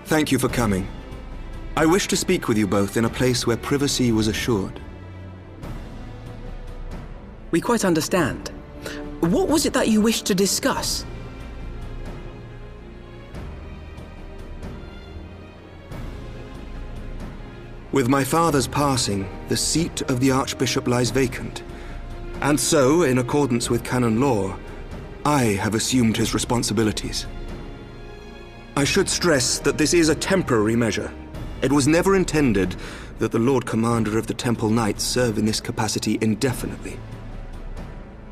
Thank you for coming. I wish to speak with you both in a place where privacy was assured. We quite understand. What was it that you wished to discuss? With my father's passing, the seat of the Archbishop lies vacant. And so, in accordance with canon law, I have assumed his responsibilities. I should stress that this is a temporary measure. It was never intended that the Lord Commander of the Temple Knights serve in this capacity indefinitely.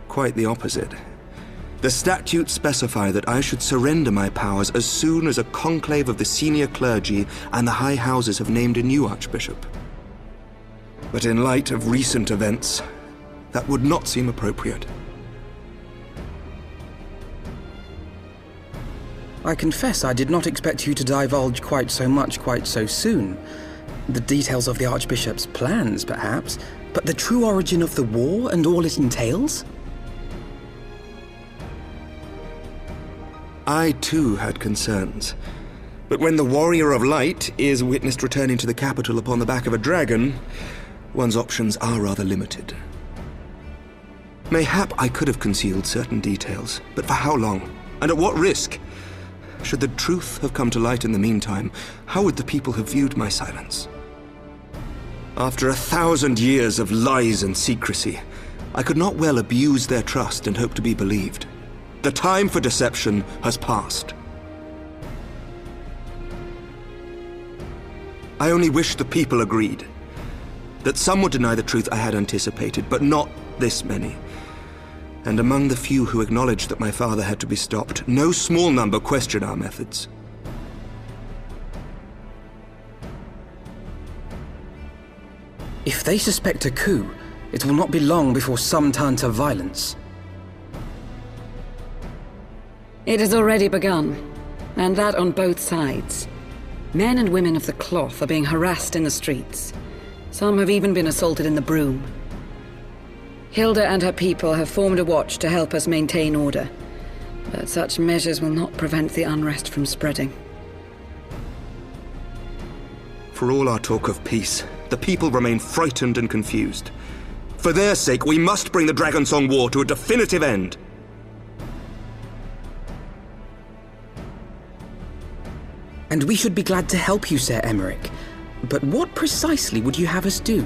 Quite the opposite. The statutes specify that I should surrender my powers as soon as a conclave of the senior clergy and the high houses have named a new archbishop. But in light of recent events, that would not seem appropriate. I confess I did not expect you to divulge quite so much quite so soon. The details of the Archbishop's plans, perhaps, but the true origin of the war and all it entails? I too had concerns. But when the Warrior of Light is witnessed returning to the capital upon the back of a dragon, one's options are rather limited. Mayhap I could have concealed certain details, but for how long? And at what risk? Should the truth have come to light in the meantime, how would the people have viewed my silence? After 1,000 years of lies and secrecy, I could not well abuse their trust and hope to be believed. The time for deception has passed. I only wish the people agreed. That some would deny the truth I had anticipated, but not this many. And among the few who acknowledged that my father had to be stopped, no small number questioned our methods. If they suspect a coup, it will not be long before some turn to violence. It has already begun, and that on both sides. Men and women of the cloth are being harassed in the streets. Some have even been assaulted in the Broom. Yda and her people have formed a watch to help us maintain order, but such measures will not prevent the unrest from spreading. For all our talk of peace, the people remain frightened and confused. For their sake, we must bring the Dragonsong War to a definitive end. and we should be glad to help you, Sir Emmerich. But what precisely would you have us do?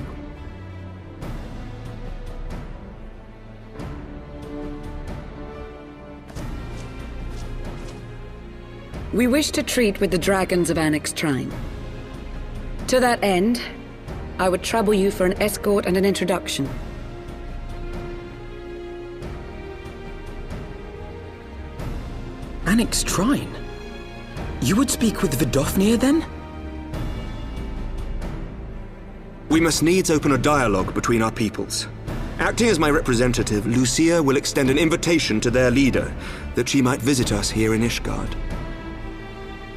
We wish to treat with the dragons of Annex Trine. To that end, I would trouble you for an escort and an introduction. Annex Trine? You would speak with Vidofnir then? We must needs open a dialogue between our peoples. Acting as my representative, Lucia will extend an invitation to their leader, that she might visit us here in Ishgard.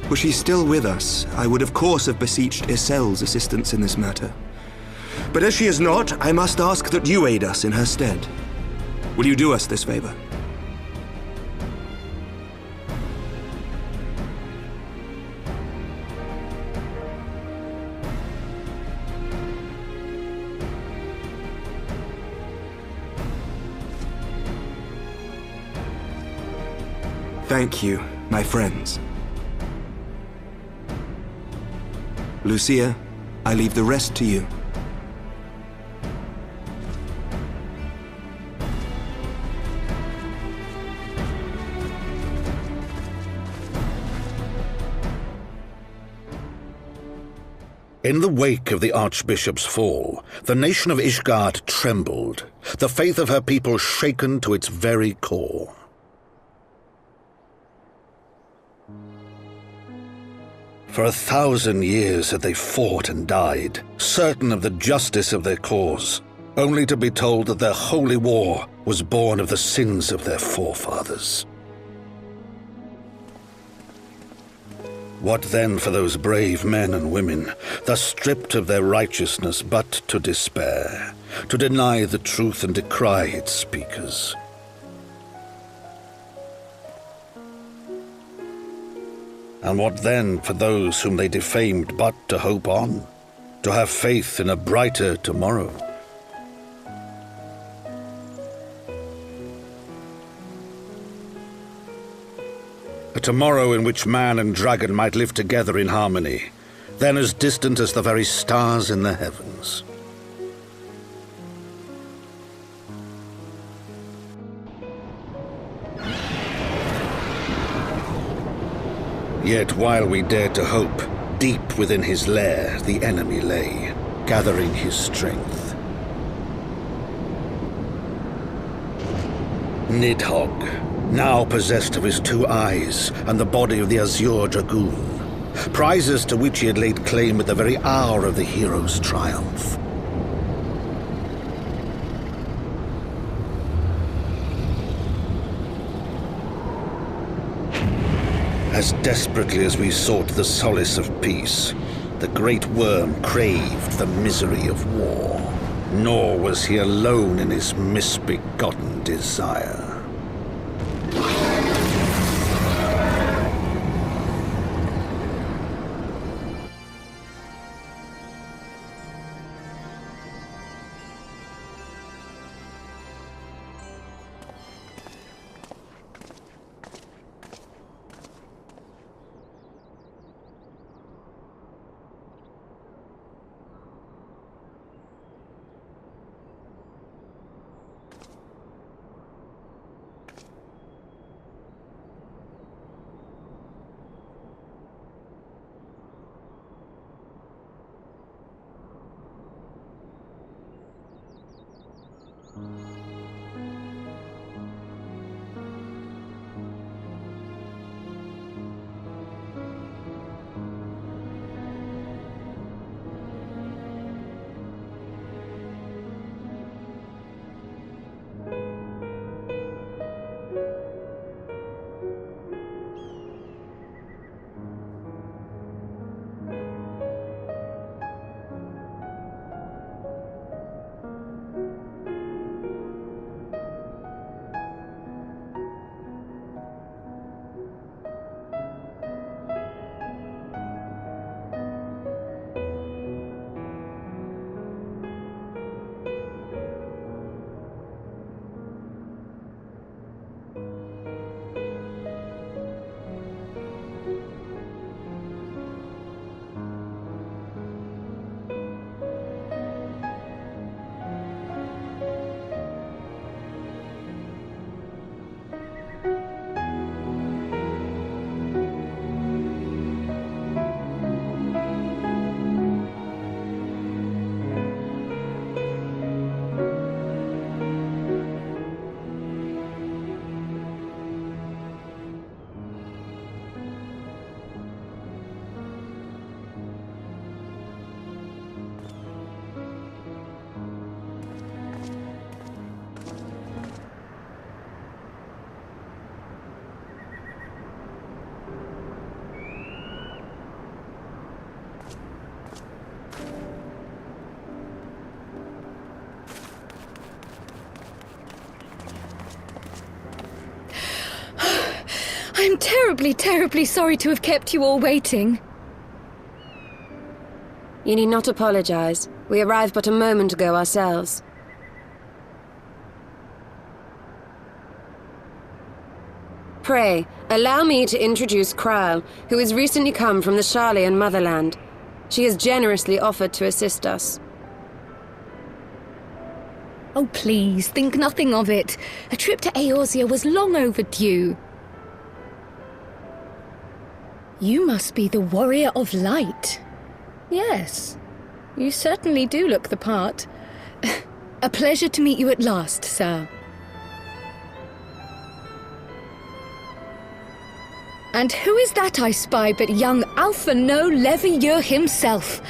Were she still with us, I would of course have beseeched Isel's assistance in this matter. But as she is not, I must ask that you aid us in her stead. Will you do us this favor? Thank you, my friends. Lucia, I leave the rest to you. In the wake of the Archbishop's fall, the nation of Ishgard trembled, the faith of her people shaken to its very core. For 1,000 years had they fought and died, certain of the justice of their cause, only to be told that their holy war was born of the sins of their forefathers. What then for those brave men and women, thus stripped of their righteousness but to despair, to deny the truth and decry its speakers? And what then for those whom they defamed but to hope on, to have faith in a brighter tomorrow? A tomorrow in which man and dragon might live together in harmony, then as distant as the very stars in the heavens. Yet while we dared to hope, deep within his lair the enemy lay, gathering his strength. Nidhogg, now possessed of his 2 eyes and the body of the Azure Dragoon, prizes to which he had laid claim at the very hour of the hero's triumph. As desperately as we sought the solace of peace, the great worm craved the misery of war. Nor was he alone in his misbegotten desire. I'm terribly, terribly sorry to have kept you all waiting. You need not apologize. We arrived but a moment ago ourselves. Pray, allow me to introduce Kryle, who has recently come from the Sharlayan motherland. She has generously offered to assist us. Oh, please, think nothing of it. A trip to Eorzea was long overdue. You must be the Warrior of Light. Yes, you certainly do look the part. A pleasure to meet you at last, sir. And who is that I spy but young Alphonso Levieux himself?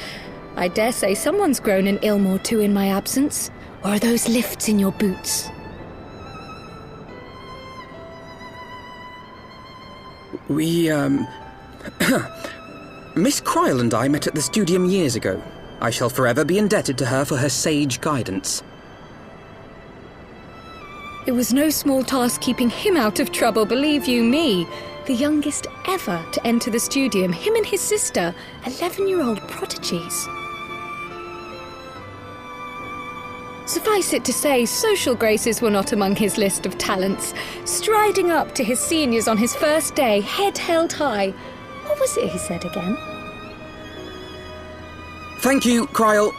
I dare say someone's grown an ilm or two in my absence. Or are those lifts in your boots? We, Miss Kryle and I met at the Studium years ago. I shall forever be indebted to her for her sage guidance. It was no small task keeping him out of trouble, believe you me. The youngest ever to enter the Studium, him and his sister, 11-year-old prodigies. Suffice it to say, social graces were not among his list of talents. Striding up to his seniors on his first day, head held high. What was it he said again? Thank you, Kryle.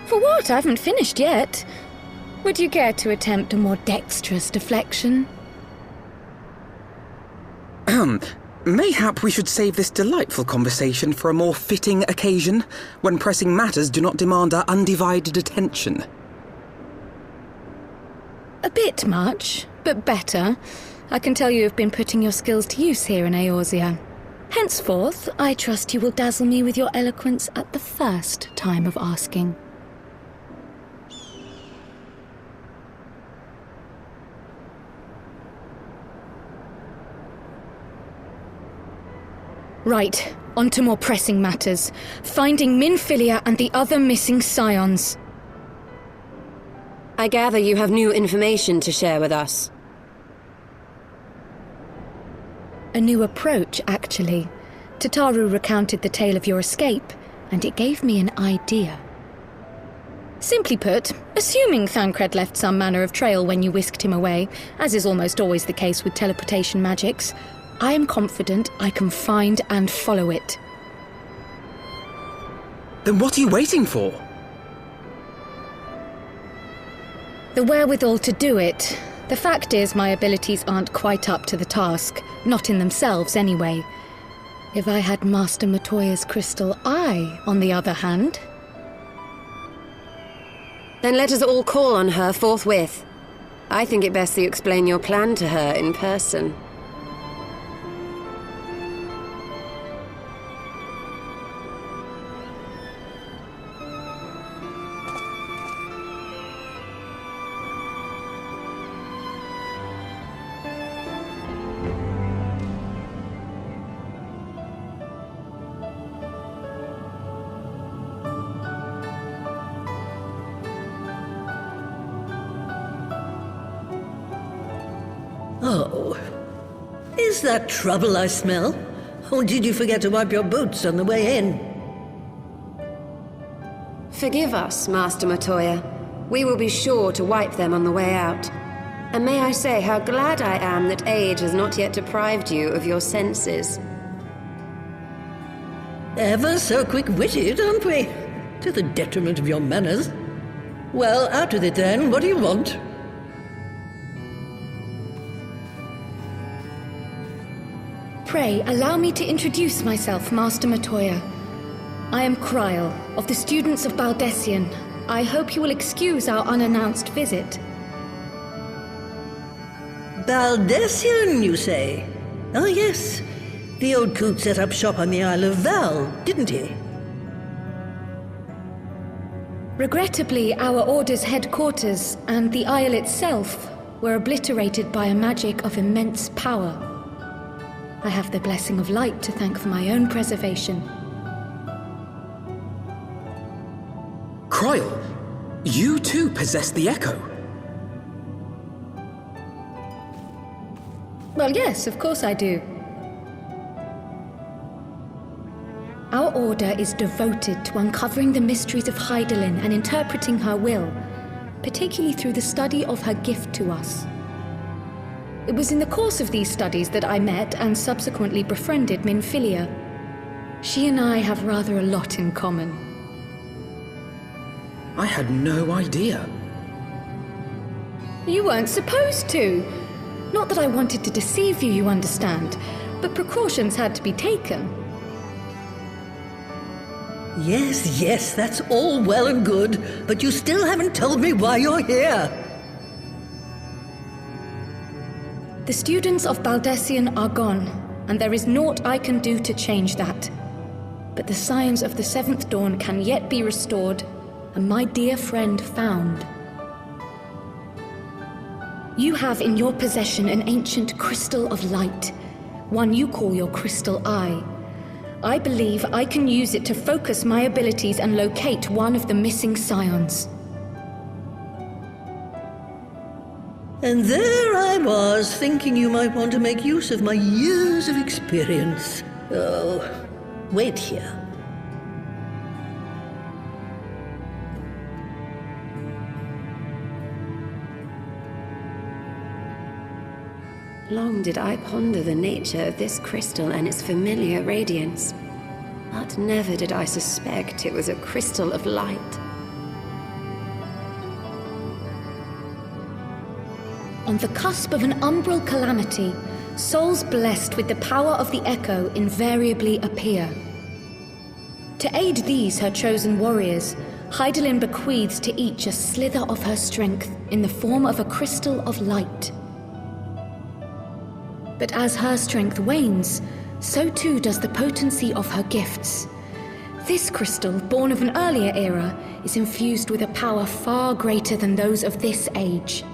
For what? I haven't finished yet. Would you care to attempt a more dexterous deflection? Mayhap we should save this delightful conversation for a more fitting occasion, when pressing matters do not demand our undivided attention. A bit much, but better. I can tell you have been putting your skills to use here in Eorzea. Henceforth, I trust you will dazzle me with your eloquence at the first time of asking. Right, on to more pressing matters. Finding Minfilia and the other missing Scions. I gather you have new information to share with us. A new approach, actually. Tataru recounted the tale of your escape, and it gave me an idea. Simply put, assuming Thancred left some manner of trail when you whisked him away, as is almost always the case with teleportation magics, I am confident I can find and follow it. Then what are you waiting for? The wherewithal to do it. The fact is, my abilities aren't quite up to the task. Not in themselves, anyway. If I had Master Matoya's crystal eye, on the other hand... Then let us all call on her forthwith. I think it best that you explain your plan to her in person. Oh, is that trouble I smell? Or did you forget to wipe your boots on the way in? Forgive us, Master Matoya. We will be sure to wipe them on the way out. And may I say how glad I am that age has not yet deprived you of your senses. Ever so quick-witted, aren't we? To the detriment of your manners. Well, out with it then. What do you want? Pray, allow me to introduce myself, Master Matoya. I am Kryle, of the students of Baldessian. I hope you will excuse our unannounced visit. Baldessian, you say? Ah, yes. The old coot set up shop on the Isle of Val, didn't he? Regrettably, our Order's headquarters and the Isle itself were obliterated by a magic of immense power. I have the blessing of light to thank for my own preservation. Kryle, you too possess the Echo. Well, yes, of course I do. Our order is devoted to uncovering the mysteries of Hydaelyn and interpreting her will, particularly through the study of her gift to us. It was in the course of these studies that I met and subsequently befriended Minfilia. She and I have rather a lot in common. I had no idea. You weren't supposed to. Not that I wanted to deceive you, you understand, but precautions had to be taken. Yes, that's all well and good, but you still haven't told me why you're here. The students of Baldessian are gone, and there is naught I can do to change that. But the Scions of the Seventh Dawn can yet be restored, and my dear friend found. You have in your possession an ancient crystal of light, one you call your crystal eye. I believe I can use it to focus my abilities and locate one of the missing Scions. And there I was, thinking you might want to make use of my years of experience. Oh, wait here. Long did I ponder the nature of this crystal and its familiar radiance, but never did I suspect it was a crystal of light. On the cusp of an umbral calamity, souls blessed with the power of the Echo invariably appear. To aid these, her chosen warriors, Hydaelyn bequeaths to each a slither of her strength in the form of a crystal of light. But as her strength wanes, so too does the potency of her gifts. This crystal, born of an earlier era, is infused with a power far greater than those of this age.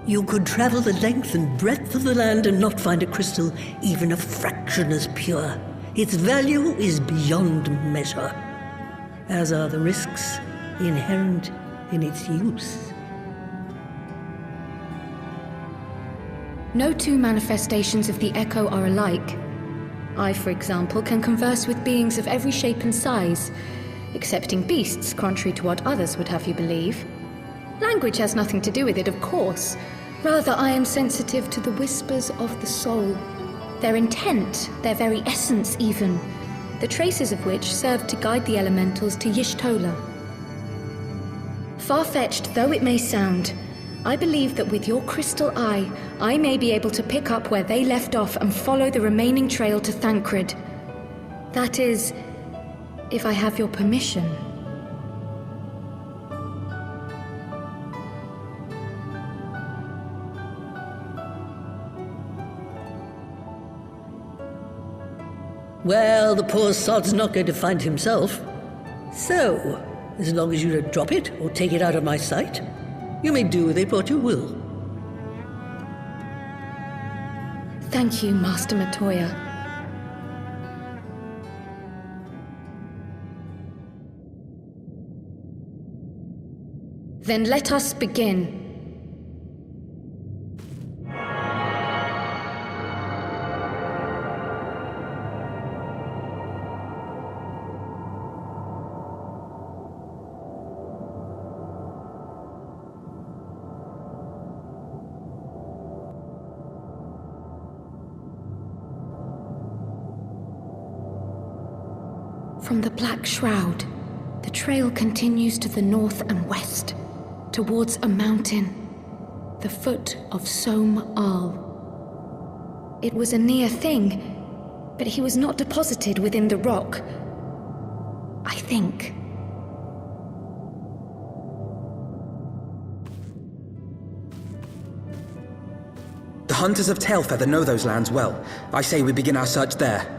You could travel the length and breadth of the land and not find a crystal even a fraction as pure. Its value is beyond measure, as are the risks inherent in its use. No two manifestations of the Echo are alike. I, for example, can converse with beings of every shape and size, excepting beasts, contrary to what others would have you believe. Language has nothing to do with it, of course. Rather, I am sensitive to the whispers of the soul. Their intent, their very essence even, the traces of which serve to guide the elementals to Y'shtola. Far-fetched though it may sound, I believe that with your crystal eye, I may be able to pick up where they left off and follow the remaining trail to Thancred. That is, if I have your permission. Well, the poor sod's not going to find himself. So, as long as you don't drop it or take it out of my sight, you may do with it what you will. Thank you, Master Matoya. Then let us begin. From the Black Shroud, the trail continues to the north and west, towards a mountain, the foot of Som Al. It was a near thing, but he was not deposited within the rock, I think. The Hunters of Tailfeather know those lands well. I say we begin our search there.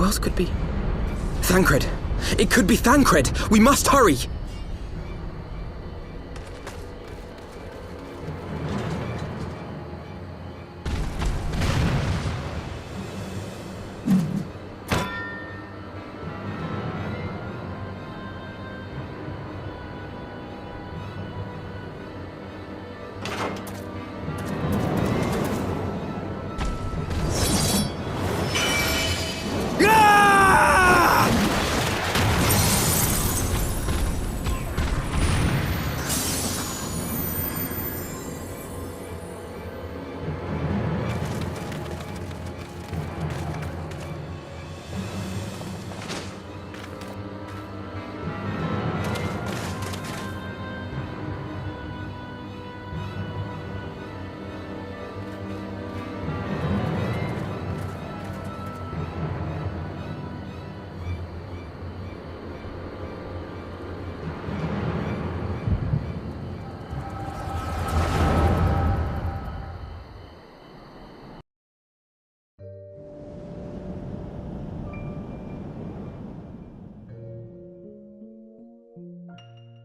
Who else could be? Thancred! It could be Thancred! We must hurry!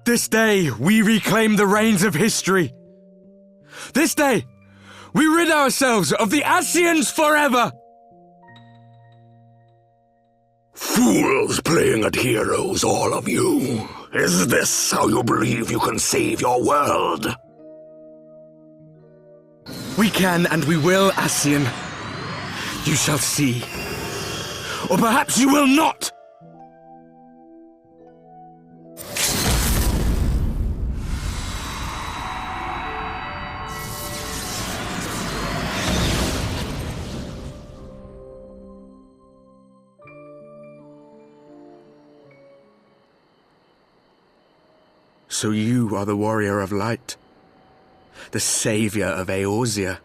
This day, we reclaim the reins of history. This day, we rid ourselves of the Scions forever! Fools playing at heroes, all of you. Is this how you believe you can save your world? We can and we will, Scion. You shall see. Or perhaps you will not! So you are the warrior of light, the savior of Eorzea.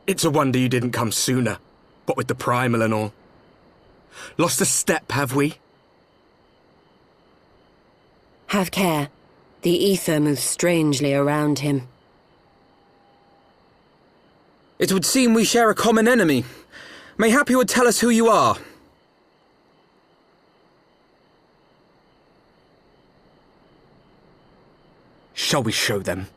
It's a wonder you didn't come sooner, what with the primal and all. Lost a step, have we? Have care. The ether moves strangely around him. It would seem we share a common enemy. Mayhap you would tell us who you are. Shall we show them?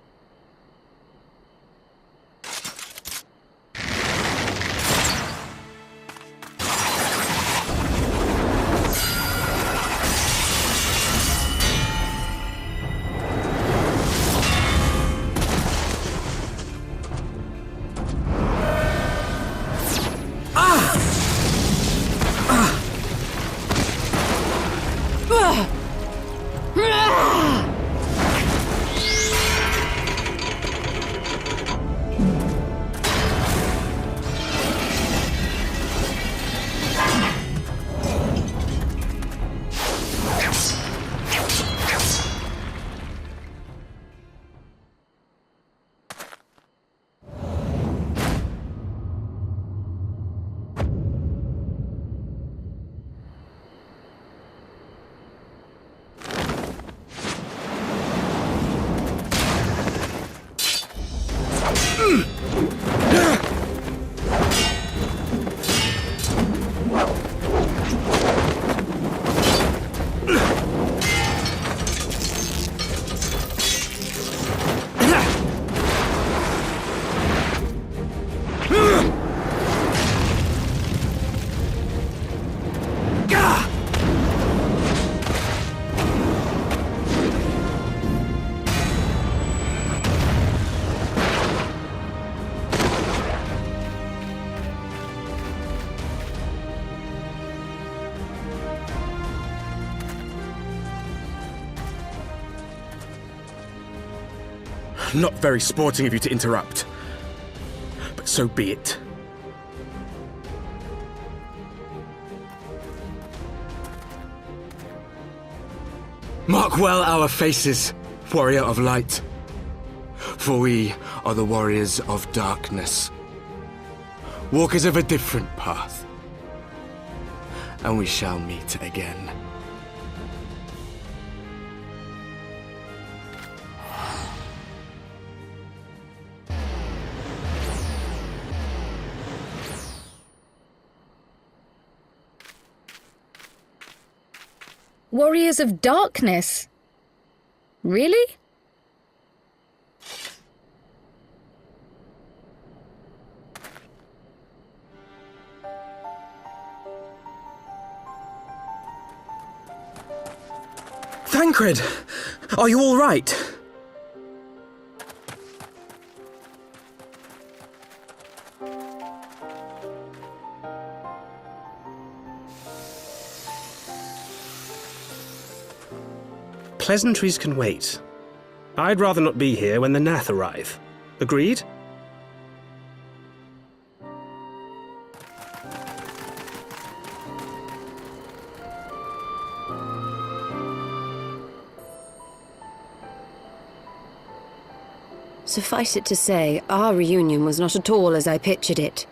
Not very sporting of you to interrupt, but so be it. Mark well our faces, warrior of light, for we are the warriors of darkness, walkers of a different path, and we shall meet again. Warriors of Darkness? Really? Thancred! Are you all right? Pleasantries can wait. I'd rather not be here when the Nath arrive. Agreed? Suffice it to say, our reunion was not at all as I pictured it.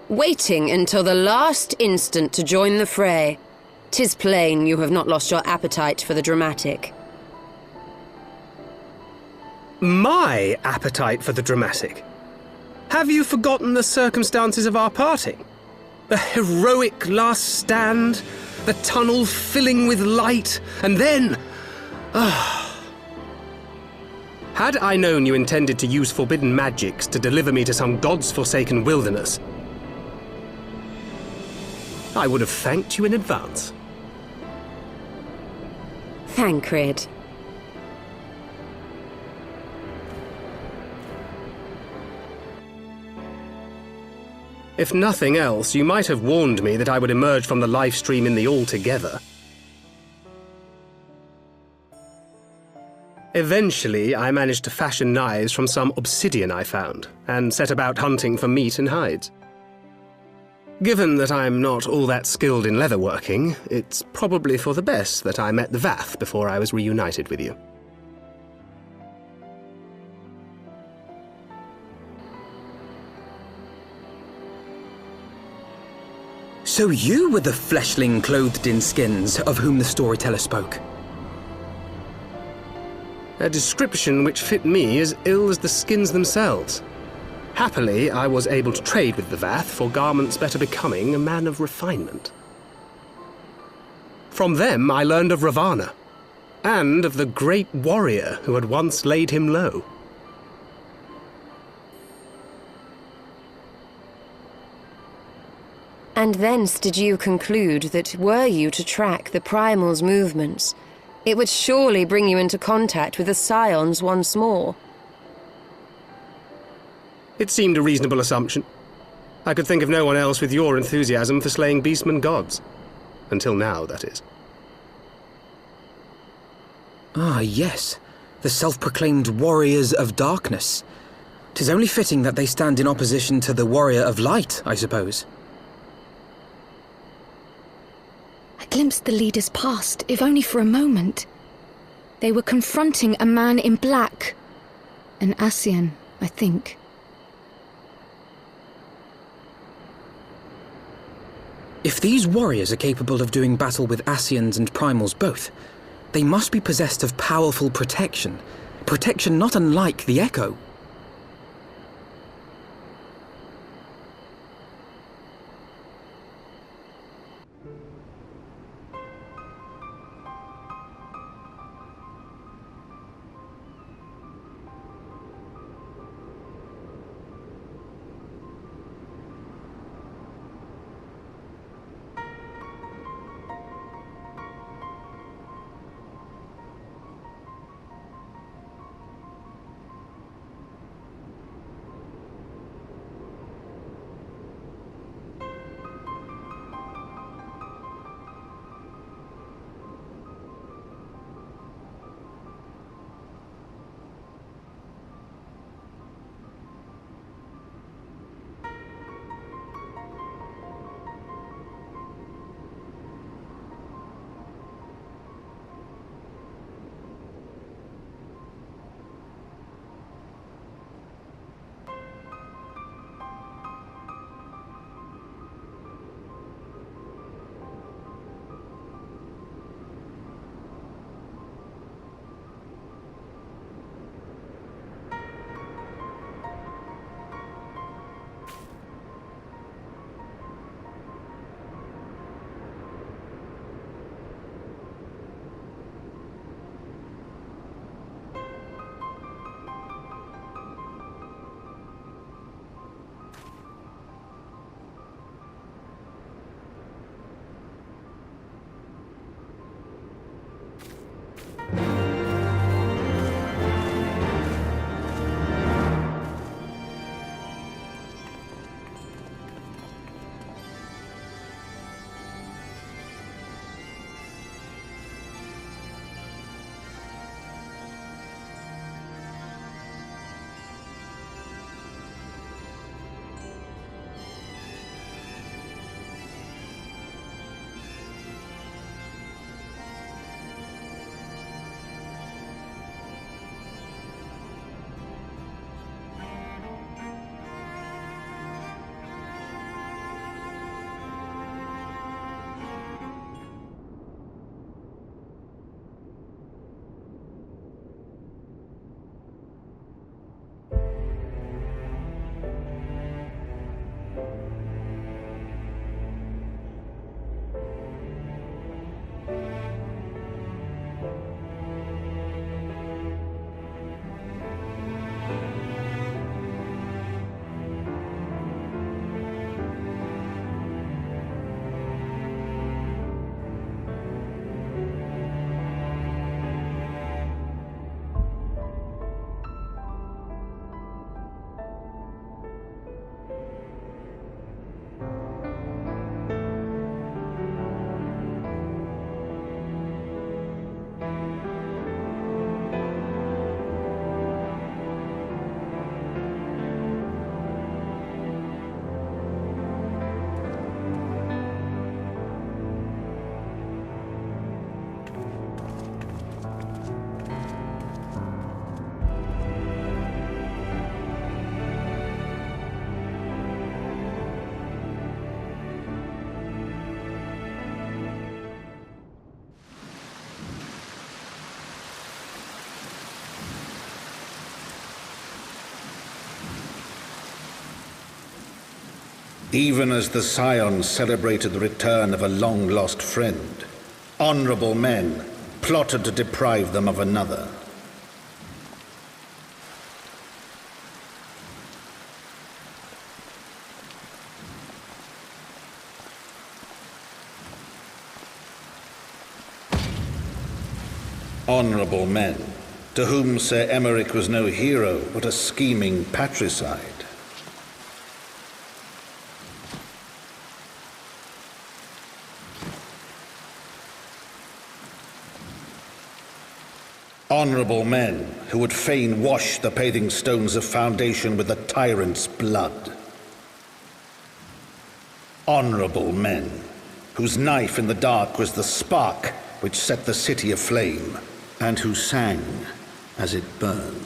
Waiting until the last instant to join the fray. 'Tis plain you have not lost your appetite for the dramatic. My appetite for the dramatic? Have you forgotten the circumstances of our parting? The heroic last stand, the tunnel filling with light, and then... Had I known you intended to use forbidden magics to deliver me to some god's forsaken wilderness, I would have thanked you in advance. Thancred. If nothing else, you might have warned me that I would emerge from the life stream in the Altogether. Eventually, I managed to fashion knives from some obsidian I found, and set about hunting for meat and hides. Given that I'm not all that skilled in leatherworking, it's probably for the best that I met the Vath before I was reunited with you. So you were the fleshling clothed in skins of whom the storyteller spoke? A description which fit me as ill as the skins themselves. Happily, I was able to trade with the Vath for garments better becoming a man of refinement. From them I learned of Ravana, and of the great warrior who had once laid him low. And thence did you conclude that were you to track the Primal's movements, it would surely bring you into contact with the Scions once more. It seemed a reasonable assumption. I could think of no one else with your enthusiasm for slaying beastmen gods. Until now, that is. Ah, yes. The self-proclaimed warriors of darkness. 'Tis only fitting that they stand in opposition to the warrior of light, I suppose. I glimpsed the leaders past, if only for a moment. They were confronting a man in black. An Ascian, I think. If these warriors are capable of doing battle with Ascians and Primals both, they must be possessed of powerful protection. Protection not unlike the Echo. even as the Scions celebrated the return of a long-lost friend. Honorable men plotted to deprive them of another. Honorable men, to whom Sir Emeric was no hero, but a scheming patricide. Honorable men who would fain wash the paving stones of foundation with the tyrant's blood. Honorable men whose knife in the dark was the spark which set the city aflame, and who sang as it burned.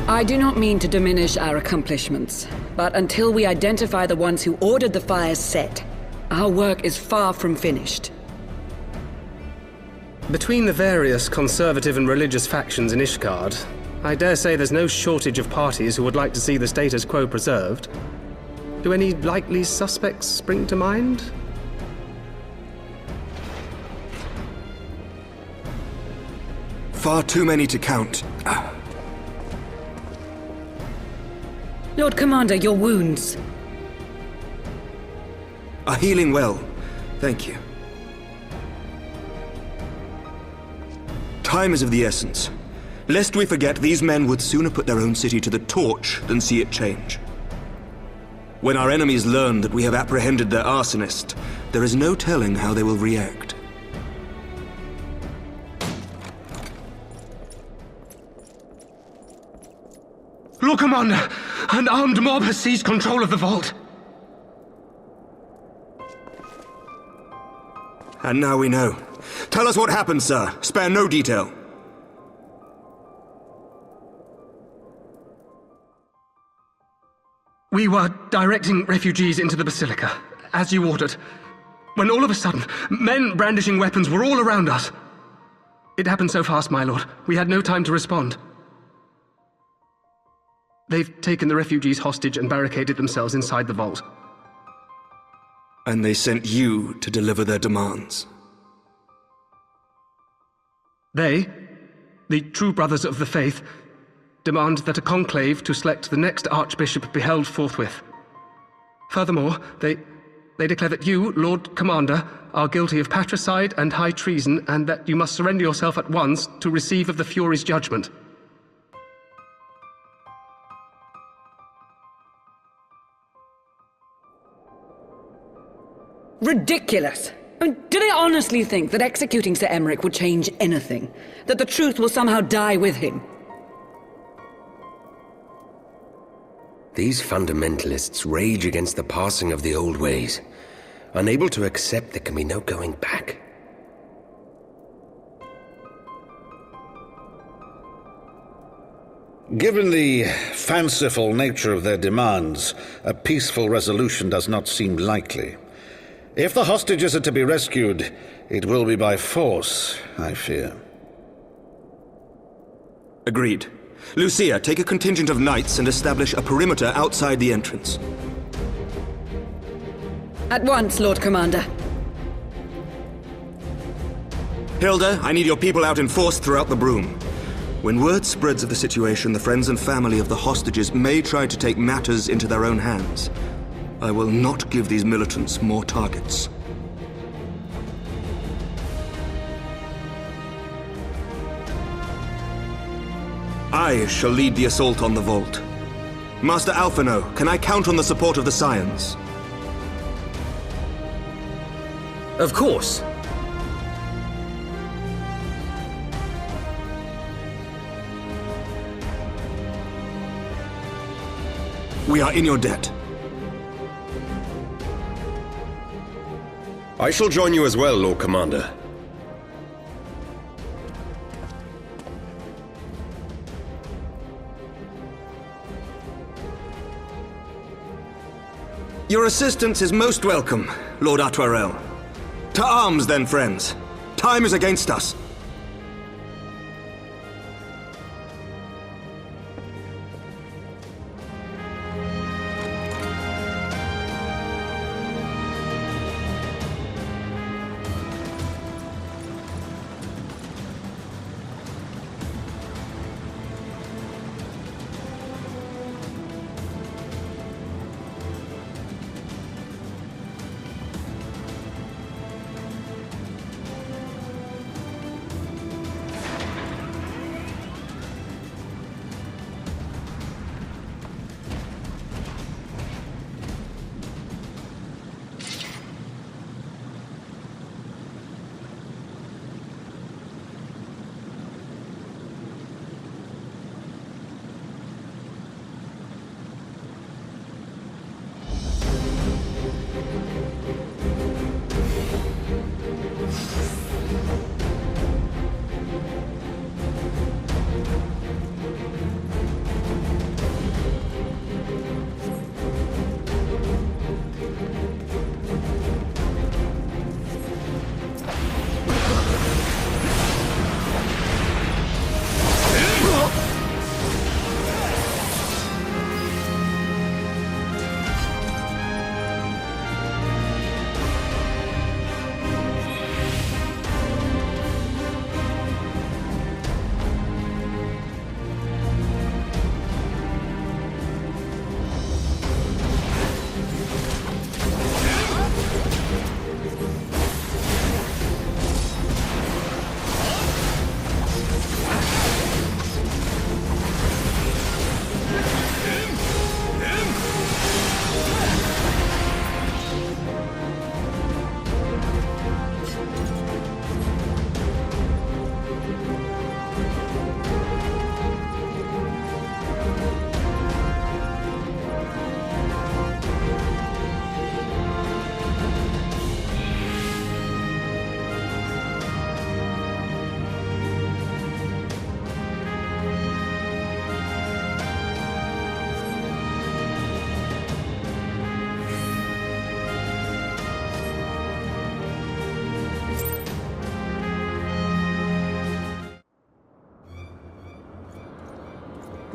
I do not mean to diminish our accomplishments, but until we identify the ones who ordered the fires set, our work is far from finished. Between the various conservative and religious factions in Ishgard, I dare say there's no shortage of parties who would like to see the status quo preserved. Do any likely suspects spring to mind? Far too many to count. Lord Commander, your wounds. Are healing well. Thank you. Time is of the essence. Lest we forget, these men would sooner put their own city to the torch than see it change. When our enemies learn that we have apprehended their arsonist, there is no telling how they will react. Lord Commander, an armed mob has seized control of the vault. And now we know. Tell us what happened, sir. Spare no detail. We were directing refugees into the Basilica, as you ordered, when all of a sudden, men brandishing weapons were all around us. It happened so fast, my lord. We had no time to respond. They've taken the refugees hostage and barricaded themselves inside the vault. And they sent you to deliver their demands. They, the true brothers of the faith, demand that a conclave to select the next archbishop be held forthwith. Furthermore, they declare that you, Lord Commander, are guilty of patricide and high treason, and that you must surrender yourself at once to receive of the Fury's judgment. Ridiculous! I mean, do they honestly think that executing Sir Emeric would change anything? That the truth will somehow die with him? These fundamentalists rage against the passing of the old ways, unable to accept there can be no going back. Given the fanciful nature of their demands, a peaceful resolution does not seem likely. If the hostages are to be rescued, it will be by force, I fear. Agreed. Lucia, take a contingent of knights and establish a perimeter outside the entrance. At once, Lord Commander. Hilda, I need your people out in force throughout the Broom. When word spreads of the situation, the friends and family of the hostages may try to take matters into their own hands. I will not give these militants more targets. I shall lead the assault on the vault. Master Alphino, can I count on the support of the Scions? Of course. We are in your debt. I shall join you as well, Lord Commander. Your assistance is most welcome, Lord Atwarel. To arms, then, friends. Time is against us.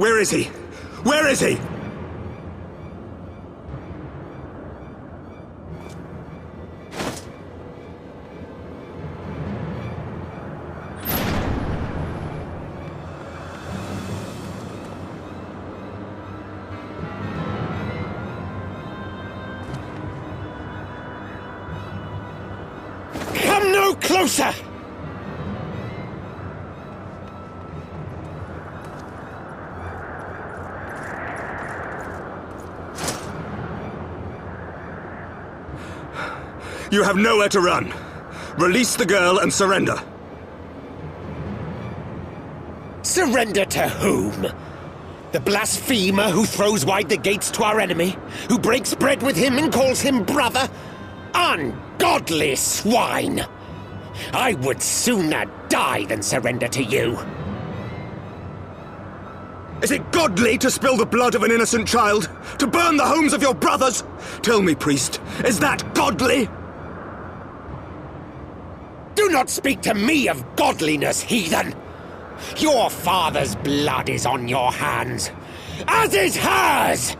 Where is he? Where is he? Come no closer! You have nowhere to run. Release the girl and surrender. Surrender to whom? The blasphemer who throws wide the gates to our enemy? Who breaks bread with him and calls him brother? Ungodly swine! I would sooner die than surrender to you. Is it godly to spill the blood of an innocent child? To burn the homes of your brothers? Tell me, priest, is that godly? Do not speak to me of godliness, heathen! Your father's blood is on your hands, as is hers!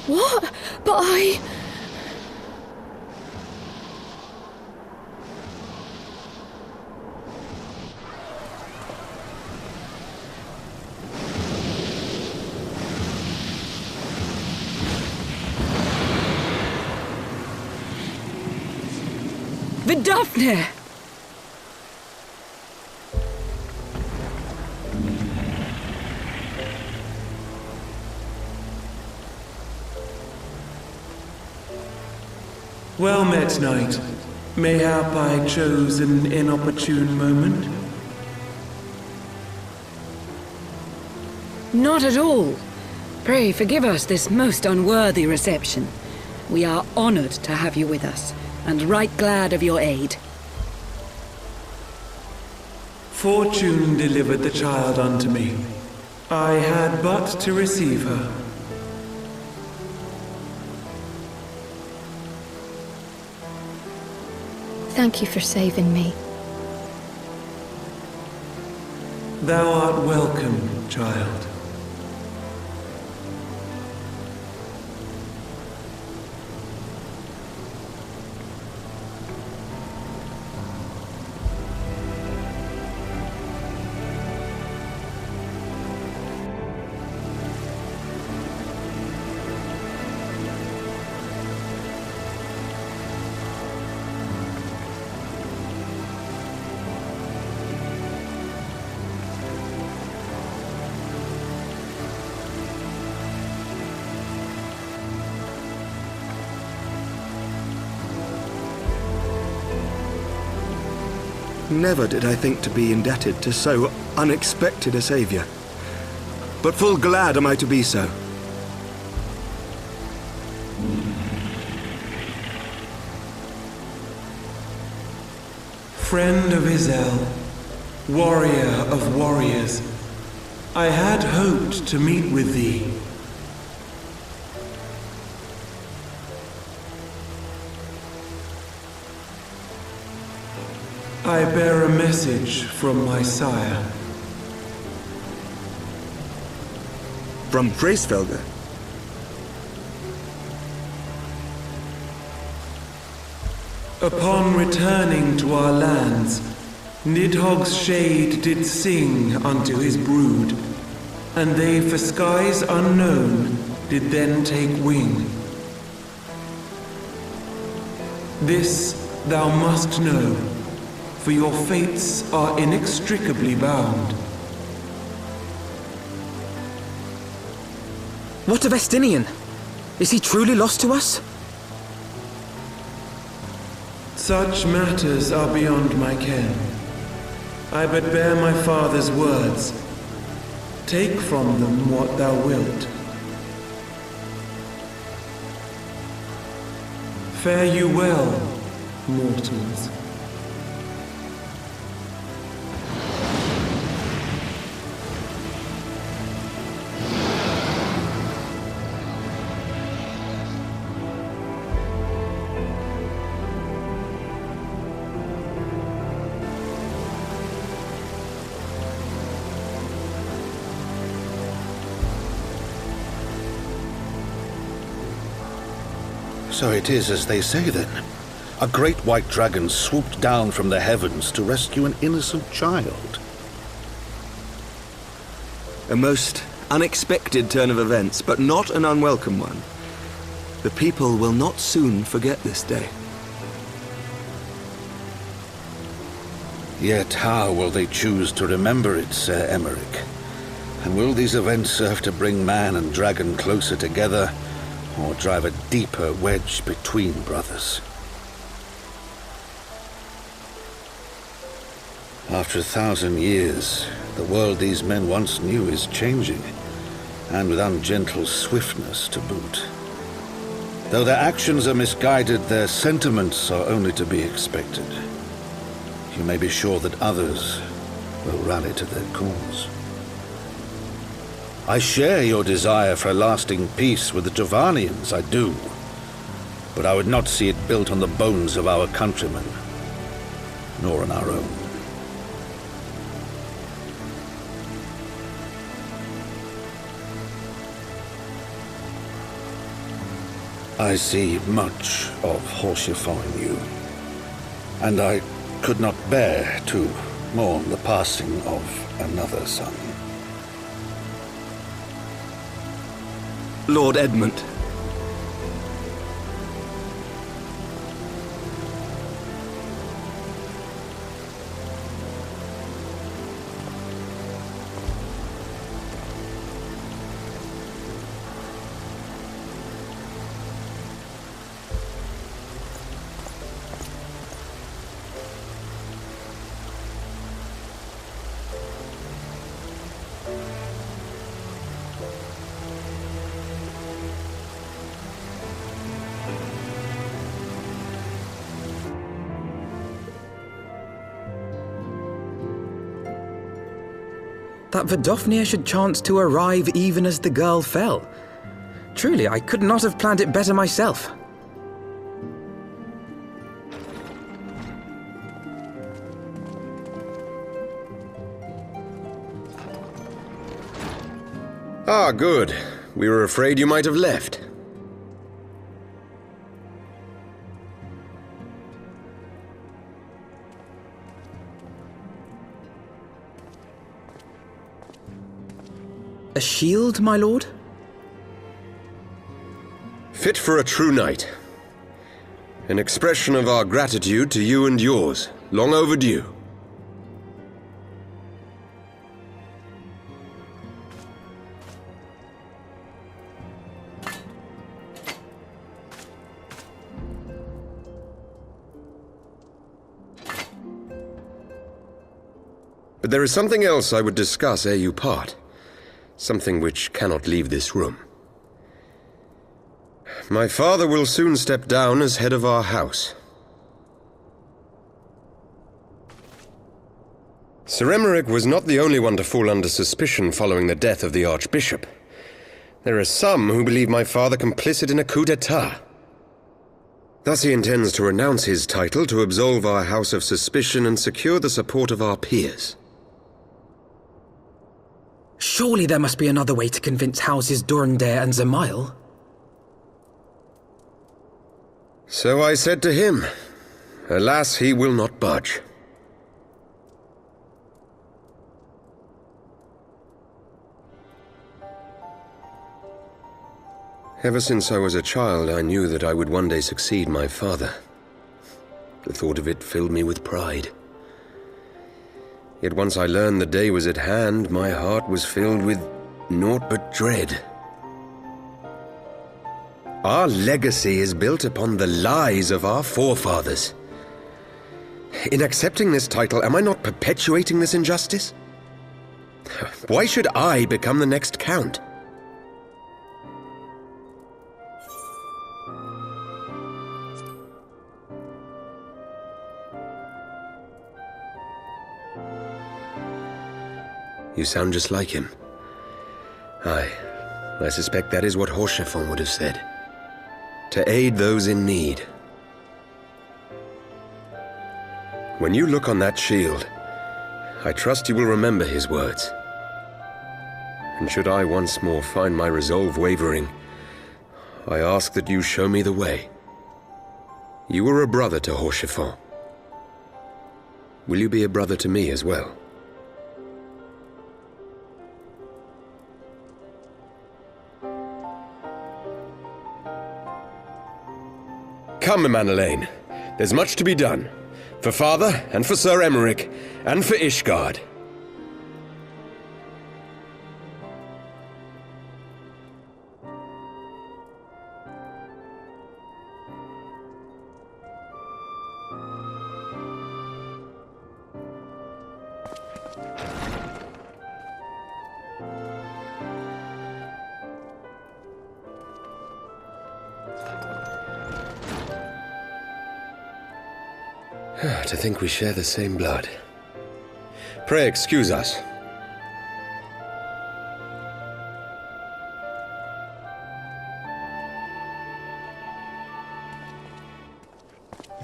What? But I... Vidofne! Well met, knight. Mayhap I chose an inopportune moment? Not at all. Pray forgive us this most unworthy reception. We are honored to have you with us, and right glad of your aid. Fortune delivered the child unto me. I had but to receive her. Thank you for saving me. Thou art welcome, child. Never did I think to be indebted to so unexpected a savior. But full glad am I to be so. Friend of Izel, warrior of warriors, I had hoped to meet with thee. I bear a message from my sire. From Freysfelder? Upon returning to our lands, Nidhogg's shade did sing unto his brood, and they for skies unknown did then take wing. This thou must know, for your fates are inextricably bound. What of Estinian? Is he truly lost to us? Such matters are beyond my ken. I but bear my father's words. Take from them what thou wilt. Fare you well, mortals. So it is as they say then. A great white dragon swooped down from the heavens to rescue an innocent child. A most unexpected turn of events, but not an unwelcome one. The people will not soon forget this day. Yet how will they choose to remember it, Sir Emeric? And will these events serve to bring man and dragon closer together, or drive a deeper wedge between brothers? After 1,000 years, the world these men once knew is changing, and with ungentle swiftness to boot. Though their actions are misguided, their sentiments are only to be expected. You may be sure that others will rally to their cause. I share your desire for a lasting peace with the Tavanians, I do. But I would not see it built on the bones of our countrymen, nor on our own. I see much of Horsefon in you, and I could not bear to mourn the passing of another son. Lord Edmund. That Vidofnir should chance to arrive even as the girl fell. Truly, I could not have planned it better myself. Ah, good. We were afraid you might have left. A shield, my lord? Fit for a true knight. An expression of our gratitude to you and yours, long overdue. But there is something else I would discuss ere you part. Something which cannot leave this room. My father will soon step down as head of our house. Sir Emeric was not the only one to fall under suspicion following the death of the Archbishop. There are some who believe my father complicit in a coup d'etat. Thus he intends to renounce his title to absolve our house of suspicion and secure the support of our peers. Surely there must be another way to convince houses Durandare and Zamail. So I said to him. Alas, he will not budge. Ever since I was a child, I knew that I would one day succeed my father. The thought of it filled me with pride. Yet once I learned the day was at hand, my heart was filled with naught but dread. Our legacy is built upon the lies of our forefathers. In accepting this title, am I not perpetuating this injustice? Why should I become the next count? You sound just like him. Aye, I suspect that is what Horsefon would have said. To aid those in need. When you look on that shield, I trust you will remember his words. And should I once more find my resolve wavering, I ask that you show me the way. You were a brother to Horsefon. Will you be a brother to me as well? Come, Amanolaine. There's much to be done. For Father, and for Sir Emeric, and for Ishgard. To think we share the same blood. Pray excuse us.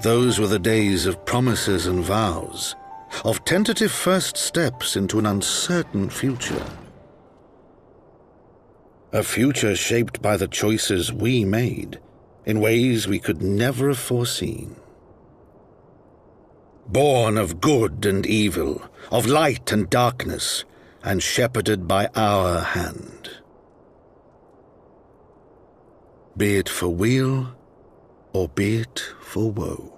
Those were the days of promises and vows, of tentative first steps into an uncertain future. A future shaped by the choices we made, in ways we could never have foreseen. Born of good and evil, of light and darkness, and shepherded by our hand. Be it for weal, or be it for woe.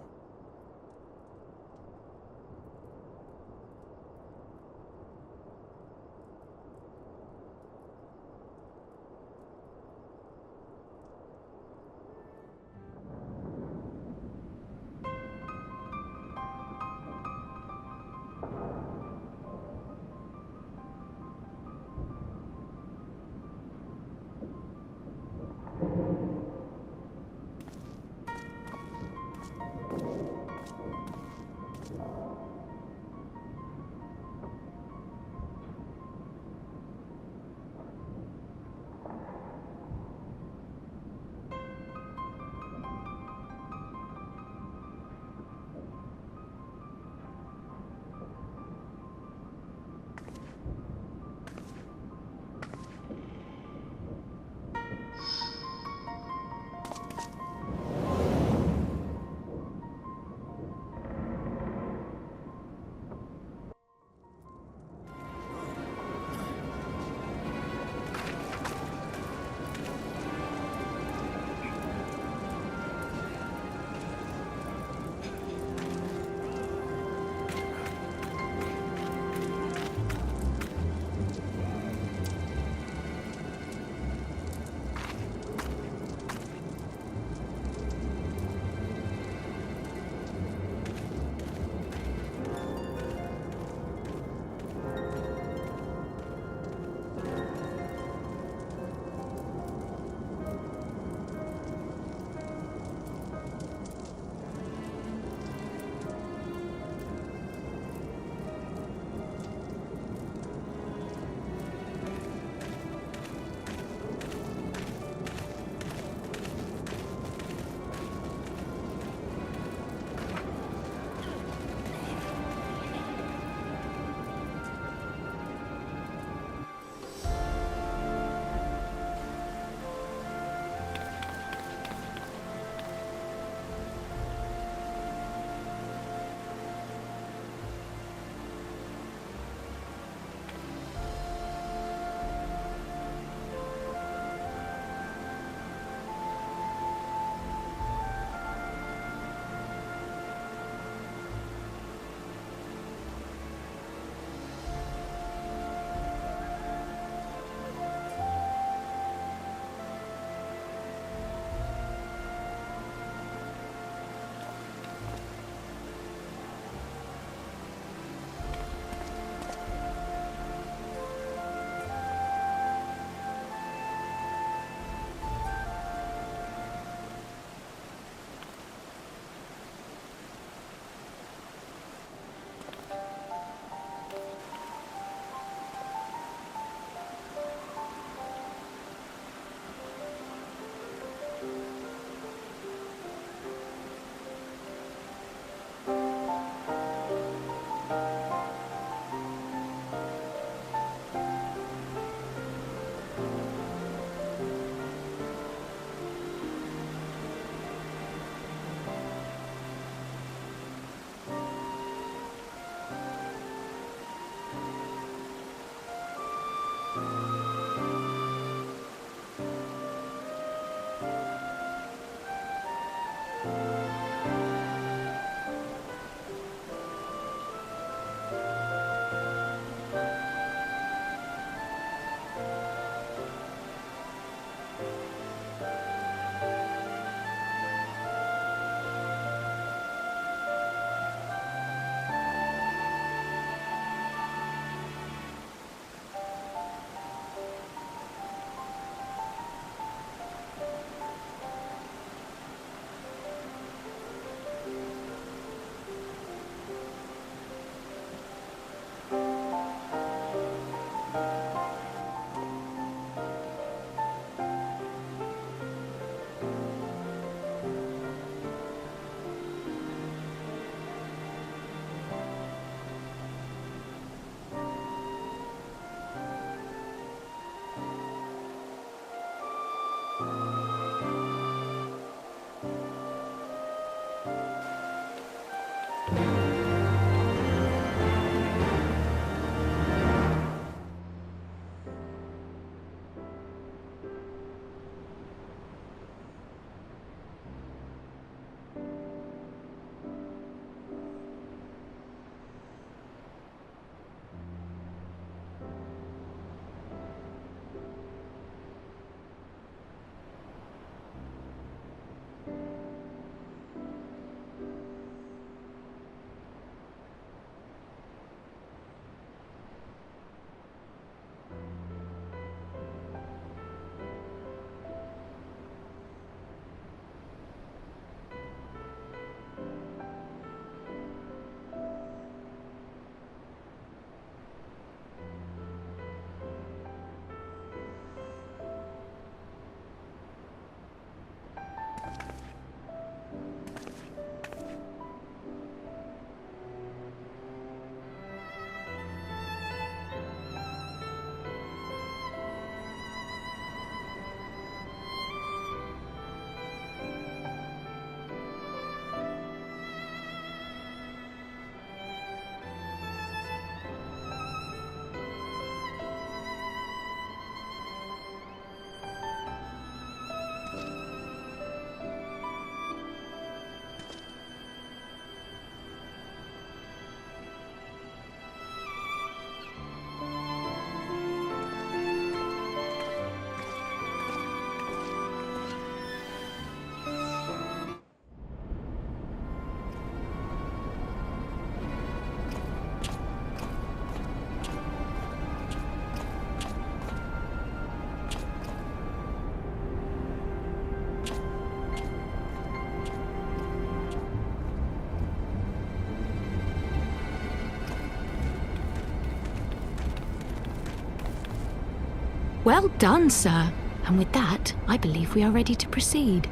Well done, sir. And with that, I believe we are ready to proceed.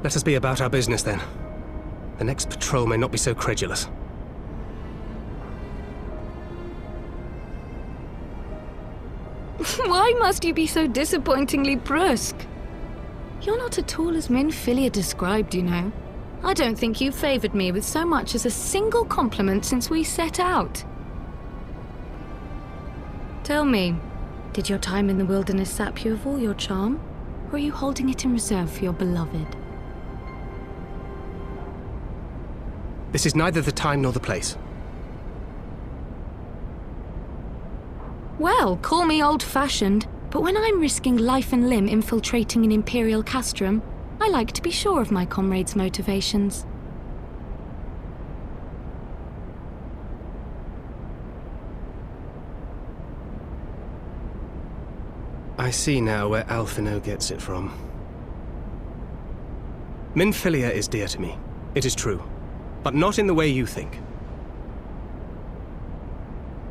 Let us be about our business, then. The next patrol may not be so credulous. Why must you be so disappointingly brusque? You're not at all as Minfilia described, you know. I don't think you favoured me with so much as a single compliment since we set out. Tell me, did your time in the wilderness sap you of all your charm? Or are you holding it in reserve for your beloved? This is neither the time nor the place. Well, call me old-fashioned, but when I'm risking life and limb infiltrating an Imperial castrum, I like to be sure of my comrades' motivations. I see now where Alphino gets it from. Minfilia is dear to me, it is true, but not in the way you think.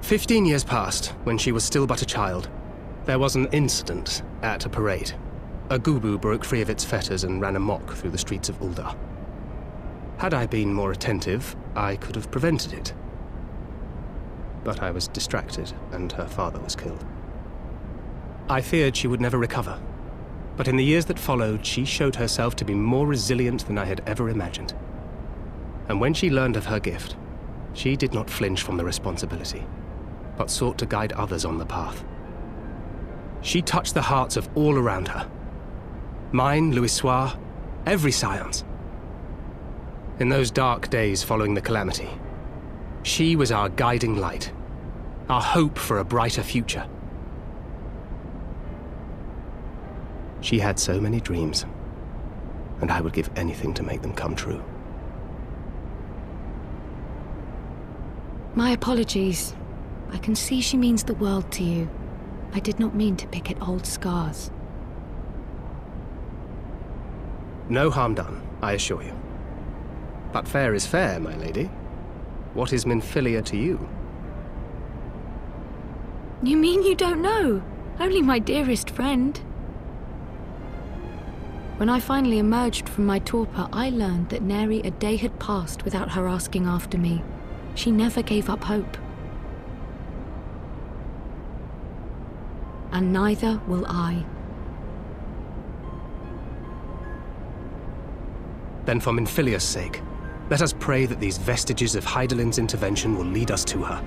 15 years passed when she was still but a child. There was an incident at a parade. A gubu broke free of its fetters and ran amok through the streets of Ul'dah. Had I been more attentive, I could have prevented it. But I was distracted, and her father was killed. I feared she would never recover, but in the years that followed, she showed herself to be more resilient than I had ever imagined. And when she learned of her gift, she did not flinch from the responsibility, but sought to guide others on the path. She touched the hearts of all around her. Mine, Louisoire, every Scions. In those dark days following the calamity, she was our guiding light, our hope for a brighter future. She had so many dreams, and I would give anything to make them come true. My apologies. I can see she means the world to you. I did not mean to pick at old scars. No harm done, I assure you. But fair is fair, my lady. What is Minfilia to you? You mean you don't know? Only my dearest friend. When I finally emerged from my torpor, I learned that nary a day had passed without her asking after me. She never gave up hope. And neither will I. Then for Minfilia's sake, let us pray that these vestiges of Hydaelyn's intervention will lead us to her.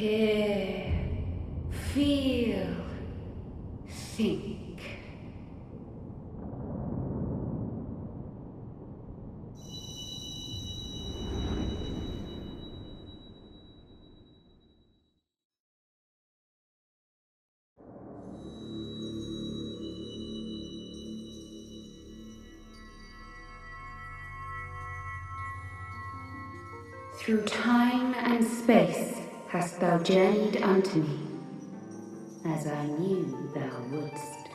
Hear, feel, think. Through time and space hast thou journeyed unto me, as I knew thou wouldst.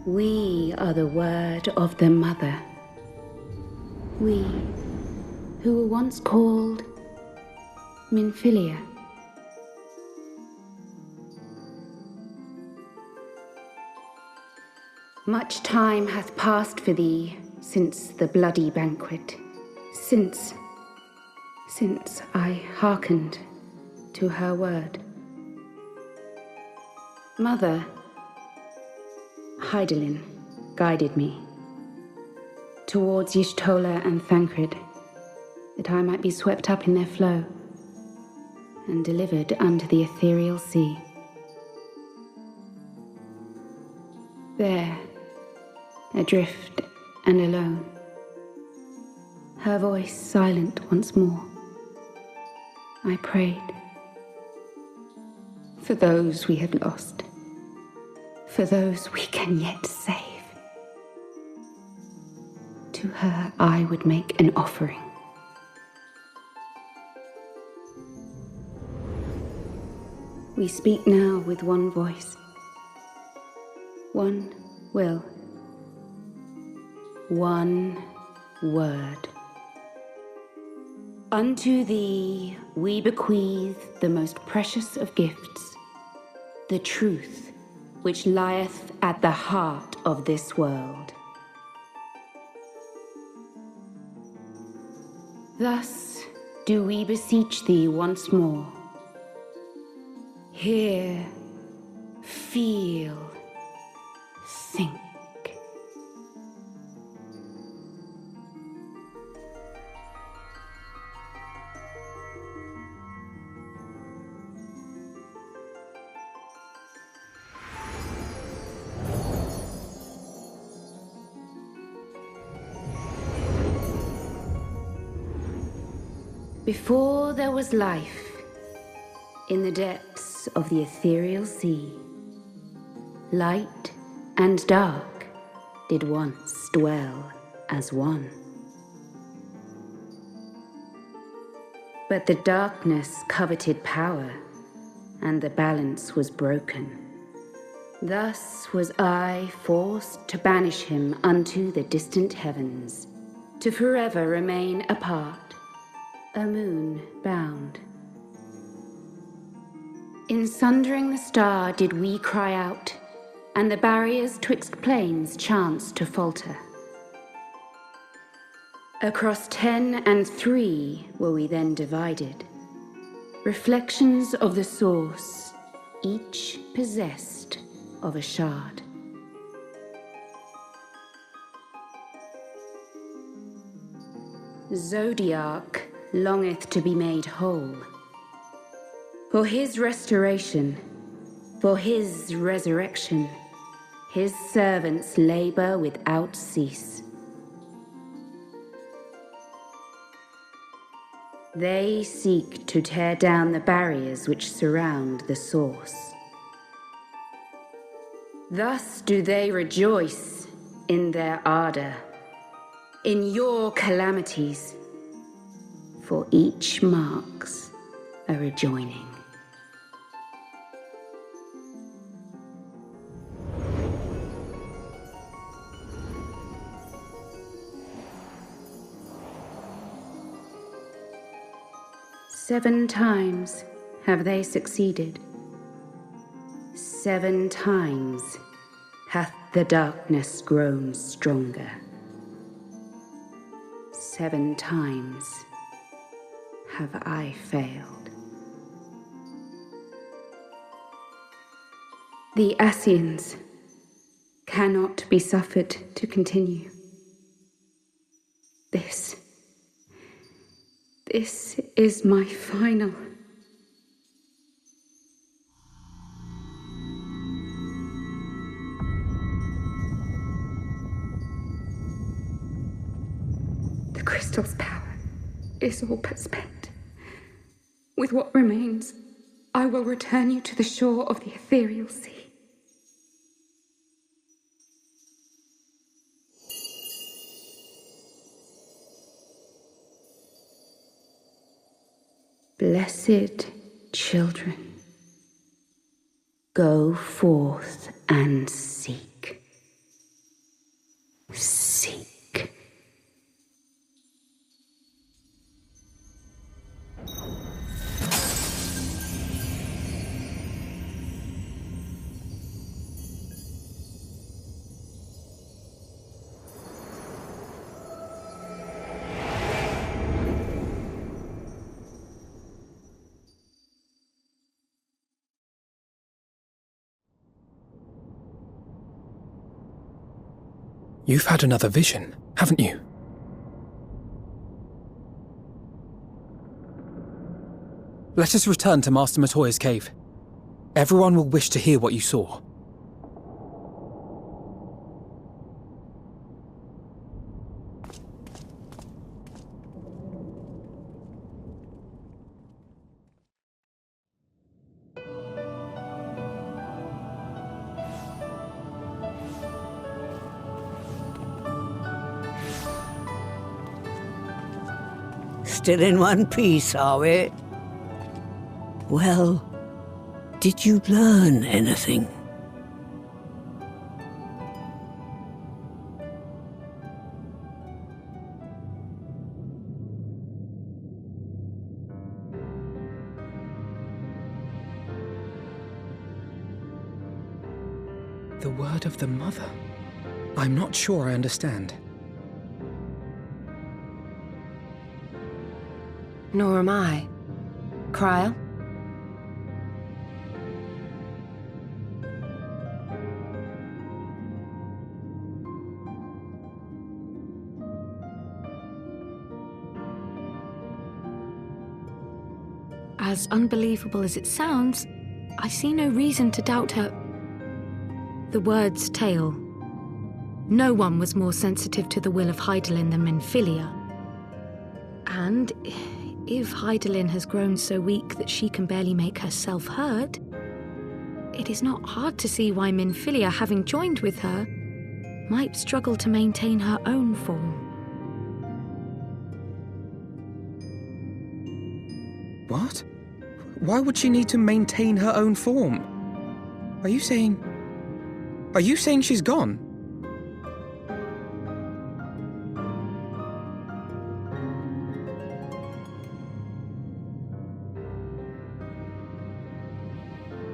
We are the word of the Mother. We, who were once called Minfilia. Much time hath passed for thee since the bloody banquet, since I hearkened to her word. Mother, Hydaelyn, guided me towards Y'shtola and Thancred, that I might be swept up in their flow and delivered unto the ethereal sea. There, adrift and alone, her voice silent once more, I prayed for those we had lost, for those we can yet save. To her I would make an offering. We speak now with one voice, one will, one word. Unto thee we bequeath the most precious of gifts, the truth which lieth at the heart of this world. Thus do we beseech thee once more. Hear, feel, think. Before there was life, in the depths of the ethereal sea, light and dark did once dwell as one. But the darkness coveted power, and the balance was broken. Thus was I forced to banish him unto the distant heavens, to forever remain apart, a moon bound. In sundering the star did we cry out, and the barriers twixt planes chanced to falter. Across 10 and 3 were we then divided, reflections of the source, each possessed of a shard. Zodiac longeth to be made whole. For his restoration, for his resurrection, his servants labor without cease. They seek to tear down the barriers which surround the source. Thus do they rejoice in their ardor, in your calamities, for each marks a rejoining. Seven times have they succeeded. 7 times hath the darkness grown stronger. 7 times have I failed. The Ascians, cannot be suffered to continue. This is my final. The crystal's power is all but spent. With what remains, I will return you to the shore of the ethereal sea. Blessed children, go forth and seek. Seek. You've had another vision, haven't you? Let us return to Master Matoya's cave. Everyone will wish to hear what you saw. Still in one piece, are we? Well, did you learn anything? The word of the mother? I'm not sure I understand. Nor am I. Cryle? As unbelievable as it sounds, I see no reason to doubt her. The word's tale. No one was more sensitive to the will of Hydaelyn than Minfilia. And if Hydaelyn has grown so weak that she can barely make herself heard, it is not hard to see why Minfilia, having joined with her, might struggle to maintain her own form. What? Why would she need to maintain her own form? Are you saying she's gone?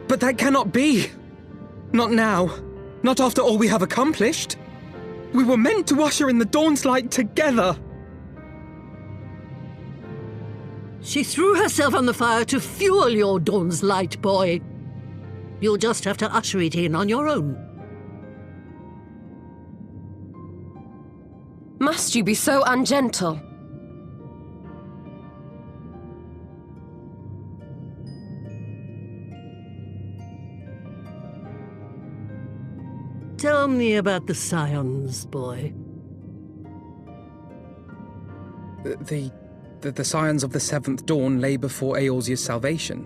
But that cannot be! Not now. Not after all we have accomplished. We were meant to usher in the dawn's light together. She threw herself on the fire to fuel your dawn's light, boy. You'll just have to usher it in on your own. Must you be so ungentle? Tell me about the Scions, boy. The Scions of the Seventh Dawn lay before Eorzea's salvation.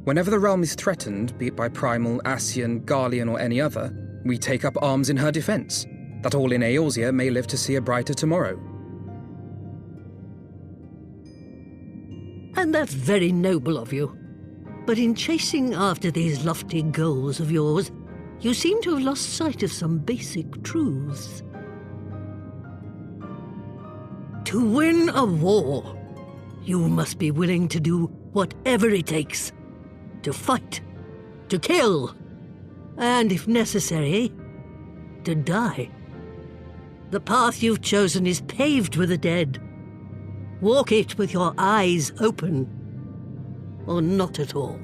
Whenever the realm is threatened, be it by Primal, Ascian, Garlean or any other, we take up arms in her defense, that all in Eorzea may live to see a brighter tomorrow. And that's very noble of you. But in chasing after these lofty goals of yours, you seem to have lost sight of some basic truths. To win a war, you must be willing to do whatever it takes. To fight, to kill, and if necessary, to die. The path you've chosen is paved with the dead. Walk it with your eyes open, or not at all.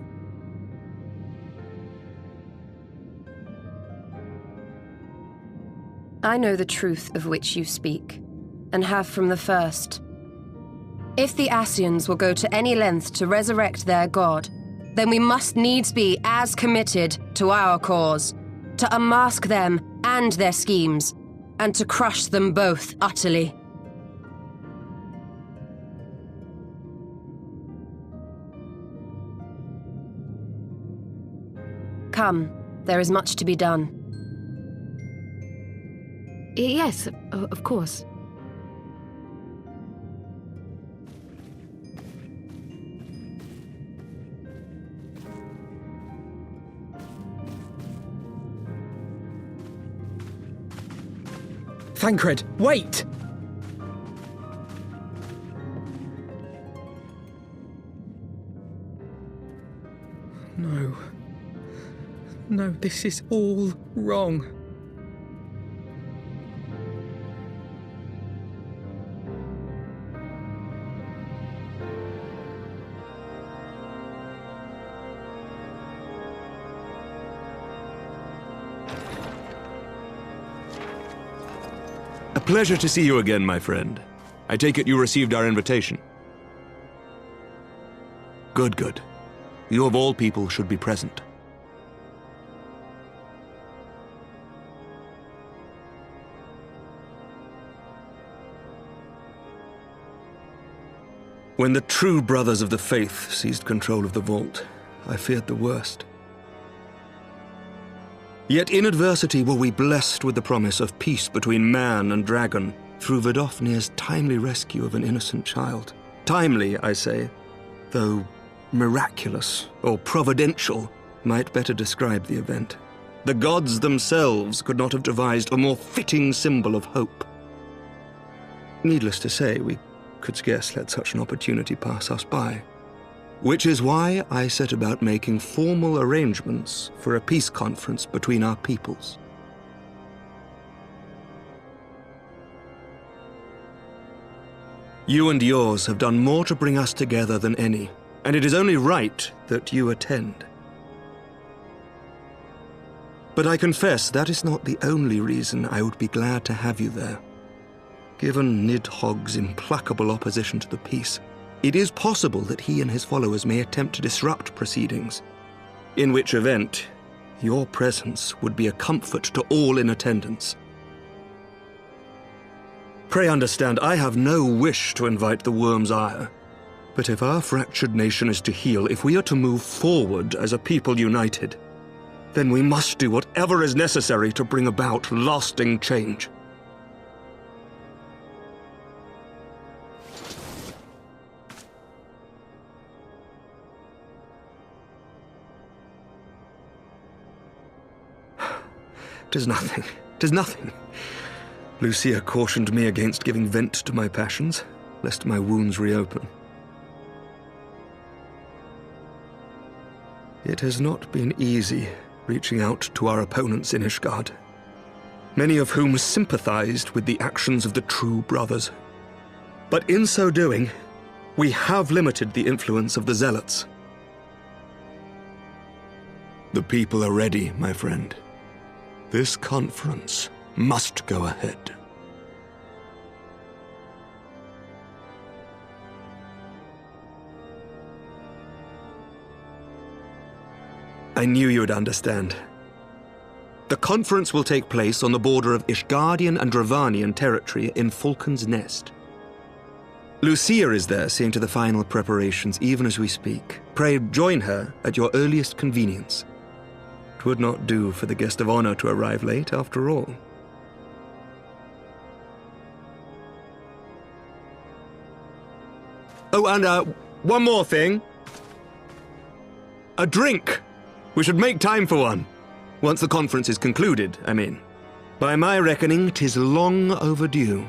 I know the truth of which you speak, and have from the first. If the Scions will go to any length to resurrect their god, then we must needs be as committed to our cause, to unmask them and their schemes, and to crush them both utterly. Come, there is much to be done. Yes, of course. Thancred, wait! No. No, this is all wrong. A pleasure to see you again, my friend. I take it you received our invitation. Good, good. You of all people should be present. When the true brothers of the faith seized control of the vault, I feared the worst. Yet in adversity were we blessed with the promise of peace between man and dragon through Vidofnir's timely rescue of an innocent child. Timely, I say, though miraculous or providential might better describe the event. The gods themselves could not have devised a more fitting symbol of hope. Needless to say, we could scarce let such an opportunity pass us by. Which is why I set about making formal arrangements for a peace conference between our peoples. You and yours have done more to bring us together than any, and it is only right that you attend. But I confess that is not the only reason I would be glad to have you there. Given Nidhogg's implacable opposition to the peace, it is possible that he and his followers may attempt to disrupt proceedings, in which event your presence would be a comfort to all in attendance. Pray understand, I have no wish to invite the worm's ire, but if our fractured nation is to heal, if we are to move forward as a people united, then we must do whatever is necessary to bring about lasting change. "'Tis nothing, 'tis nothing." Lucia cautioned me against giving vent to my passions, lest my wounds reopen. It has not been easy reaching out to our opponents in Ishgard, many of whom sympathized with the actions of the true brothers. But in so doing, we have limited the influence of the zealots. The people are ready, my friend. This conference must go ahead. I knew you would understand. The conference will take place on the border of Ishgardian and Dravanian territory in Falcon's Nest. Lucia is there seeing to the final preparations even as we speak. Pray join her at your earliest convenience. It would not do for the guest of honor to arrive late, after all. Oh, and one more thing. A drink! We should make time for one. Once the conference is concluded, I mean. By my reckoning, 'tis long overdue.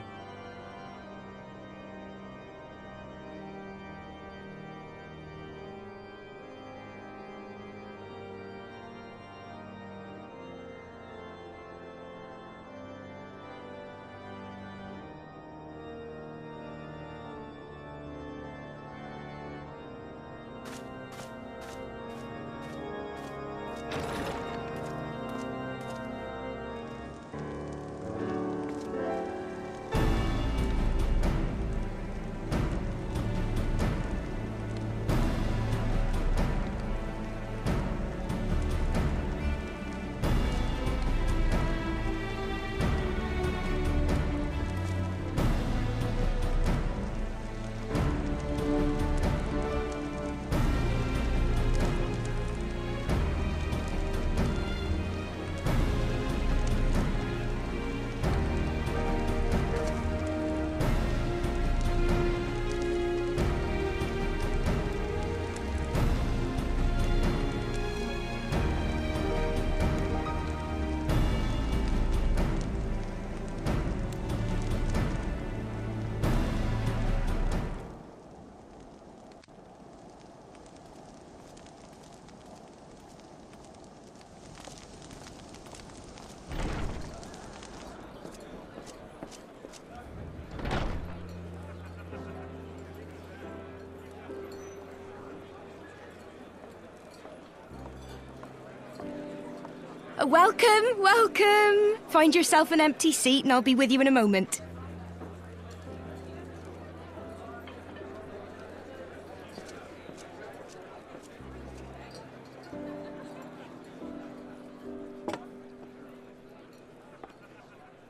Welcome, welcome. Find yourself an empty seat and I'll be with you in a moment.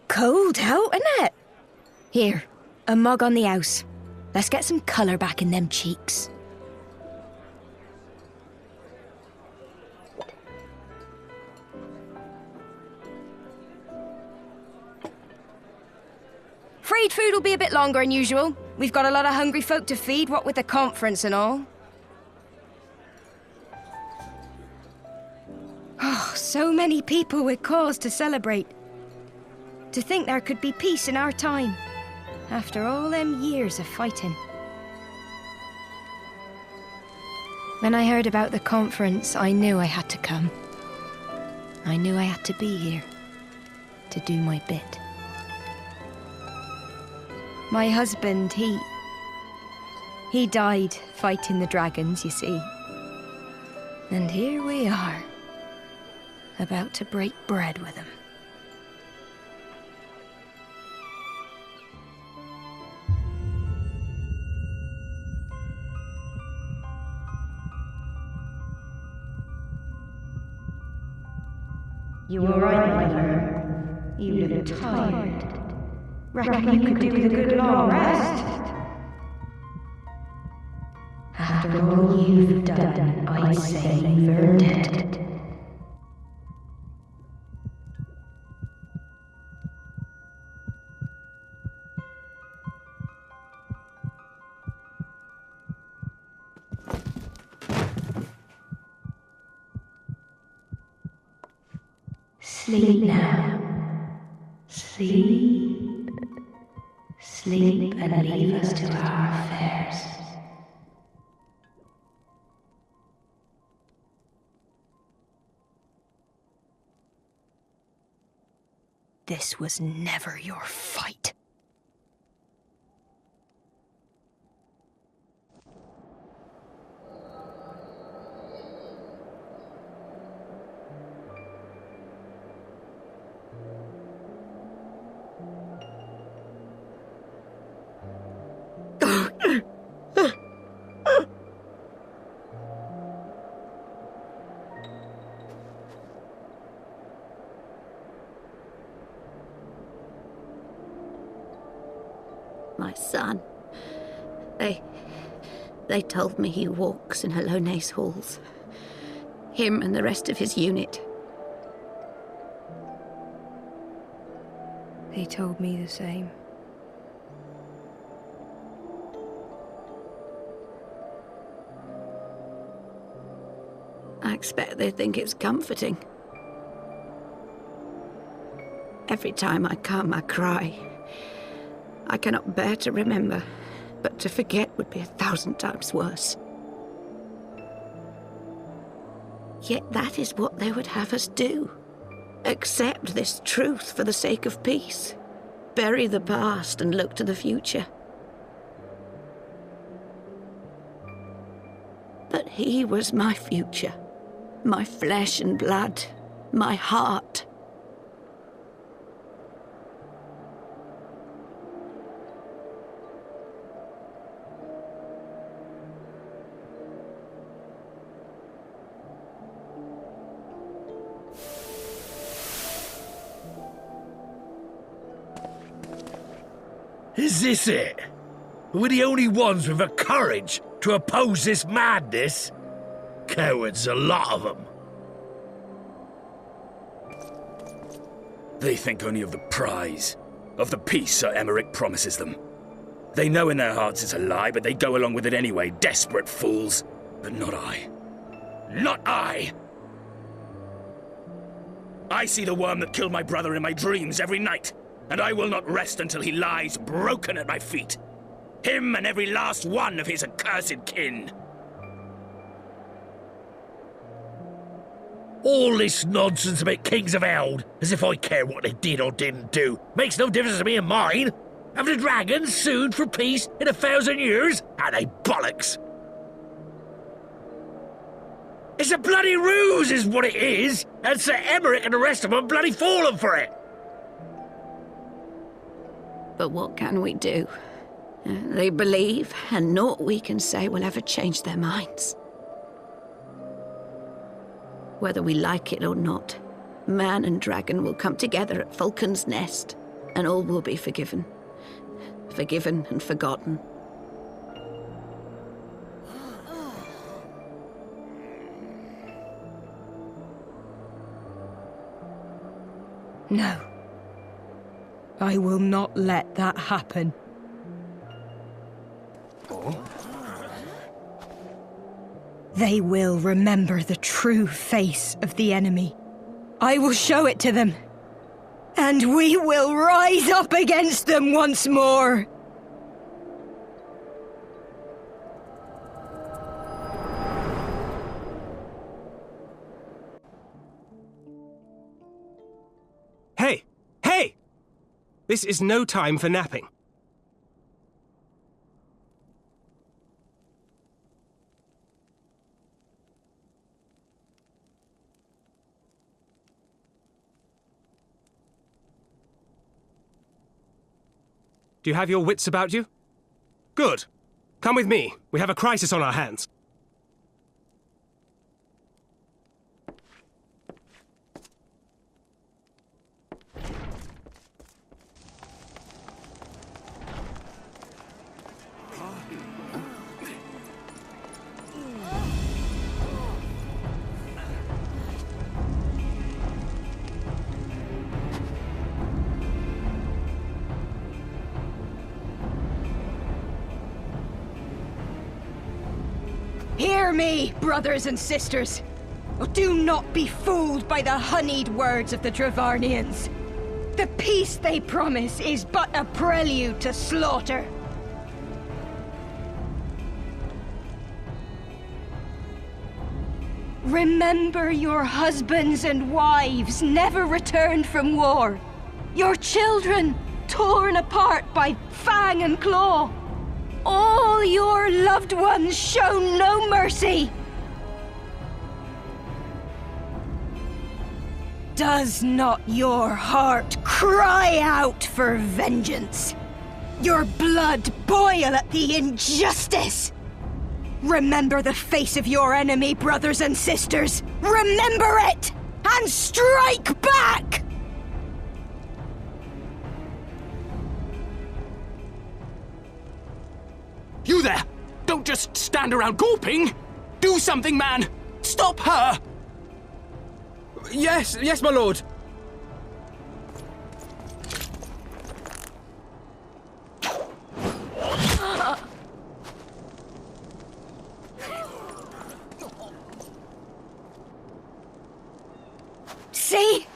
Cold out, isn't it? Here, a mug on the house. Let's get some colour back in them cheeks. Afraid food will be a bit longer than usual. We've got a lot of hungry folk to feed, what with the conference and all. Oh, so many people with cause to celebrate. To think there could be peace in our time, after all them years of fighting. When I heard about the conference, I knew I had to come. I knew I had to be here, to do my bit. My husband, he died fighting the dragons, you see. And here we are, about to break bread with him. You were right, mother. You look tired. Reckon you could do with a good long rest? After all you've done, I'd say you've earned it. Sleep now. Sleep. Sleep and leave us to our affairs. This was never your fight. My son. They told me he walks in Hallone's halls. Him and the rest of his unit. They told me the same. I expect they think it's comforting. Every time I come, I cry. I cannot bear to remember, but to forget would be 1,000 times worse. Yet that is what they would have us do. Accept this truth for the sake of peace. Bury the past and look to the future. But he was my future. My flesh and blood. My heart. Is this it? We're the only ones with the courage to oppose this madness? Cowards, a lot of them. They think only of the prize, of the peace Sir Emmerich promises them. They know in their hearts it's a lie, but they go along with it anyway, desperate fools. But not I. Not I! I see the worm that killed my brother in my dreams every night. And I will not rest until he lies broken at my feet. Him and every last one of his accursed kin. All this nonsense about Kings of Eld, as if I care what they did or didn't do. Makes no difference to me and mine. Have the dragons sued for peace in 1,000 years? Are they bollocks? It's a bloody ruse is what it is, and Sir Emmerich and the rest of them are bloody fallen for it. But what can we do? They believe, and naught we can say will ever change their minds. Whether we like it or not, man and dragon will come together at Vulcan's Nest, and all will be forgiven. Forgiven and forgotten. No. I will not let that happen. They will remember the true face of the enemy. I will show it to them. And we will rise up against them once more. Hey! Hey! This is no time for napping. Do you have your wits about you? Good. Come with me. We have a crisis on our hands. Hear me, brothers and sisters. Do not be fooled by the honeyed words of the Dravarnians. The peace they promise is but a prelude to slaughter. Remember your husbands and wives never returned from war. Your children torn apart by fang and claw. All your loved ones shown no mercy. Does not your heart cry out for vengeance? Your blood boil at the injustice? Remember the face of your enemy, brothers and sisters. Remember it, and strike back! You there! Don't just stand around gawping! Do something, man! Stop her! Yes, my lord! See?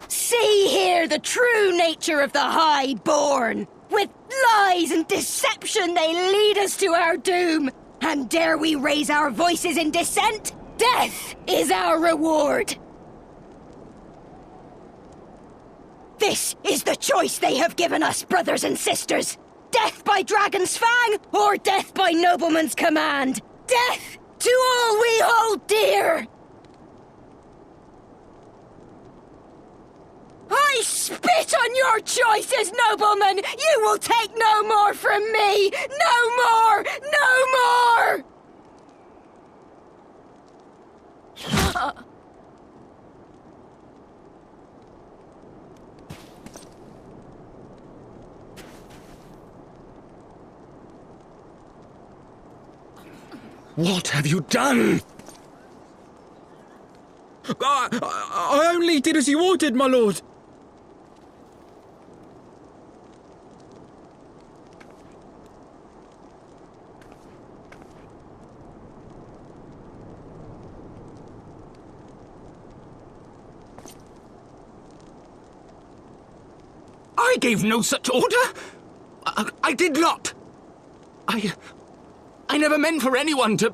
See here the true nature of the Highborn! With lies and deception they lead us to our doom! And dare we raise our voices in dissent? Death is our reward! This is the choice they have given us, brothers and sisters! Death by dragon's fang, or death by nobleman's command! Death to all we hold dear! I spit on your choices, noblemen! You will take no more from me! No more! No more! What have you done? I only did as you ordered, my lord. I gave no such order. I did not. I never meant for anyone to...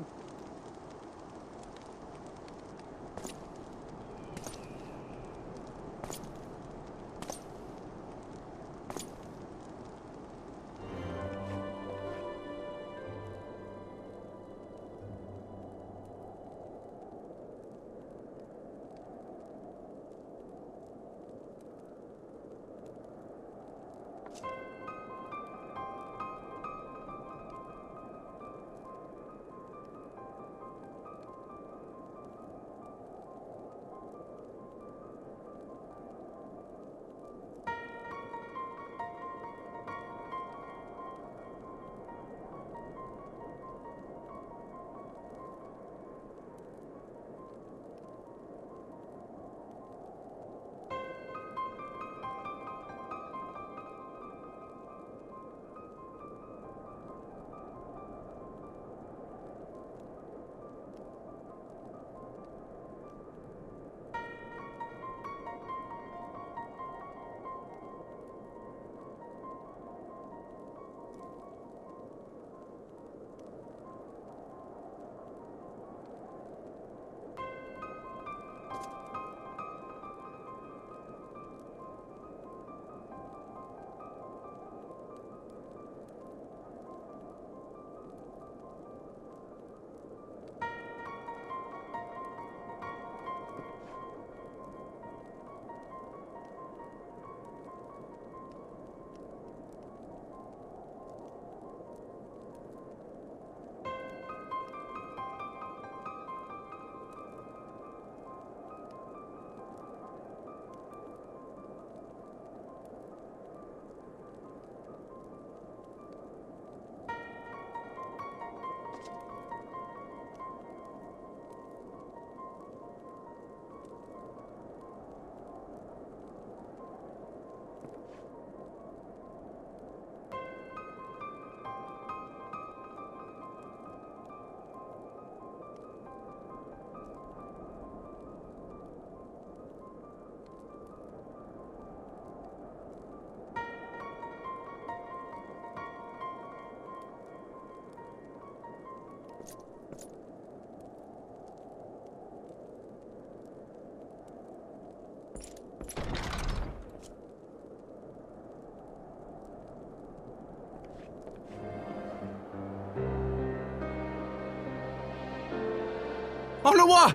Onawa!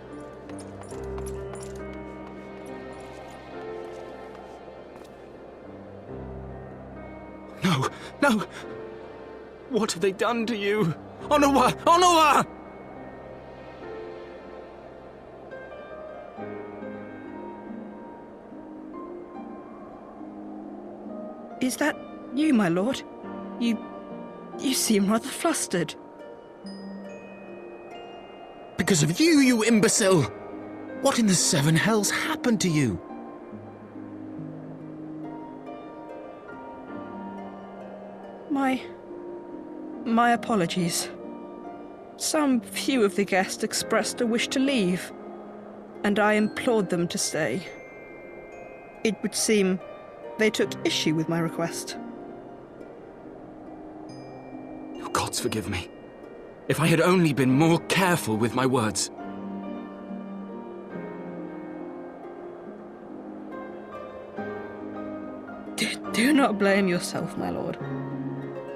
No, no! What have they done to you? Onawa! Onawa! Is that you, my lord? You seem rather flustered. Because of you, you imbecile! What in the seven hells happened to you? My apologies. Some few of the guests expressed a wish to leave, and I implored them to stay. It would seem they took issue with my request. Oh, gods forgive me. If I had only been more careful with my words. Do not blame yourself, my lord.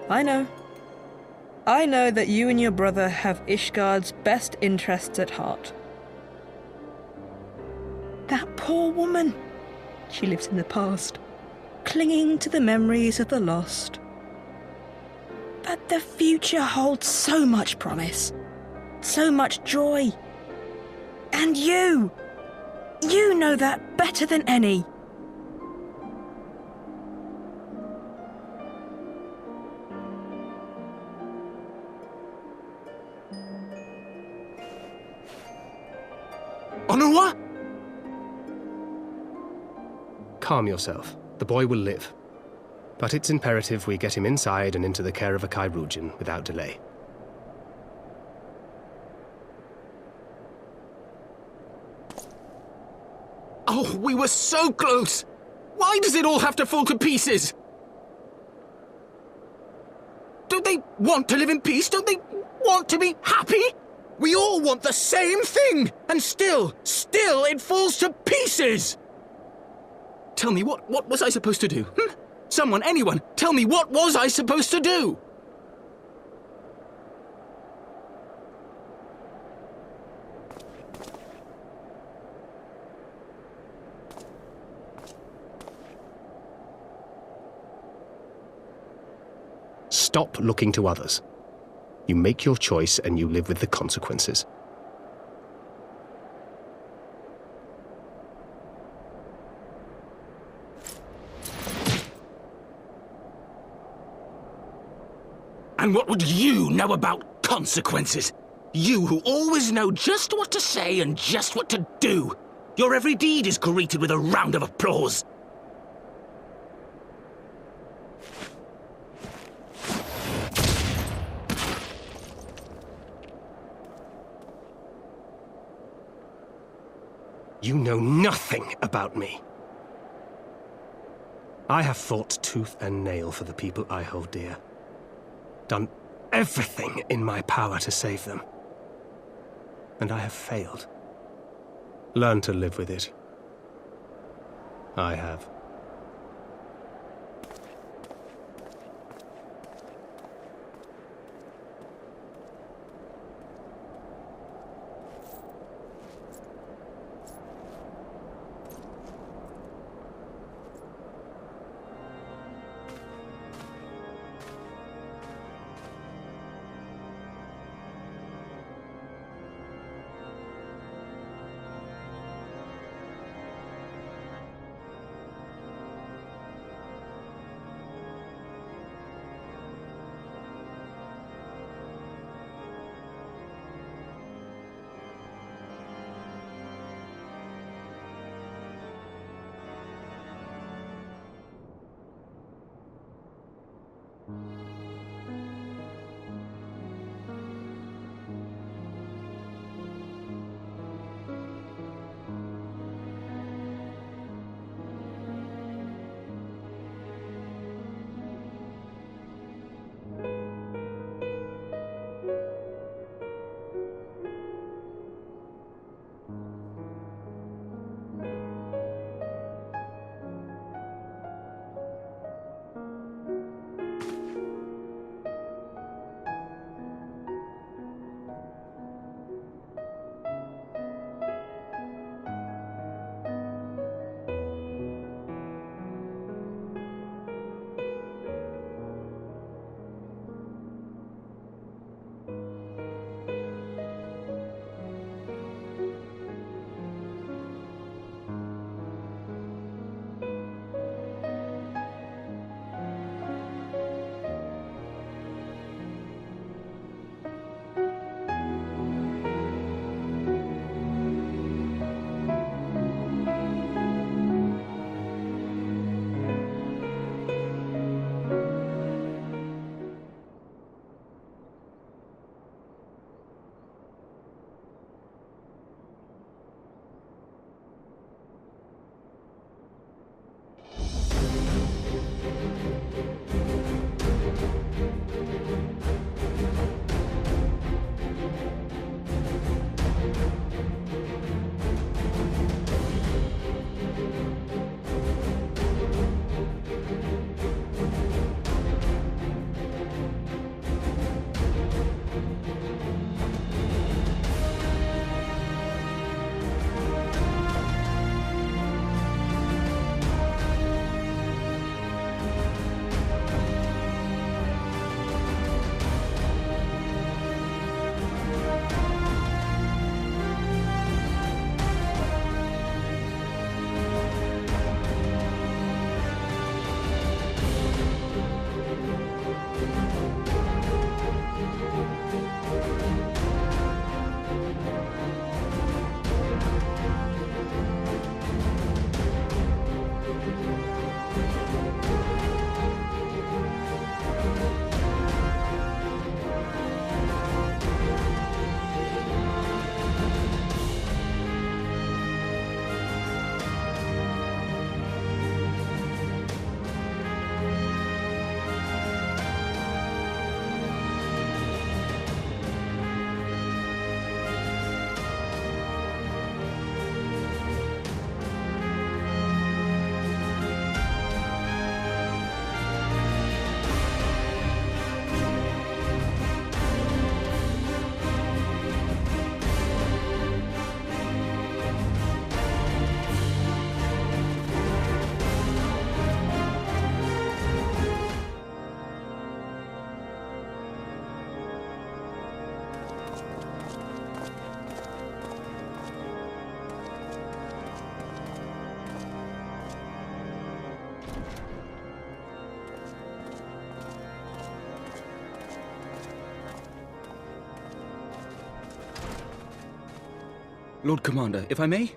I know that you and your brother have Ishgard's best interests at heart. That poor woman. She lives in the past, clinging to the memories of the lost. But the future holds so much promise, so much joy. And you know that better than any. Onawa? Calm yourself. The boy will live. But it's imperative we get him inside and into the care of a Chirurgeon without delay. Oh, we were so close! Why does it all have to fall to pieces? Don't they want to live in peace? Don't they want to be happy? We all want the same thing! And still it falls to pieces! Tell me, what was I supposed to do? Someone, anyone, tell me, what was I supposed to do? Stop looking to others. You make your choice and you live with the consequences. And what would you know about consequences? You who always know just what to say and just what to do. Your every deed is greeted with a round of applause. You know nothing about me. I have fought tooth and nail for the people I hold dear. Done everything in my power to save them. And I have failed. Learn to live with it. I have. Lord Commander, if I may?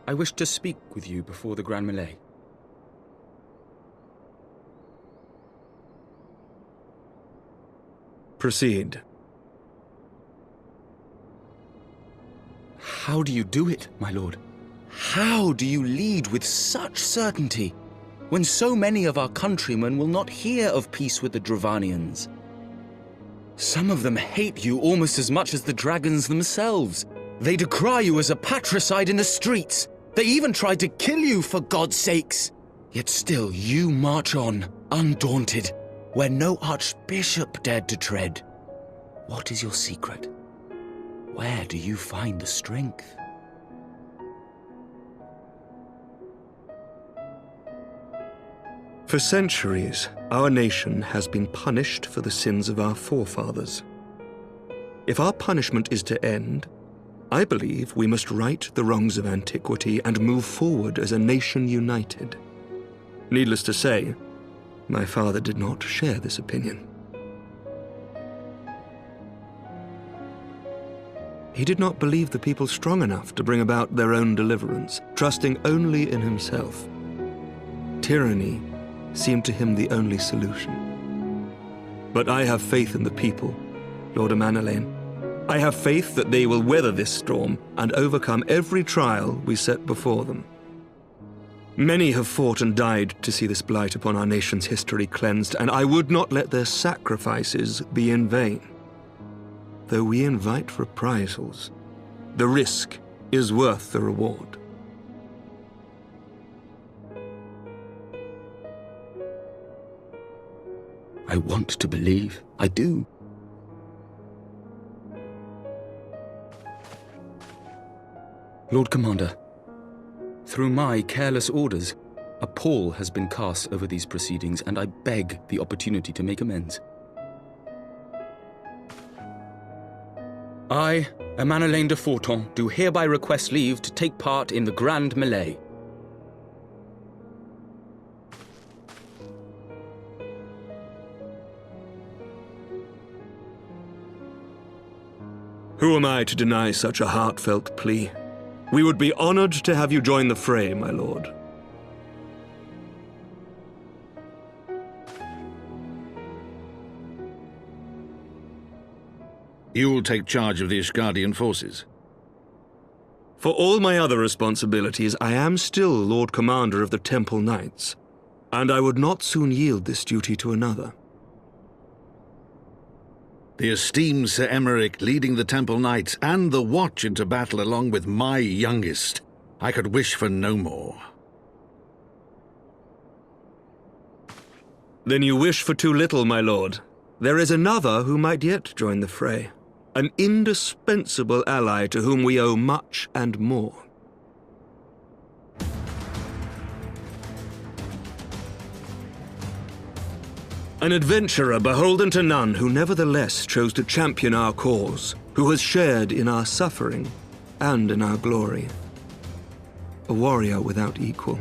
I wish to speak with you before the Grand Melee. Proceed. How do you do it, my lord? How do you lead with such certainty, when so many of our countrymen will not hear of peace with the Dravanians? Some of them hate you almost as much as the dragons themselves. They decry you as a patricide in the streets. They even tried to kill you, for God's sakes. Yet still you march on, undaunted, where no archbishop dared to tread. What is your secret? Where do you find the strength? For centuries, our nation has been punished for the sins of our forefathers. If our punishment is to end, I believe we must right the wrongs of antiquity and move forward as a nation united. Needless to say, my father did not share this opinion. He did not believe the people strong enough to bring about their own deliverance, trusting only in himself. Tyranny seemed to him the only solution. But I have faith in the people, Lord Amanalaine. I have faith that they will weather this storm and overcome every trial we set before them. Many have fought and died to see this blight upon our nation's history cleansed, and I would not let their sacrifices be in vain. Though we invite reprisals, the risk is worth the reward. I want to believe. I do. Lord Commander, through my careless orders, a pall has been cast over these proceedings, and I beg the opportunity to make amends. I, Amanalaine de Forton, do hereby request leave to take part in the Grand Melee. Who am I to deny such a heartfelt plea? We would be honored to have you join the fray, my lord. You will take charge of the Ishgardian forces? For all my other responsibilities, I am still Lord Commander of the Temple Knights, and I would not soon yield this duty to another. The esteemed Sir Emeric leading the Temple Knights and the Watch into battle along with my youngest. I could wish for no more. Then you wish for too little, my lord. There is another who might yet join the fray. An indispensable ally to whom we owe much and more. An adventurer beholden to none who nevertheless chose to champion our cause, who has shared in our suffering and in our glory. A warrior without equal,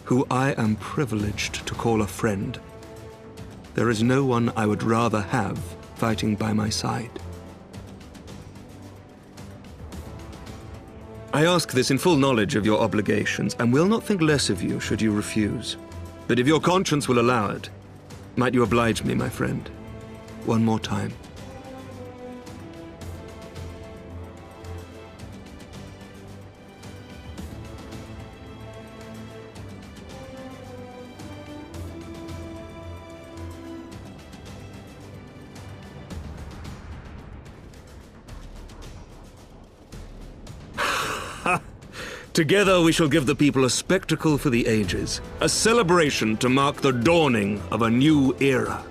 who I am privileged to call a friend. There is no one I would rather have fighting by my side. I ask this in full knowledge of your obligations, and will not think less of you should you refuse. But if your conscience will allow it, might you oblige me, my friend, one more time? Together we shall give the people a spectacle for the ages, a celebration to mark the dawning of a new era.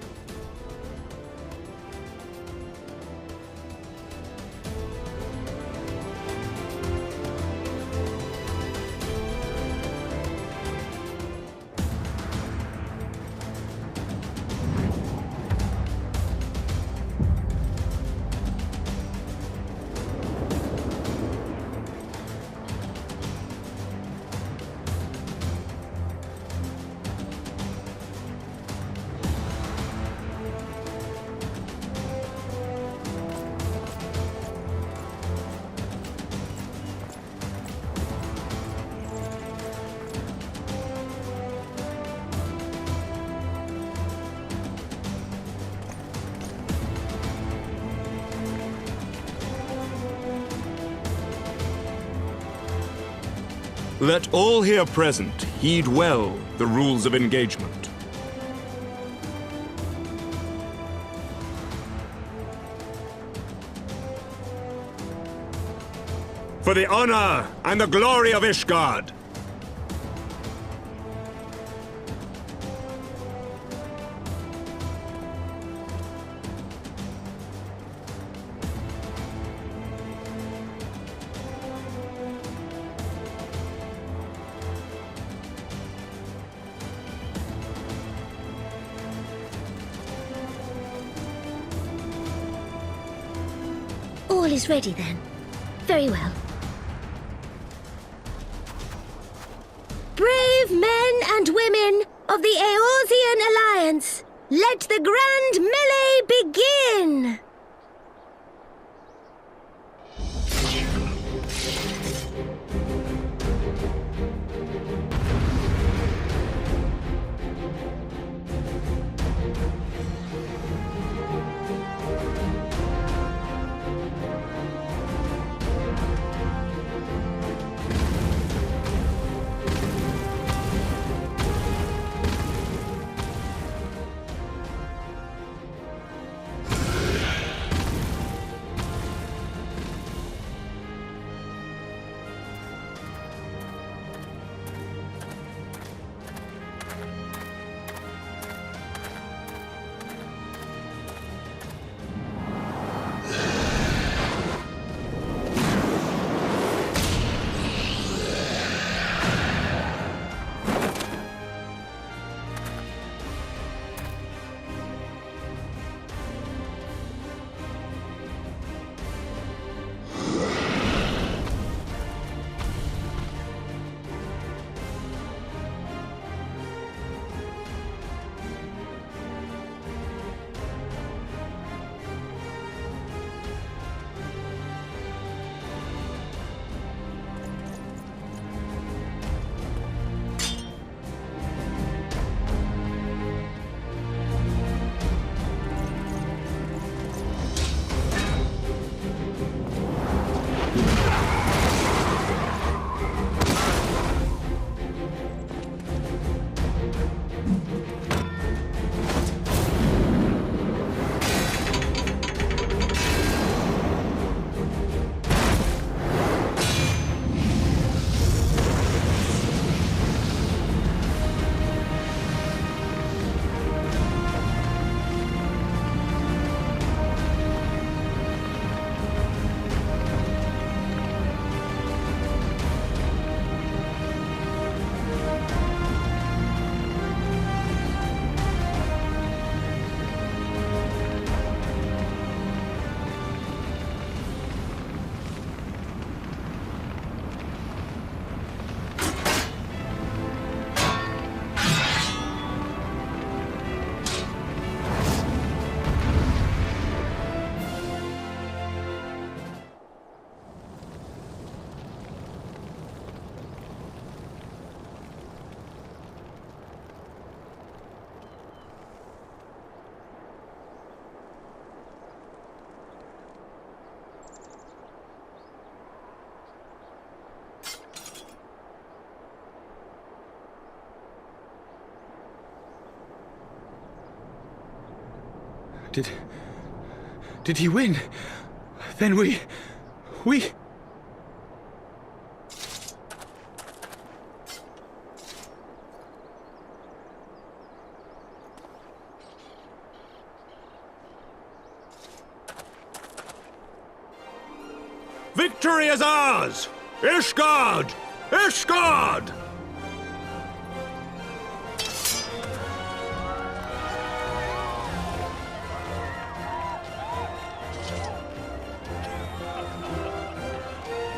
Let all here present heed well the rules of engagement. For the honor and the glory of Ishgard. All is ready then. Very well. Brave men and women of the Eorzean Alliance, let the grand melee begin! Did he win? Then we... Victory is ours! Ishgard! Ishgard!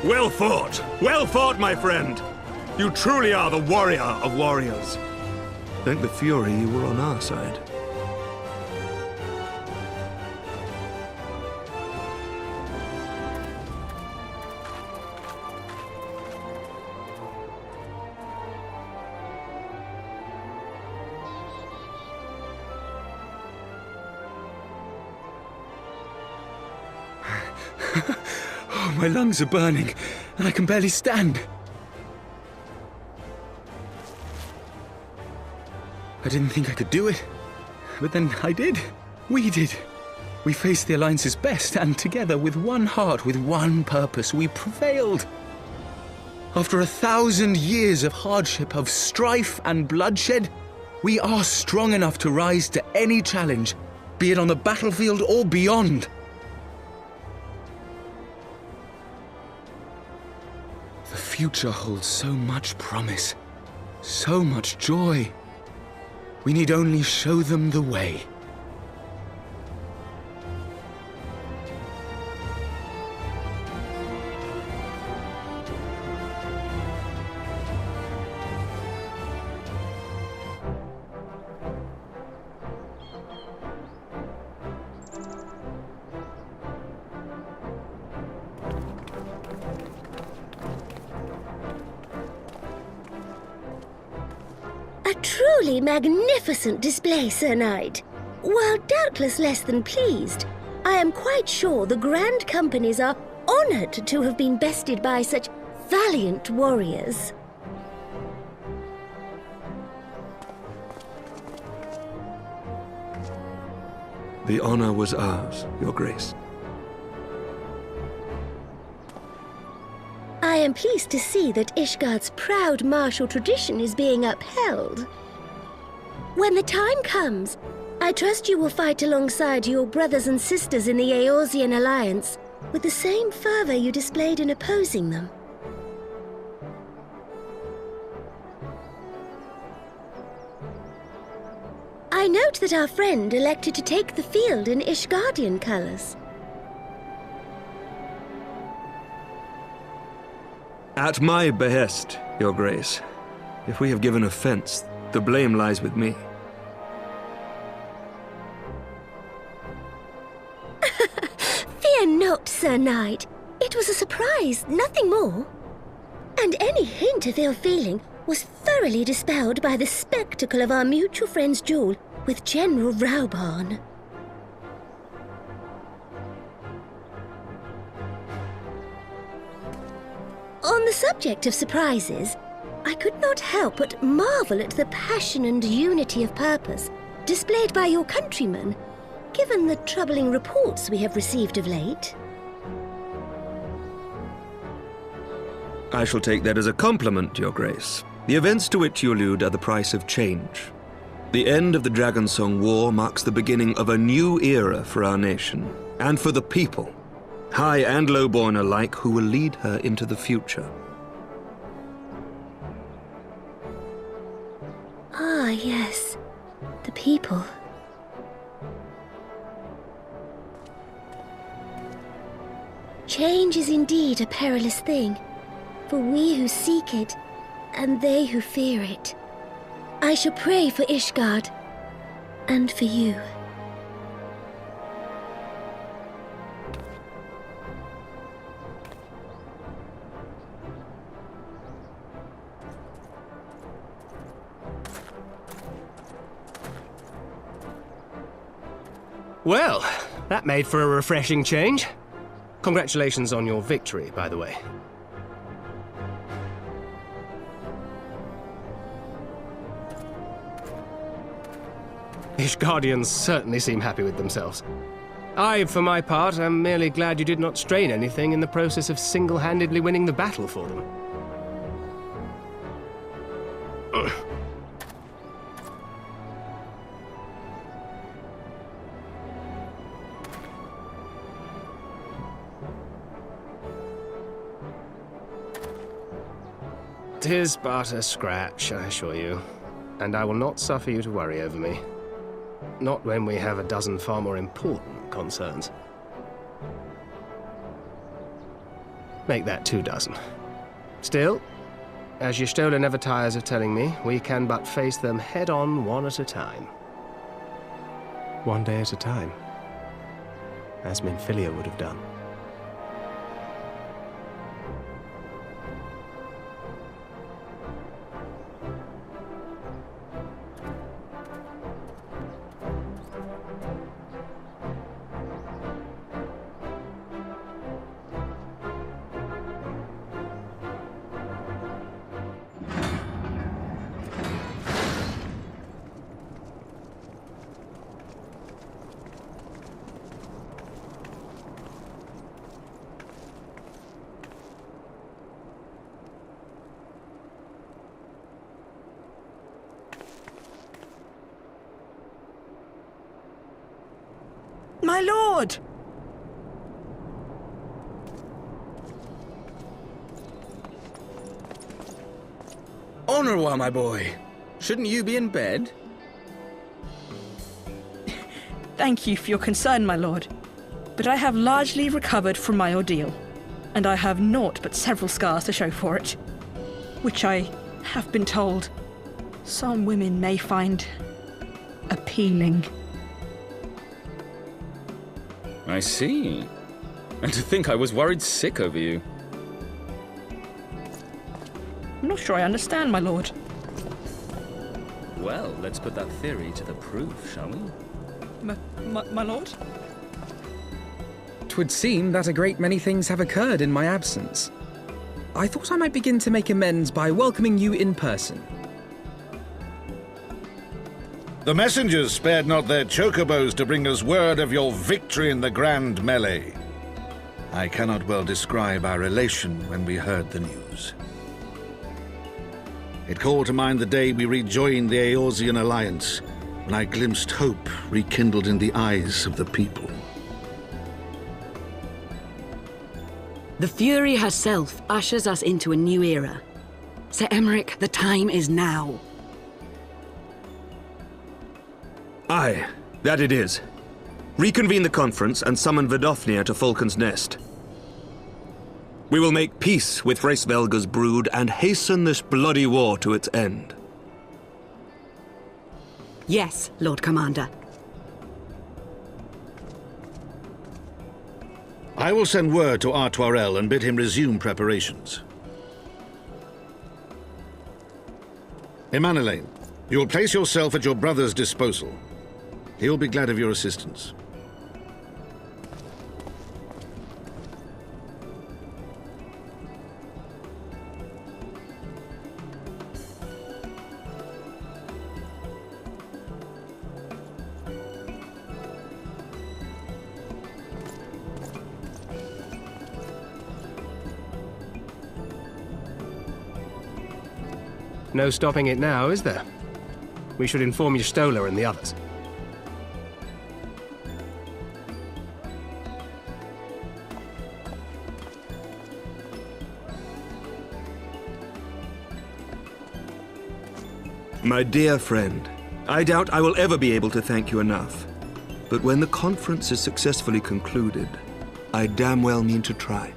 Well fought! Well fought, my friend! You truly are the warrior of warriors. Thank the Fury you were on our side. Oh, my lungs are burning, and I can barely stand. didn't think I could do it. But then I did. We did. We faced the Alliance's best, and together, with one heart, with one purpose, we prevailed. After 1,000 years of hardship, of strife and bloodshed, we are strong enough to rise to any challenge, be it on the battlefield or beyond. The future holds so much promise, so much joy. We need only show them the way. A truly magnificent display, Sir Knight. While doubtless less than pleased, I am quite sure the Grand Companies are honored to have been bested by such valiant warriors. The honor was ours, Your Grace. I am pleased to see that Ishgard's proud martial tradition is being upheld. When the time comes, I trust you will fight alongside your brothers and sisters in the Eorzean Alliance with the same fervor you displayed in opposing them. I note that our friend elected to take the field in Ishgardian colors. At my behest, Your Grace. If we have given offense, the blame lies with me. Fear not, Sir Knight. It was a surprise, nothing more. And any hint of ill feeling was thoroughly dispelled by the spectacle of our mutual friend's duel with General Raubarn. On the subject of surprises, I could not help but marvel at the passion and unity of purpose displayed by your countrymen, given the troubling reports we have received of late. I shall take that as a compliment, Your Grace. The events to which you allude are the price of change. The end of the Dragonsong War marks the beginning of a new era for our nation, and for the people, high and low-born alike, who will lead her into the future. Ah, yes. The people. Change is indeed a perilous thing, for we who seek it, and they who fear it. I shall pray for Ishgard, and for you. Well, that made for a refreshing change. Congratulations on your victory, by the way. Ishgardians certainly seem happy with themselves. I, for my part, am merely glad you did not strain anything in the process of single-handedly winning the battle for them. Tis but a scratch, I assure you, and I will not suffer you to worry over me. Not when we have a dozen far more important concerns. Make that 2 dozen. Still, as Y'shtola never tires of telling me, we can but face them head-on, one at a time. One day at a time. As Minfilia would have done. My lord! Au revoir, my boy. Shouldn't you be in bed? Thank you for your concern, my lord. But I have largely recovered from my ordeal, and I have naught but several scars to show for it, which I have been told some women may find appealing. I see. And to think I was worried sick over you. I'm not sure I understand, my lord. Well, let's put that theory to the proof, shall we? My lord? 'Twould seem that a great many things have occurred in my absence. I thought I might begin to make amends by welcoming you in person. The messengers spared not their chocobos to bring us word of your victory in the grand melee. I cannot well describe our elation when we heard the news. It called to mind the day we rejoined the Eorzean alliance, when I glimpsed hope rekindled in the eyes of the people. The Fury herself ushers us into a new era. Sir Emmerich, the time is now. Aye, that it is. Reconvene the conference and summon Vidofnir to Falcon's Nest. We will make peace with Hraesvelga's brood and hasten this bloody war to its end. Yes, Lord Commander. I will send word to Artoirel and bid him resume preparations. Emmanuelaine, you will place yourself at your brother's disposal. He will be glad of your assistance. No stopping it now, is there? We should inform Y'shtola and the others. My dear friend, I doubt I will ever be able to thank you enough. But when the conference is successfully concluded, I damn well mean to try.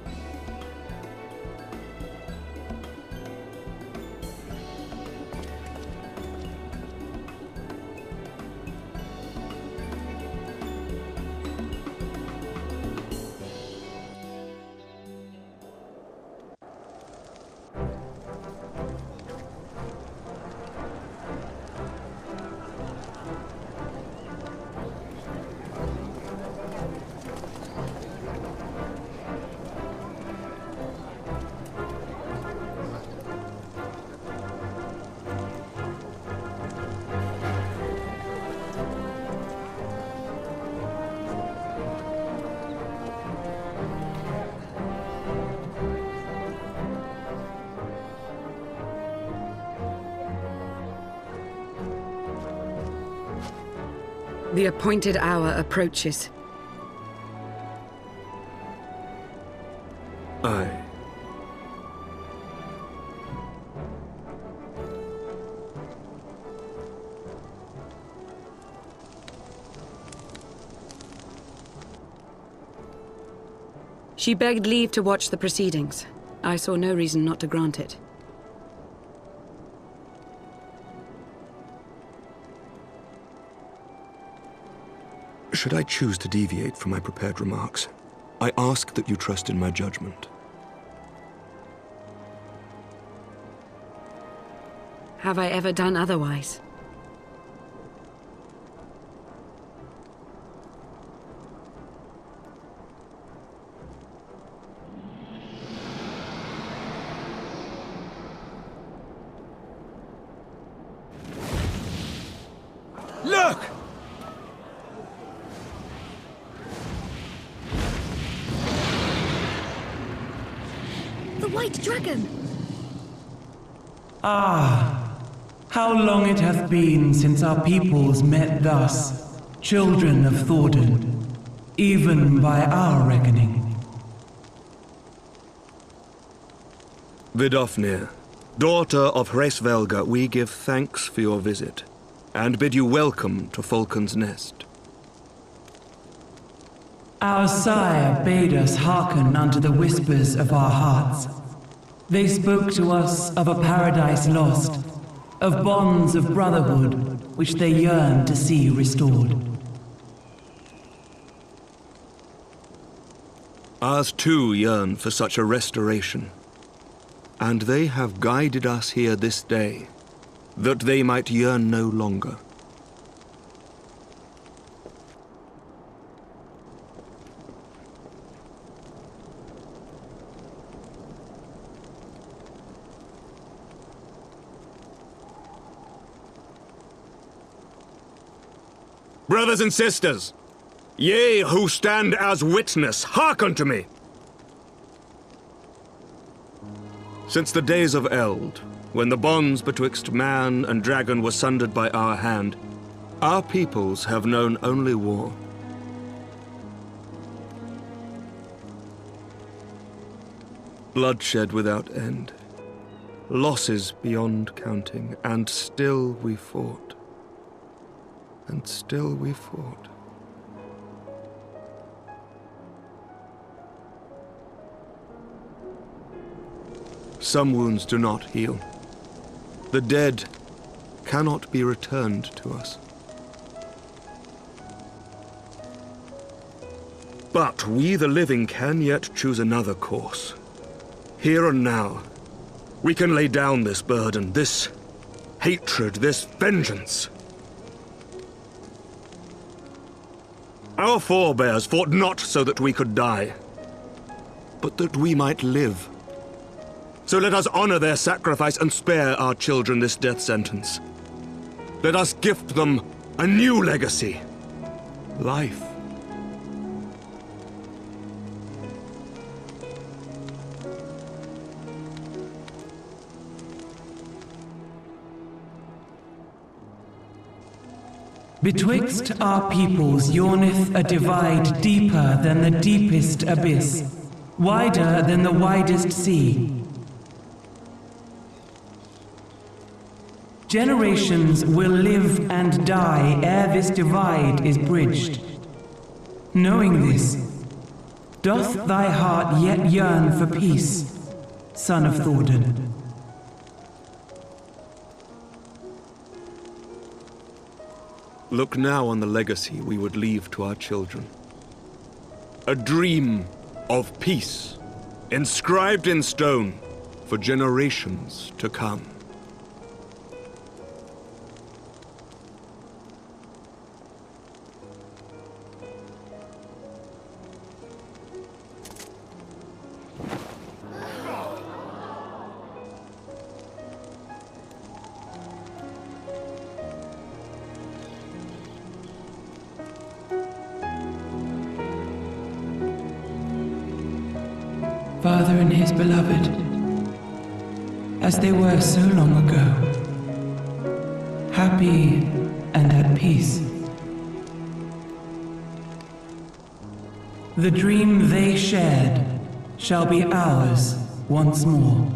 The appointed hour approaches. Aye. She begged leave to watch the proceedings. I saw no reason not to grant it. Should I choose to deviate from my prepared remarks, I ask that you trust in my judgment. Have I ever done otherwise? Look! The White Dragon! Ah, how long it hath been since our peoples met thus, children of Thordan. even by our reckoning. Vidofnir, daughter of Hraesvelga, we give thanks for your visit, and bid you welcome to Falcon's Nest. Our sire bade us hearken unto the whispers of our hearts. They spoke to us of a paradise lost, of bonds of brotherhood which they yearned to see restored. Ours too yearn for such a restoration, and they have guided us here this day, that they might yearn no longer. Brothers and sisters, ye who stand as witness, hearken to me. Since the days of Eld, when the bonds betwixt man and dragon were sundered by our hand, our peoples have known only war. Bloodshed without end, losses beyond counting, and still we fought. And still we fought. Some wounds do not heal. The dead cannot be returned to us. But we, the living, can yet choose another course. Here and now, we can lay down this burden, this hatred, this vengeance. Our forebears fought not so that we could die, but that we might live. So let us honor their sacrifice and spare our children this death sentence. Let us gift them a new legacy. Life. Betwixt our peoples yawneth a divide deeper than the deepest abyss, wider than the widest sea. Generations will live and die ere this divide is bridged. Knowing this, doth thy heart yet yearn for peace, son of Thordan? Look now on the legacy we would leave to our children. A dream of peace, inscribed in stone for generations to come. Father and his beloved, as they were so long ago, happy and at peace. The dream they shared shall be ours once more.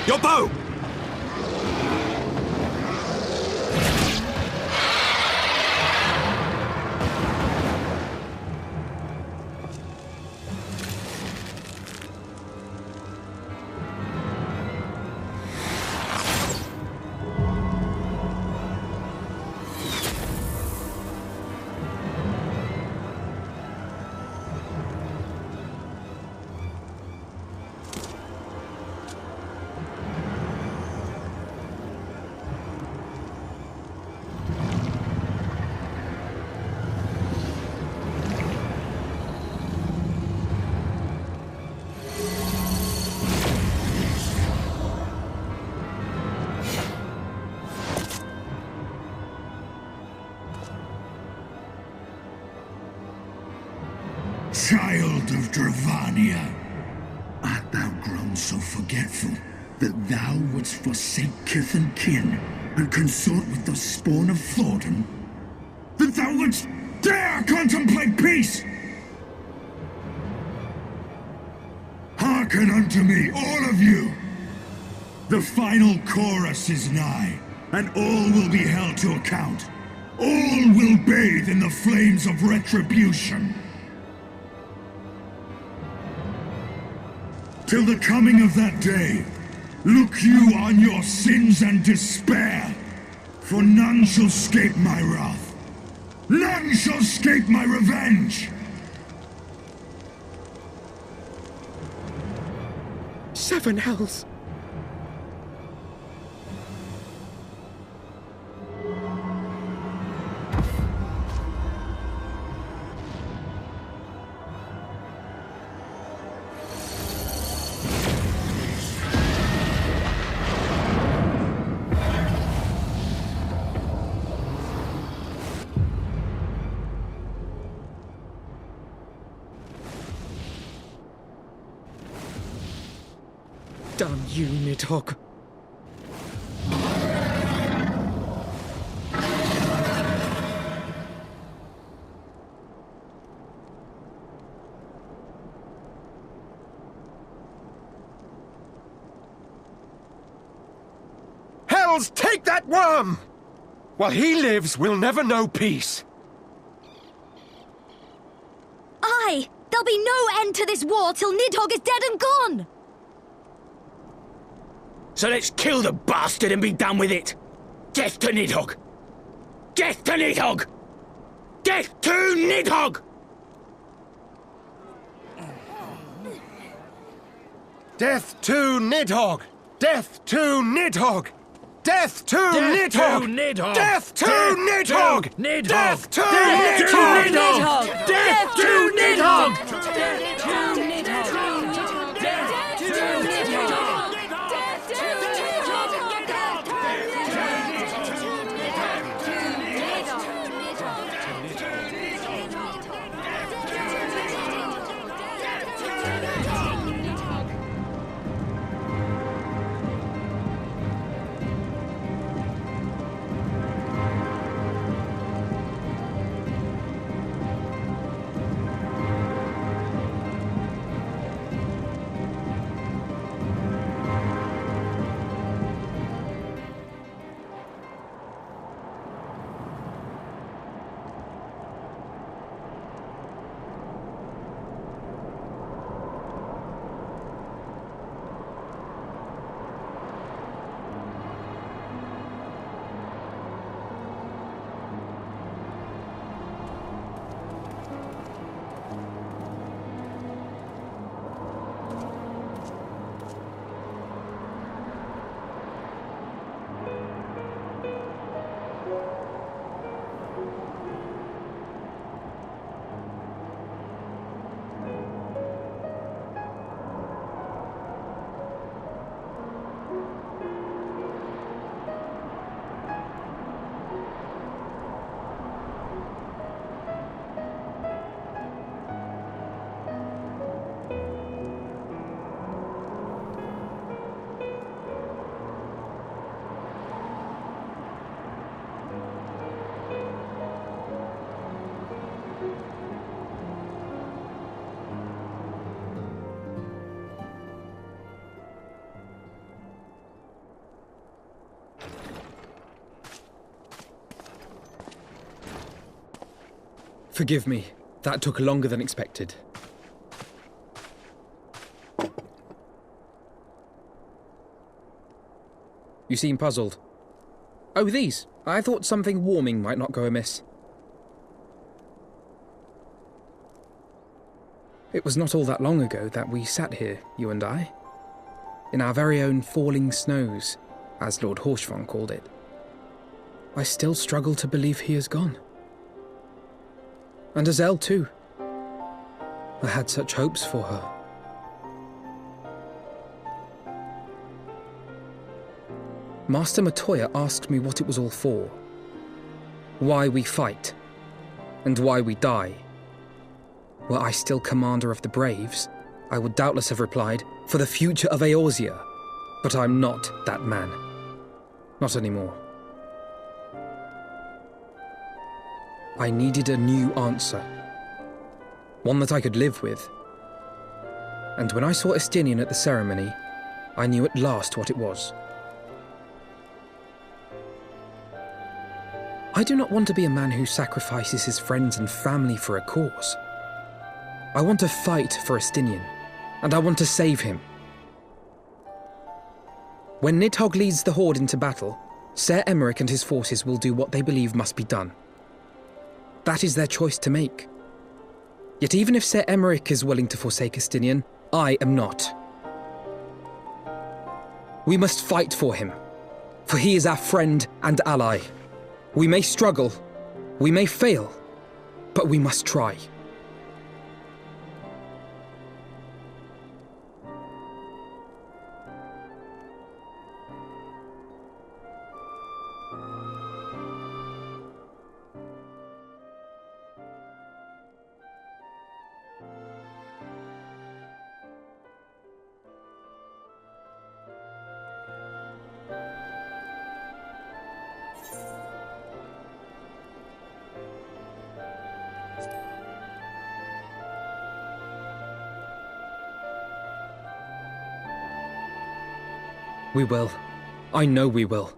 Your bow! Child of Dravania, art thou grown so forgetful that thou wouldst forsake kith and kin and consort with the spawn of Thornton? That thou wouldst dare contemplate peace? Hearken unto me, all of you! The final chorus is nigh, and all will be held to account. All will bathe in the flames of retribution. Till the coming of that day, look you on your sins and despair, for none shall scape my wrath. None shall scape my revenge! 7 hells! Damn you, Nidhogg. Hells, take that worm! While he lives, we'll never know peace. Aye! There'll be no end to this war till Nidhogg is dead and gone! So let's kill the bastard and be done with it! Death to Nidhogg! Death to Nidhogg! Death to Nidhogg! Death to Nidhogg! Death to Nidhogg! Death to Nidhogg! Death to Nidhogg! Death to Nidhogg! Death to Nidhogg! Forgive me. That took longer than expected. You seem puzzled. Oh, these. I thought something warming might not go amiss. It was not all that long ago that we sat here, you and I. In our very own falling snows, as Lord Horshvon called it. I still struggle to believe he is gone. And Azelle too. I had such hopes for her. Master Matoya asked me what it was all for. Why we fight. And why we die. Were I still commander of the Braves, I would doubtless have replied, for the future of Eorzea. But I'm not that man. Not anymore. I needed a new answer. One that I could live with. And when I saw Estinian at the ceremony, I knew at last what it was. I do not want to be a man who sacrifices his friends and family for a cause. I want to fight for Estinian, and I want to save him. When Nidhogg leads the Horde into battle, Ser Emmerich and his forces will do what they believe must be done. That is their choice to make. Yet even if Ser Emmerich is willing to forsake Estinian, I am not. We must fight for him, for he is our friend and ally. We may struggle, we may fail, but we must try. We will. I know we will.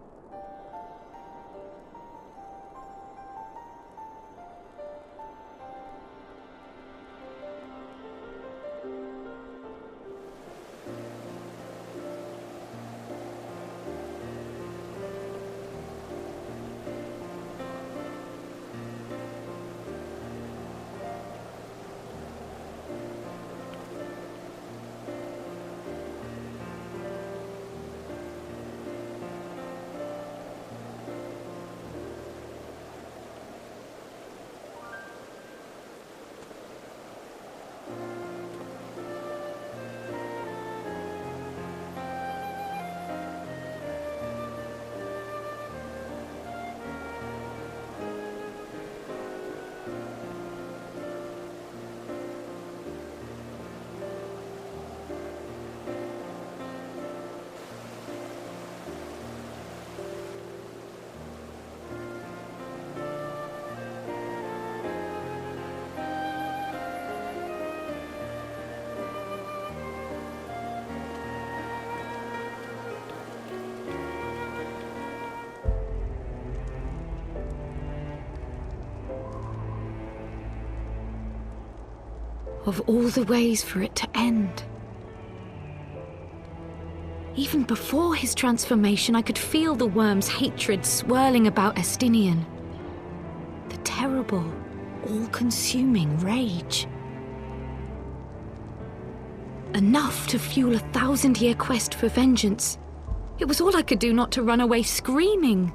Of all the ways for it to end. Even before his transformation, I could feel the worm's hatred swirling about Estinian. The terrible, all-consuming rage. Enough to fuel a 1,000-year quest for vengeance. It was all I could do not to run away screaming.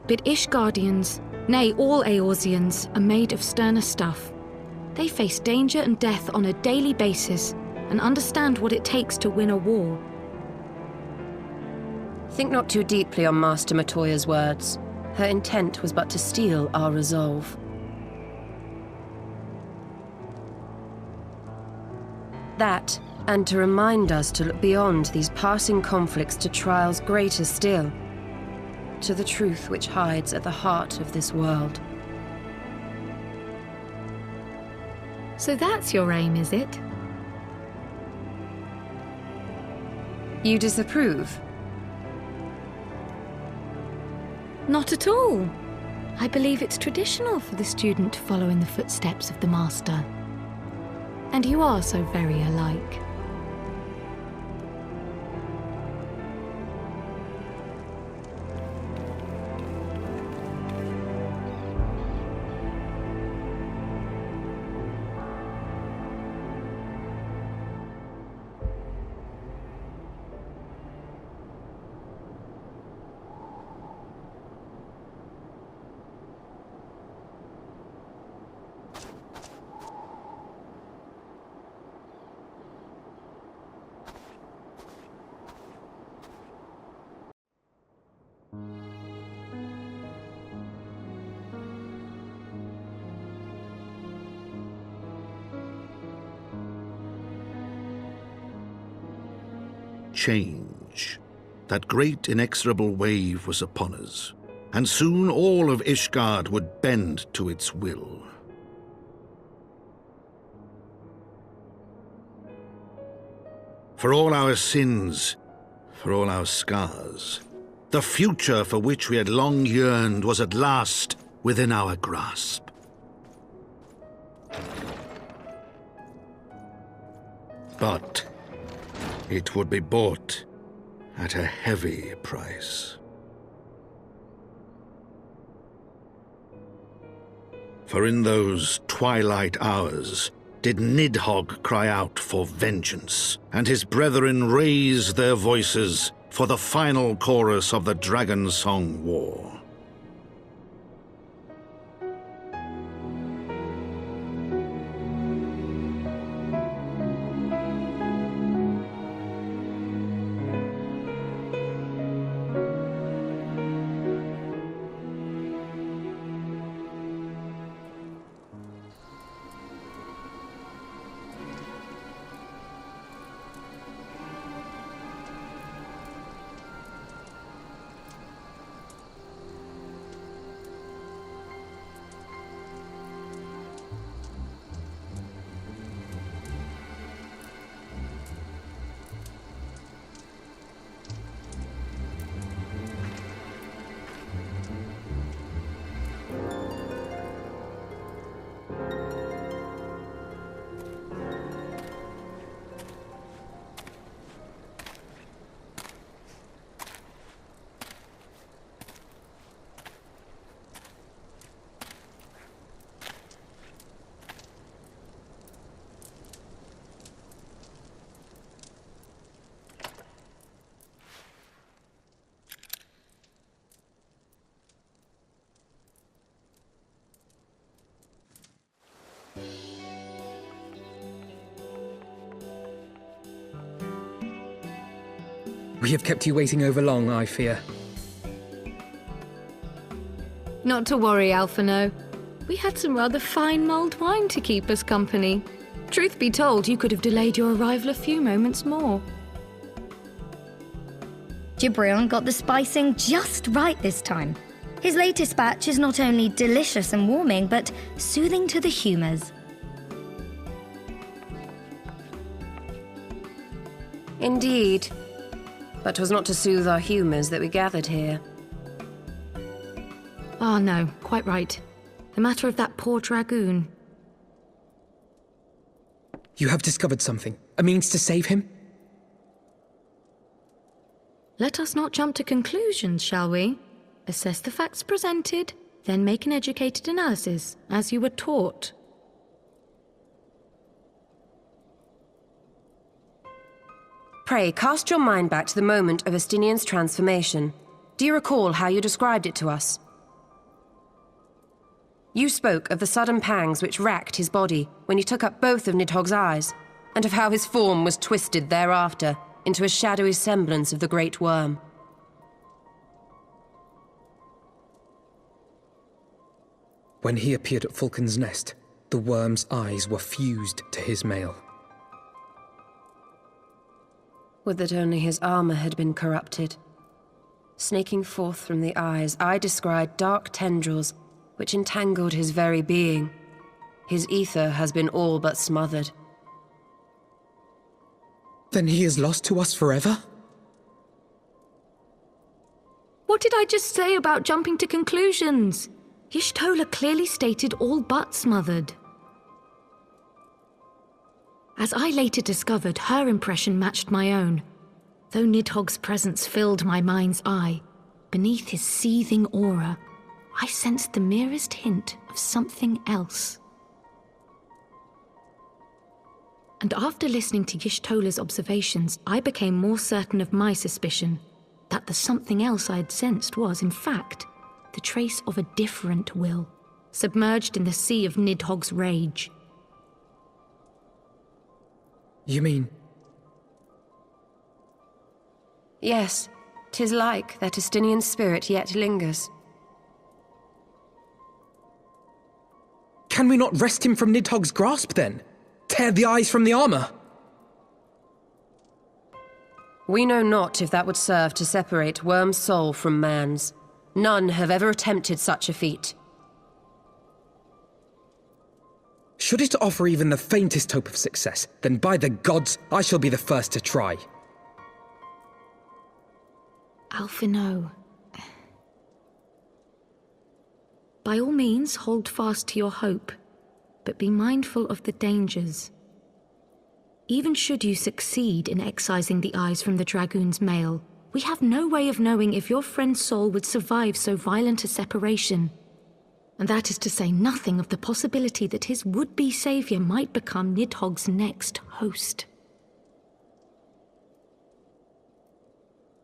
But Ishgardians, nay, all Eorzeans, are made of sterner stuff. They face danger and death on a daily basis and understand what it takes to win a war. Think not too deeply on Master Matoya's words. Her intent was but to steal our resolve. That, and to remind us to look beyond these passing conflicts to trials greater still. To the truth which hides at the heart of this world. So that's your aim, is it? You disapprove? Not at all. I believe it's traditional for the student to follow in the footsteps of the master. And you are so very alike. change. That great inexorable wave was upon us, and soon all of Ishgard would bend to its will. For all our sins, for all our scars, the future for which we had long yearned was at last within our grasp. But it would be bought at a heavy price. For in those twilight hours did Nidhogg cry out for vengeance, and his brethren raise their voices for the final chorus of the Dragonsong War. We have kept you waiting over long, I fear. Not to worry, Alphino. We had some rather fine mulled wine to keep us company. Truth be told, you could have delayed your arrival a few moments more. Gibrion got the spicing just right this time. His latest batch is not only delicious and warming, but soothing to the humours. Indeed. But 'twas not to soothe our humours that we gathered here. Ah, no, quite right. The matter of that poor dragoon. You have discovered something. A means to save him? Let us not jump to conclusions, shall we? Assess the facts presented, then make an educated analysis, as you were taught. Pray, cast your mind back to the moment of Estinian's transformation. Do you recall how you described it to us? You spoke of the sudden pangs which racked his body when he took up both of Nidhogg's eyes, and of how his form was twisted thereafter into a shadowy semblance of the Great Worm. When he appeared at Falcon's Nest, the worm's eyes were fused to his mail. Would that only his armor had been corrupted. Snaking forth from the eyes, I descried dark tendrils which entangled his very being. His ether has been all but smothered. Then he is lost to us forever? What did I just say about jumping to conclusions? Y'shtola clearly stated all but smothered. As I later discovered, her impression matched my own. Though Nidhogg's presence filled my mind's eye, beneath his seething aura, I sensed the merest hint of something else. And after listening to Y'shtola's observations, I became more certain of my suspicion that the something else I had sensed was, in fact, the trace of a different will, submerged in the sea of Nidhogg's rage. You mean? Yes, 'tis like that Estinian spirit yet lingers. Can we not wrest him from Nidhogg's grasp, then? Tear the eyes from the armor? We know not if that would serve to separate Worm's soul from man's. None have ever attempted such a feat. Should it offer even the faintest hope of success, then by the gods, I shall be the first to try. Alphino. By all means, hold fast to your hope, but be mindful of the dangers. Even should you succeed in excising the eyes from the Dragoon's mail, we have no way of knowing if your friend's soul would survive so violent a separation. And that is to say nothing of the possibility that his would-be savior might become Nidhogg's next host.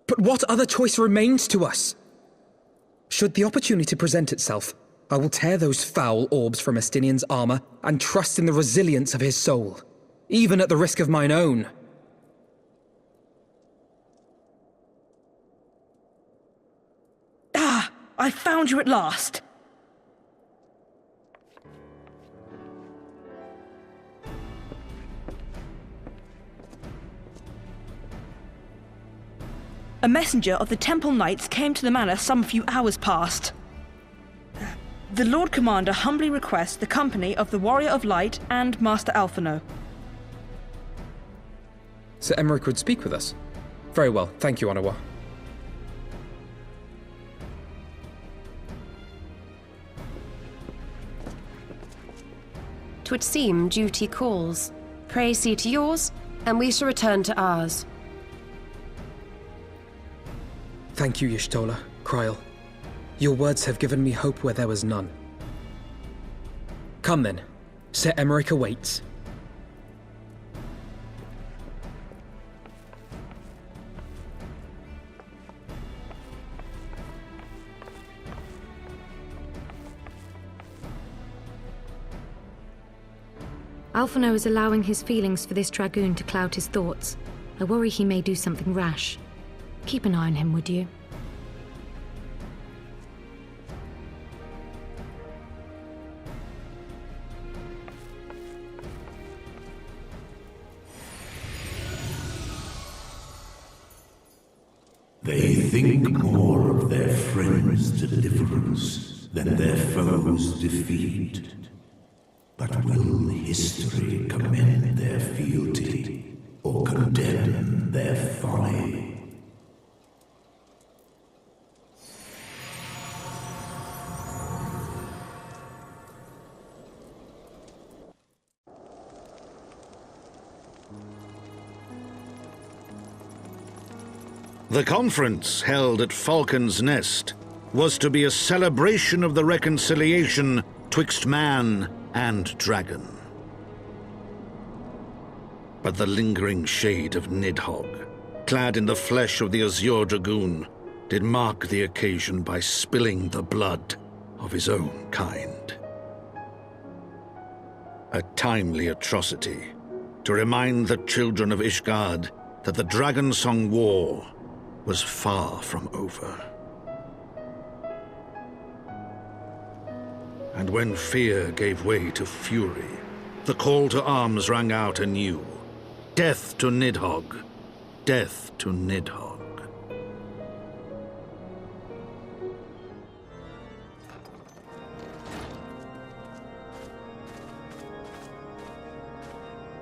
But what other choice remains to us? Should the opportunity present itself, I will tear those foul orbs from Estinian's armor and trust in the resilience of his soul, even at the risk of mine own. Ah! I found you at last! A messenger of the Temple Knights came to the manor some few hours past. The Lord Commander humbly requests the company of the Warrior of Light and Master Alphino. Sir Emmerich would speak with us. Very well, thank you, Onawa. "'Twould seem duty calls. Pray see to yours, and we shall return to ours." Thank you, Y'shtola, Kryl. Your words have given me hope where there was none. Come then. Sir Emmerich awaits. Alphino is allowing his feelings for this Dragoon to cloud his thoughts. I worry he may do something rash. Keep an eye on him, would you? They think more of their friends' deliverance than their foes' defeat. But will history commend their fealty or condemn their folly? The conference held at Falcon's Nest was to be a celebration of the reconciliation twixt man and dragon. But the lingering shade of Nidhogg, clad in the flesh of the Azure Dragoon, did mark the occasion by spilling the blood of his own kind. A timely atrocity to remind the children of Ishgard that the Dragonsong War was far from over. And when fear gave way to fury, the call to arms rang out anew. Death to Nidhogg! Death to Nidhogg!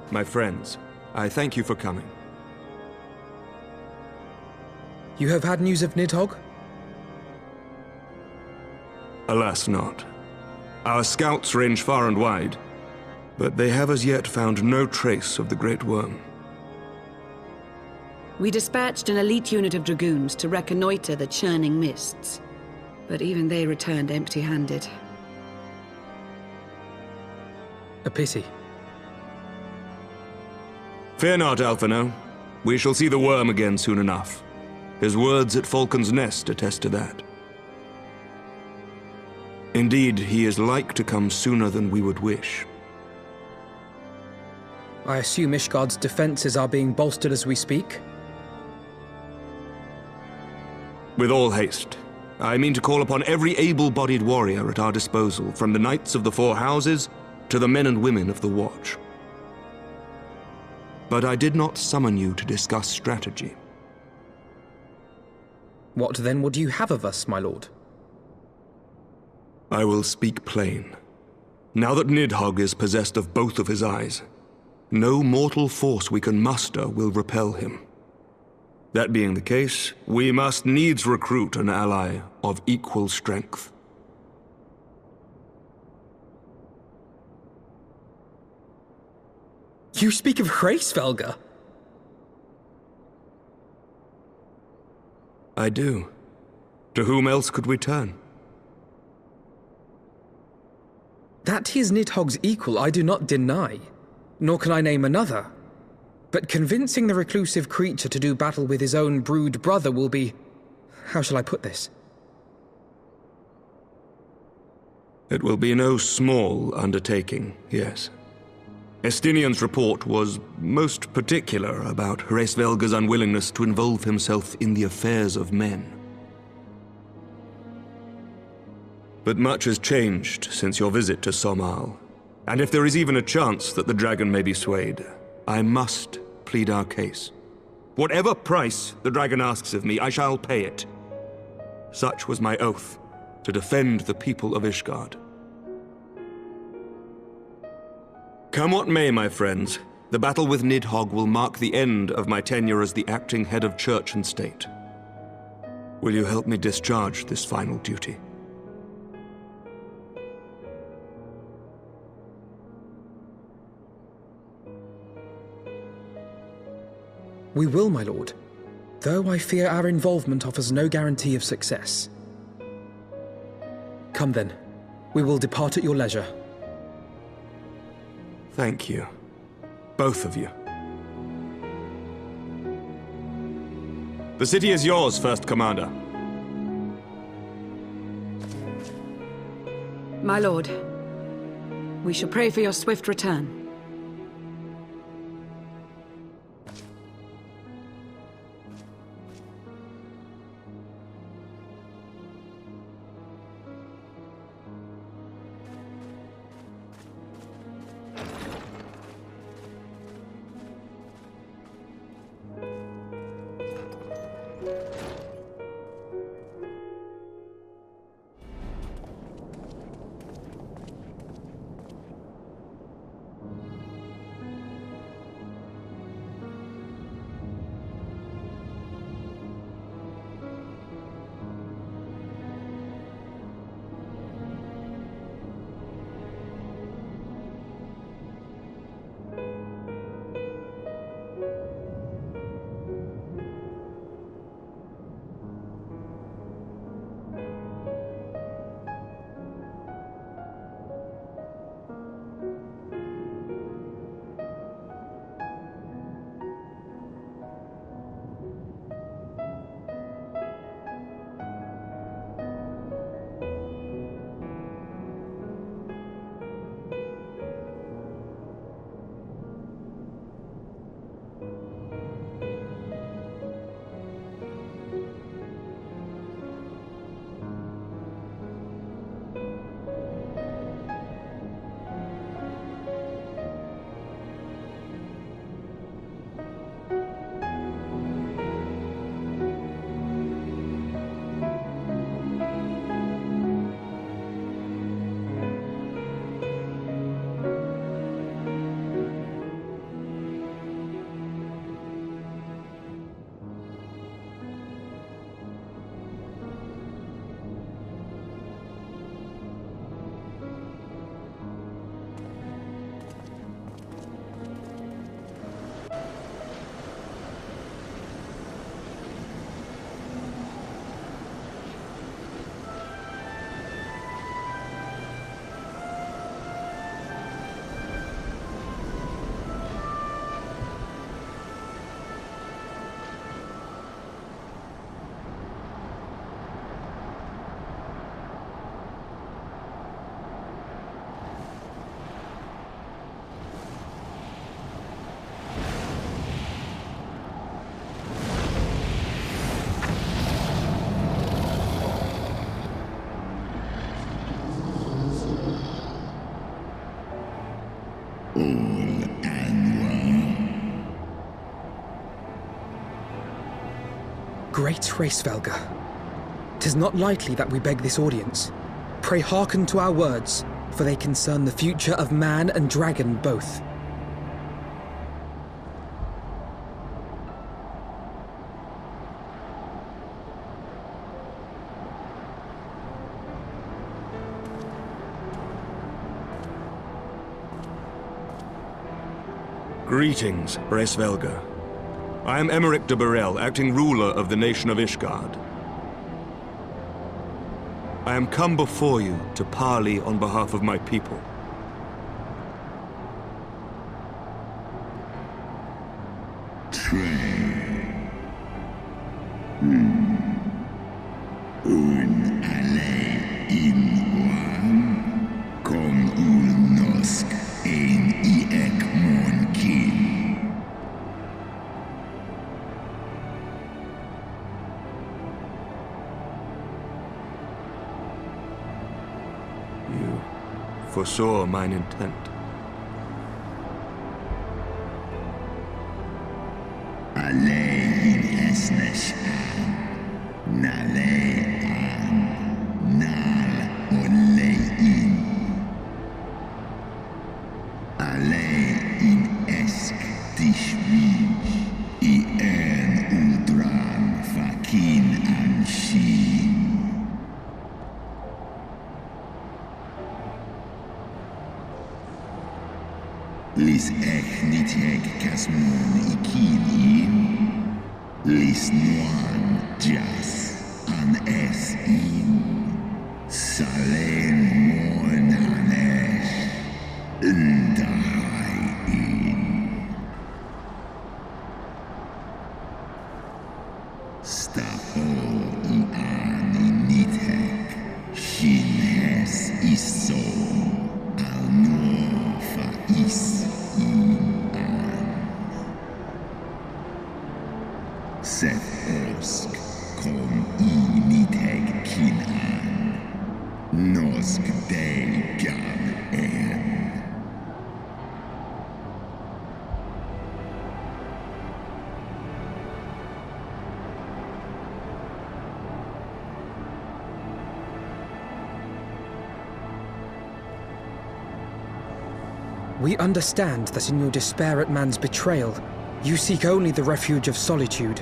My friends, I thank you for coming. You have had news of Nidhogg? Alas not. Our scouts range far and wide, but they have as yet found no trace of the Great Worm. We dispatched an elite unit of dragoons to reconnoiter the churning mists, but even they returned empty-handed. A pity. Fear not, Alphino. We shall see the worm again soon enough. His words at Falcon's Nest attest to that. Indeed, he is like to come sooner than we would wish. I assume Ishgard's defenses are being bolstered as we speak? With all haste. I mean to call upon every able-bodied warrior at our disposal, from the Knights of the Four Houses to the men and women of the Watch. But I did not summon you to discuss strategy. What then would you have of us, my lord? I will speak plain. Now that Nidhogg is possessed of both of his eyes, no mortal force we can muster will repel him. That being the case, we must needs recruit an ally of equal strength. You speak of Hraesvelgr? I do. To whom else could we turn? That he is Nidhogg's equal I do not deny, nor can I name another. But convincing the reclusive creature to do battle with his own brood brother will be... how shall I put this? It will be no small undertaking, yes. Estinian's report was most particular about Hraesvelgr's unwillingness to involve himself in the affairs of men. But much has changed since your visit to Somal, and if there is even a chance that the dragon may be swayed, I must plead our case. Whatever price the dragon asks of me, I shall pay it. Such was my oath, to defend the people of Ishgard. Come what may, my friends, the battle with Nidhogg will mark the end of my tenure as the acting head of church and state. Will you help me discharge this final duty? We will, my lord, though I fear our involvement offers no guarantee of success. Come then, we will depart at your leisure. Thank you. Both of you. The city is yours, First Commander. My lord, we shall pray for your swift return. Great Hraesvelgr, 'Tis not lightly that we beg this audience. Pray hearken to our words, for they concern the future of man and dragon both. Greetings, Resvelga. I am Emmerich de Burrell, acting ruler of the nation of Ishgard. I am come before you to parley on behalf of my people. Un alle in kom ulnosk ein iek monkin. You foresaw mine intent. Alle in esnes nale an nal olle in. Alle in esk dishvich I uldran fakin anshin. Lis ek nitek kasmon ikin lis nuan jas an es in salen mon anesh undahai in stapo I ani nitek shin hes iso al no fa is Seth Osk kom I nitek kin an Nosk de gan en We understand that in your despair at man's betrayal, you seek only the refuge of solitude.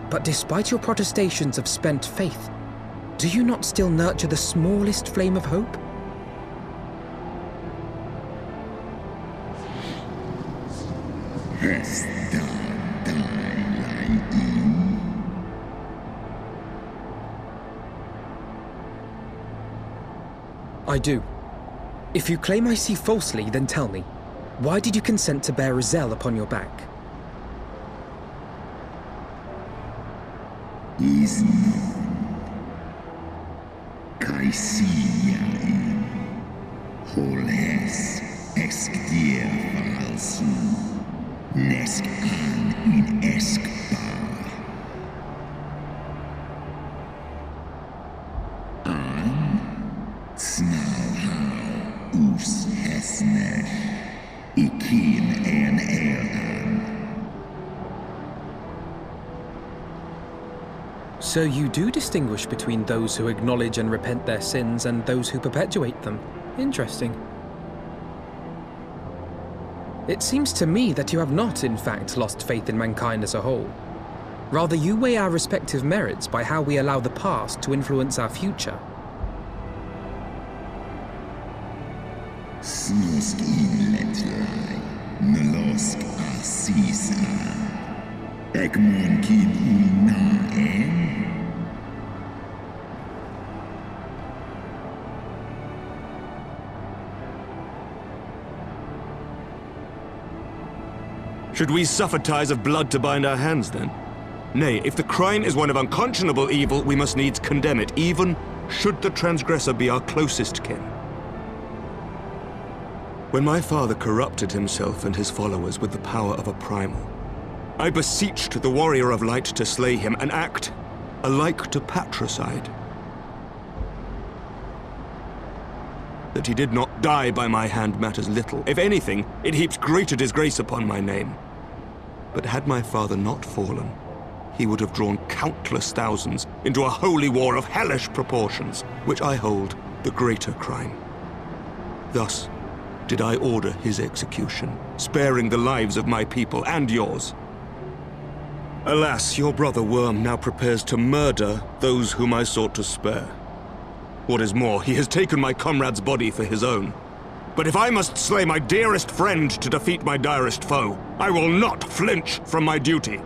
But despite your protestations of spent faith, do you not still nurture the smallest flame of hope? I do. If you claim I see falsely, then tell me, why did you consent to bear Rizel upon your back? Is Kaisia in Holes exkdir falsu Nesk an in eskbar An snauhau us hesnesh Ikin en eran. So you do distinguish between those who acknowledge and repent their sins and those who perpetuate them. Interesting. It seems to me that you have not, in fact, lost faith in mankind as a whole. Rather, you weigh our respective merits by how we allow the past to influence our future. Snosk in letlai, nolosk asisa. Egmon kin una en. Should we suffer ties of blood to bind our hands, then? Nay, if the crime is one of unconscionable evil, we must needs condemn it, even should the transgressor be our closest kin. When my father corrupted himself and his followers with the power of a primal, I beseeched the warrior of light to slay him, an act alike to patricide. That he did not die by my hand matters little. If anything, it heaps greater disgrace upon my name. But had my father not fallen, he would have drawn countless thousands into a holy war of hellish proportions, which I hold the greater crime. Thus did I order his execution, sparing the lives of my people and yours. Alas, your brother Worm now prepares to murder those whom I sought to spare. What is more, he has taken my comrade's body for his own. But if I must slay my dearest friend to defeat my direst foe, I will not flinch from my duty.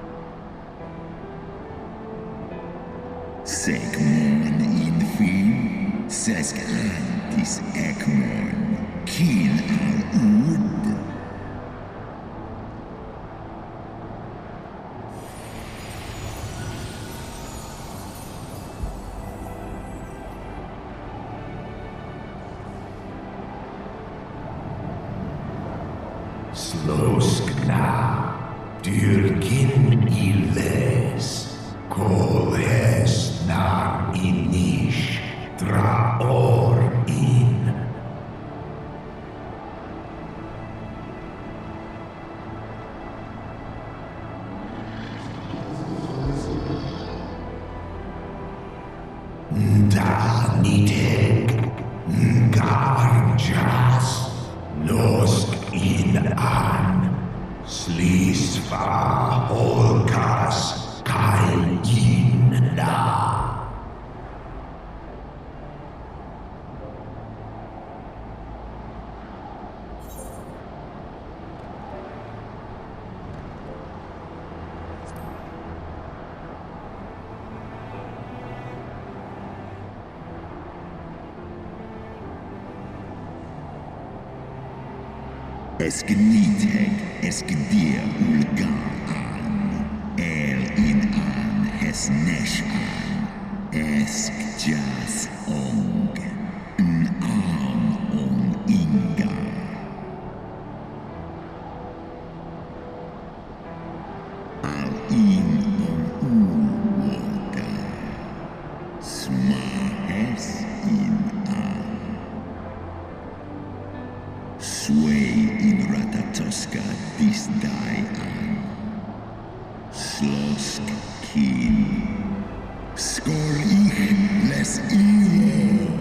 Segmon infim, sescantis ekmon, kill al-ud. Sloskna, dyrkin illes, koles nar inish, draor in. Da niteg, garjas, nosk in an, slisva holkas, kaljin na. Esgniteg, esgdir ulgaan, in an, esnesh an, eskjas ong, on inga. Al on uwoga, smahes in an. Sway in Ratatoska this die an. Slosk kin. Skor ich les ilo.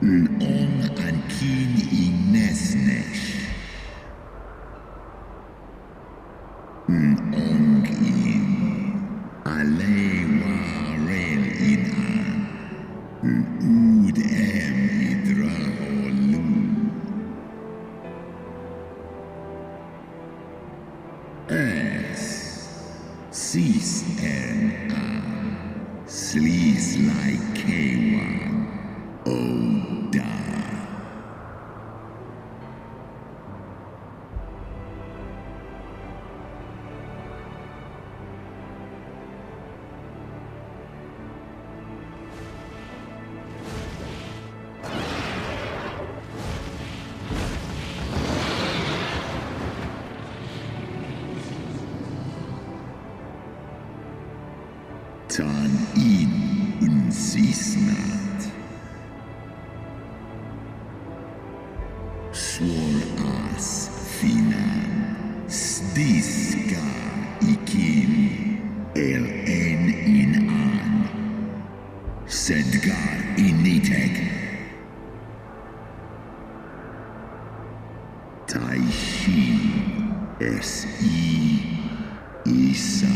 N'ong an kin I nesnesh. N'ong in alewa rel in an. N'ud idra olu. Sis sleaze like K1 Oda. Tan in unsisnat. Swor as finan stiska ikin el en in an. Sedgar initek. Taishin Isa.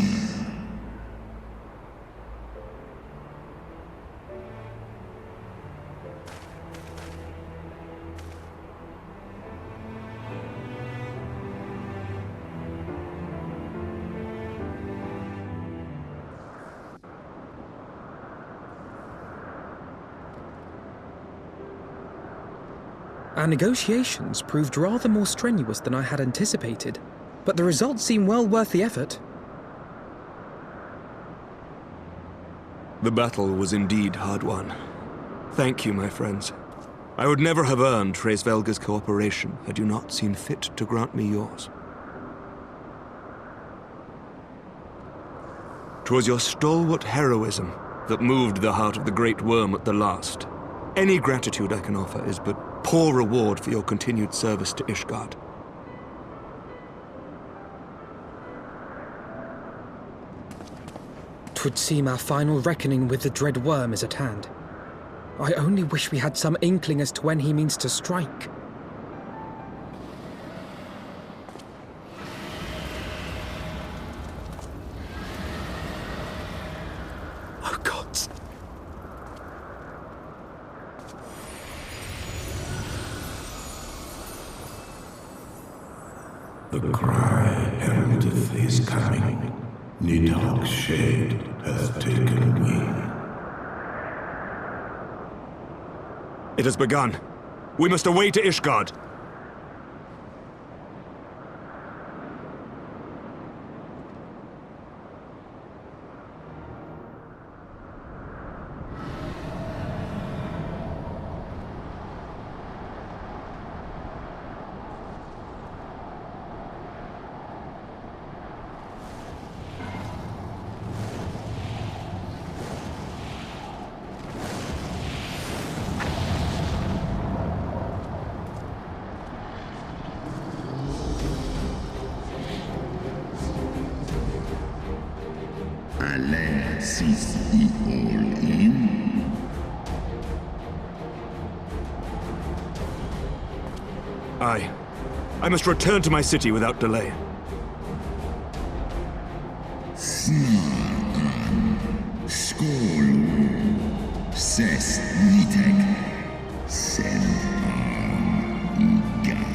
Our negotiations proved rather more strenuous than I had anticipated, but the results seem well worth the effort. The battle was indeed hard won. Thank you, my friends. I would never have earned Hraesvelga's cooperation had you not seen fit to grant me yours. 'Twas your stalwart heroism that moved the heart of the Great Worm at the last. Any gratitude I can offer is but poor reward for your continued service to Ishgard. Twould seem our final reckoning with the dread worm is at hand. I only wish we had some inkling as to when he means to strike. Oh, gods. The cry heraldeth his coming. Nidalk's shade hath taken wing. It has begun. We must away to Ishgard. Alisaie all in. Aye. I must return to my city without delay. Snar an skolu ses nitek sen an igar.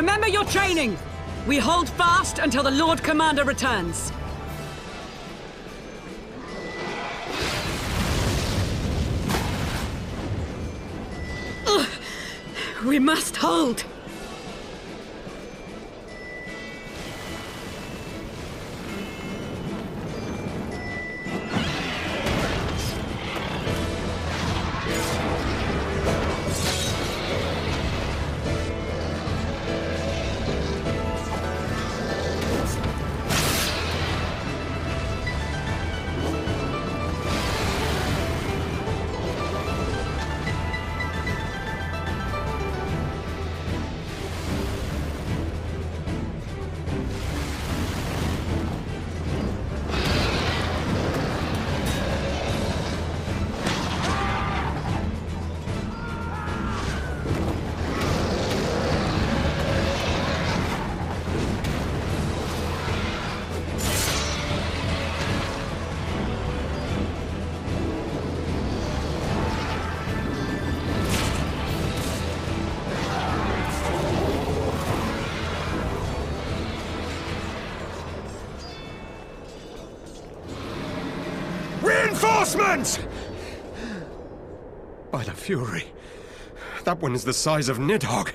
Remember your training! We hold fast until the Lord Commander returns. Ugh. We must hold! Reinforcements! By the Fury, that one is the size of Nidhogg.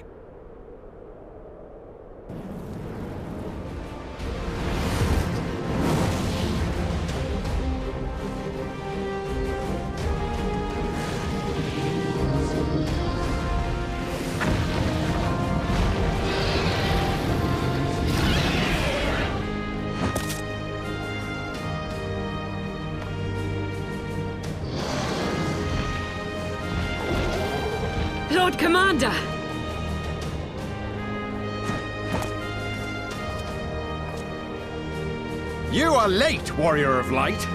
Lord Commander! You are late, Warrior of Light.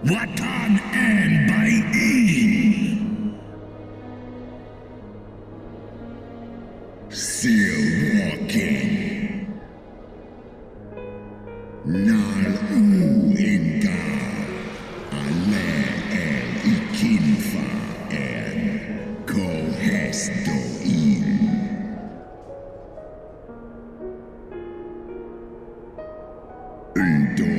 Watan and by in. Still walking. Nal u inga. Ale el ikinfa en. Kohes do in. Undo.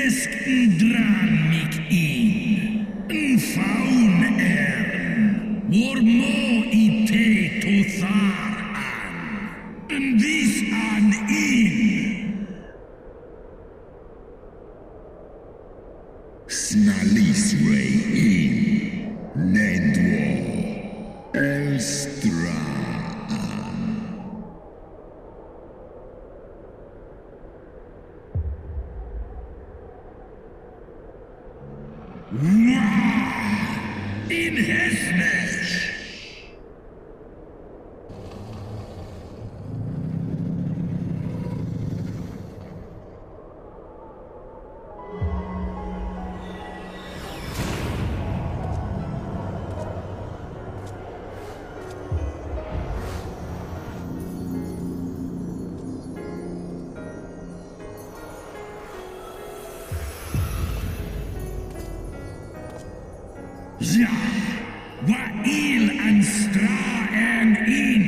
Eskdran mik in, faun war mo I te tothar an, this an in. Snalis rei in, Nendwal, Elstra. In Hesnech! Ja, wa il an stra en in.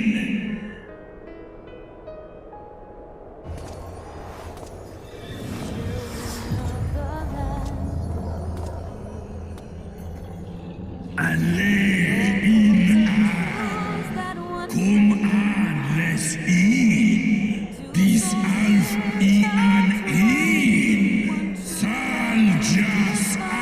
Alle in an, kom an les in, dis alf I an in, sal jas an.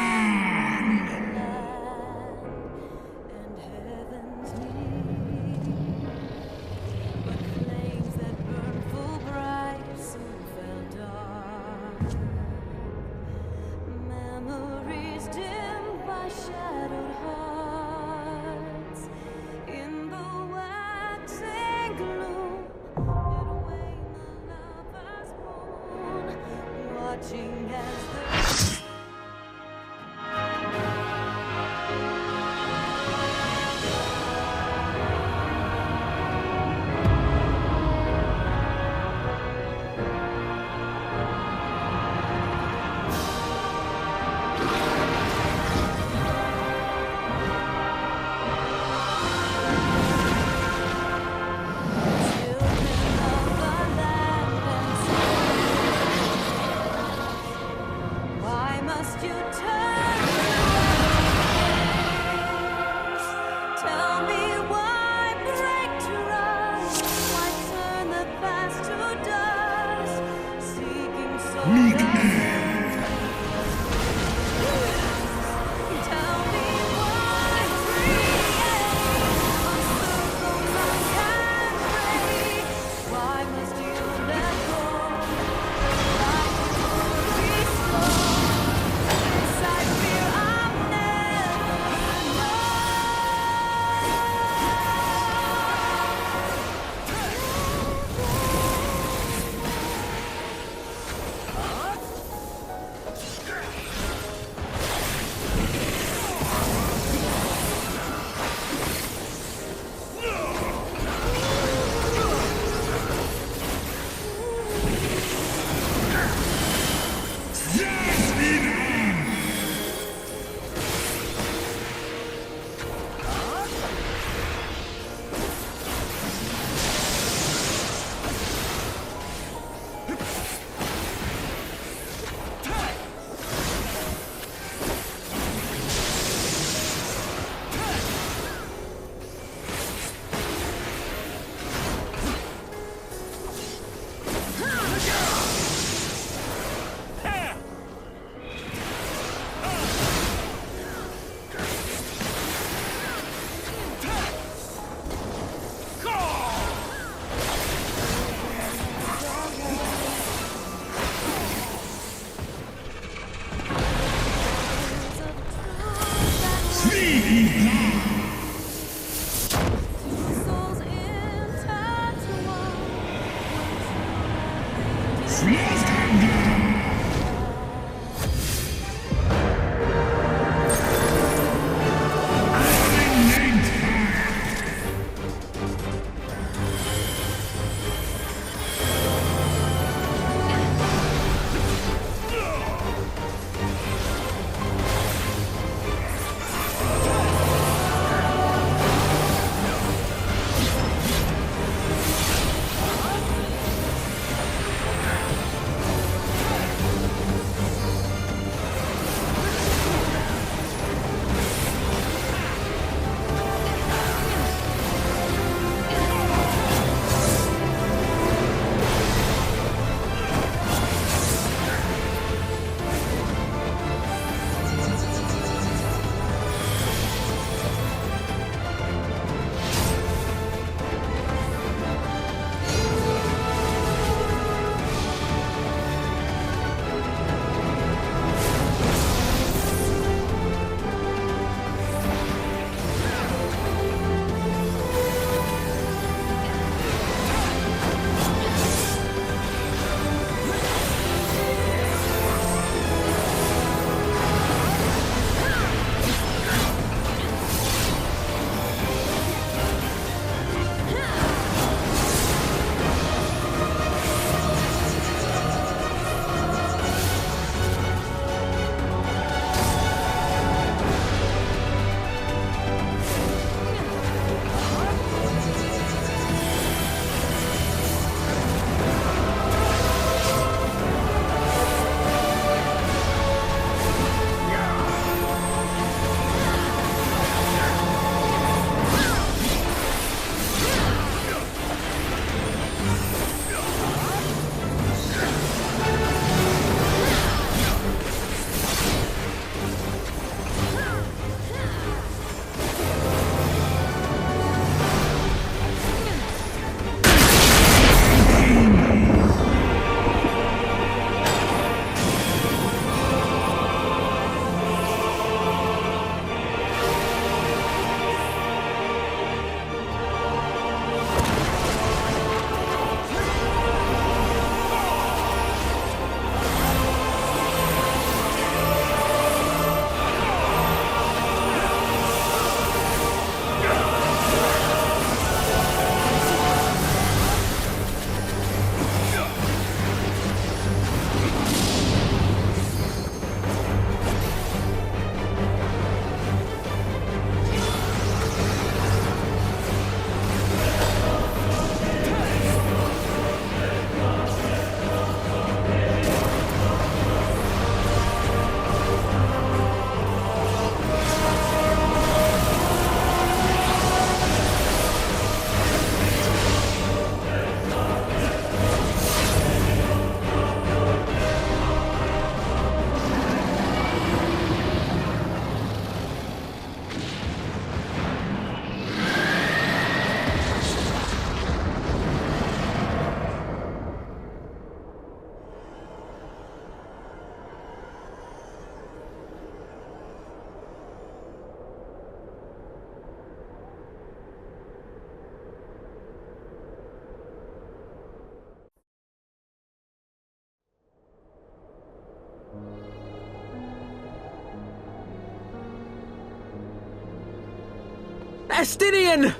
Estinian!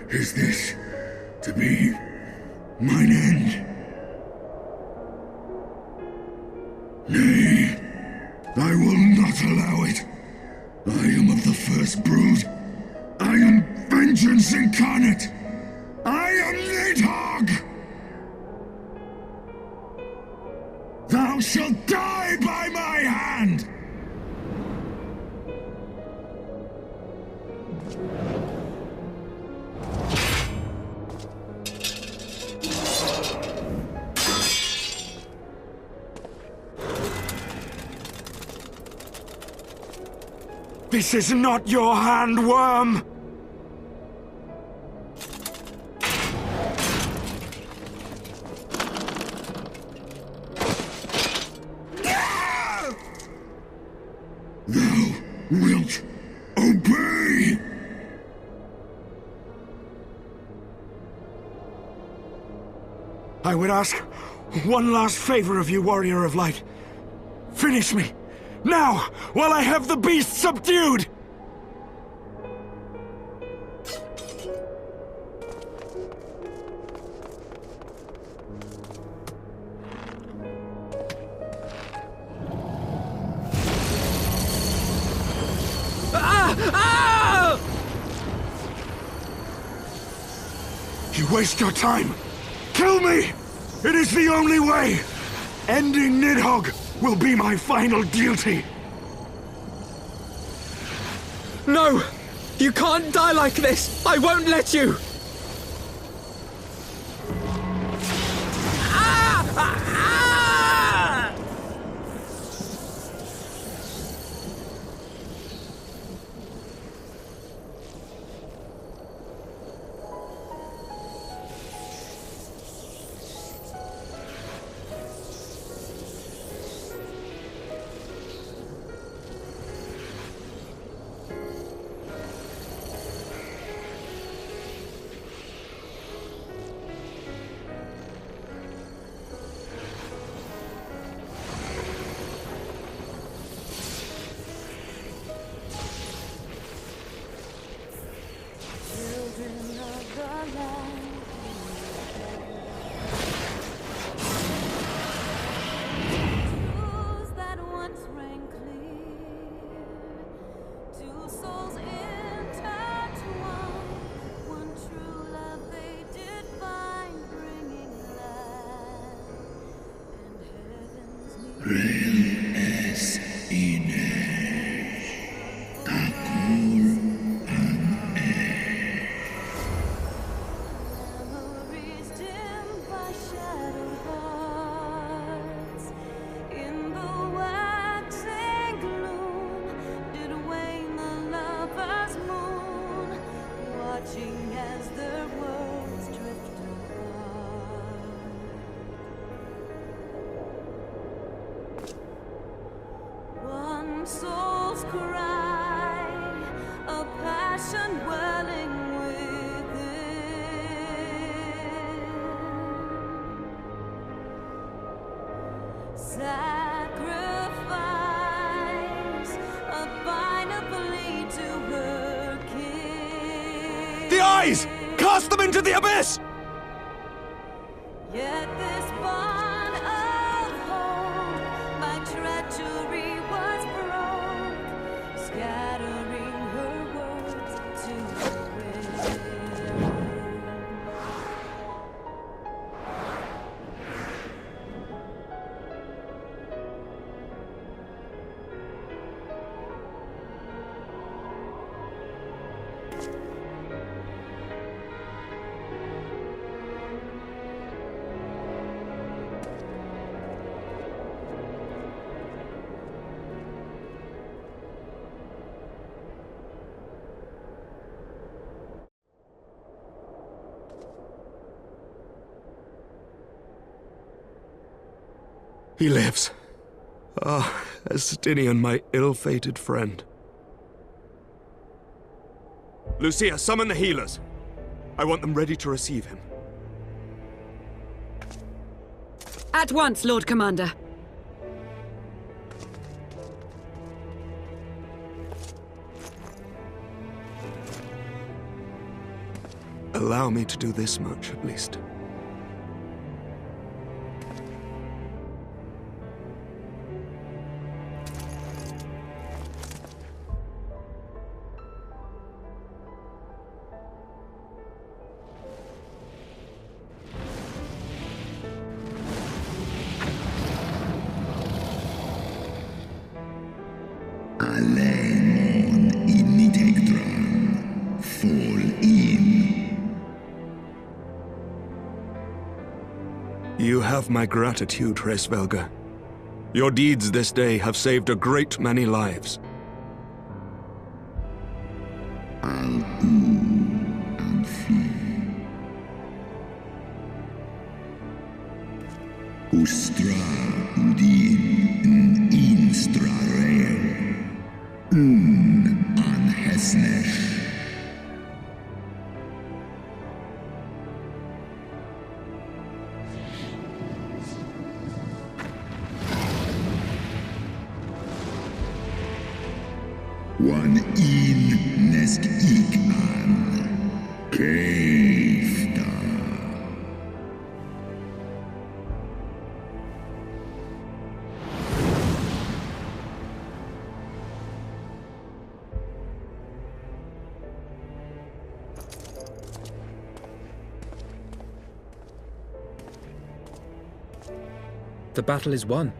Is this to be mine end? Nay, I will not allow it. I am of the first brood. I am vengeance incarnate. I am Nidhogg! Thou shalt die by my hand! This is not your hand, worm! Thou wilt obey! I would ask one last favor of you, Warrior of Light. Finish me! Now, while I have the beast subdued! You waste your time! Kill me! It is the only way! Ending Nidhogg will be my final duty! No! You can't die like this! I won't let you! Soul's cry, a passion welling within. Sacrifice, a final plea to her king. The eyes! Cast them into the abyss! Yet this bond of hope, by treachery was broke, scattering her words to the wind. He lives. Ah, Estinian, my ill-fated friend. Lucia, summon the healers. I want them ready to receive him. At once, Lord Commander. Allow me to do this much, at least. You have my gratitude, Hraesvelga. Your deeds this day have saved a great many lives. Ustra udin instra reo. An hesnesh. One in nest ik an keifta. The battle is won.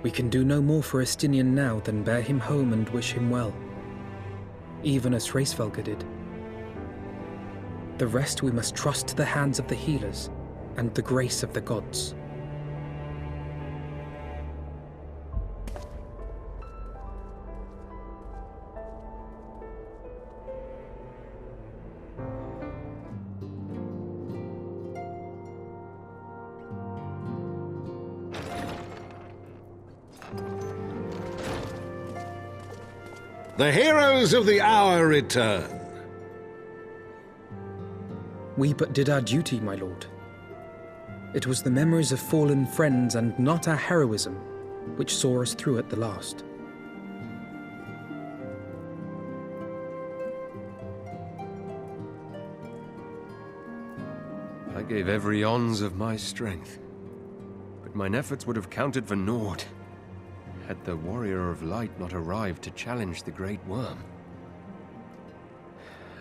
We can do no more for Estinian now than bear him home and wish him well, even as Hraesvelga did. The rest we must trust to the hands of the healers and the grace of the gods. The heroes of the hour return. We but did our duty, my lord. It was the memories of fallen friends and not our heroism which saw us through at the last. I gave every ounce of my strength, but mine efforts would have counted for naught had the Warrior of Light not arrived to challenge the Great Worm.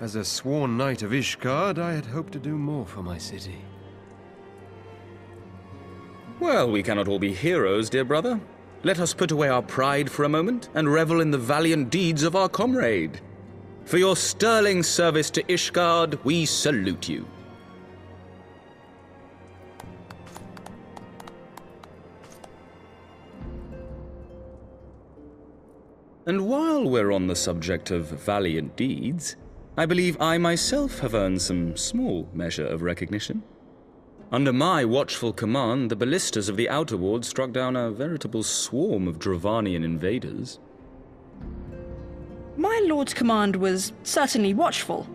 As a sworn knight of Ishgard, I had hoped to do more for my city. Well, we cannot all be heroes, dear brother. Let us put away our pride for a moment and revel in the valiant deeds of our comrade. For your sterling service to Ishgard, we salute you. And while we're on the subject of valiant deeds, I believe I myself have earned some small measure of recognition. Under my watchful command, the ballistas of the Outer Ward struck down a veritable swarm of Dravanian invaders. My lord's command was certainly watchful.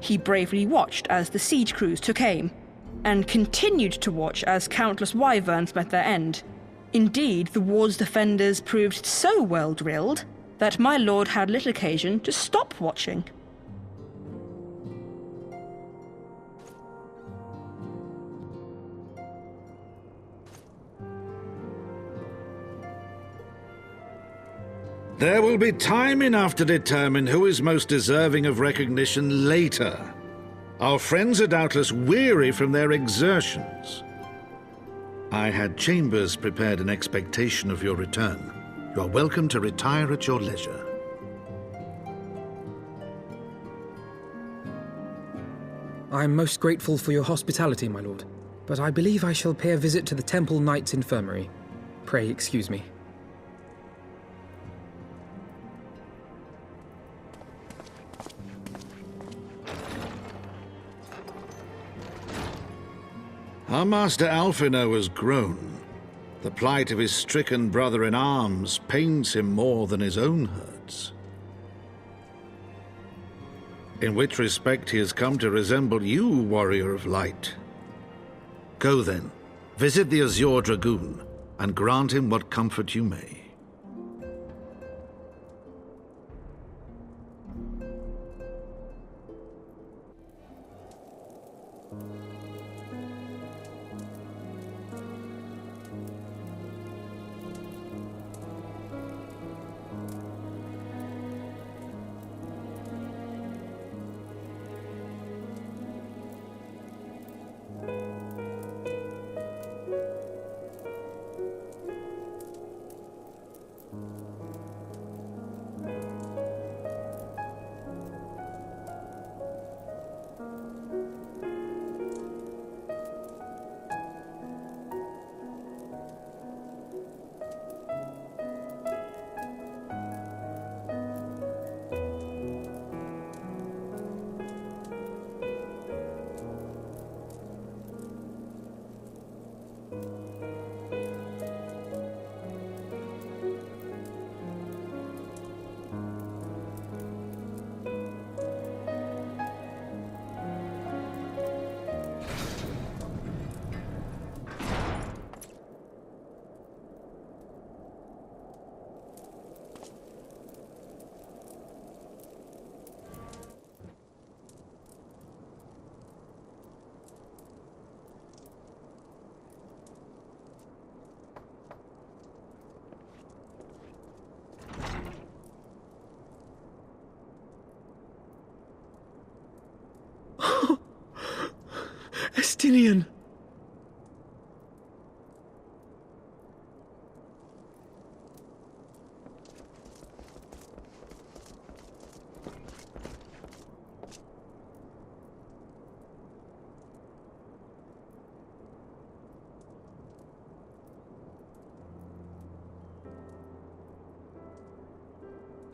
He bravely watched as the siege crews took aim, and continued to watch as countless wyverns met their end. Indeed, the ward's defenders proved so well drilled that my lord had little occasion to stop watching. There will be time enough to determine who is most deserving of recognition later. Our friends are doubtless weary from their exertions. I had chambers prepared in expectation of your return. You are welcome to retire at your leisure. I am most grateful for your hospitality, my lord, but I believe I shall pay a visit to the Temple Knight's Infirmary. Pray excuse me. Our master Alphino has grown. The plight of his stricken brother-in-arms pains him more than his own hurts. In which respect he has come to resemble you, Warrior of Light. Go then, visit the Azure Dragoon, and grant him what comfort you may. Estinian!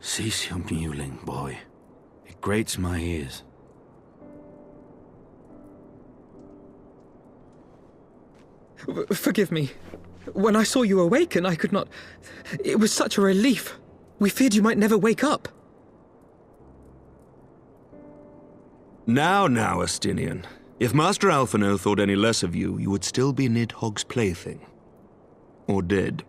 Cease your mewling, boy. It grates my ears. Forgive me. When I saw you awaken, I could not... It was such a relief. We feared you might never wake up. Now, Estinian. If Master Alphino thought any less of you, you would still be Nidhogg's plaything. Or dead.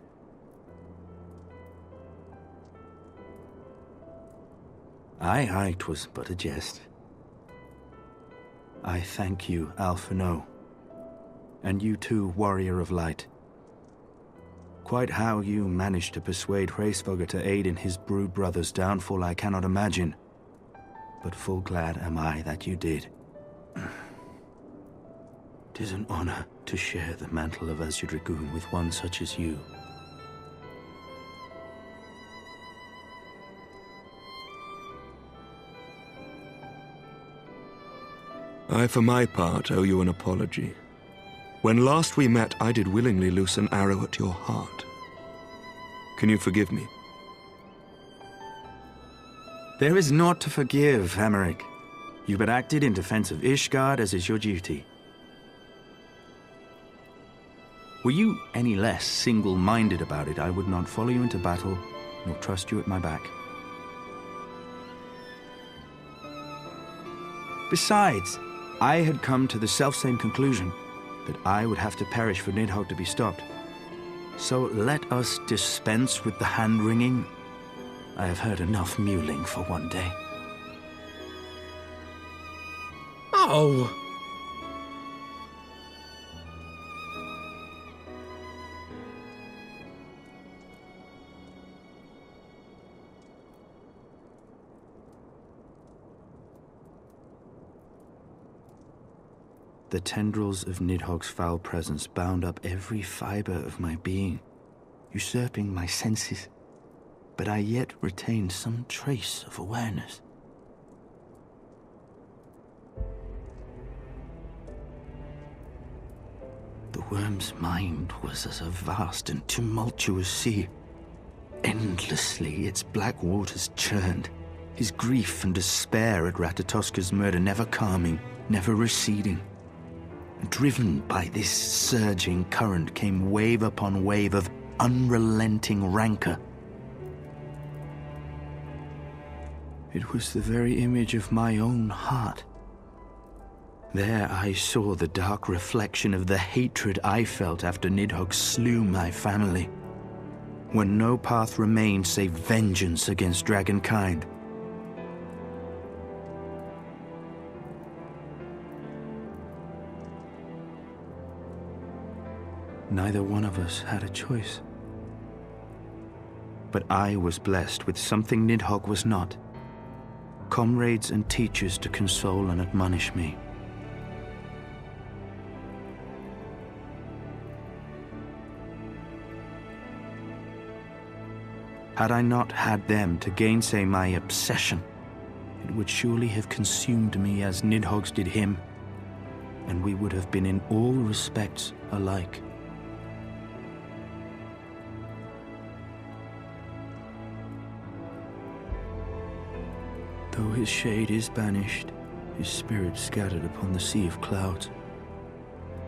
Aye, 'twas but a jest. I thank you, Alphino. And you too, Warrior of Light. Quite how you managed to persuade Hraesvogr to aid in his brood brother's downfall I cannot imagine. But full glad am I that you did. 'Tis an honor to share the mantle of Azure Dragoon with one such as you. I, for my part, owe you an apology. When last we met, I did willingly loose an arrow at your heart. Can you forgive me? There is naught to forgive, Hameric. You but acted in defense of Ishgard, as is your duty. Were you any less single-minded about it, I would not follow you into battle, nor trust you at my back. Besides, I had come to the selfsame conclusion, that I would have to perish for Nidhogg to be stopped. So let us dispense with the hand-wringing. I have heard enough mewling for one day. Oh! The tendrils of Nidhogg's foul presence bound up every fiber of my being, usurping my senses, but I yet retained some trace of awareness. The worm's mind was as a vast and tumultuous sea. Endlessly its black waters churned, his grief and despair at Ratatoska's murder never calming, never receding. Driven by this surging current came wave upon wave of unrelenting rancor. It was the very image of my own heart. There I saw the dark reflection of the hatred I felt after Nidhogg slew my family, when no path remained save vengeance against dragonkind. Neither one of us had a choice. But I was blessed with something Nidhogg was not: comrades and teachers to console and admonish me. Had I not had them to gainsay my obsession, it would surely have consumed me as Nidhogg's did him, and we would have been in all respects alike. Though his shade is banished, his spirit scattered upon the sea of clouds,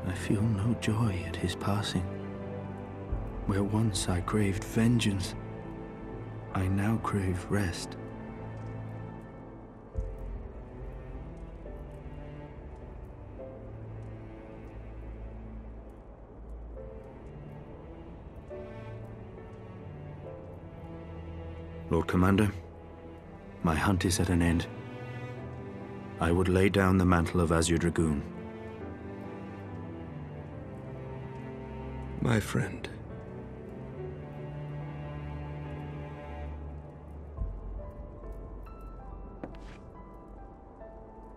I feel no joy at his passing. Where once I craved vengeance, I now crave rest. Lord Commander, my hunt is at an end. I would lay down the mantle of Azure Dragoon. My friend.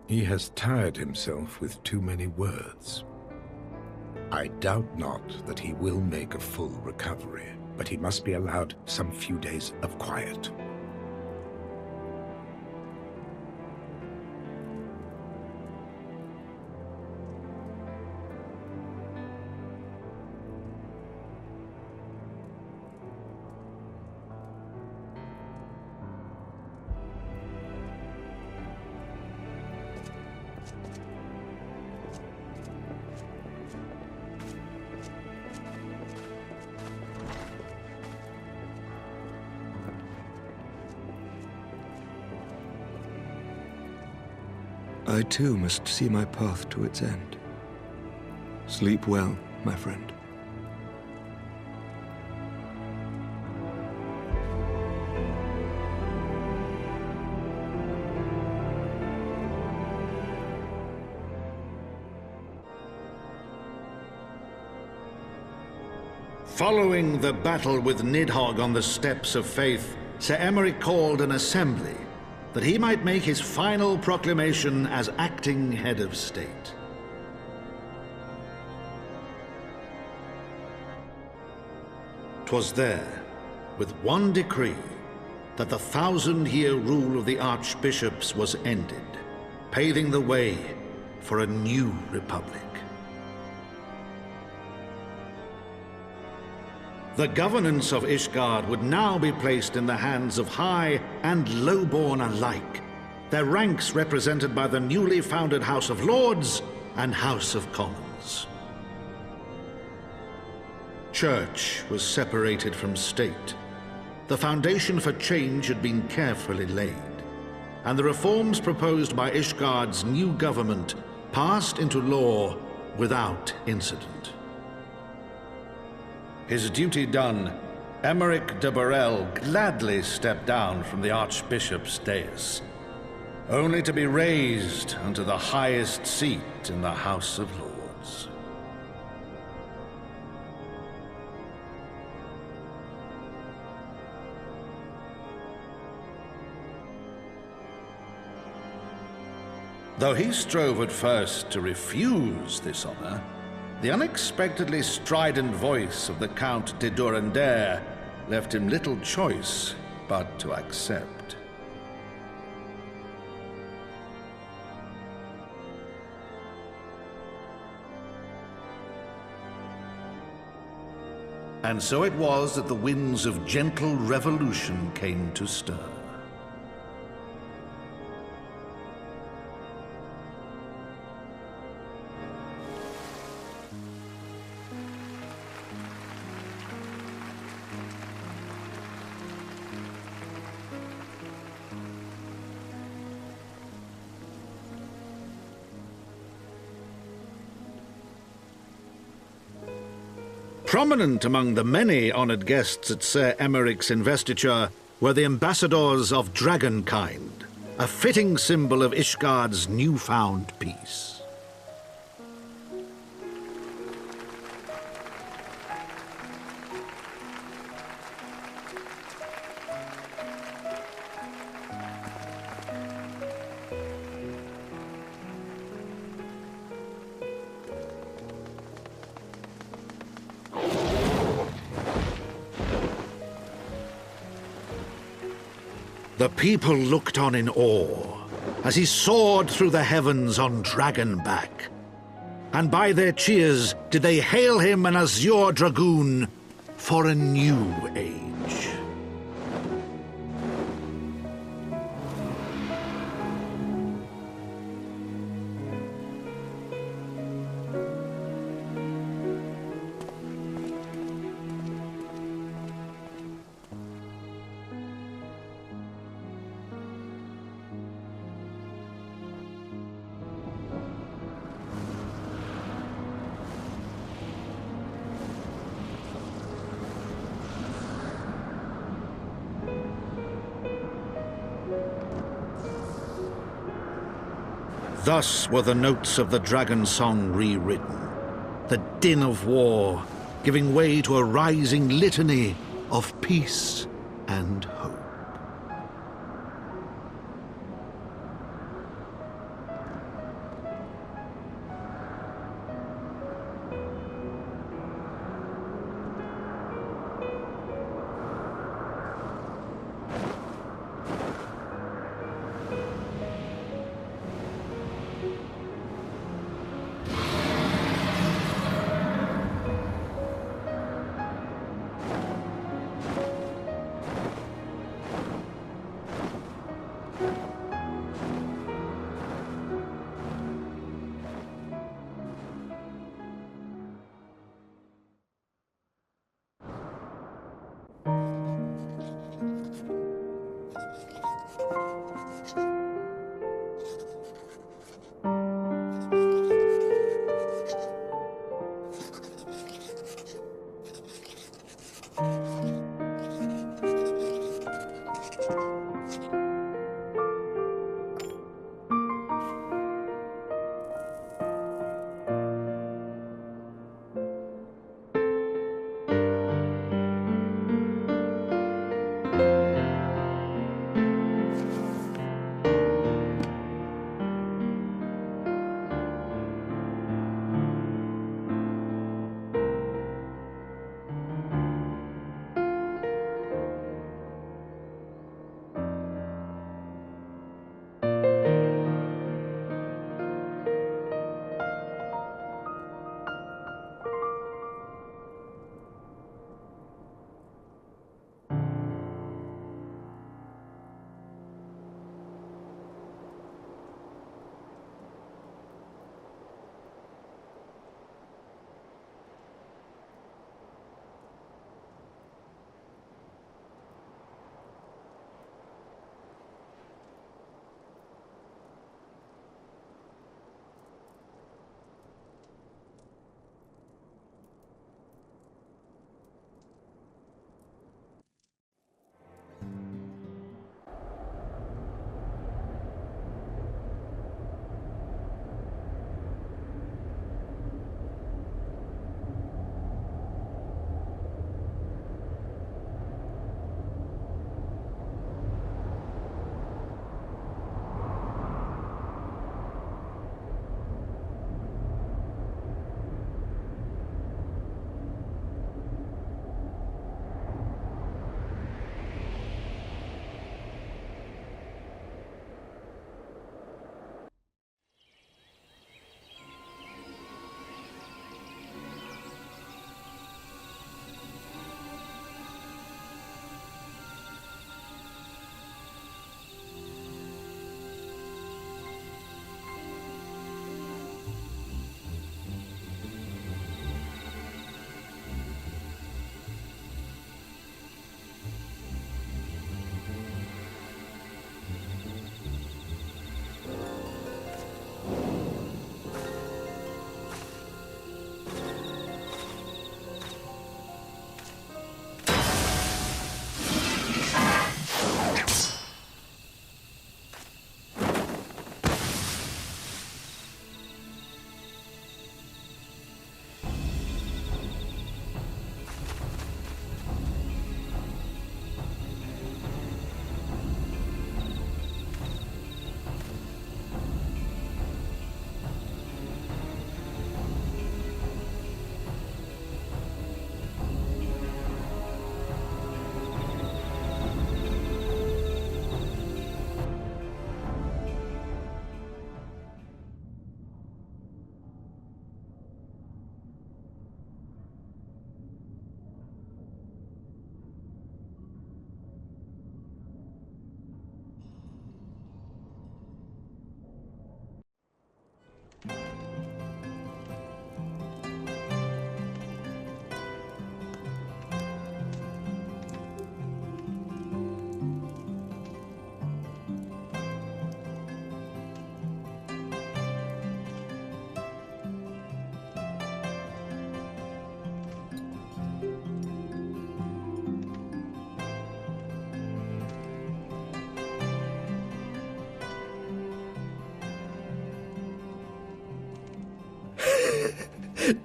He has tired himself with too many words. I doubt not that he will make a full recovery, but he must be allowed some few days of quiet. I too must see my path to its end. Sleep well, my friend. Following the battle with Nidhogg on the Steps of Faith, Sir Emeric called an assembly that he might make his final proclamation as acting head of state. "'Twas there, with one decree, that the 1,000-year rule of the archbishops was ended, paving the way for a new republic. The governance of Ishgard would now be placed in the hands of high and lowborn alike, their ranks represented by the newly founded House of Lords and House of Commons. Church was separated from state. The foundation for change had been carefully laid, and the reforms proposed by Ishgard's new government passed into law without incident. His duty done, Emeric de Burrell gladly stepped down from the Archbishop's dais, only to be raised unto the highest seat in the House of Lords. Though he strove at first to refuse this honor, the unexpectedly strident voice of the Count de Durandare left him little choice but to accept. And so it was that the winds of gentle revolution came to stir. Prominent among the many honoured guests at Sir Emeric's investiture were the ambassadors of dragonkind, a fitting symbol of Ishgard's newfound peace. The people looked on in awe as he soared through the heavens on dragonback. And by their cheers did they hail him an azure dragoon for a new age. Thus were the notes of the Dragonsong rewritten, the din of war giving way to a rising litany of peace and hope.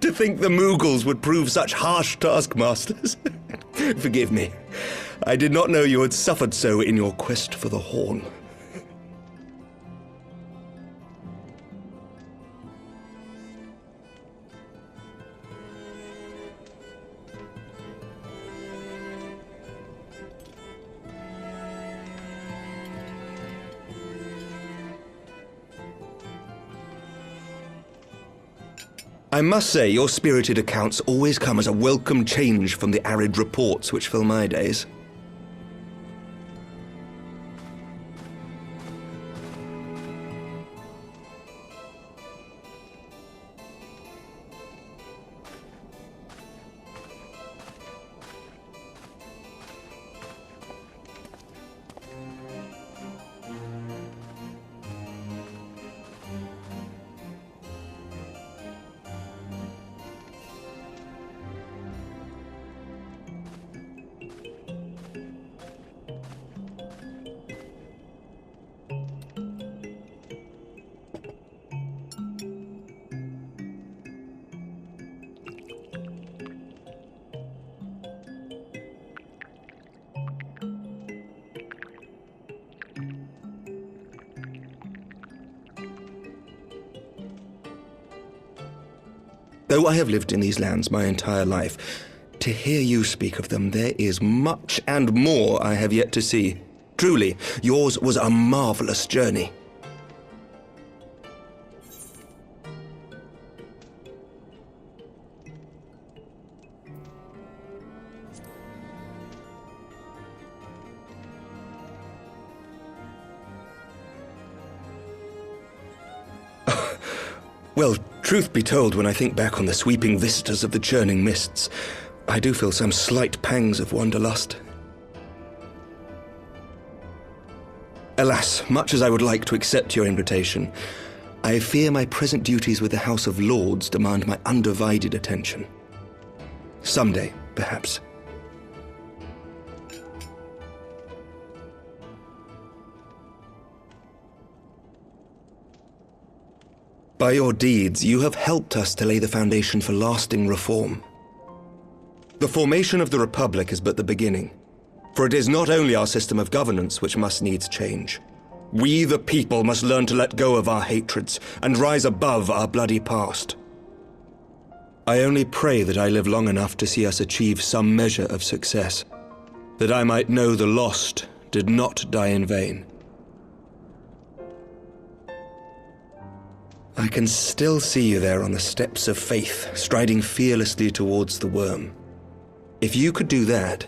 To think the Moogles would prove such harsh taskmasters. Forgive me. I did not know you had suffered so in your quest for the Horn. I must say, your spirited accounts always come as a welcome change from the arid reports which fill my days. Though I have lived in these lands my entire life, to hear you speak of them, there is much and more I have yet to see. Truly, yours was a marvelous journey. Well, truth be told, when I think back on the sweeping vistas of the churning mists, I do feel some slight pangs of wanderlust. Alas, much as I would like to accept your invitation, I fear my present duties with the House of Lords demand my undivided attention. Someday, perhaps. By your deeds, you have helped us to lay the foundation for lasting reform. The formation of the Republic is but the beginning, for it is not only our system of governance which must needs change. We, the people, must learn to let go of our hatreds and rise above our bloody past. I only pray that I live long enough to see us achieve some measure of success, that I might know the lost did not die in vain. I can still see you there on the steps of faith, striding fearlessly towards the worm. If you could do that,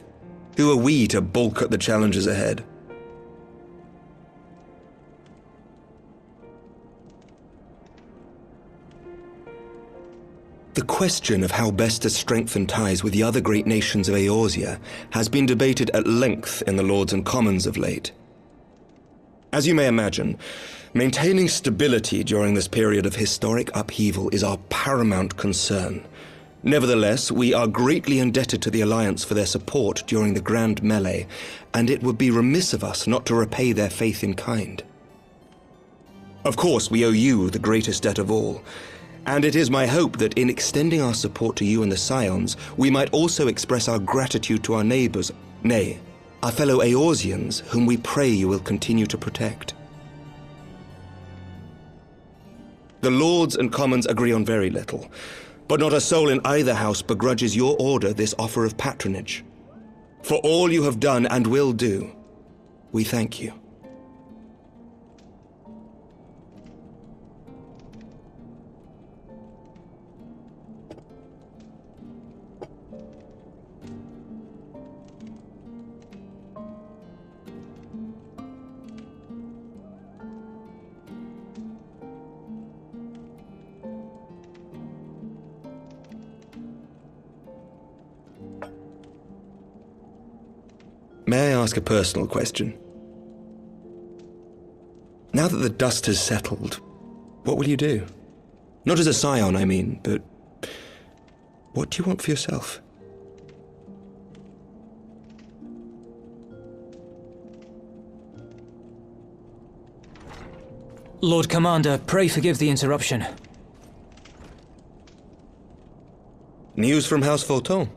who are we to balk at the challenges ahead? The question of how best to strengthen ties with the other great nations of Eorzea has been debated at length in the Lords and Commons of late. As you may imagine, maintaining stability during this period of historic upheaval is our paramount concern. Nevertheless, we are greatly indebted to the Alliance for their support during the Grand Melee, and it would be remiss of us not to repay their faith in kind. Of course, we owe you the greatest debt of all, and it is my hope that in extending our support to you and the Scions, we might also express our gratitude to our neighbors, nay, our fellow Eorzeans, whom we pray you will continue to protect. The Lords and Commons agree on very little, but not a soul in either house begrudges your order this offer of patronage. For all you have done and will do, we thank you. May I ask a personal question? Now that the dust has settled, what will you do? Not as a scion, I mean, but what do you want for yourself? Lord Commander, pray forgive the interruption. News from House Fulton?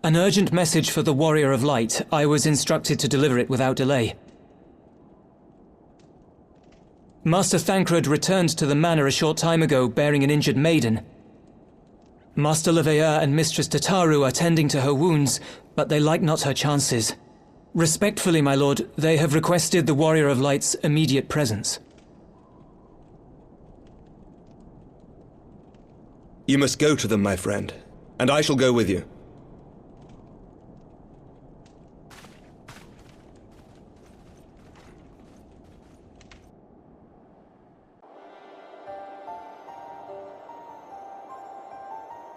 An urgent message for the Warrior of Light. I was instructed to deliver it without delay. Master Thancred returned to the manor a short time ago, bearing an injured maiden. Master Leveilleur and Mistress Tataru are tending to her wounds, but they like not her chances. Respectfully, my lord, they have requested the Warrior of Light's immediate presence. You must go to them, my friend, and I shall go with you.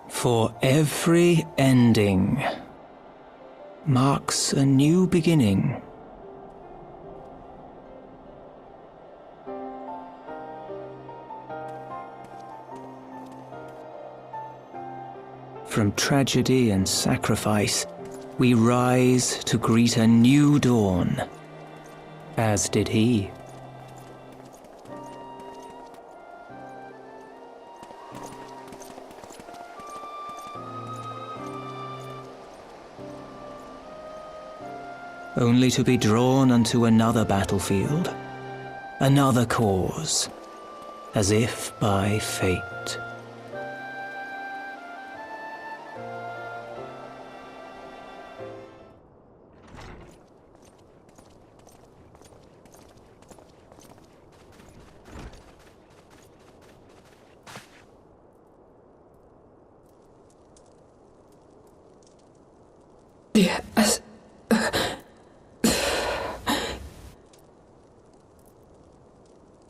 For every ending marks a new beginning. From tragedy and sacrifice, we rise to greet a new dawn, as did he. Only to be drawn unto another battlefield, another cause, as if by fate.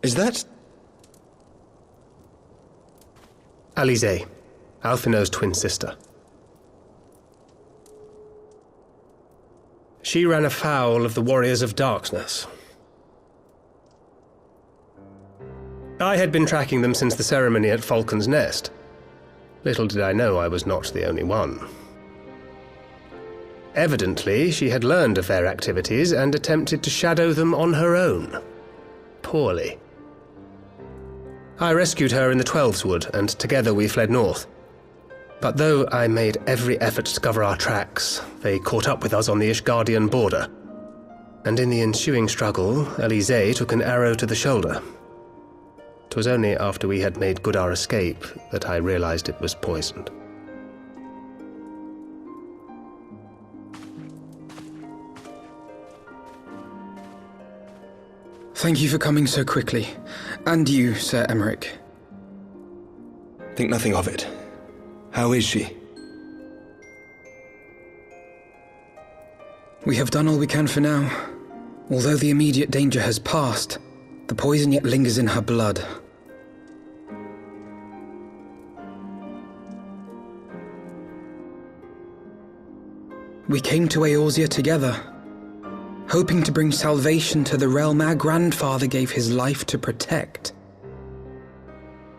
Is that... Alisaie, Alphinaud's twin sister. She ran afoul of the Warriors of Darkness. I had been tracking them since the ceremony at Falcon's Nest. Little did I know I was not the only one. Evidently, she had learned of their activities and attempted to shadow them on her own. Poorly. I rescued her in the Twelveswood, and together we fled north. But though I made every effort to cover our tracks, they caught up with us on the Ishgardian border. And in the ensuing struggle, Alisaie took an arrow to the shoulder. 'Twas only after we had made good our escape that I realized it was poisoned. Thank you for coming so quickly. And you, Sir Emmerich. Think nothing of it. How is she? We have done all we can for now. Although the immediate danger has passed, the poison yet lingers in her blood. We came to Eorzea together, hoping to bring salvation to the realm our grandfather gave his life to protect.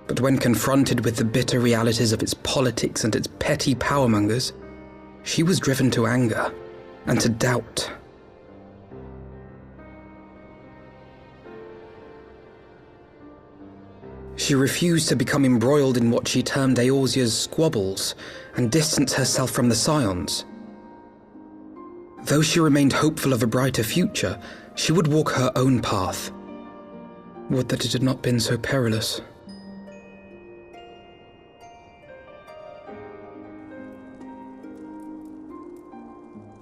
But when confronted with the bitter realities of its politics and its petty powermongers, she was driven to anger and to doubt. She refused to become embroiled in what she termed Eorzea's squabbles and distance herself from the Scions. Though she remained hopeful of a brighter future, she would walk her own path. Would that it had not been so perilous.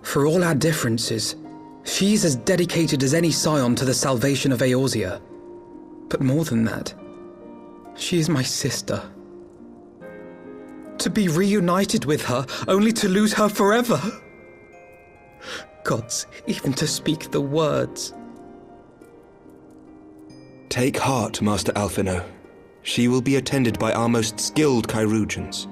For all our differences, she's as dedicated as any Scion to the salvation of Eorzea. But more than that, she is my sister. To be reunited with her, only to lose her forever. Gods, even to speak the words. Take heart, Master Alphinaud. She will be attended by our most skilled chirurgeons.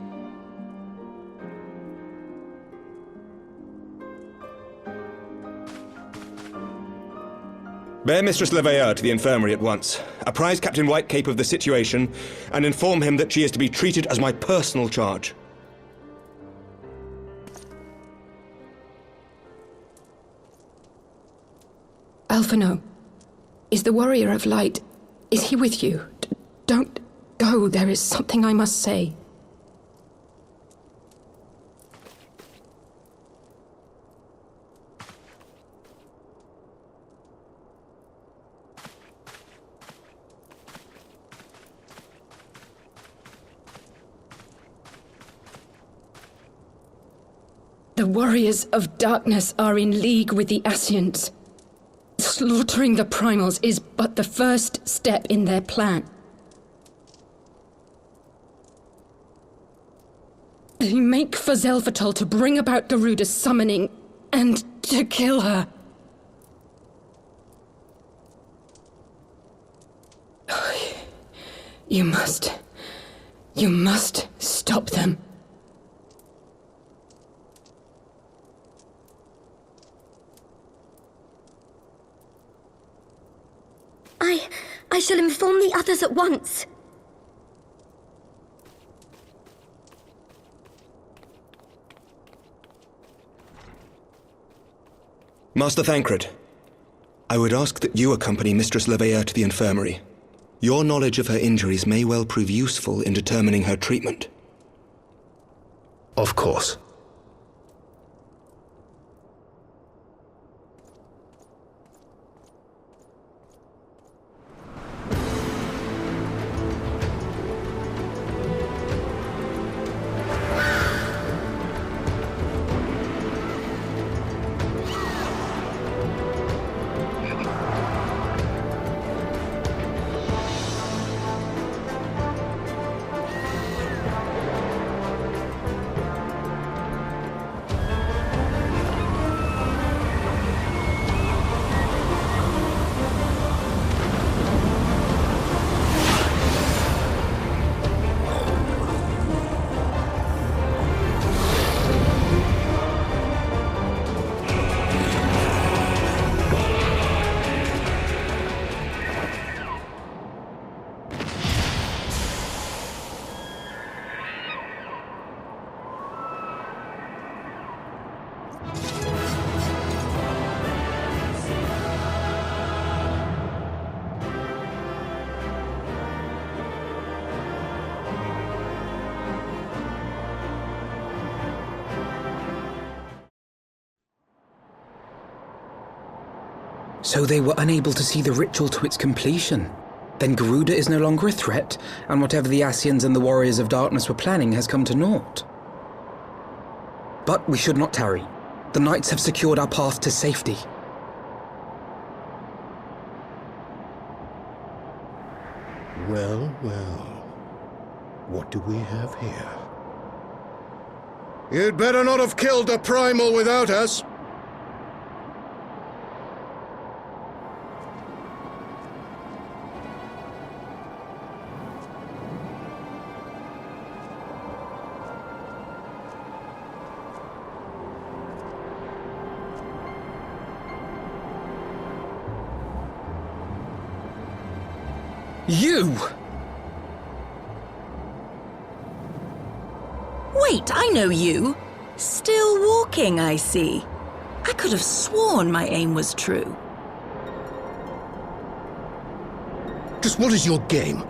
Bear Mistress Leveilleur to the infirmary at once. Apprise Captain Whitecape of the situation, and inform him that she is to be treated as my personal charge. Alphinaud, is the Warrior of Light... is he with you? Don't go, there is something I must say. The warriors of darkness are in league with the Scions. Slaughtering the primals is but the first step in their plan. They make for Zelvatol to bring about Garuda's summoning and to kill her. You must stop them. I shall inform the others at once. Master Thancred, I would ask that you accompany Mistress Leveilleur to the infirmary. Your knowledge of her injuries may well prove useful in determining her treatment. Of course. So they were unable to see the ritual to its completion. Then Garuda is no longer a threat, and whatever the Scions and the Warriors of Darkness were planning has come to naught. But we should not tarry. The Knights have secured our path to safety. Well, well. What do we have here? You'd better not have killed the primal without us. You! Wait, I know you. Still walking, I see. I could have sworn my aim was true. Just what is your game?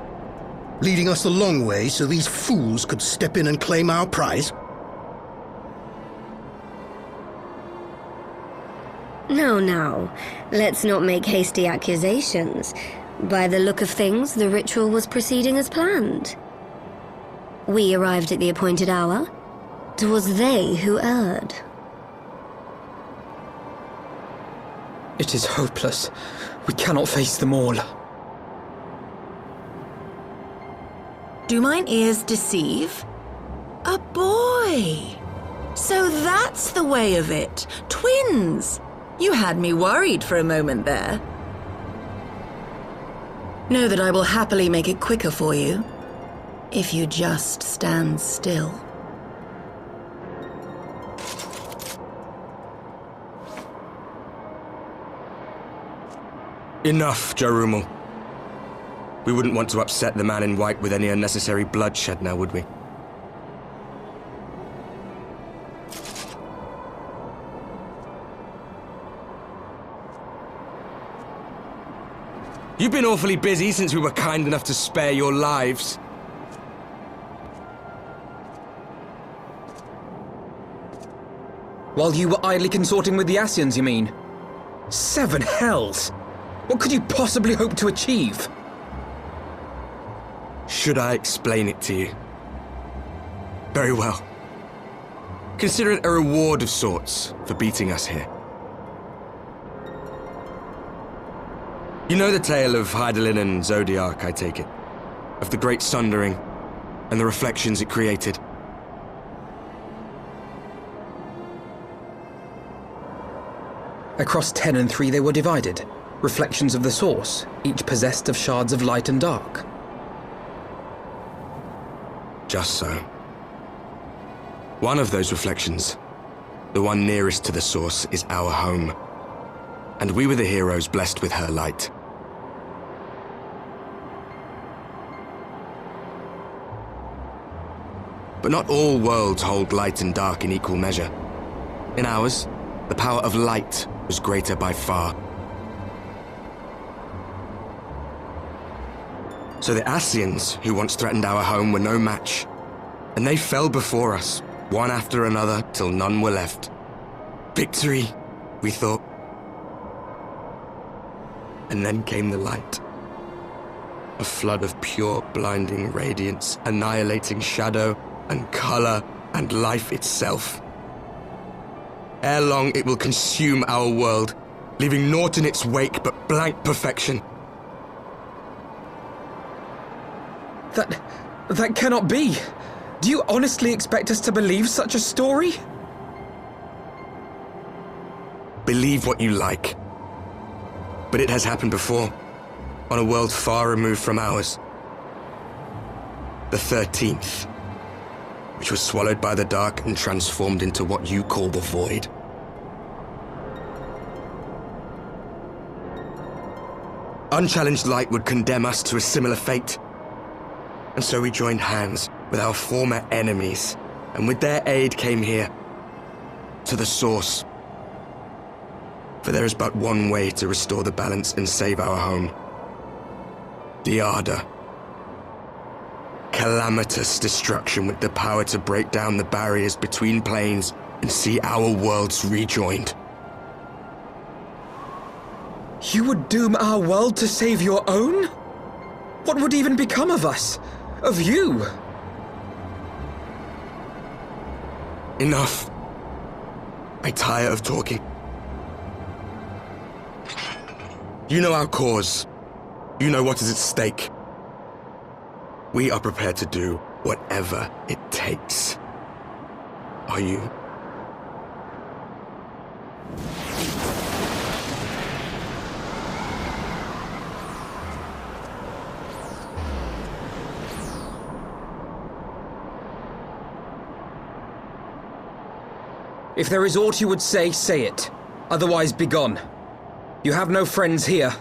Leading us the long way so these fools could step in and claim our prize? No. Let's not make hasty accusations. By the look of things, the ritual was proceeding as planned. We arrived at the appointed hour. 'Twas they who erred. It is hopeless. We cannot face them all. Do mine ears deceive? A boy! So that's the way of it. Twins! You had me worried for a moment there. Know that I will happily make it quicker for you, if you just stand still. Enough, Jarumul. We wouldn't want to upset the man in white with any unnecessary bloodshed now, would we? You've been awfully busy since we were kind enough to spare your lives. While you were idly consorting with the Scions, you mean? 7 hells! What could you possibly hope to achieve? Should I explain it to you? Very well. Consider it a reward of sorts for beating us here. You know the tale of Hydaelyn and Zodiac, I take it? Of the Great Sundering and the reflections it created? Across 10 and 3 they were divided. Reflections of the source, each possessed of shards of light and dark. Just so. One of those reflections, the one nearest to the source, is our home. And we were the heroes blessed with her light. But not all worlds hold light and dark in equal measure. In ours, the power of light was greater by far. So the Scions, who once threatened our home, were no match. And they fell before us, one after another, till none were left. Victory, we thought. And then came the light. A flood of pure, blinding radiance, annihilating shadow and color and life itself. Ere long, it will consume our world, leaving naught in its wake but blank perfection. That cannot be. Do you honestly expect us to believe such a story? Believe what you like. But it has happened before, on a world far removed from ours. The 13th, which was swallowed by the dark and transformed into what you call the Void. Unchallenged light would condemn us to a similar fate. And so we joined hands with our former enemies, and with their aid came here, to the source. For there is but one way to restore the balance and save our home. Yda. Calamitous destruction with the power to break down the barriers between planes and see our worlds rejoined. You would doom our world to save your own? What would even become of us? Of you? Enough. I tire of talking. You know our cause. You know what is at stake. We are prepared to do whatever it takes. Are you? If there is aught you would say it. Otherwise, begone. You have no friends here.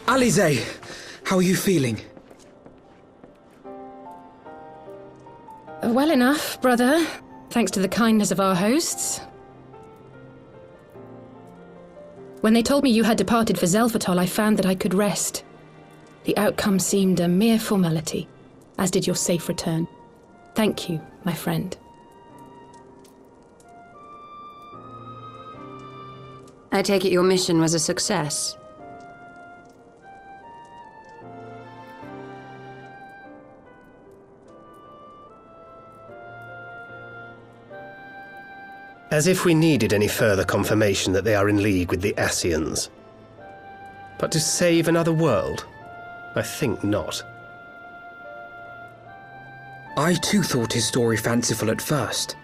Alisaie, how are you feeling? Well enough, brother. Thanks to the kindness of our hosts. When they told me you had departed for Zelphatol, I found that I could rest. The outcome seemed a mere formality, as did your safe return. Thank you, my friend. I take it your mission was a success. As if we needed any further confirmation that they are in league with the Scions. But to save another world? I think not. I too thought his story fanciful at first.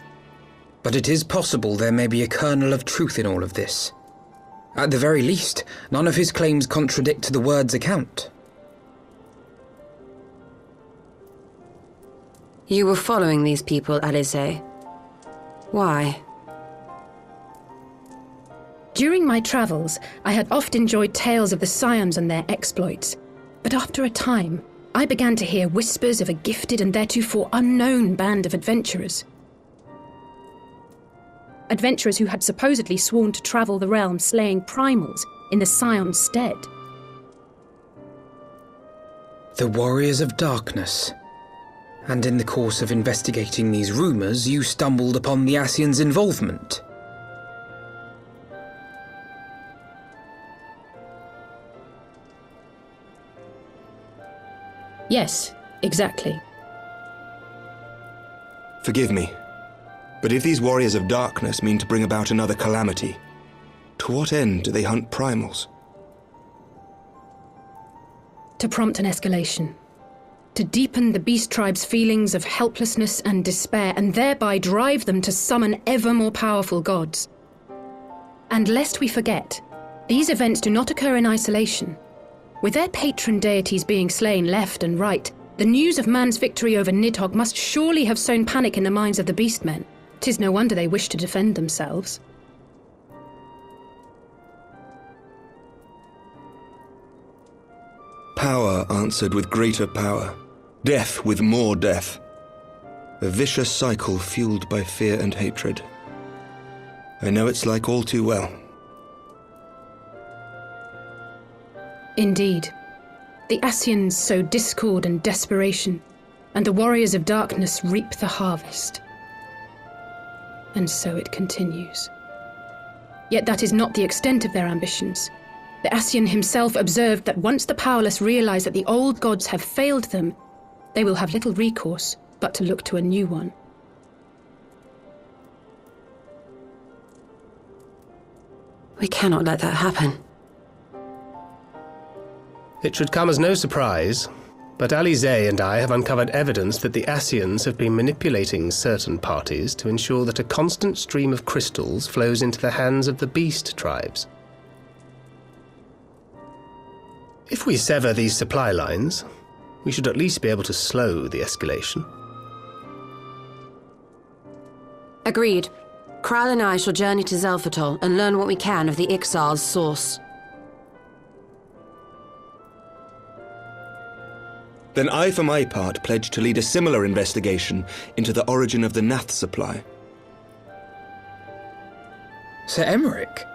But it is possible there may be a kernel of truth in all of this. At the very least, none of his claims contradict the word's account. You were following these people, Alisaie. Why? During my travels, I had oft enjoyed tales of the Scions and their exploits. But after a time, I began to hear whispers of a gifted and theretofore unknown band of adventurers. adventurers who had supposedly sworn to travel the realm slaying primals in the Scions' stead. The Warriors of Darkness. And in the course of investigating these rumours, you stumbled upon the Ascians' involvement. Yes, exactly. Forgive me, but if these Warriors of Darkness mean to bring about another calamity, to what end do they hunt primals? To prompt an escalation. To deepen the beast tribe's feelings of helplessness and despair, and thereby drive them to summon ever more powerful gods. And lest we forget, these events do not occur in isolation. With their patron deities being slain left and right, the news of man's victory over Nidhogg must surely have sown panic in the minds of the beastmen. 'Tis no wonder they wish to defend themselves. Power answered with greater power. Death with more death. A vicious cycle fueled by fear and hatred. I know it's like all too well. Indeed. The Ascians sow discord and desperation, and the Warriors of Darkness reap the harvest. And so it continues. Yet that is not the extent of their ambitions. The Ascian himself observed that once the powerless realize that the old gods have failed them, they will have little recourse but to look to a new one. We cannot let that happen. It should come as no surprise, but Alisaie and I have uncovered evidence that the Ascians have been manipulating certain parties to ensure that a constant stream of crystals flows into the hands of the beast tribes. If we sever these supply lines, we should at least be able to slow the escalation. Agreed. Kral and I shall journey to Zelfatol and learn what we can of the Ixal's source. Then I, for my part, pledge to lead a similar investigation into the origin of the Nath supply. Sir Emmerich?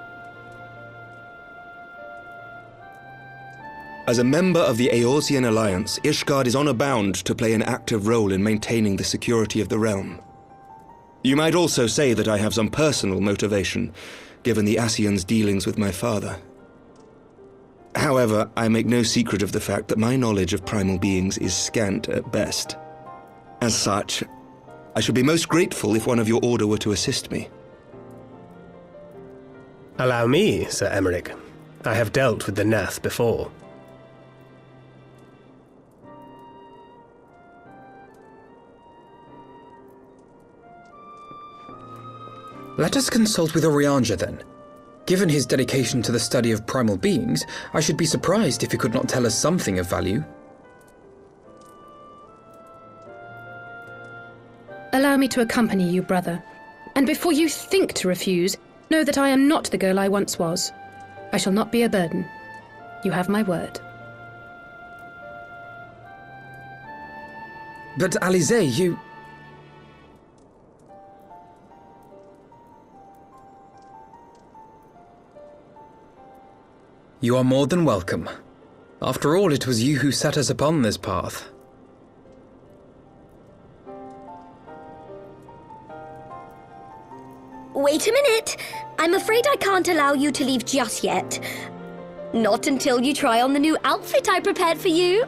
As a member of the Eorzean Alliance, Ishgard is honor-bound to play an active role in maintaining the security of the realm. You might also say that I have some personal motivation, given the Ascians' dealings with my father. However, I make no secret of the fact that my knowledge of primal beings is scant at best. As such, I should be most grateful if one of your order were to assist me. Allow me, Sir Emmerich. I have dealt with the Nath before. Let us consult with Orianja then. Given his dedication to the study of primal beings, I should be surprised if he could not tell us something of value. Allow me to accompany you, brother. And before you think to refuse, know that I am not the girl I once was. I shall not be a burden. You have my word. But Alisaie, you... You are more than welcome. After all, it was you who set us upon this path. Wait a minute! I'm afraid I can't allow you to leave just yet. Not until you try on the new outfit I prepared for you.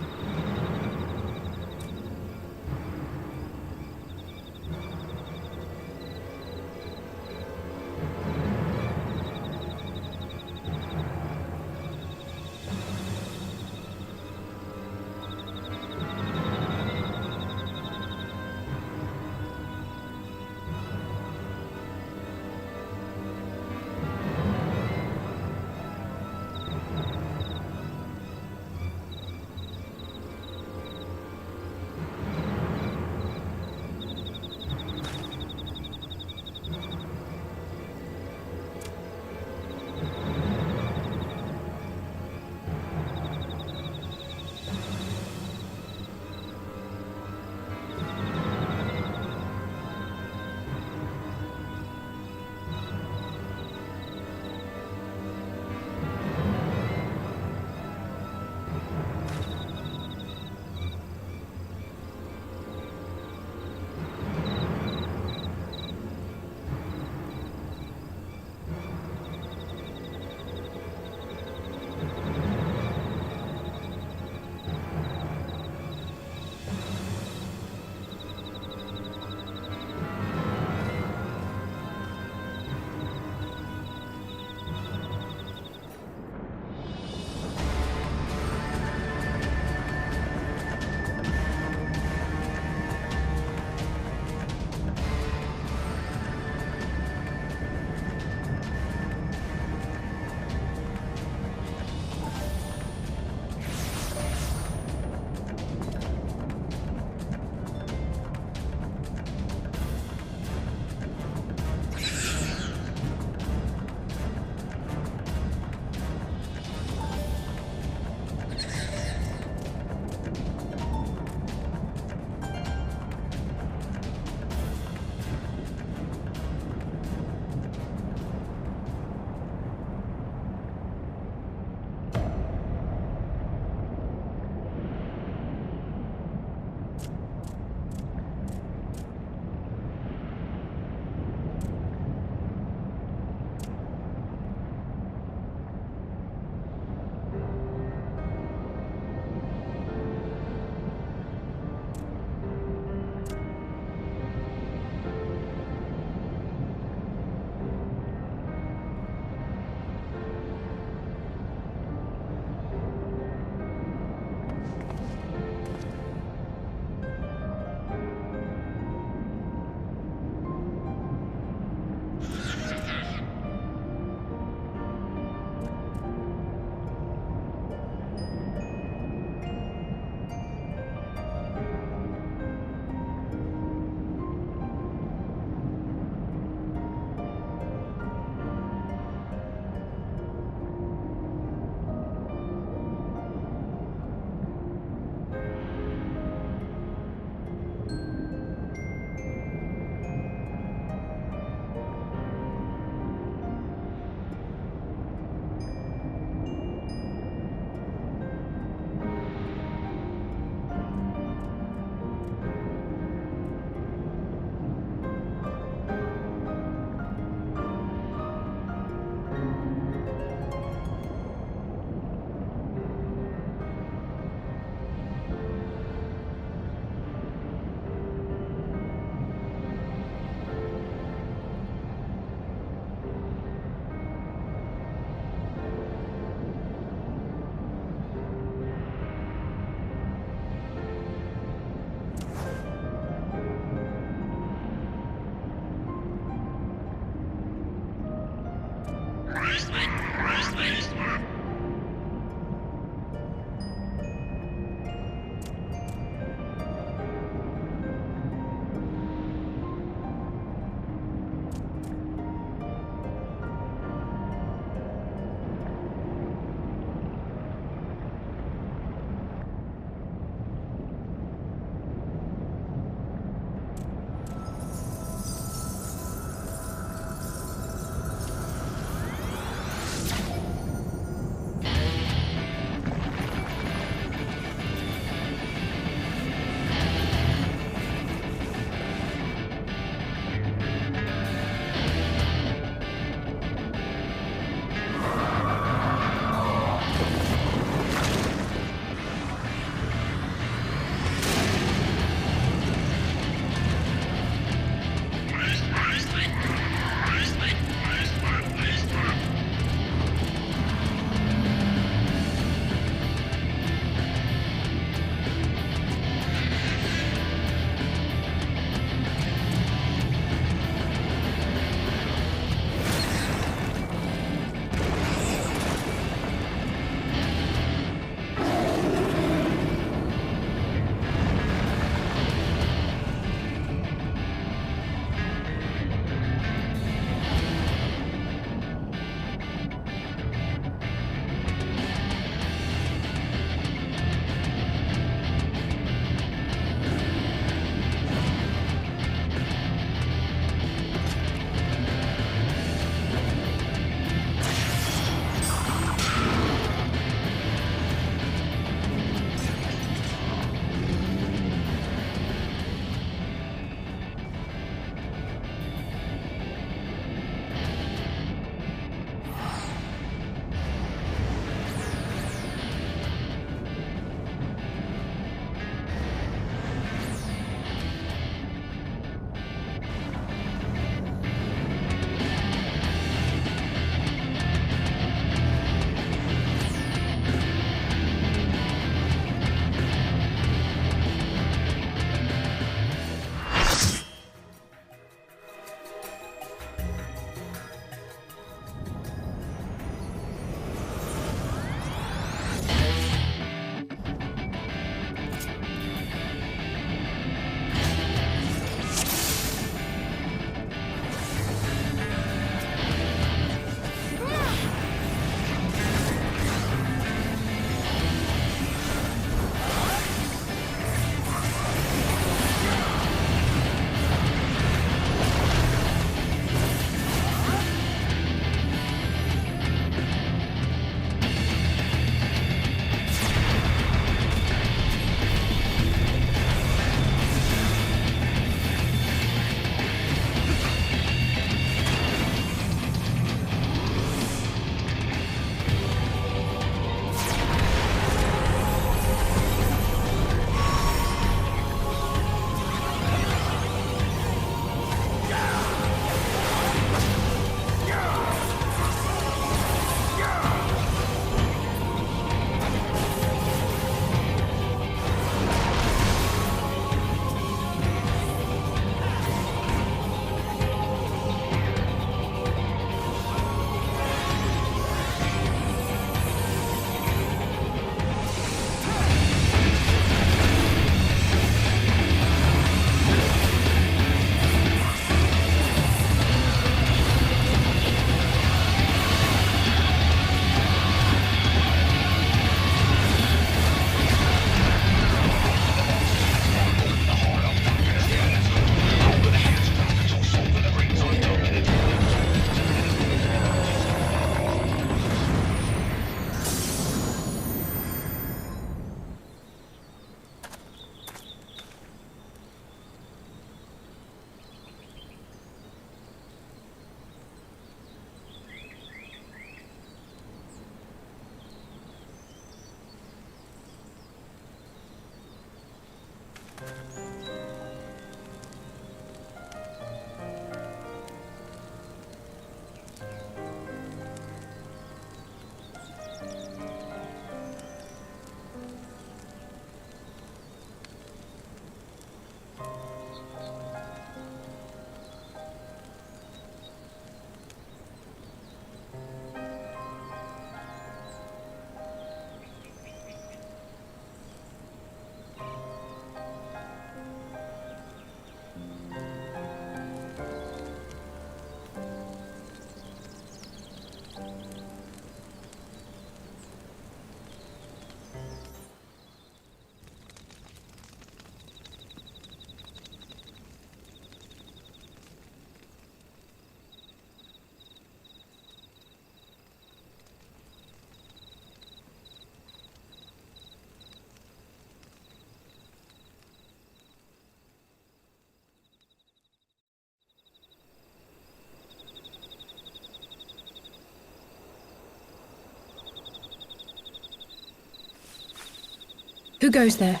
Who goes there?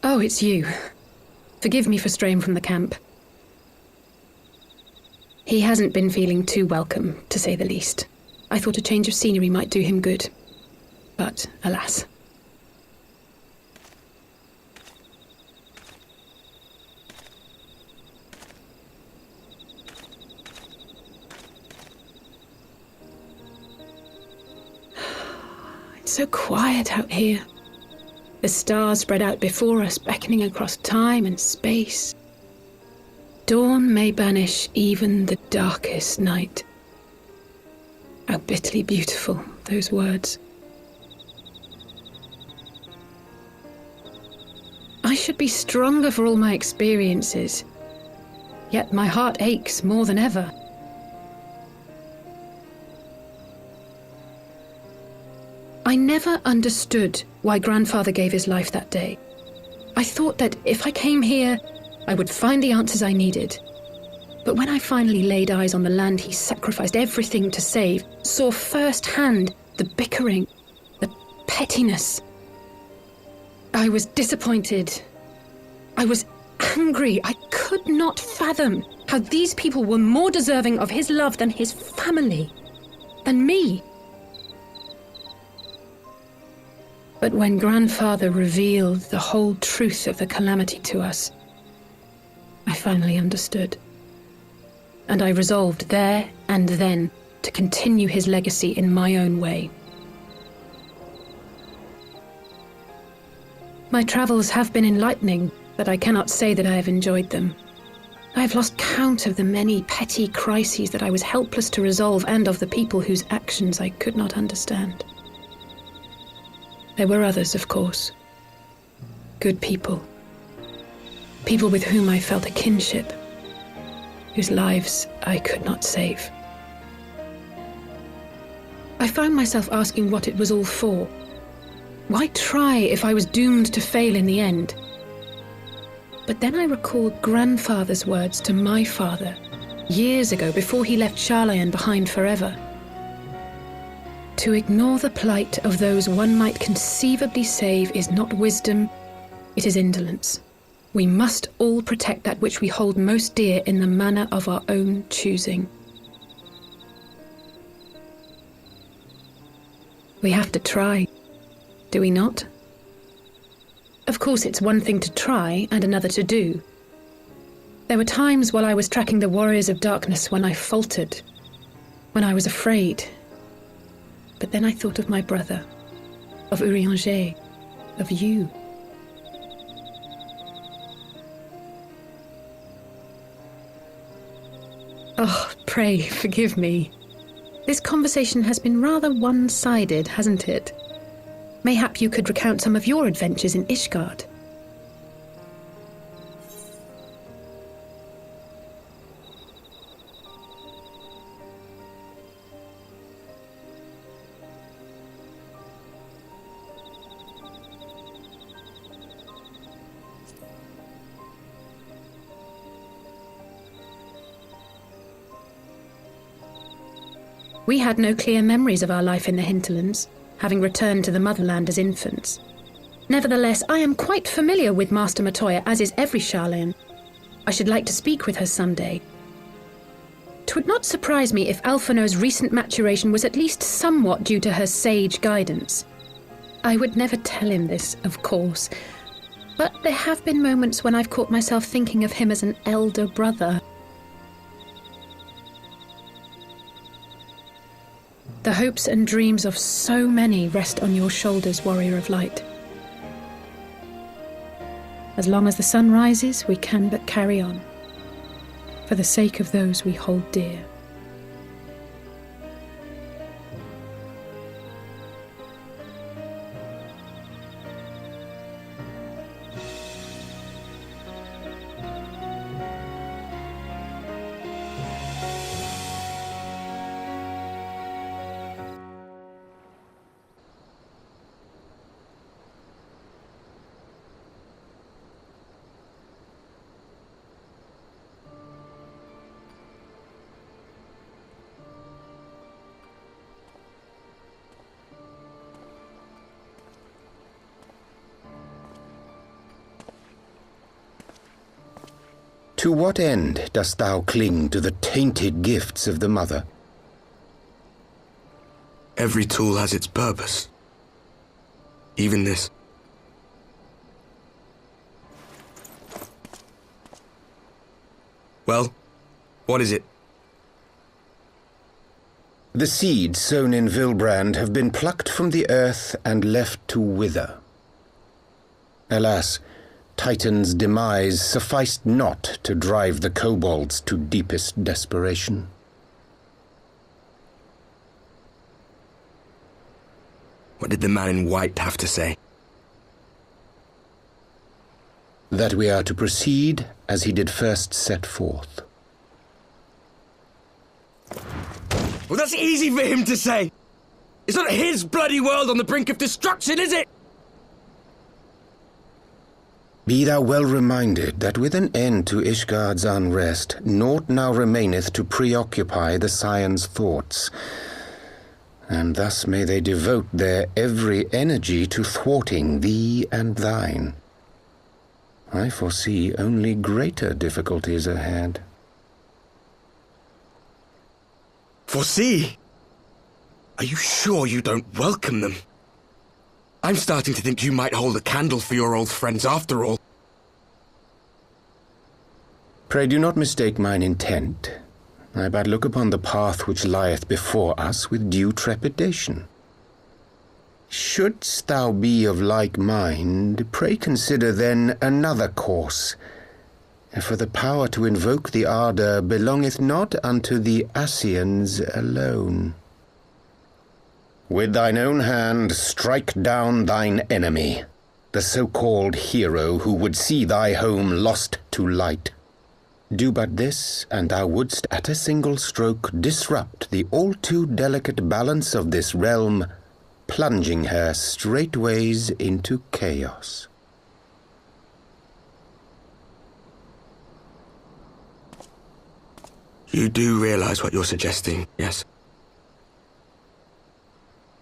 Oh, it's you. Forgive me for straying from the camp. He hasn't been feeling too welcome, to say the least. I thought a change of scenery might do him good. But, alas. It's so quiet out here. The stars spread out before us, beckoning across time and space. Dawn may banish even the darkest night. How bitterly beautiful, those words. I should be stronger for all my experiences, yet my heart aches more than ever. I never understood why Grandfather gave his life that day. I thought that if I came here, I would find the answers I needed. But when I finally laid eyes on the land he sacrificed everything to save, saw firsthand the bickering, the pettiness, I was disappointed. I was angry. I could not fathom how these people were more deserving of his love than his family, than me. But when Grandfather revealed the whole truth of the calamity to us, I finally understood. And I resolved there and then to continue his legacy in my own way. My travels have been enlightening, but I cannot say that I have enjoyed them. I have lost count of the many petty crises that I was helpless to resolve and of the people whose actions I could not understand. There were others, of course. Good people. People with whom I felt a kinship, whose lives I could not save. I found myself asking what it was all for. Why try if I was doomed to fail in the end? But then I recalled Grandfather's words to my father, years ago before he left Sharlayan behind forever. To ignore the plight of those one might conceivably save is not wisdom, it is indolence. We must all protect that which we hold most dear in the manner of our own choosing. We have to try, do we not? Of course, it's one thing to try and another to do. There were times while I was tracking the warriors of darkness when I faltered, when I was afraid. But then I thought of my brother, of Urianger, of you. Oh, pray forgive me. This conversation has been rather one-sided, hasn't it? Mayhap you could recount some of your adventures in Ishgard. We had no clear memories of our life in the hinterlands, having returned to the motherland as infants. Nevertheless, I am quite familiar with Master Matoya, as is every Sharlayan. I should like to speak with her someday. 'Twould not surprise me if Alphino's recent maturation was at least somewhat due to her sage guidance. I would never tell him this, of course, but there have been moments when I've caught myself thinking of him as an elder brother. The hopes and dreams of so many rest on your shoulders, Warrior of Light. As long as the sun rises, we can but carry on, for the sake of those we hold dear. To what end dost thou cling to the tainted gifts of the Mother? Every tool has its purpose. Even this. Well, what is it? The seeds sown in Vilbrand have been plucked from the earth and left to wither. Alas, Titan's demise sufficed not to drive the kobolds to deepest desperation. What did the man in white have to say? That we are to proceed as he did first set forth. Well, that's easy for him to say. It's not his bloody world on the brink of destruction, is it? Be thou well reminded that with an end to Ishgard's unrest, naught now remaineth to preoccupy the Scions' thoughts, and thus may they devote their every energy to thwarting thee and thine. I foresee only greater difficulties ahead. Foresee? Are you sure you don't welcome them? I'm starting to think you might hold a candle for your old friends after all. Pray do not mistake mine intent. I but look upon the path which lieth before us with due trepidation. Shouldst thou be of like mind, pray consider then another course. For the power to invoke the ardour belongeth not unto the Ascians alone. With thine own hand strike down thine enemy, the so-called hero who would see thy home lost to light. Do but this, and thou wouldst at a single stroke disrupt the all-too delicate balance of this realm, plunging her straightways into chaos. You do realize what you're suggesting, yes?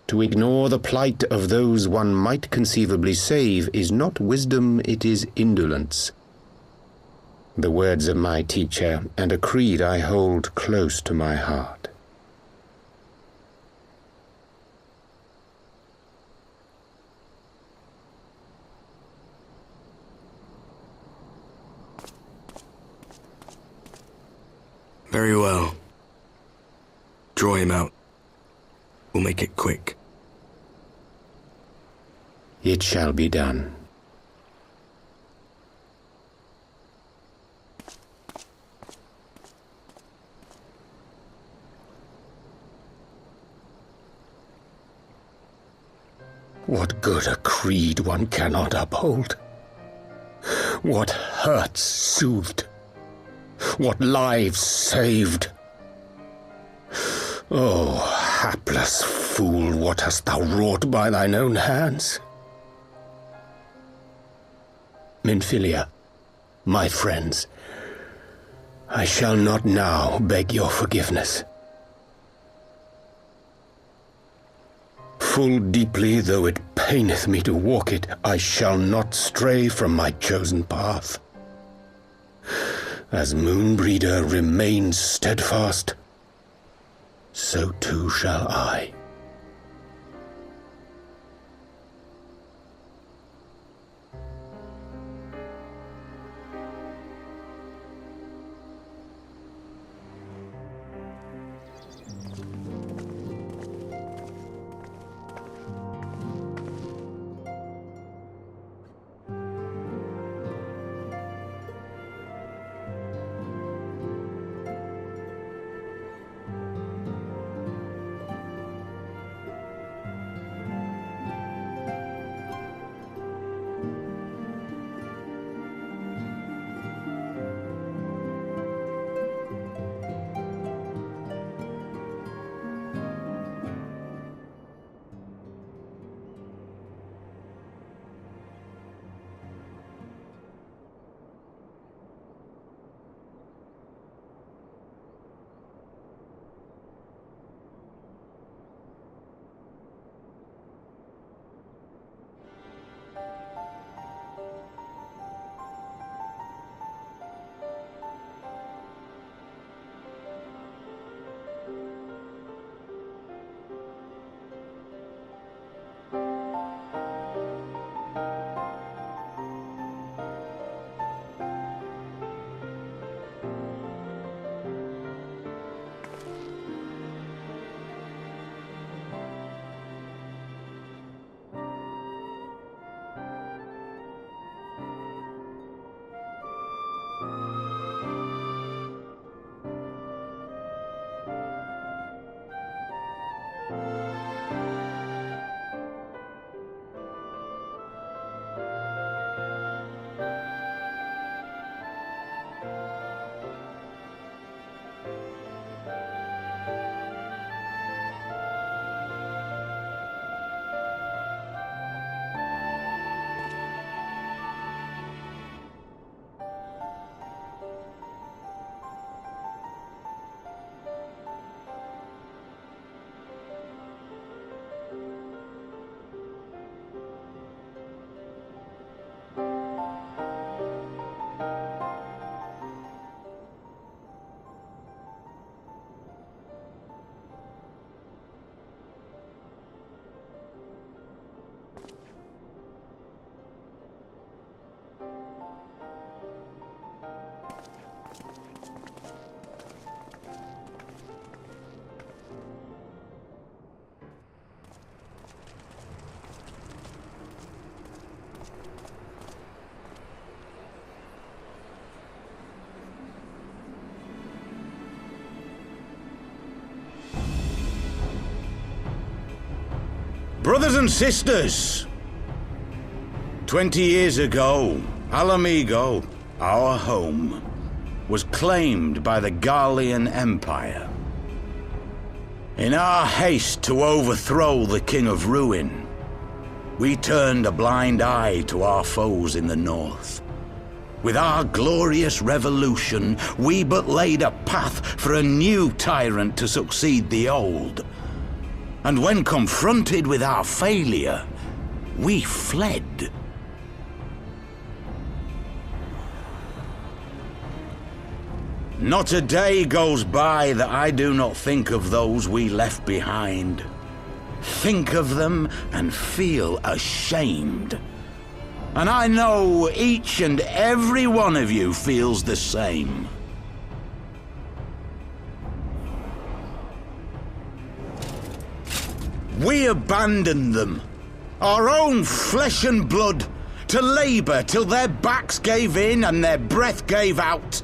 To ignore the plight of those one might conceivably save is not wisdom, it is indolence. The words of my teacher, and a creed I hold close to my heart. Very well. Draw him out. We'll make it quick. It shall be done. What good a creed one cannot uphold? What hurts soothed? What lives saved? Oh, hapless fool, what hast thou wrought by thine own hands? Minfilia, my friends, I shall not now beg your forgiveness. Full deeply though it paineth me to walk it, I shall not stray from my chosen path. As Moonbreeder remains steadfast, so too shall I. Brothers and sisters, 20 years ago, Alamigo, our home, was claimed by the Garlean Empire. In our haste to overthrow the King of Ruin, we turned a blind eye to our foes in the north. With our glorious revolution, we but laid a path for a new tyrant to succeed the old. And when confronted with our failure, we fled. Not a day goes by that I do not think of those we left behind. Think of them and feel ashamed. And I know each and every one of you feels the same. We abandoned them, our own flesh and blood, to labor till their backs gave in and their breath gave out,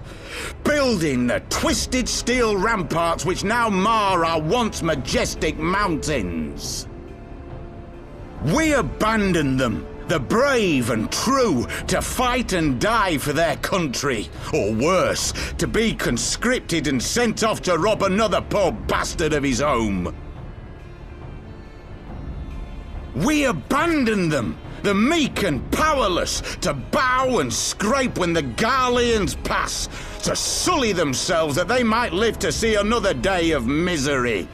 building the twisted steel ramparts which now mar our once majestic mountains. We abandoned them, the brave and true, to fight and die for their country, or worse, to be conscripted and sent off to rob another poor bastard of his home. We abandoned them, the meek and powerless, to bow and scrape when the Garleans pass, to sully themselves that they might live to see another day of misery.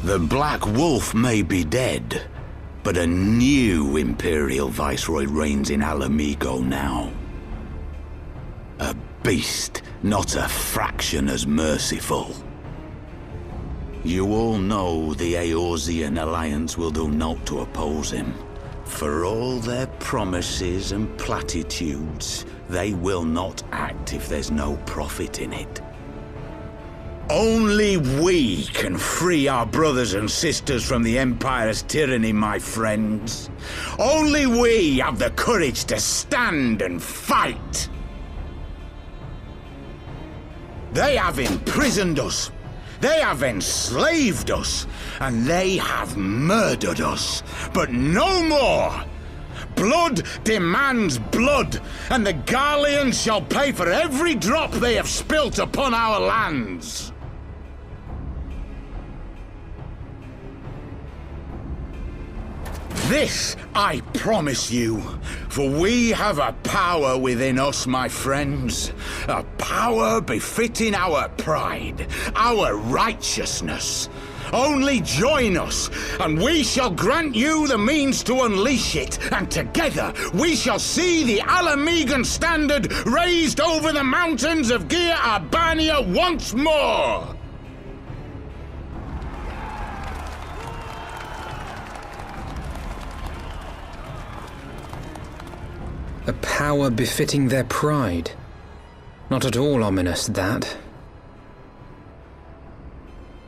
The Black Wolf may be dead, but a new Imperial Viceroy reigns in Alamigo now. A beast, not a fraction as merciful. You all know the Eorzean Alliance will do naught to oppose him. For all their promises and platitudes, they will not act if there's no profit in it. Only we can free our brothers and sisters from the Empire's tyranny, my friends. Only we have the courage to stand and fight. They have imprisoned us. They have enslaved us, and they have murdered us, but no more! Blood demands blood, and the Garleans shall pay for every drop they have spilt upon our lands! This I promise you, for we have a power within us, my friends. A power befitting our pride, our righteousness. Only join us, and we shall grant you the means to unleash it, and together we shall see the Alamigan standard raised over the mountains of Gia Urbania once more! A power befitting their pride. Not at all ominous, that.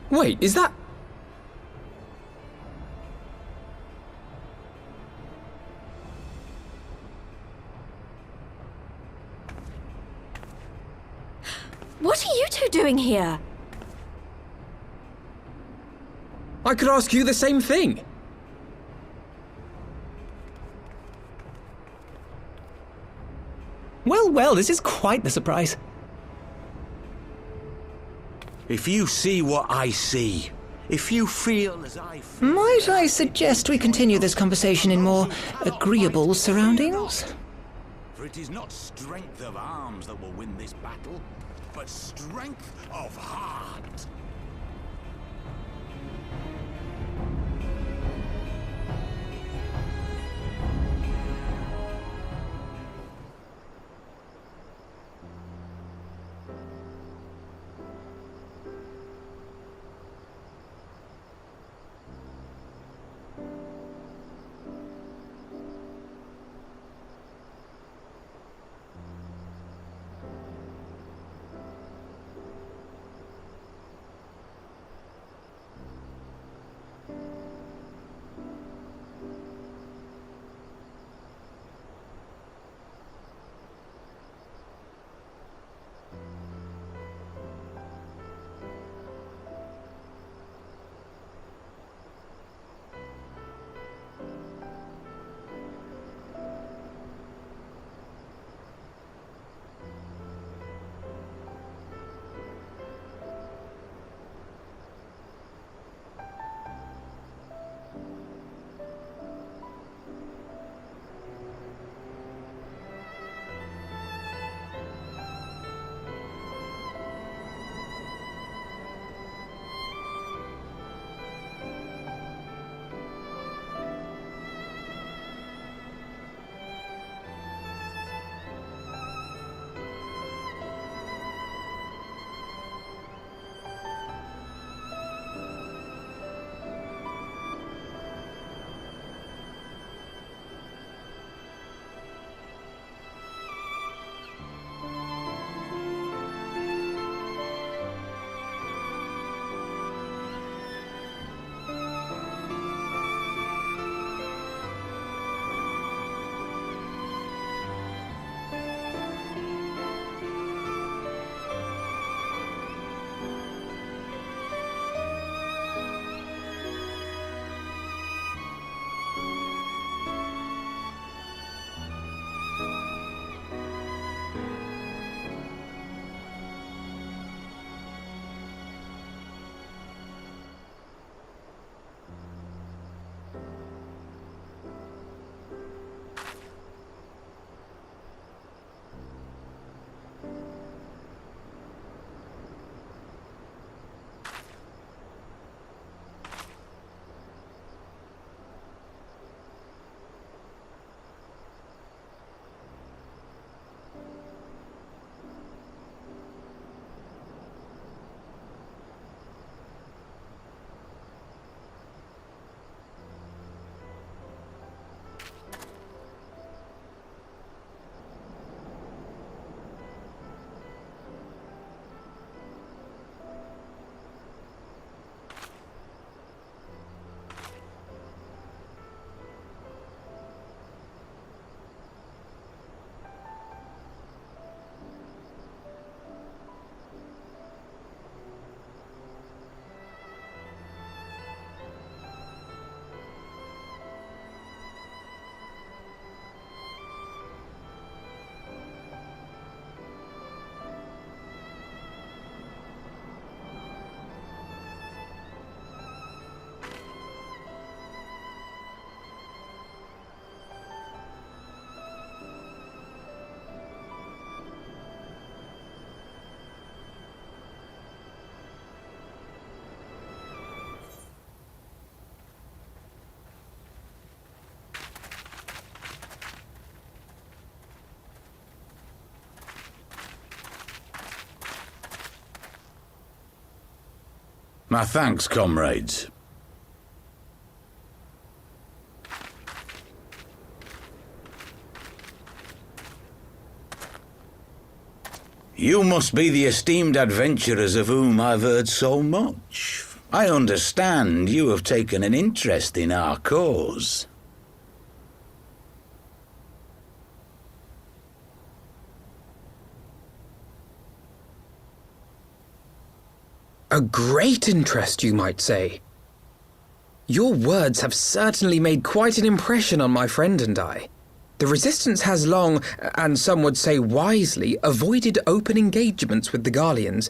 Wait, is that... What are you two doing here? I could ask you the same thing. Well, well, this is quite the surprise. If you see what I see, if you feel as I feel... Might I suggest we continue this conversation in more agreeable surroundings? For it is not strength of arms that will win this battle, but strength of heart. My thanks, comrades. You must be the esteemed adventurers of whom I've heard so much. I understand you have taken an interest in our cause. A great interest, you might say. Your words have certainly made quite an impression on my friend and I. The Resistance has long, and some would say wisely, avoided open engagements with the Garleans,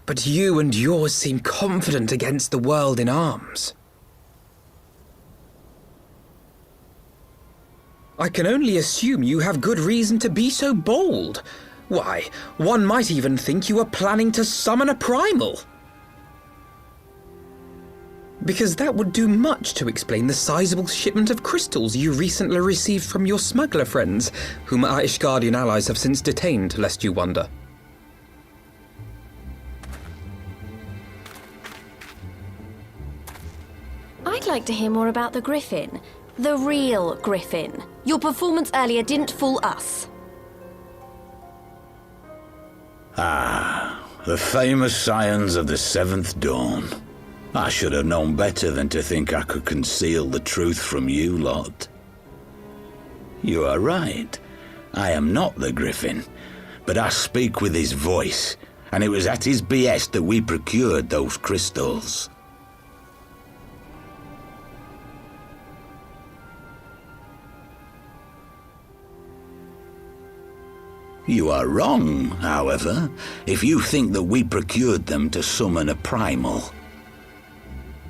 but you and yours seem confident against the world in arms. I can only assume you have good reason to be so bold. Why, one might even think you are planning to summon a primal. Because that would do much to explain the sizable shipment of crystals you recently received from your smuggler friends, whom our Ishgardian allies have since detained, lest you wonder. I'd like to hear more about the Griffin. The real Griffin. Your performance earlier didn't fool us. Ah, the famous Scions of the Seventh Dawn. I should have known better than to think I could conceal the truth from you lot. You are right. I am not the Griffin, but I speak with his voice, and it was at his behest that we procured those crystals. You are wrong, however, if you think that we procured them to summon a primal.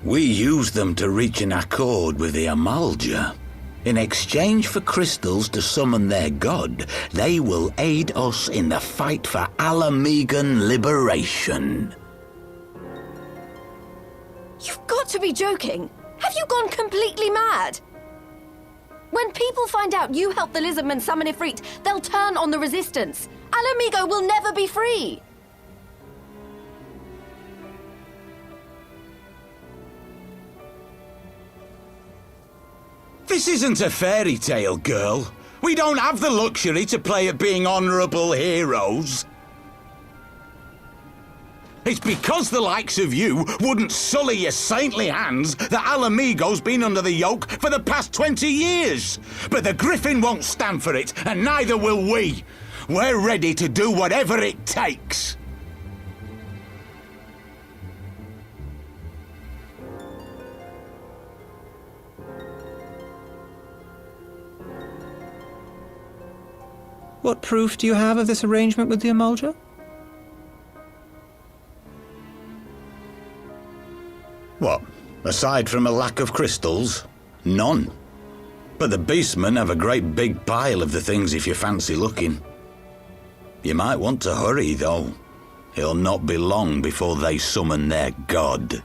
We used them to reach an accord with the Amalja. In exchange for crystals to summon their god, they will aid us in the fight for Alamegan liberation. You've got to be joking! Have you gone completely mad? When people find out you helped the Lizardmen summon Ifrit, they'll turn on the Resistance. Alamigo will never be free! This isn't a fairy tale, girl. We don't have the luxury to play at being honourable heroes. It's because the likes of you wouldn't sully your saintly hands that Alamigo's been under the yoke for the past 20 years. But the Griffin won't stand for it, and neither will we. We're ready to do whatever it takes. What proof do you have of this arrangement with the Amalja? What? Aside from a lack of crystals? None. But the beastmen have a great big pile of the things if you fancy looking. You might want to hurry, though. It'll not be long before they summon their god.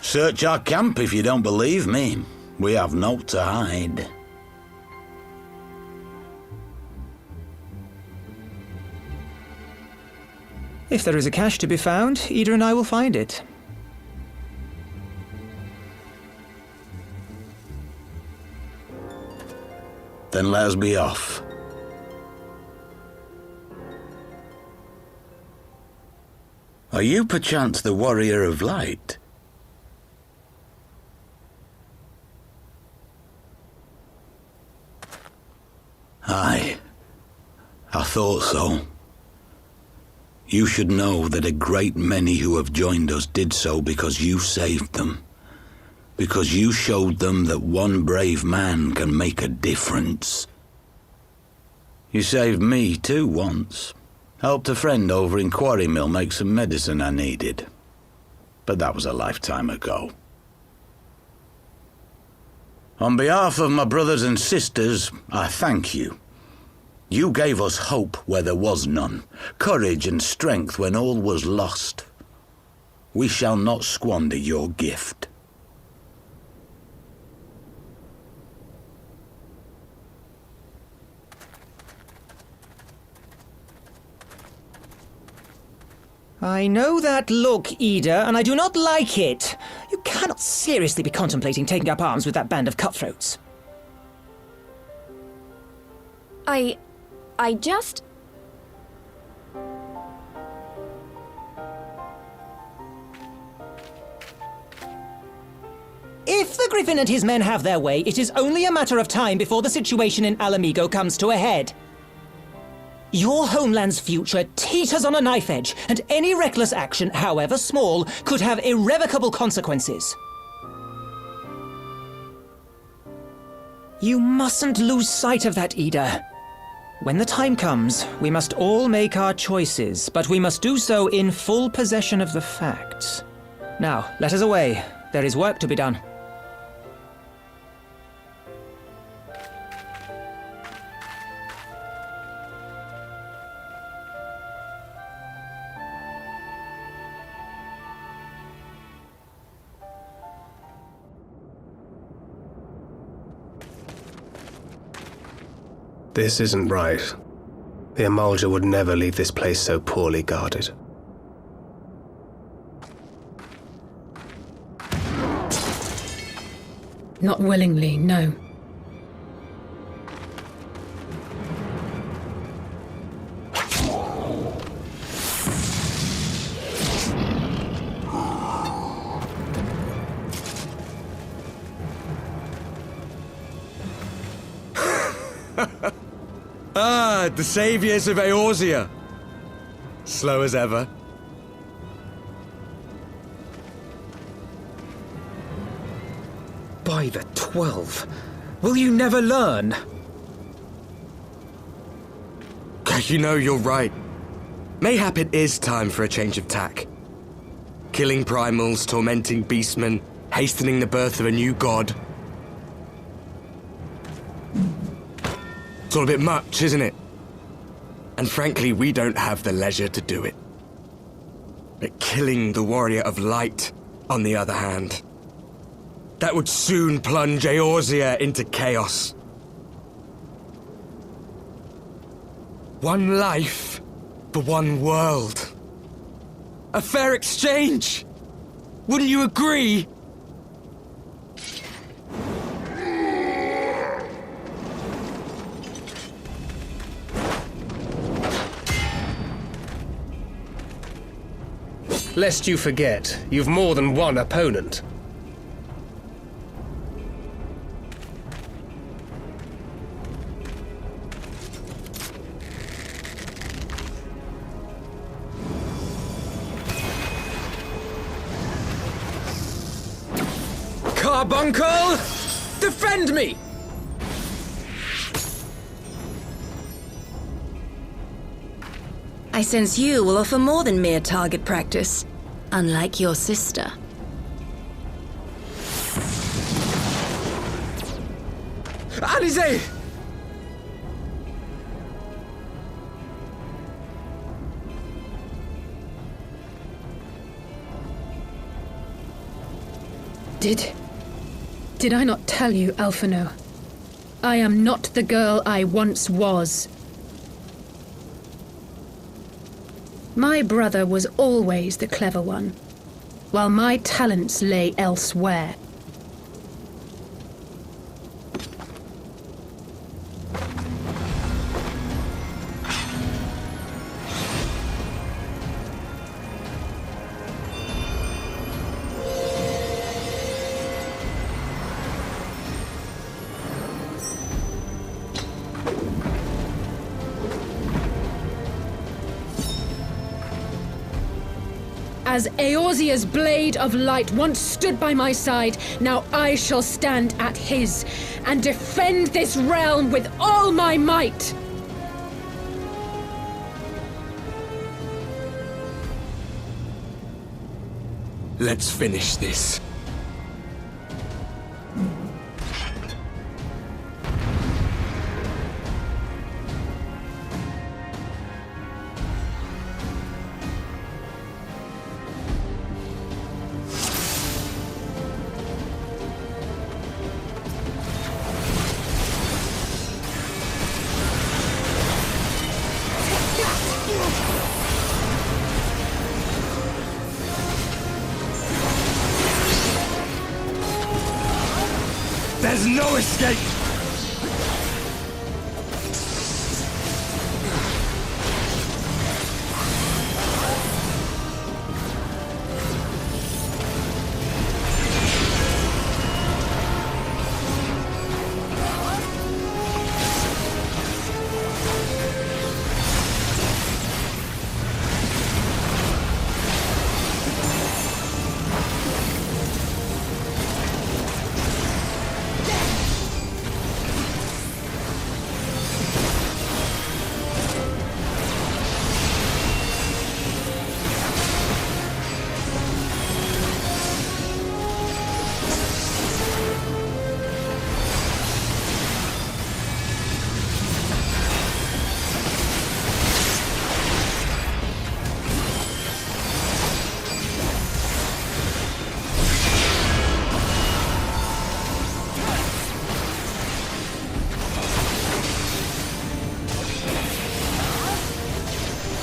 Search our camp if you don't believe me. We have naught to hide. If there is a cache to be found, Yda and I will find it. Then let us be off. Are you perchance the Warrior of Light? Aye, I thought so. You should know that a great many who have joined us did so because you saved them. Because you showed them that one brave man can make a difference. You saved me too once. Helped a friend over in Quarry Mill make some medicine I needed. But that was a lifetime ago. On behalf of my brothers and sisters, I thank you. You gave us hope where there was none, courage and strength when all was lost. We shall not squander your gift. I know that look, Yda, and I do not like it. You cannot seriously be contemplating taking up arms with that band of cutthroats. I just... If the Griffin and his men have their way, it is only a matter of time before the situation in Alamigo comes to a head. Your homeland's future teeters on a knife edge, and any reckless action, however small, could have irrevocable consequences. You mustn't lose sight of that, Yda. When the time comes, we must all make our choices, but we must do so in full possession of the facts. Now, let us away. There is work to be done. This isn't right. The Emulger would never leave this place so poorly guarded. Not willingly, no. The saviors of Eorzea. Slow as ever. By the 12, will you never learn? You know, you're right. Mayhap it is time for a change of tack. Killing primals, tormenting beastmen, hastening the birth of a new god. It's all a bit much, isn't it? And frankly, we don't have the leisure to do it. But killing the Warrior of Light, on the other hand, that would soon plunge Eorzea into chaos. One life for one world. A fair exchange! Wouldn't you agree? Lest you forget, you've more than one opponent. Carbuncle! Defend me! I sense you will offer more than mere target practice, unlike your sister. Alisaie! Did I not tell you, Alphino? I am not the girl I once was. My brother was always the clever one, while my talents lay elsewhere. As Eorzea's blade of light once stood by my side, now I shall stand at his, and defend this realm with all my might! Let's finish this. There's no escape!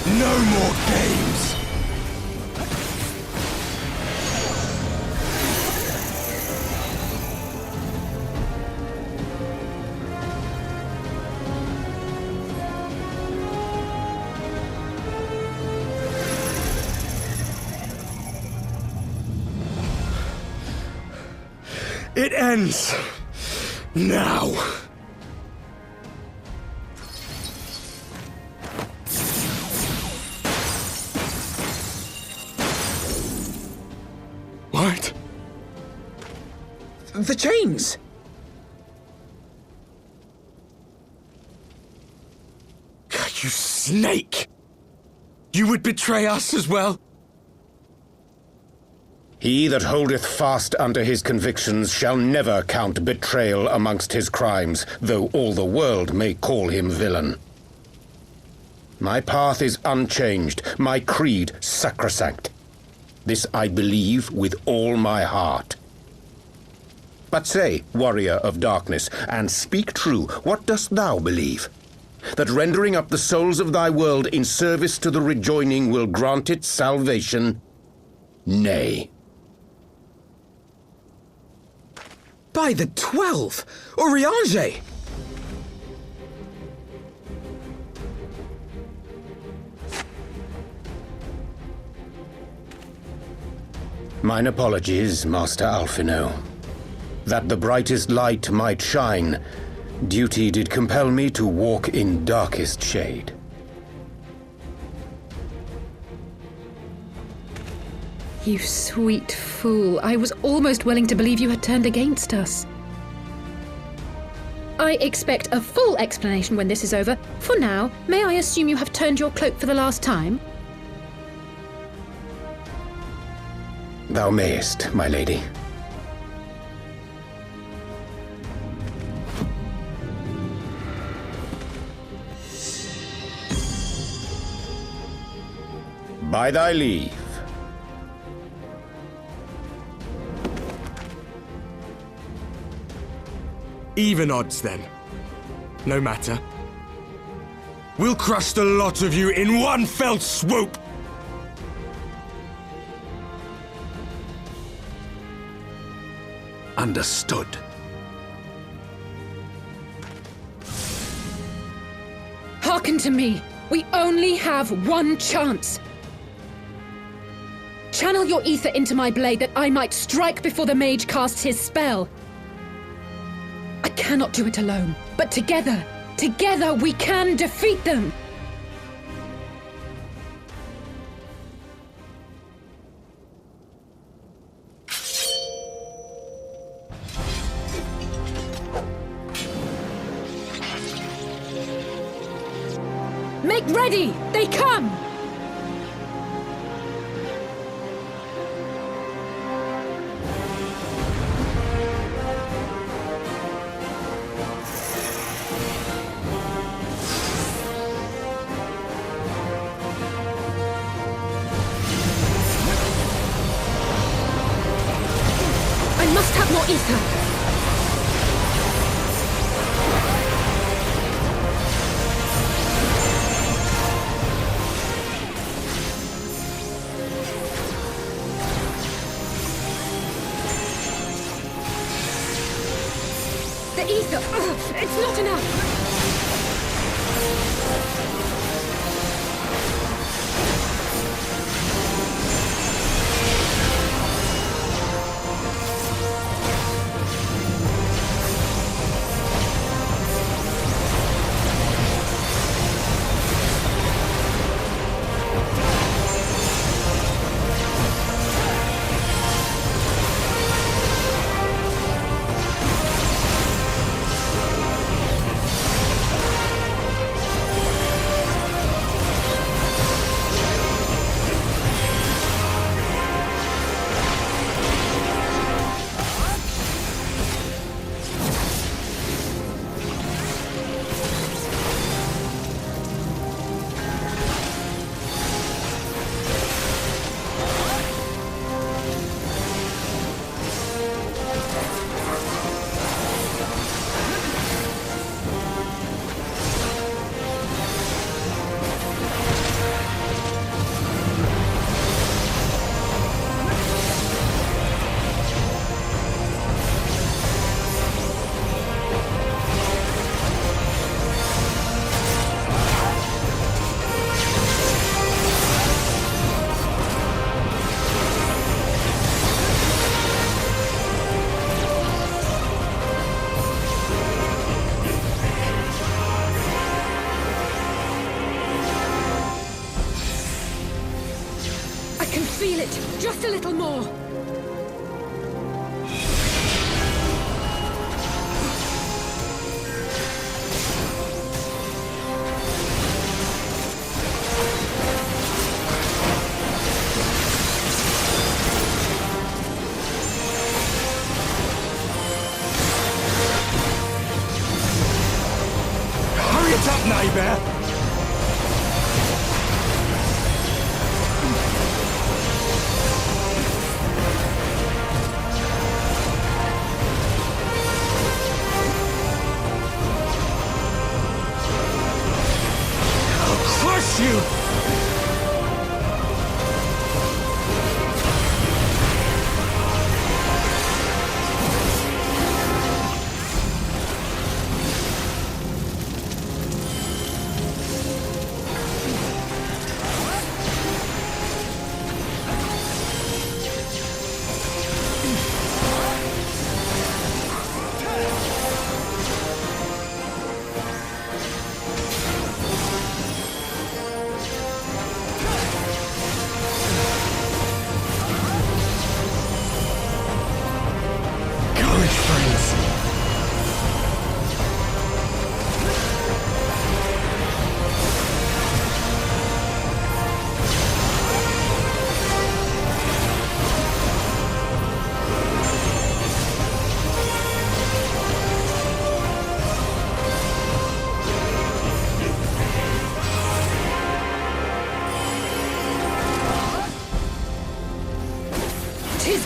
No more games! It ends now. What? The chains! You snake! You would betray us as well? He that holdeth fast unto his convictions shall never count betrayal amongst his crimes, though all the world may call him villain. My path is unchanged, my creed sacrosanct. This I believe with all my heart. But say, warrior of darkness, and speak true, what dost thou believe? That rendering up the souls of thy world in service to the rejoining will grant it salvation? Nay. By the 12! Oriange! Mine apologies, Master Alphino. That the brightest light might shine, duty did compel me to walk in darkest shade. You sweet fool. I was almost willing to believe you had turned against us. I expect a full explanation when this is over. For now, may I assume you have turned your cloak for the last time? Thou mayest, my lady. By thy leave. Even odds, then. No matter. We'll crush the lot of you in one fell swoop! Understood. Hearken to me. We only have one chance. Channel your ether into my blade that I might strike before the mage casts his spell. I cannot do it alone, but together we can defeat them! Make ready! They come! I must have more ether! The ether! It's not enough! Feel it! Just a little more! Hurry it up, neighbour! You!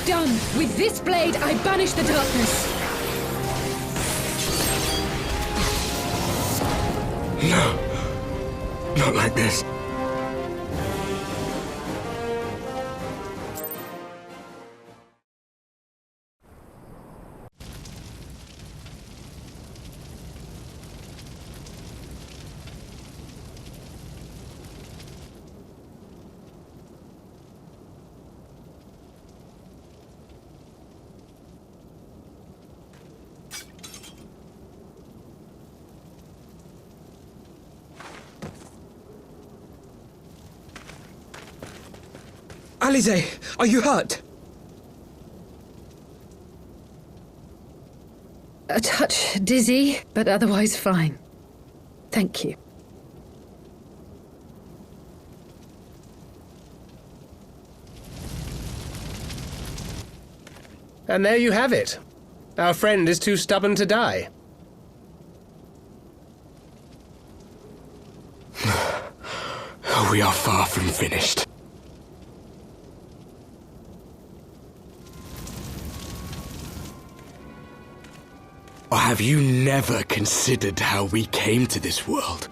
Done! With this blade, I banish the darkness! No! Not like this. Alisaie, are you hurt? A touch dizzy, but otherwise fine. Thank you. And there you have it. Our friend is too stubborn to die. We are far from finished. Or have you never considered how we came to this world?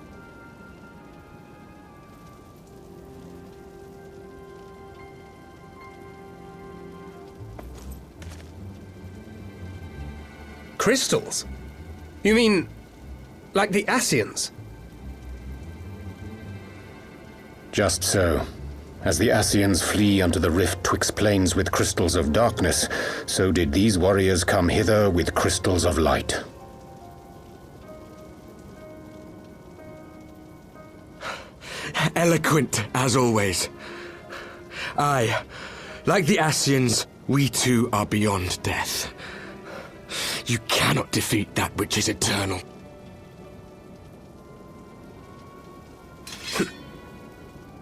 Crystals? You mean, like the Ascians? Just so. As the Ascians flee unto the rift twixt planes with crystals of darkness, so did these warriors come hither with crystals of light. Eloquent, as always. Aye, like the Ascians, we too are beyond death. You cannot defeat that which is eternal.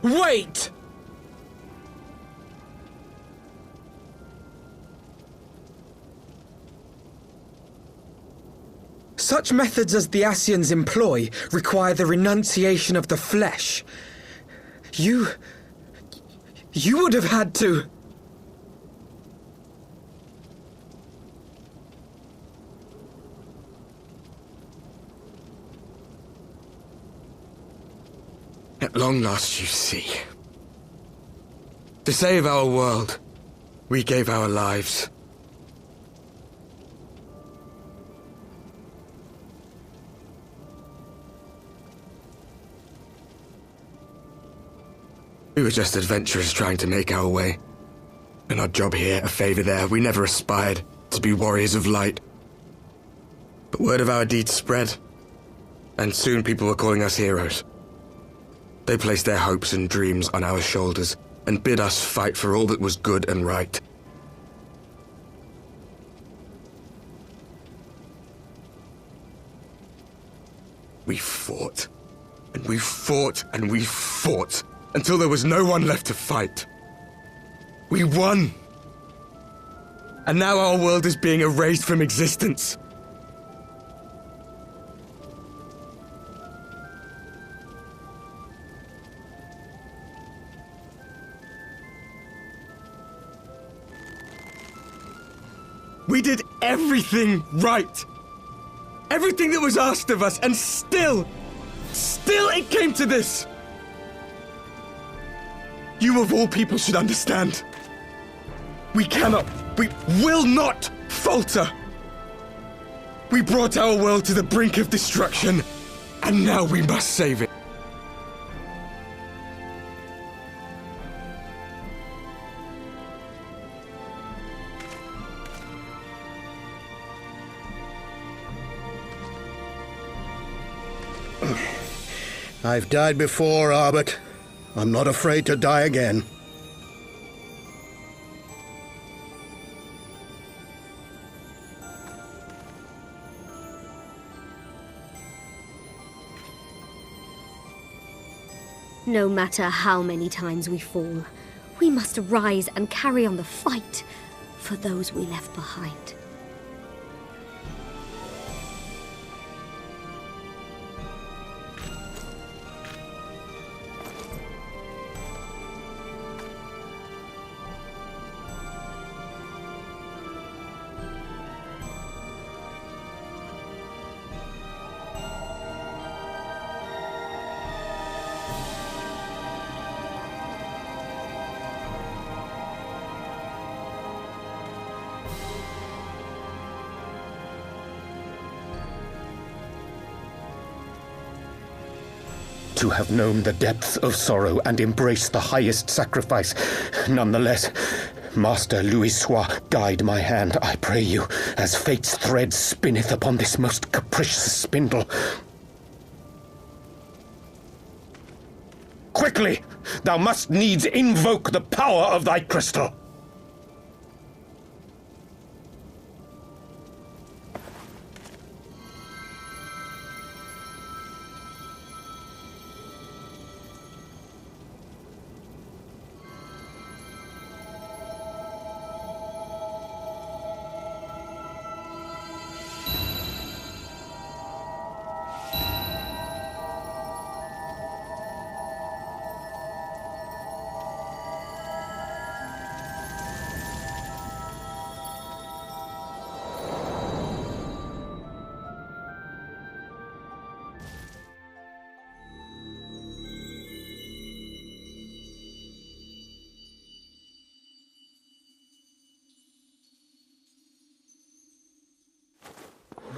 Wait! Such methods as the Ascians employ require the renunciation of the flesh. You would have had to... At long last, you see. To save our world, we gave our lives. We were just adventurers trying to make our way. An odd job here, a favor there. We never aspired to be warriors of light. But word of our deeds spread, and soon people were calling us heroes. They placed their hopes and dreams on our shoulders and bid us fight for all that was good and right. We fought, and we fought, and we fought, until there was no one left to fight. We won! And now our world is being erased from existence. We did everything right. Everything that was asked of us, and still it came to this. You of all people should understand. We will not falter. We brought our world to the brink of destruction, and now we must save it. I've died before, Arbet. I'm not afraid to die again. No matter how many times we fall, we must rise and carry on the fight for those we left behind. To have known the depths of sorrow and embraced the highest sacrifice. Nonetheless, Master Louisoix, guide my hand, I pray you, as fate's thread spinneth upon this most capricious spindle. Quickly! Thou must needs invoke the power of thy crystal!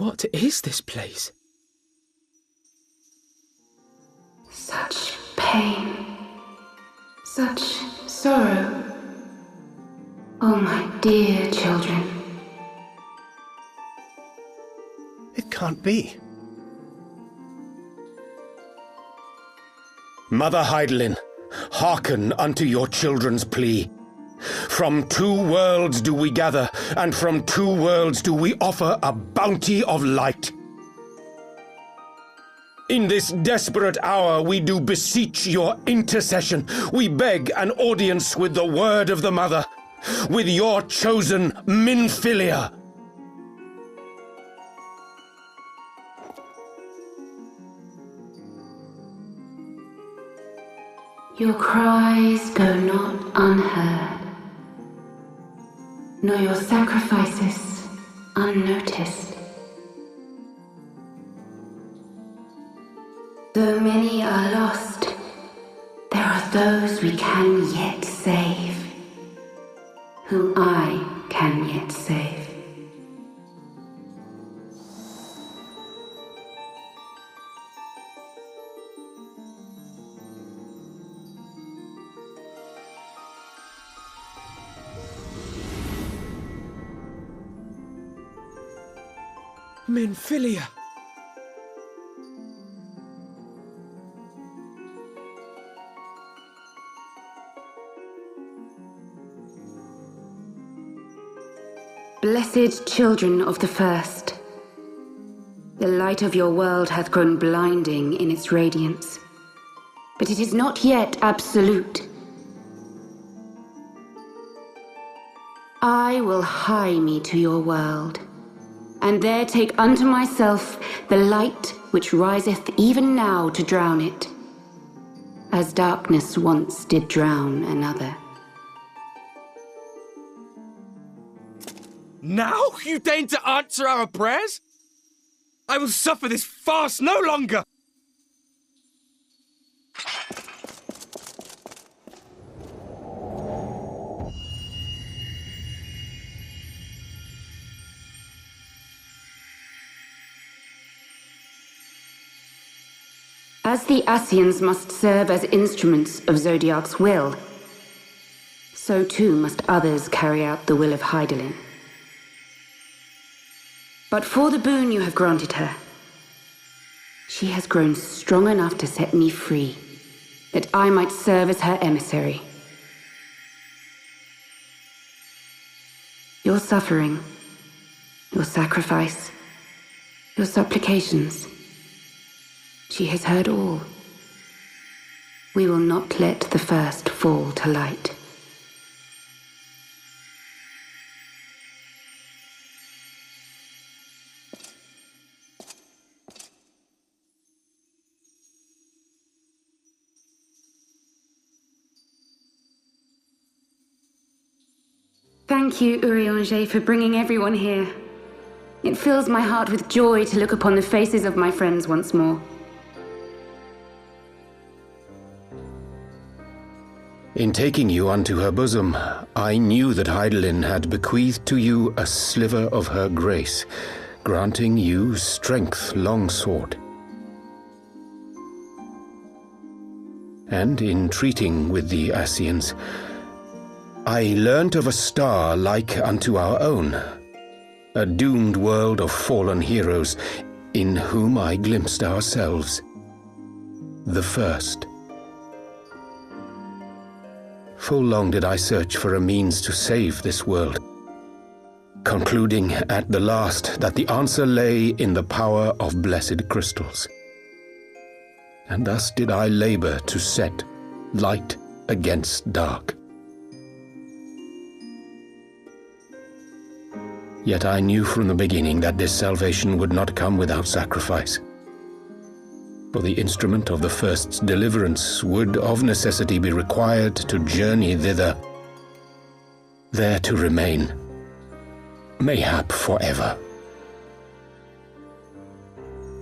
What is this place? Such pain. Such sorrow. Oh, my dear children. It can't be. Mother Hydaelyn, hearken unto your children's plea. From two worlds do we gather, and from two worlds do we offer a bounty of light. In this desperate hour we do beseech your intercession. We beg an audience with the word of the Mother, with your chosen Minfilia. Your cries go not unheard, nor your sacrifices unnoticed. Though many are lost, there are those we can yet save, whom I can yet save. Minfilia! Blessed children of the First, the light of your world hath grown blinding in its radiance, but it is not yet absolute. I will hie me to your world, and there take unto myself the light which riseth even now to drown it, as darkness once did drown another. Now you deign to answer our prayers? I will suffer this farce no longer! As the Scions must serve as instruments of Zodiark's will, so too must others carry out the will of Hydaelyn. But for the boon you have granted her, she has grown strong enough to set me free, that I might serve as her emissary. Your suffering, your sacrifice, your supplications, she has heard all. We will not let the first fall to light. Thank you, Urianger, for bringing everyone here. It fills my heart with joy to look upon the faces of my friends once more. In taking you unto her bosom, I knew that Hydaelyn had bequeathed to you a sliver of her grace, granting you strength long sought. And in treating with the Scions, I learnt of a star like unto our own, a doomed world of fallen heroes, in whom I glimpsed ourselves, the first. Full long did I search for a means to save this world, concluding at the last that the answer lay in the power of blessed crystals. And thus did I labor to set light against dark. Yet I knew from the beginning that this salvation would not come without sacrifice. For the instrument of the First's deliverance would of necessity be required to journey thither, there to remain, mayhap forever.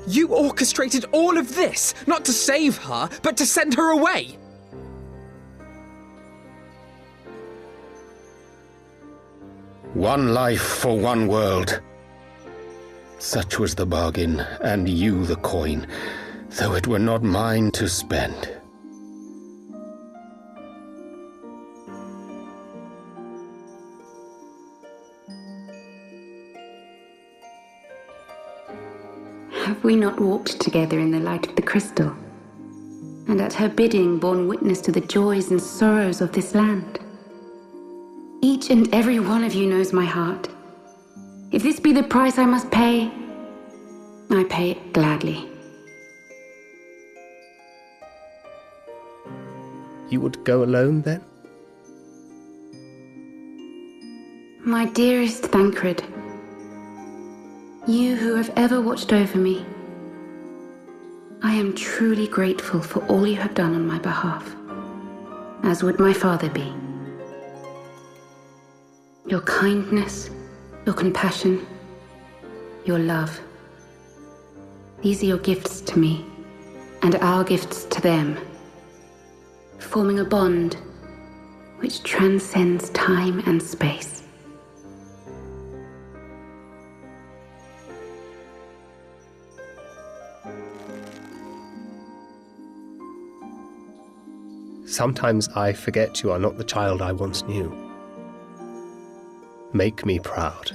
You orchestrated all of this, not to save her, but to send her away! One life for one world. Such was the bargain, and you the coin, though it were not mine to spend. Have we not walked together in the light of the crystal, and at her bidding borne witness to the joys and sorrows of this land? Each and every one of you knows my heart. If this be the price I must pay, I pay it gladly. You would go alone, then? My dearest Thancred, you who have ever watched over me, I am truly grateful for all you have done on my behalf, as would my father be. Your kindness, your compassion, your love. These are your gifts to me, and our gifts to them, forming a bond which transcends time and space. Sometimes I forget you are not the child I once knew. Make me proud.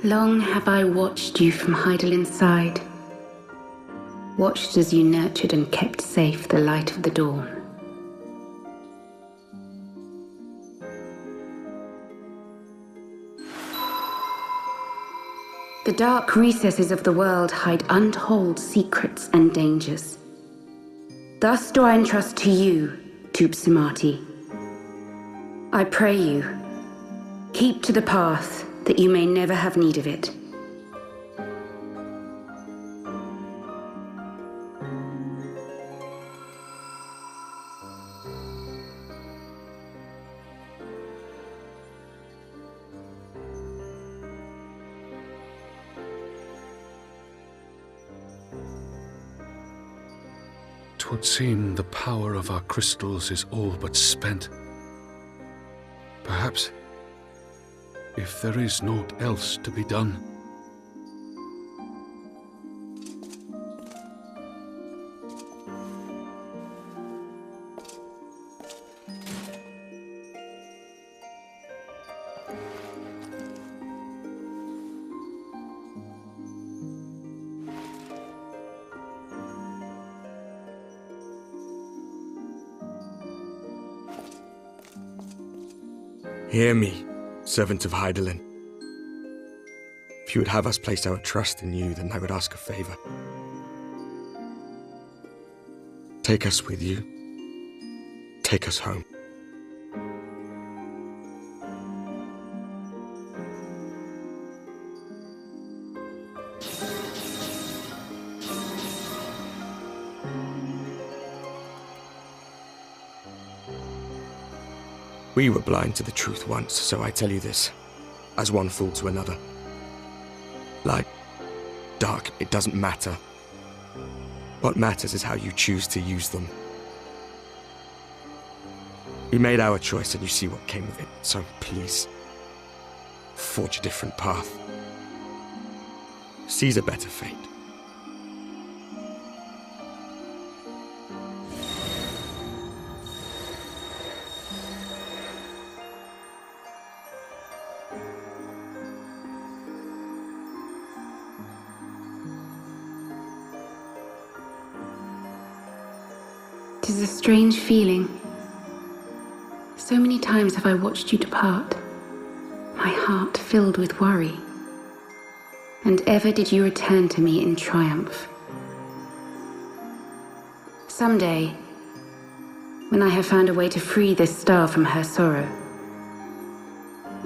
Long have I watched you from Hydaelyn's side, watched as you nurtured and kept safe the light of the dawn. The dark recesses of the world hide untold secrets and dangers. Thus do I entrust to you, Tupsimati. I pray you, keep to the path that you may never have need of it. Twould seem the power of our crystals is all but spent. Perhaps, if there is naught else to be done. Hear me, servant of Hydaelyn. If you would have us place our trust in you, then I would ask a favor. Take us with you. Take us home. We were blind to the truth once, so I tell you this, as one fool to another. Light, dark, it doesn't matter. What matters is how you choose to use them. We made our choice and you see what came of it, so please, forge a different path. Seize a better fate. It is a strange feeling. So many times have I watched you depart, my heart filled with worry. And ever did you return to me in triumph. Someday, when I have found a way to free this star from her sorrow,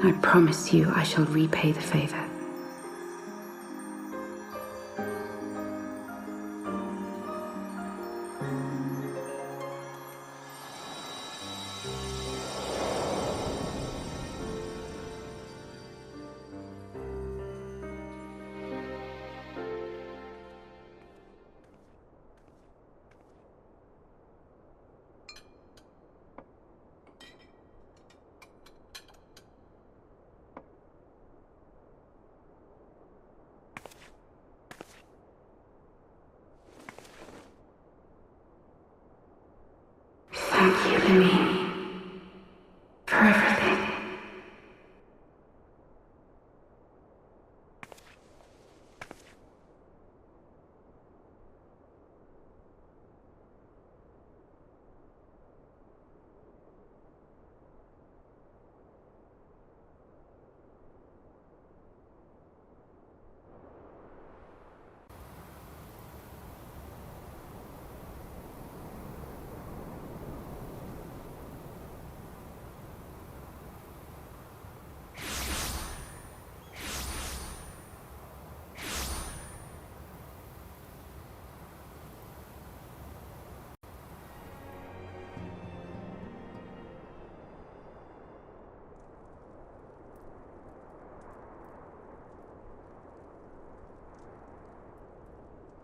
I promise you I shall repay the favor. Thank you, Lemini, for everything.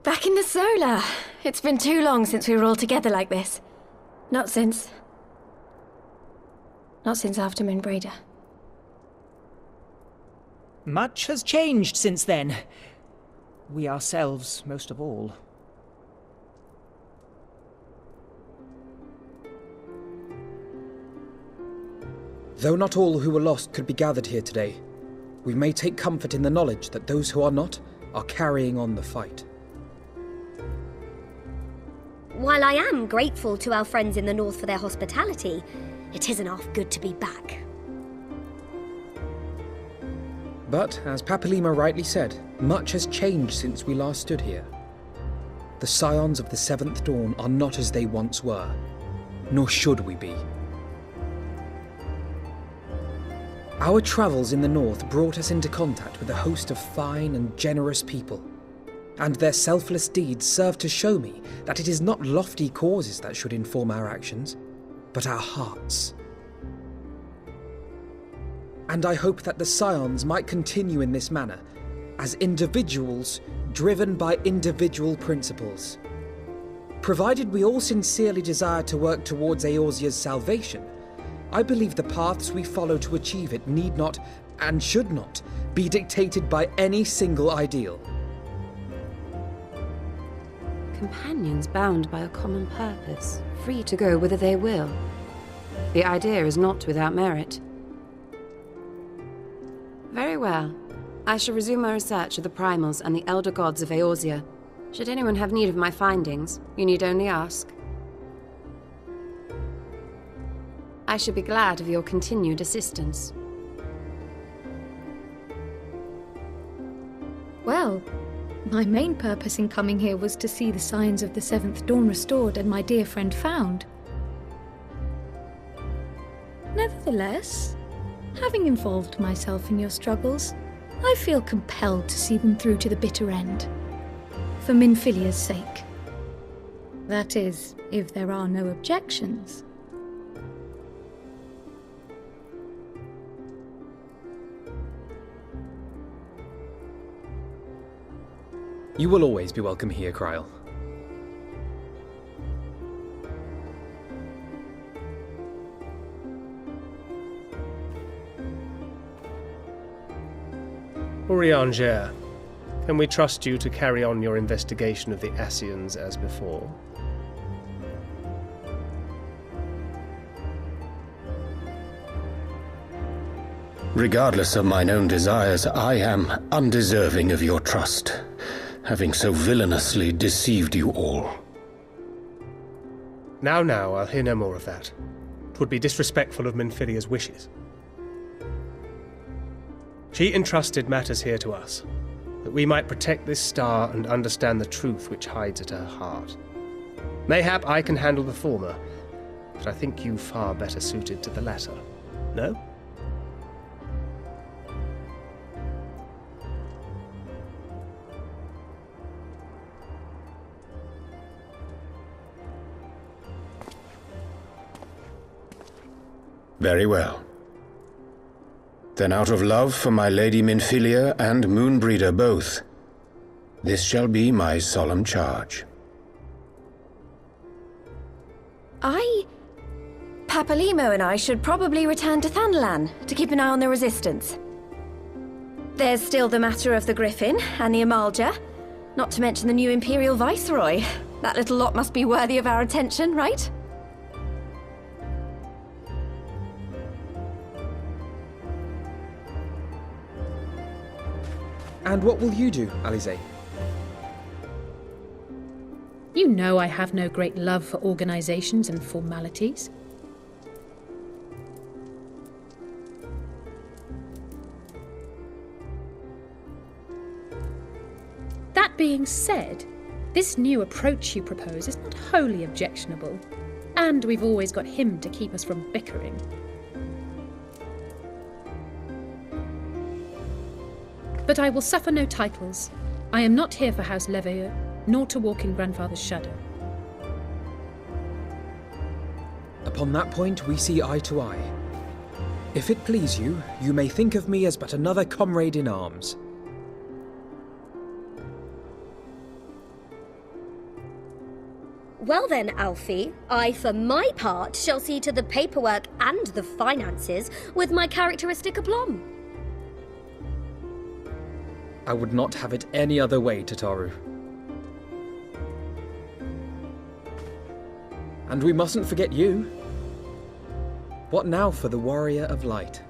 Back in the Solar. It's been too long since we were all together like this. Not since after Moonbreeder. Much has changed since then. We ourselves, most of all. Though not all who were lost could be gathered here today, we may take comfort in the knowledge that those who are not are carrying on the fight. While I am grateful to our friends in the north for their hospitality, it isn't half good to be back. But, as Papalymo rightly said, much has changed since we last stood here. The Scions of the Seventh Dawn are not as they once were, nor should we be. Our travels in the north brought us into contact with a host of fine and generous people, and their selfless deeds serve to show me that it is not lofty causes that should inform our actions, but our hearts. And I hope that the Scions might continue in this manner, as individuals driven by individual principles. Provided we all sincerely desire to work towards Eorzea's salvation, I believe the paths we follow to achieve it need not, and should not, be dictated by any single ideal. Companions bound by a common purpose, free to go whither they will. The idea is not without merit. Very well. I shall resume my research of the primals and the elder gods of Eorzea. Should anyone have need of my findings, you need only ask. I should be glad of your continued assistance. Well, my main purpose in coming here was to see the signs of the Seventh Dawn restored and my dear friend found. Nevertheless, having involved myself in your struggles, I feel compelled to see them through to the bitter end. For Minfilia's sake. That is, if there are no objections. You will always be welcome here, Kryl. Urianger, can we trust you to carry on your investigation of the Ascians as before? Regardless of mine own desires, I am undeserving of your trust, having so villainously deceived you all. Now, I'll hear no more of that. 'Twould be disrespectful of Minfilia's wishes. She entrusted matters here to us, that we might protect this star and understand the truth which hides at her heart. Mayhap I can handle the former, but I think you far better suited to the latter. No? Very well. Then out of love for my Lady Minfilia and Moonbreeder both, this shall be my solemn charge. Papalymo and I should probably return to Thanalan to keep an eye on the Resistance. There's still the matter of the Griffin and the Amalja, not to mention the new Imperial Viceroy. That little lot must be worthy of our attention, right? And what will you do, Alisaie? You know I have no great love for organizations and formalities. That being said, this new approach you propose is not wholly objectionable, and we've always got him to keep us from bickering. But I will suffer no titles. I am not here for House Leveilleur, nor to walk in Grandfather's shadow. Upon that point, we see eye to eye. If it please you, you may think of me as but another comrade in arms. Well then, Alfie, I, for my part, shall see to the paperwork and the finances with my characteristic aplomb. I would not have it any other way, Tataru. And we mustn't forget you. What now for the Warrior of Light?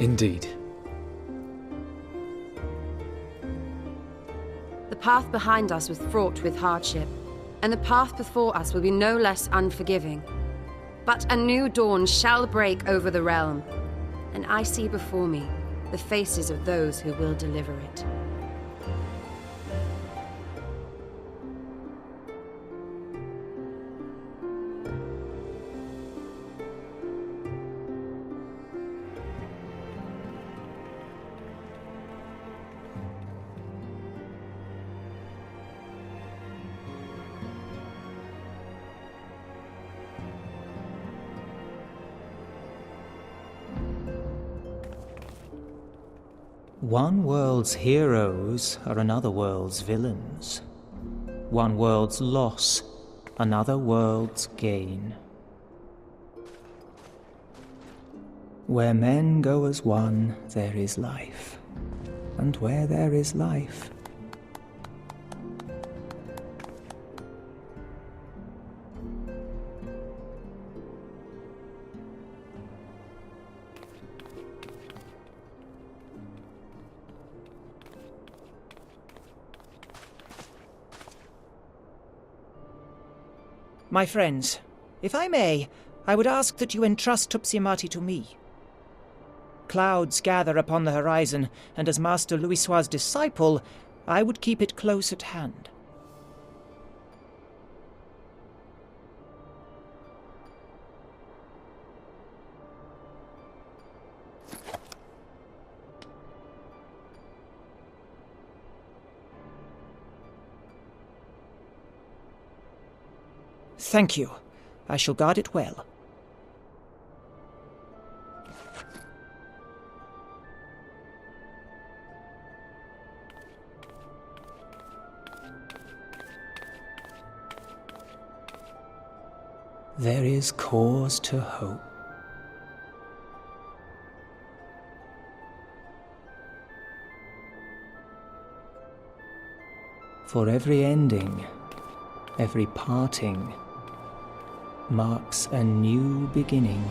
Indeed. The path behind us was fraught with hardship, and the path before us will be no less unforgiving. But a new dawn shall break over the realm, and I see before me the faces of those who will deliver it. One world's heroes are another world's villains. One world's loss, another world's gain. Where men go as one, there is life. And where there is life, My friends, if I may, I would ask that you entrust Tupsimati to me. Clouds gather upon the horizon, and as Master Louisoix's disciple, I would keep it close at hand. Thank you. I shall guard it well. there is cause to hope. For every ending, every parting, marks a new beginning.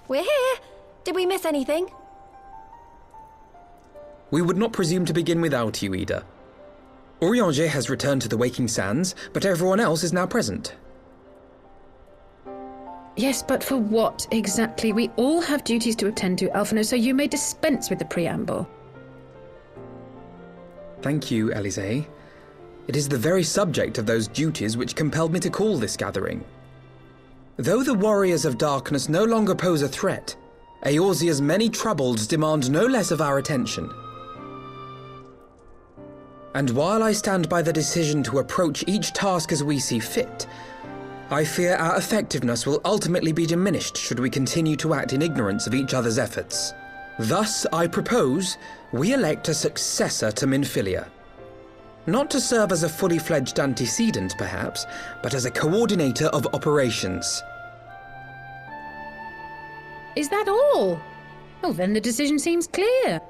We're here. Did we miss anything? We would not presume to begin without you, Yda. Urianger has returned to the Waking Sands, but everyone else is now present. Yes, but for what exactly? We all have duties to attend to, Alphino, so you may dispense with the preamble. Thank you, Alisaie. It is the very subject of those duties which compelled me to call this gathering. Though the Warriors of Darkness no longer pose a threat, Eorzea's many troubles demand no less of our attention. And while I stand by the decision to approach each task as we see fit, I fear our effectiveness will ultimately be diminished should we continue to act in ignorance of each other's efforts. Thus, I propose we elect a successor to Minfilia. Not to serve as a fully fledged antecedent, perhaps, but as a coordinator of operations. Is that all? Well, then the decision seems clear.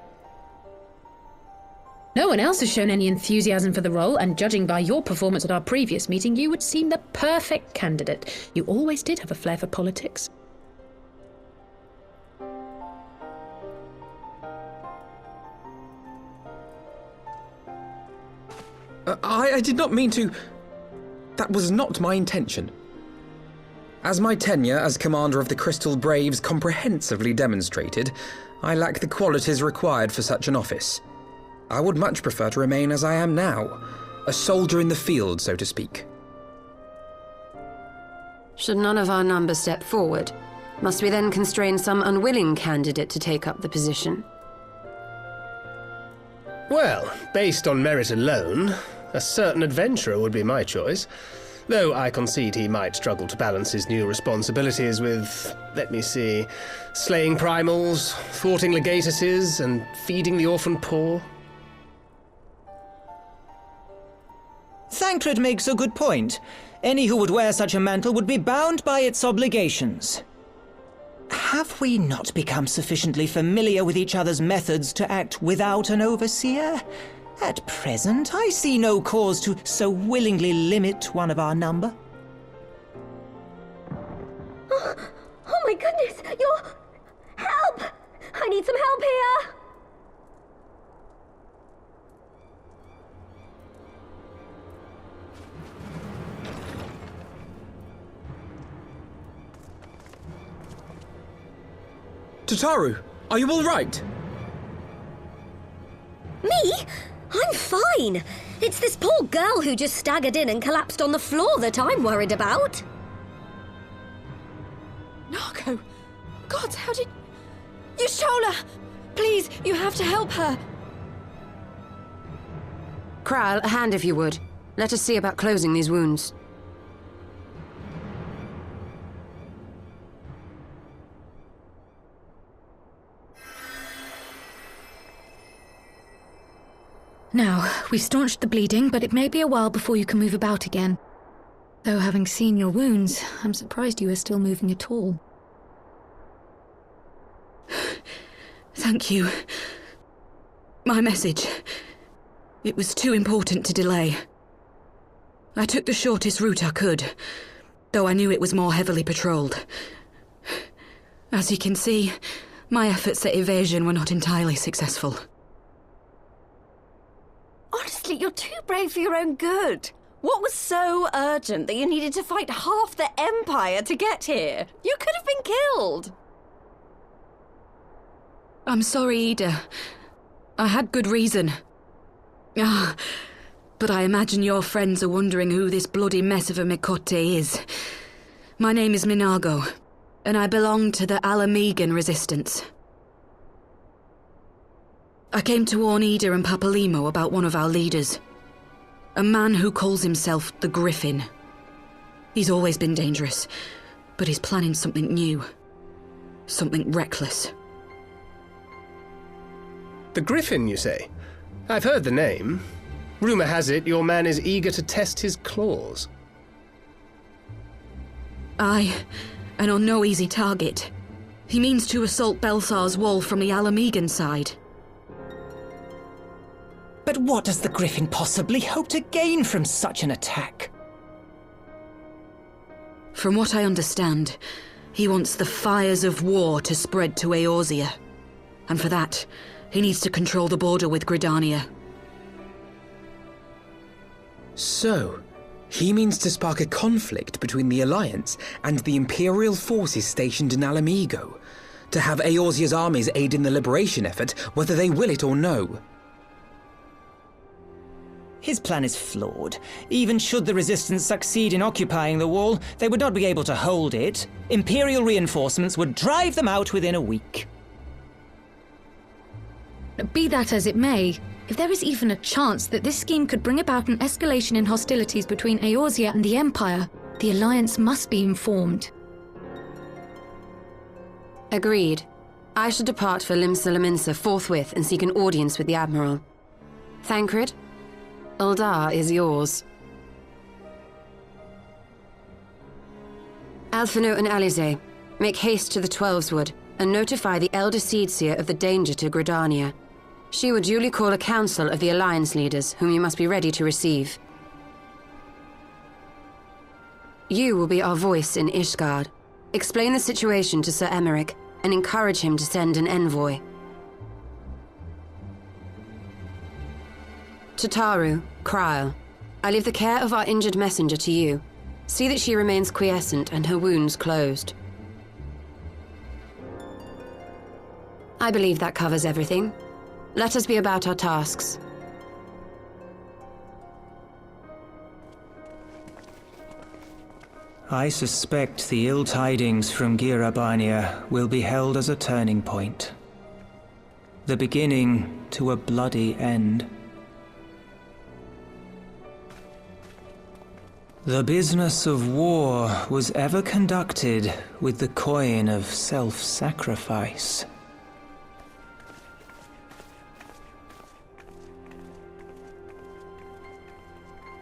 No one else has shown any enthusiasm for the role, and judging by your performance at our previous meeting, you would seem the perfect candidate. You always did have a flair for politics. I did not mean to... That was not my intention. As my tenure as commander of the Crystal Braves comprehensively demonstrated, I lack the qualities required for such an office. I would much prefer to remain as I am now, a soldier in the field, so to speak. Should none of our number step forward, must we then constrain some unwilling candidate to take up the position? Well, based on merit alone, a certain adventurer would be my choice. Though I concede he might struggle to balance his new responsibilities with, let me see, slaying primals, thwarting legatuses, and feeding the orphan poor. Thancred makes a good point. Any who would wear such a mantle would be bound by its obligations. Have we not become sufficiently familiar with each other's methods to act without an overseer? At present, I see no cause to so willingly limit one of our number. Oh my goodness, you're... Help! I need some help here! Tataru, are you all right? Me? I'm fine. It's this poor girl who just staggered in and collapsed on the floor that I'm worried about. Narco! God, how did... Y'shtola! Please, you have to help her! Kral, a hand if you would. Let us see about closing these wounds. Now, we've staunched the bleeding, but it may be a while before you can move about again. Though having seen your wounds, I'm surprised you are still moving at all. Thank you. My message. It was too important to delay. I took the shortest route I could, though I knew it was more heavily patrolled. As you can see, my efforts at evasion were not entirely successful. Honestly, you're too brave for your own good. What was so urgent that you needed to fight half the Empire to get here? You could have been killed. I'm sorry, Yda. I had good reason. But I imagine your friends are wondering who this bloody mess of a Mikote is. My name is Minago, and I belong to the Alamegan resistance. I came to warn Yda and Papalymo about one of our leaders. A man who calls himself the Griffin. He's always been dangerous, but he's planning something new. Something reckless. The Griffin, you say? I've heard the name. Rumor has it your man is eager to test his claws. Aye, and on no easy target. He means to assault Belsar's wall from the Alamegan side. But what does the Griffin possibly hope to gain from such an attack? From what I understand, He wants the fires of war to spread to Eorzea. And for that, he needs to control the border with Gridania. So, he means to spark a conflict between the Alliance and the Imperial forces stationed in Alamigo, to have Eorzea's armies aid in the liberation effort, whether they will it or no. His plan is flawed. Even should the Resistance succeed in occupying the wall, they would not be able to hold it. Imperial reinforcements would drive them out within a week. Be that as it may, if there is even a chance that this scheme could bring about an escalation in hostilities between Eorzea and the Empire, the Alliance must be informed. Agreed. I shall depart for Limsa forthwith and seek an audience with the Admiral. Thancred, Uldar is yours. Alphino and Alisaie, make haste to the Twelveswood and notify the Elder Seedseer of the danger to Gridania. She will duly call a council of the Alliance leaders, whom you must be ready to receive. You will be our voice in Ishgard. Explain the situation to Sir Emeric, and encourage him to send an envoy. To Taru, Kryl, I leave the care of our injured messenger to you. See that she remains quiescent and her wounds closed. I believe that covers everything. Let us be about our tasks. I suspect the ill tidings from Girabania will be held as a turning point. The beginning to a bloody end. The business of war was ever conducted with the coin of self-sacrifice.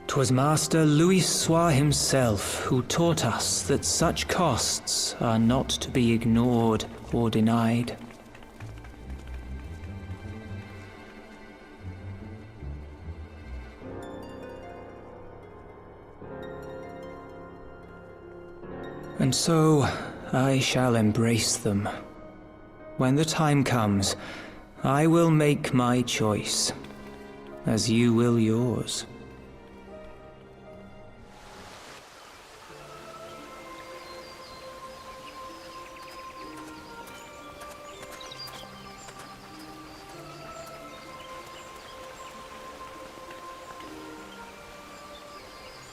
'Twas Master Louisoix himself who taught us that such costs are not to be ignored or denied. And so, I shall embrace them. When the time comes, I will make my choice, as you will yours.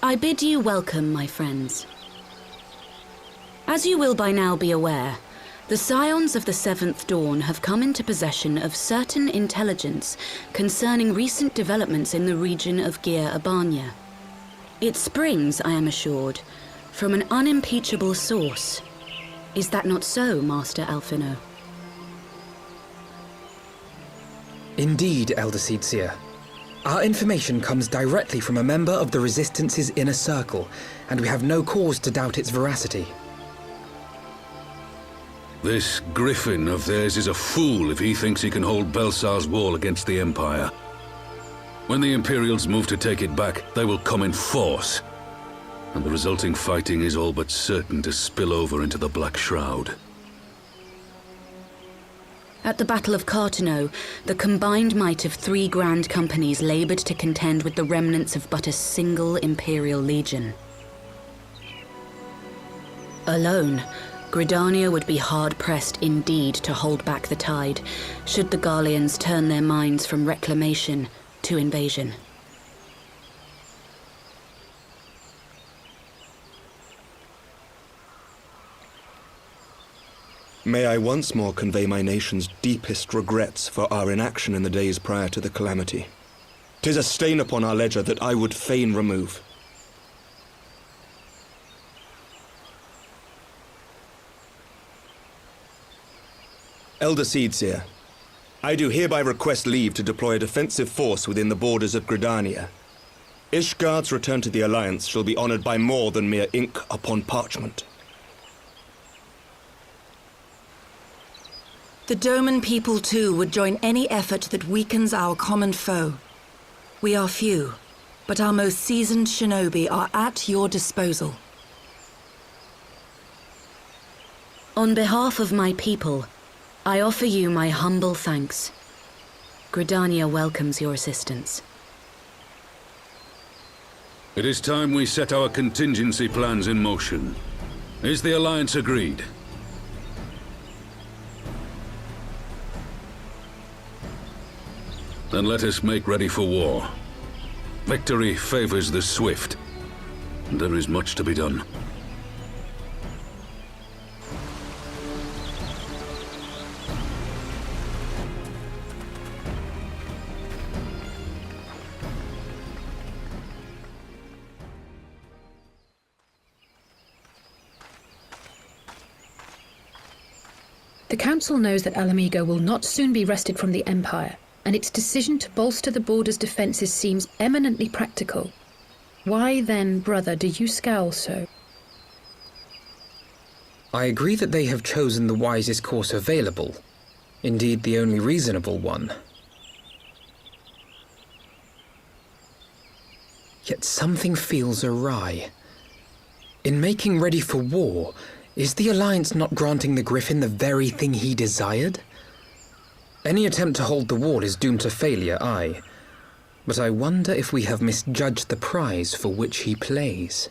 I bid you welcome, my friends. As you will by now be aware, the Scions of the Seventh Dawn have come into possession of certain intelligence concerning recent developments in the region of Gyr-Abania. It springs, I am assured, from an unimpeachable source. Is that not so, Master Alphino? Indeed, Elder Seedseer. Our information comes directly from a member of the Resistance's inner circle, and we have no cause to doubt its veracity. This griffin of theirs is a fool if he thinks he can hold Belsar's wall against the Empire. When the Imperials move to take it back, they will come in force, and the resulting fighting is all but certain to spill over into the Black Shroud. At the Battle of Cartano, the combined might of 3 grand companies laboured to contend with the remnants of but a single Imperial legion. Alone, Gridania would be hard-pressed indeed to hold back the tide, should the Garleans turn their minds from reclamation to invasion. May I once more convey my nation's deepest regrets for our inaction in the days prior to the calamity. 'Tis a stain upon our ledger that I would fain remove. Elder Seedseer, I do hereby request leave to deploy a defensive force within the borders of Gridania. Ishgard's return to the Alliance shall be honored by more than mere ink upon parchment. The Doman people too would join any effort that weakens our common foe. We are few, but our most seasoned shinobi are at your disposal. On behalf of my people, I offer you my humble thanks. Gridania welcomes your assistance. It is time we set our contingency plans in motion. Is the Alliance agreed? Then let us make ready for war. Victory favors the swift, and there is much to be done. The Council knows that Alamigo will not soon be wrested from the Empire, and its decision to bolster the border's defences seems eminently practical. Why then, brother, do you scowl so? I agree that they have chosen the wisest course available. Indeed, the only reasonable one. Yet something feels awry. In making ready for war, is the Alliance not granting the Griffin the very thing he desired? Any attempt to hold the wall is doomed to failure, aye. But I wonder if we have misjudged the prize for which he plays.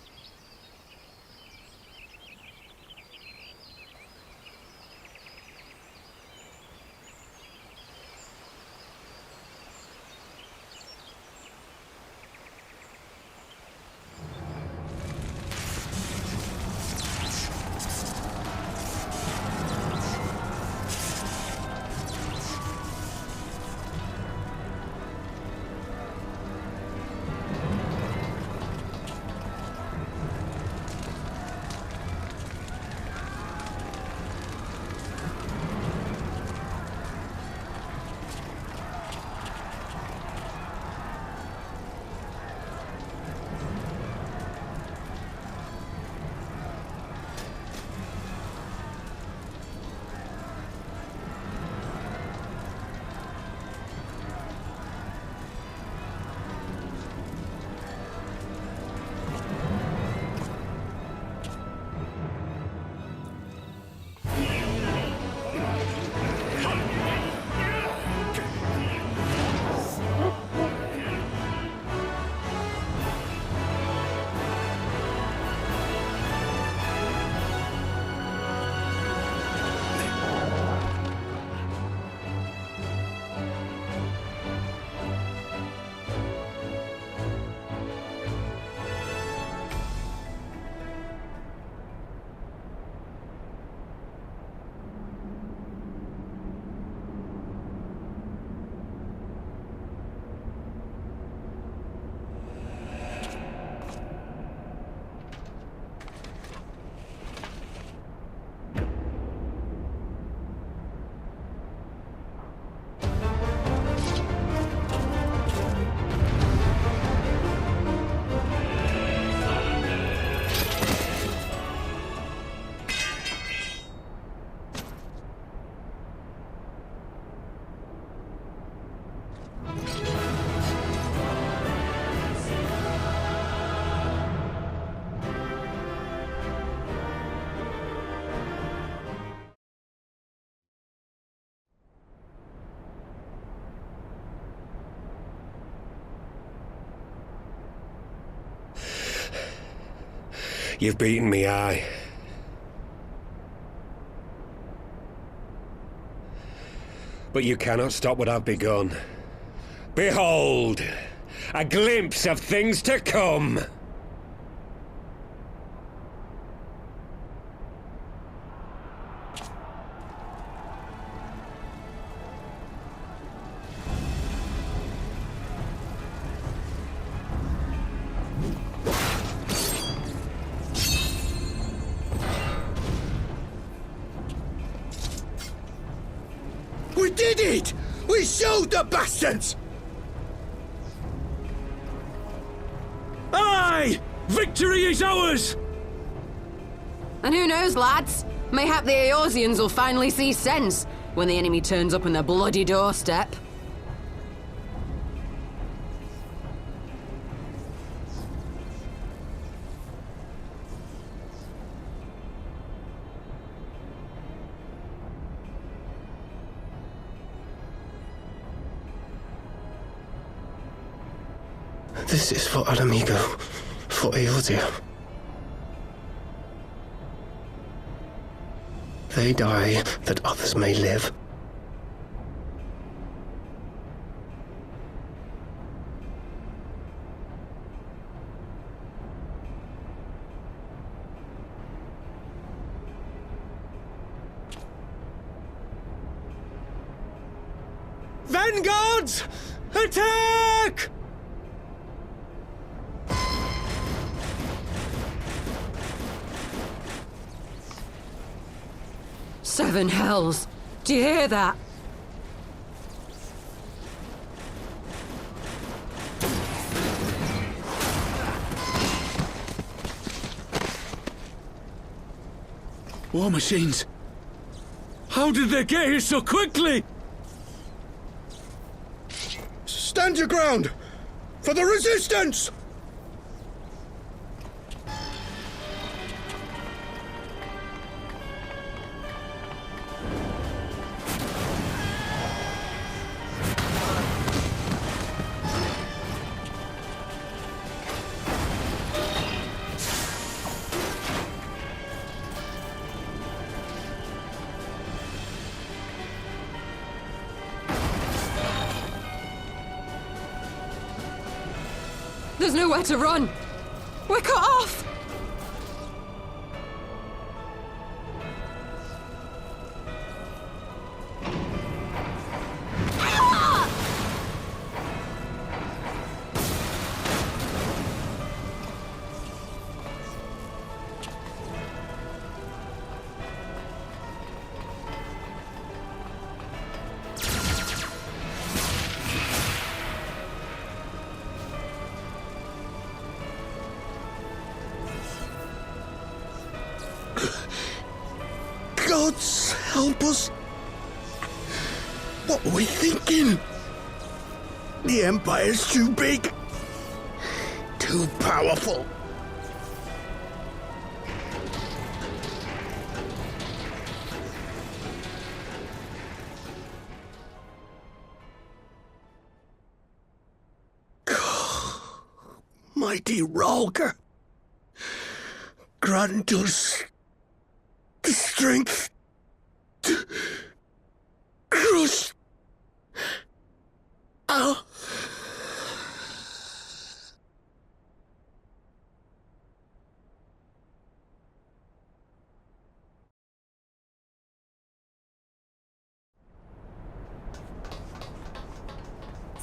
You've beaten me, aye. But you cannot stop what I've begun. Behold! A glimpse of things to come! We did it! We showed the bastards! Aye! Victory is ours! And who knows, lads? Mayhap the Eorzeans will finally see sense when the enemy turns up on their bloody doorstep. This is for Alamigo, for Eorzea. They die that others may live. Vanguards! Attack! Seven hells! Do you hear that? War machines! How did they get here so quickly? Stand your ground! For the resistance! There's nowhere to run! We're cut off! Gods help us! What were we thinking? The Empire's too big. Too powerful. Mighty Rhalger, grant us the strength to crush our...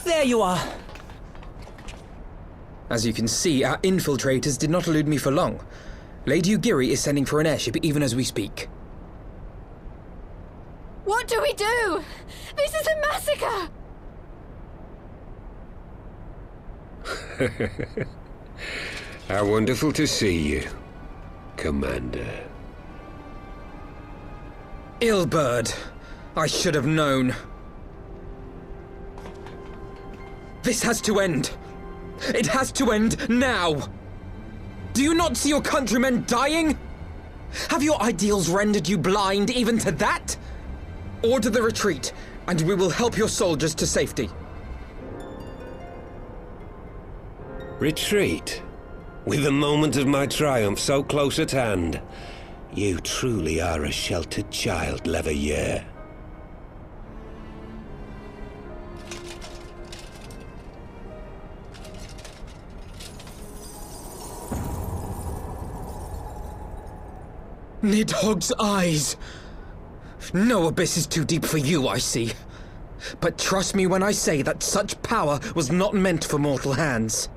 There you are. As you can see, our infiltrators did not elude me for long. Lady Ugiri is sending for an airship even as we speak. What do we do? This is a massacre! How wonderful to see you, Commander. Illbird. I should have known. This has to end. It has to end now! Do you not see your countrymen dying? Have your ideals rendered you blind even to that? Order the retreat, and we will help your soldiers to safety. Retreat? With the moment of my triumph so close at hand? You truly are a sheltered child, Leverrier. Nidhogg's eyes! No abyss is too deep for you, I see. But trust me when I say that such power was not meant for mortal hands.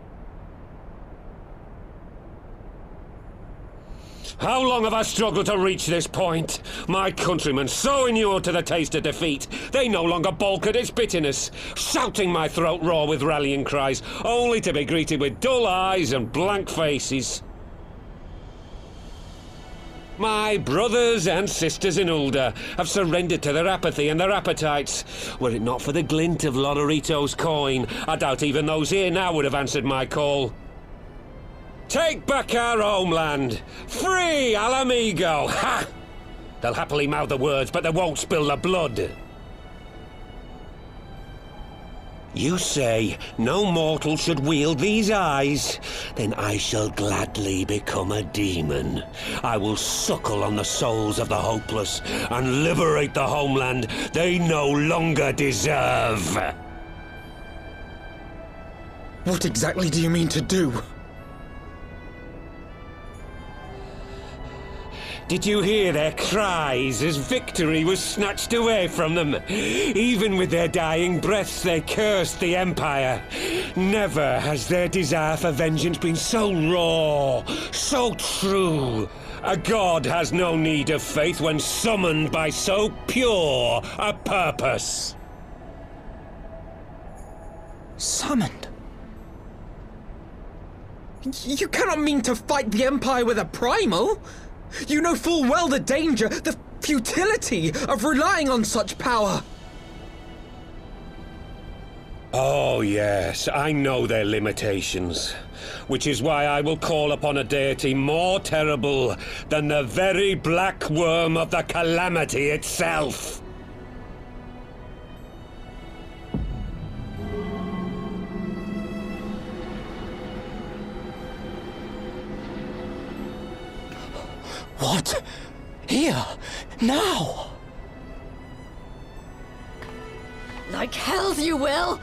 How long have I struggled to reach this point? My countrymen, so inured to the taste of defeat, they no longer balk at its bitterness, shouting my throat raw with rallying cries, only to be greeted with dull eyes and blank faces. My brothers and sisters in Ulda have surrendered to their apathy and their appetites. Were it not for the glint of Lodorito's coin, I doubt even those here now would have answered my call. Take back our homeland! Free Alamigo! Ha! They'll happily mouth the words, but they won't spill the blood. You say no mortal should wield these eyes? Then I shall gladly become a demon. I will suckle on the souls of the hopeless and liberate the homeland they no longer deserve. What exactly do you mean to do? Did you hear their cries as victory was snatched away from them? Even with their dying breaths, they cursed the Empire. Never has their desire for vengeance been so raw, so true. A god has no need of faith when summoned by so pure a purpose. Summoned? You cannot mean to fight the Empire with a primal! You know full well the danger, the futility of relying on such power! Oh yes, I know their limitations. Which is why I will call upon a deity more terrible than the very black worm of the calamity itself. What? Here? Now? Like hells you will!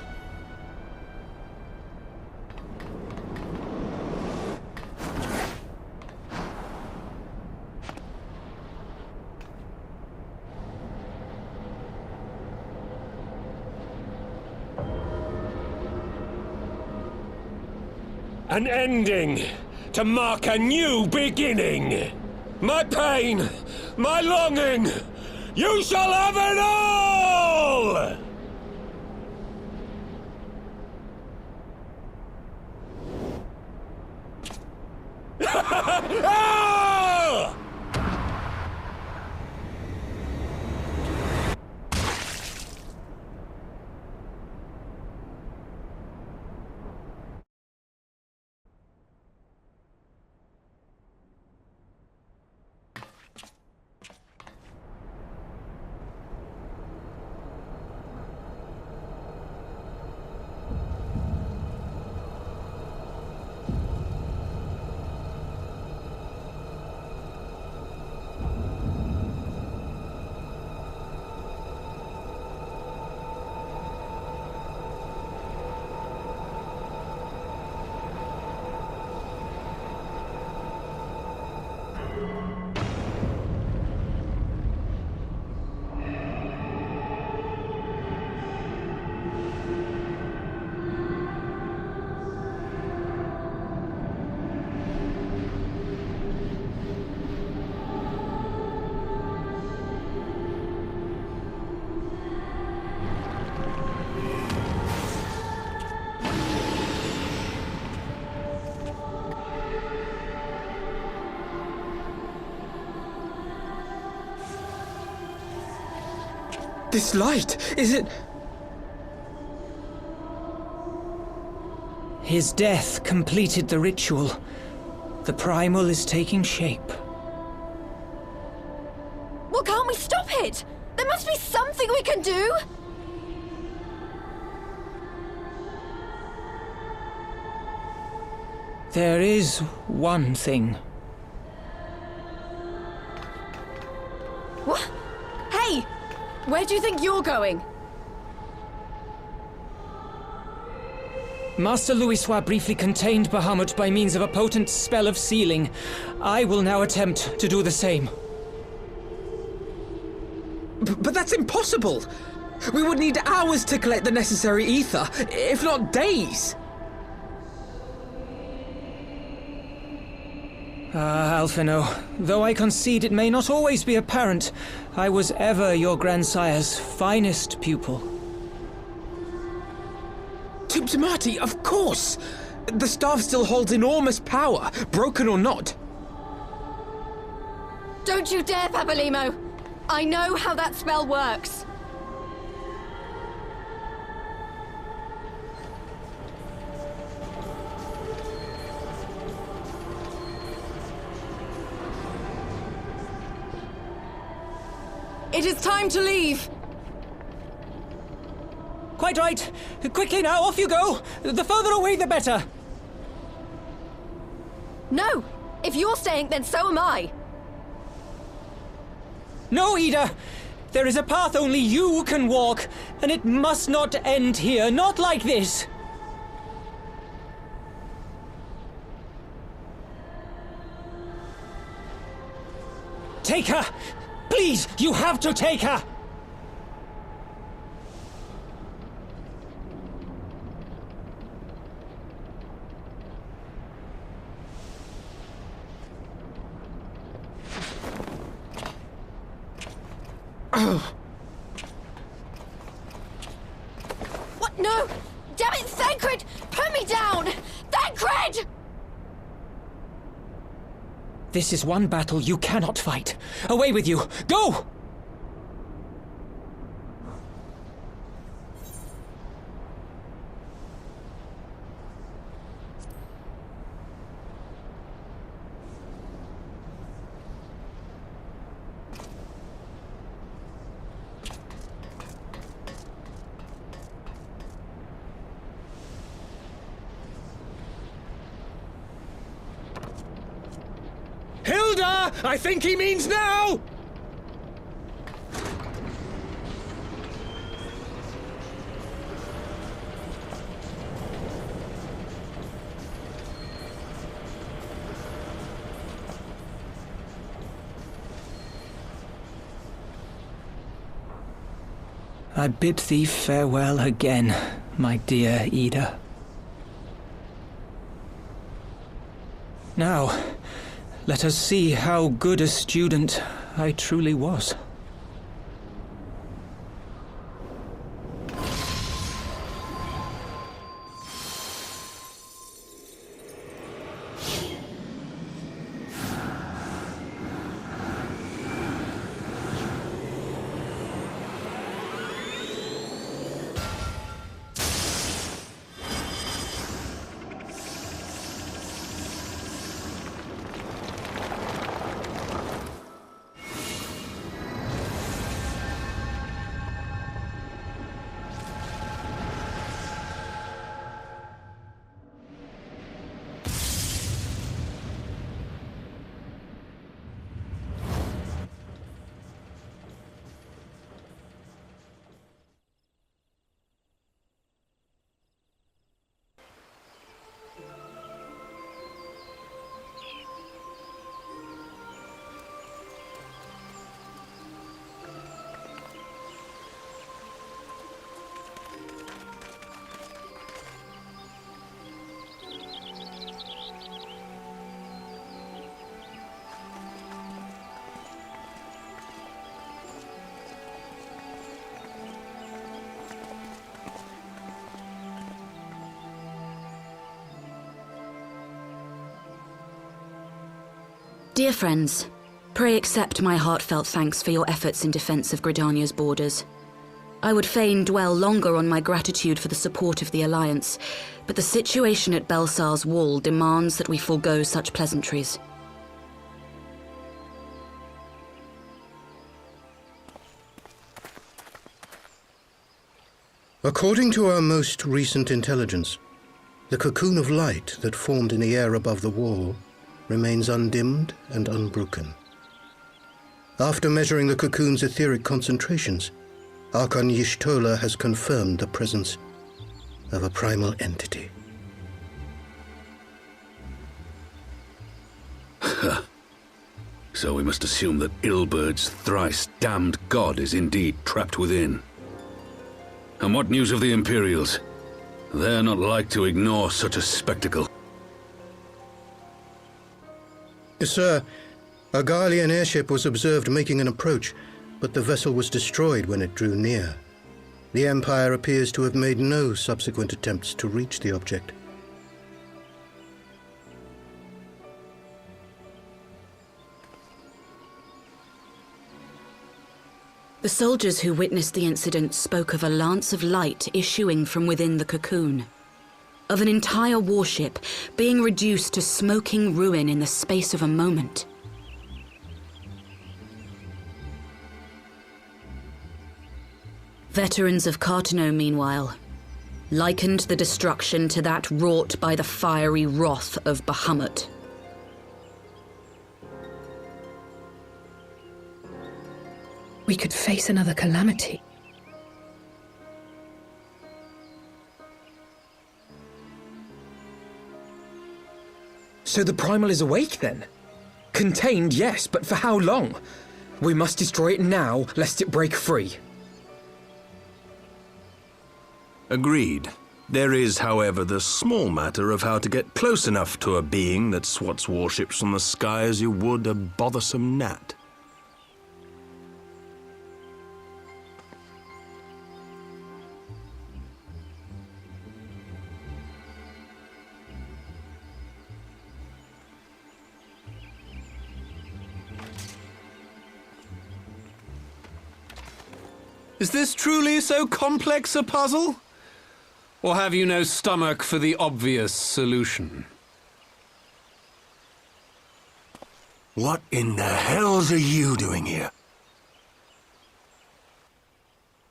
An ending to mark a new beginning. My pain, my longing, you shall have it all! Ah! This light, is it... His death completed the ritual. The primal is taking shape. Well, can't we stop it? There must be something we can do! There is one thing. What? Hey! Where do you think you're going? Master Louisoix briefly contained Bahamut by means of a potent spell of sealing. I will now attempt to do the same. But that's impossible! We would need hours to collect the necessary ether, if not days! Ah, Alphino, though I concede it may not always be apparent, I was ever your grandsire's finest pupil. Tupsimati, of course! The staff still holds enormous power, broken or not. Don't you dare, Papalymo! I know how that spell works. It is time to leave! Quite right. Quickly now, off you go. The further away, the better. No! If you're staying, then so am I. No, Yda. There is a path only you can walk, and it must not end here, not like this. Take her! Please, you have to take her! What? No! Damn it, Thancred! Put me down! Thancred! This is one battle you cannot fight. Away with you! Go! Hilda! I think he means now! I bid thee farewell again, my dear Yda. Now, let us see how good a student I truly was. Dear friends, pray accept my heartfelt thanks for your efforts in defense of Gridania's borders. I would fain dwell longer on my gratitude for the support of the Alliance, but the situation at Belsar's Wall demands that we forego such pleasantries. According to our most recent intelligence, the cocoon of light that formed in the air above the wall remains undimmed and unbroken. After measuring the cocoon's etheric concentrations, Archon Y'shtola has confirmed the presence of a primal entity. So we must assume that Ilbert's thrice-damned god is indeed trapped within. And what news of the Imperials? They're not like to ignore such a spectacle. Sir, a Garlean airship was observed making an approach, but the vessel was destroyed when it drew near. The Empire appears to have made no subsequent attempts to reach the object. The soldiers who witnessed the incident spoke of a lance of light issuing from within the cocoon, of an entire warship being reduced to smoking ruin in the space of a moment. Veterans of Cartano, meanwhile, likened the destruction to that wrought by the fiery wrath of Bahamut. We could face another calamity. So the Primal is awake, then? Contained, yes, but for how long? We must destroy it now, lest it break free. Agreed. There is, however, the small matter of how to get close enough to a being that swats warships from the sky as you would a bothersome gnat. Is this truly so complex a puzzle? Or have you no stomach for the obvious solution? What in the hells are you doing here?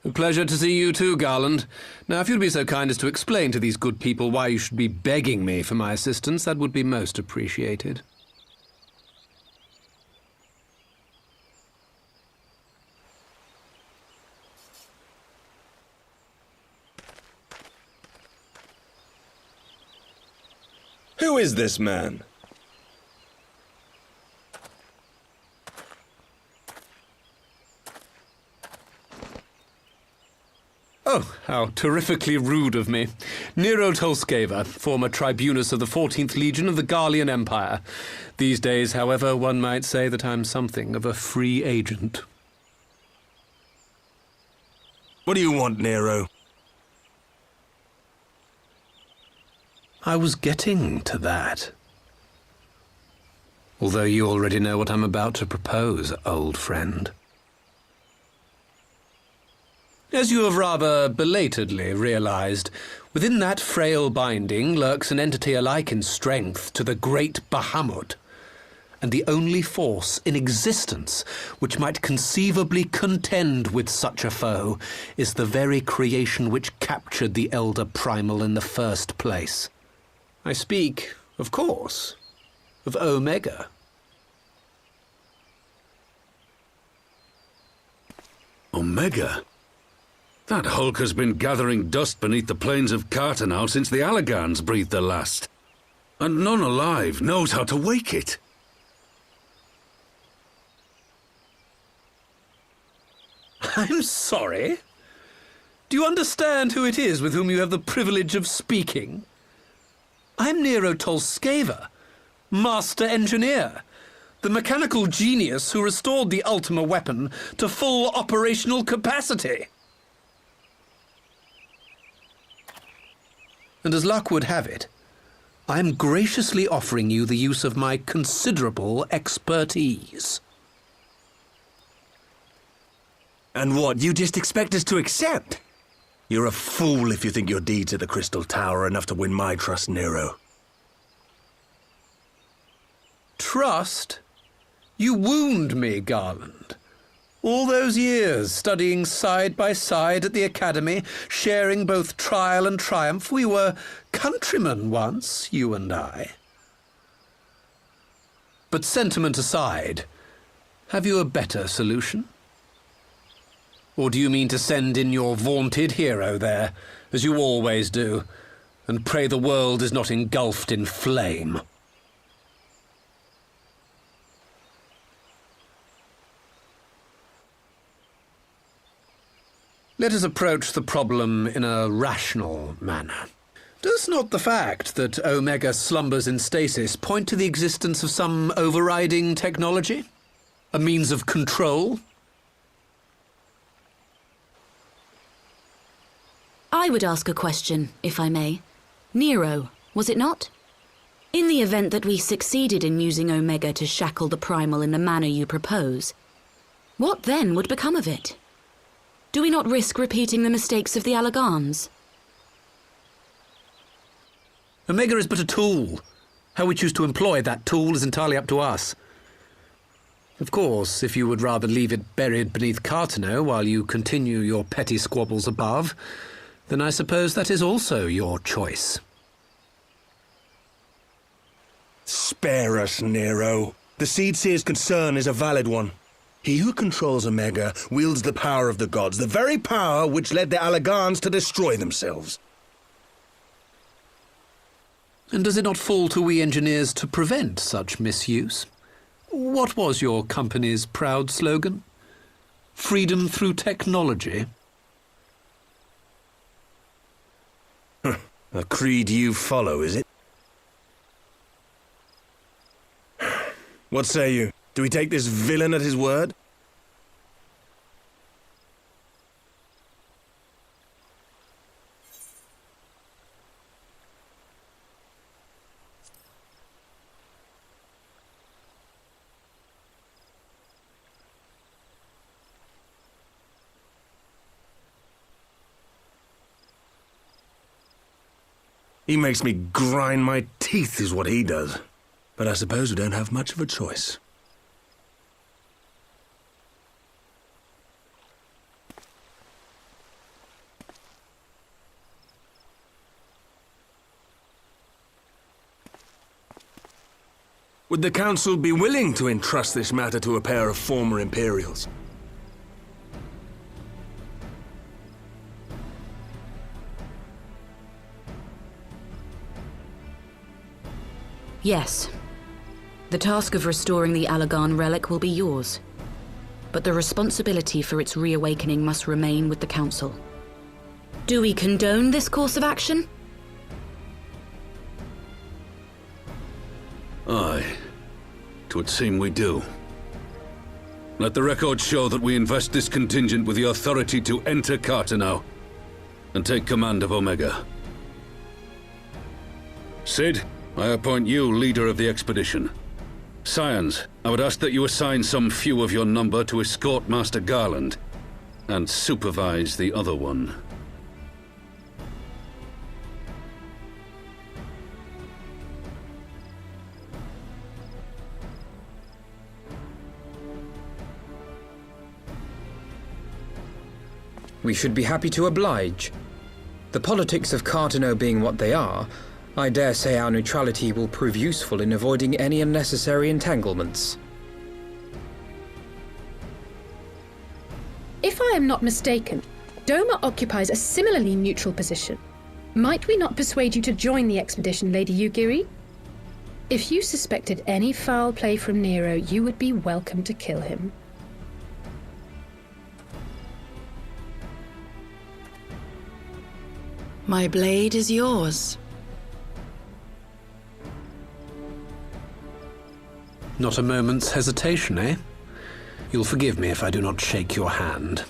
A pleasure to see you too, Garland. Now, if you'd be so kind as to explain to these good people why you should be begging me for my assistance, that would be most appreciated. Who is this man? Oh, how terrifically rude of me. Nero Tolskeva, former tribunus of the 14th Legion of the Garlean Empire. These days, however, one might say that I'm something of a free agent. What do you want, Nero? I was getting to that. Although you already know what I'm about to propose, old friend. As you have rather belatedly realized, within that frail binding lurks an entity alike in strength to the great Bahamut, and the only force in existence which might conceivably contend with such a foe is the very creation which captured the Elder Primal in the first place. I speak, of course, of Omega. Omega? That hulk has been gathering dust beneath the plains of Cartano since the Alagans breathed their last. And none alive knows how to wake it. I'm sorry. Do you understand who it is with whom you have the privilege of speaking? I'm Nero Tolskeva, Master Engineer, the mechanical genius who restored the Ultima weapon to full operational capacity. And as luck would have it, I am graciously offering you the use of my considerable expertise. And what, you just expect us to accept? You're a fool if you think your deeds at the Crystal Tower are enough to win my trust, Nero. Trust? You wound me, Garland. All those years, studying side by side at the Academy, sharing both trial and triumph, we were countrymen once, you and I. But sentiment aside, have you a better solution? Or do you mean to send in your vaunted hero there, as you always do, and pray the world is not engulfed in flame? Let us approach the problem in a rational manner. Does not the fact that Omega slumbers in stasis point to the existence of some overriding technology? A means of control? I would ask a question, if I may. Nero, was it not? In the event that we succeeded in using Omega to shackle the Primal in the manner you propose, what then would become of it? Do we not risk repeating the mistakes of the Alagans? Omega is but a tool. How we choose to employ that tool is entirely up to us. Of course, if you would rather leave it buried beneath Cartano while you continue your petty squabbles above, then I suppose that is also your choice. Spare us, Nero. The Seedseer's concern is a valid one. He who controls Omega wields the power of the gods, the very power which led the Allagans to destroy themselves. And does it not fall to we engineers to prevent such misuse? What was your company's proud slogan? Freedom through technology? A creed you follow, is it? What say you? Do we take this villain at his word? He makes me grind my teeth, is what he does. But I suppose we don't have much of a choice. Would the Council be willing to entrust this matter to a pair of former Imperials? Yes. The task of restoring the Allagan relic will be yours. But the responsibility for its reawakening must remain with the Council. Do we condone this course of action? Aye. 'Twould seem we do. Let the record show that we invest this contingent with the authority to enter Cartano and take command of Omega. Sid, I appoint you leader of the expedition. Scions, I would ask that you assign some few of your number to escort Master Garland and supervise the other one. We should be happy to oblige. The politics of Cartano being what they are, I dare say our neutrality will prove useful in avoiding any unnecessary entanglements. If I am not mistaken, Doma occupies a similarly neutral position. Might we not persuade you to join the expedition, Lady Yugiri? If you suspected any foul play from Nero, you would be welcome to kill him. My blade is yours. Not a moment's hesitation, eh? You'll forgive me if I do not shake your hand.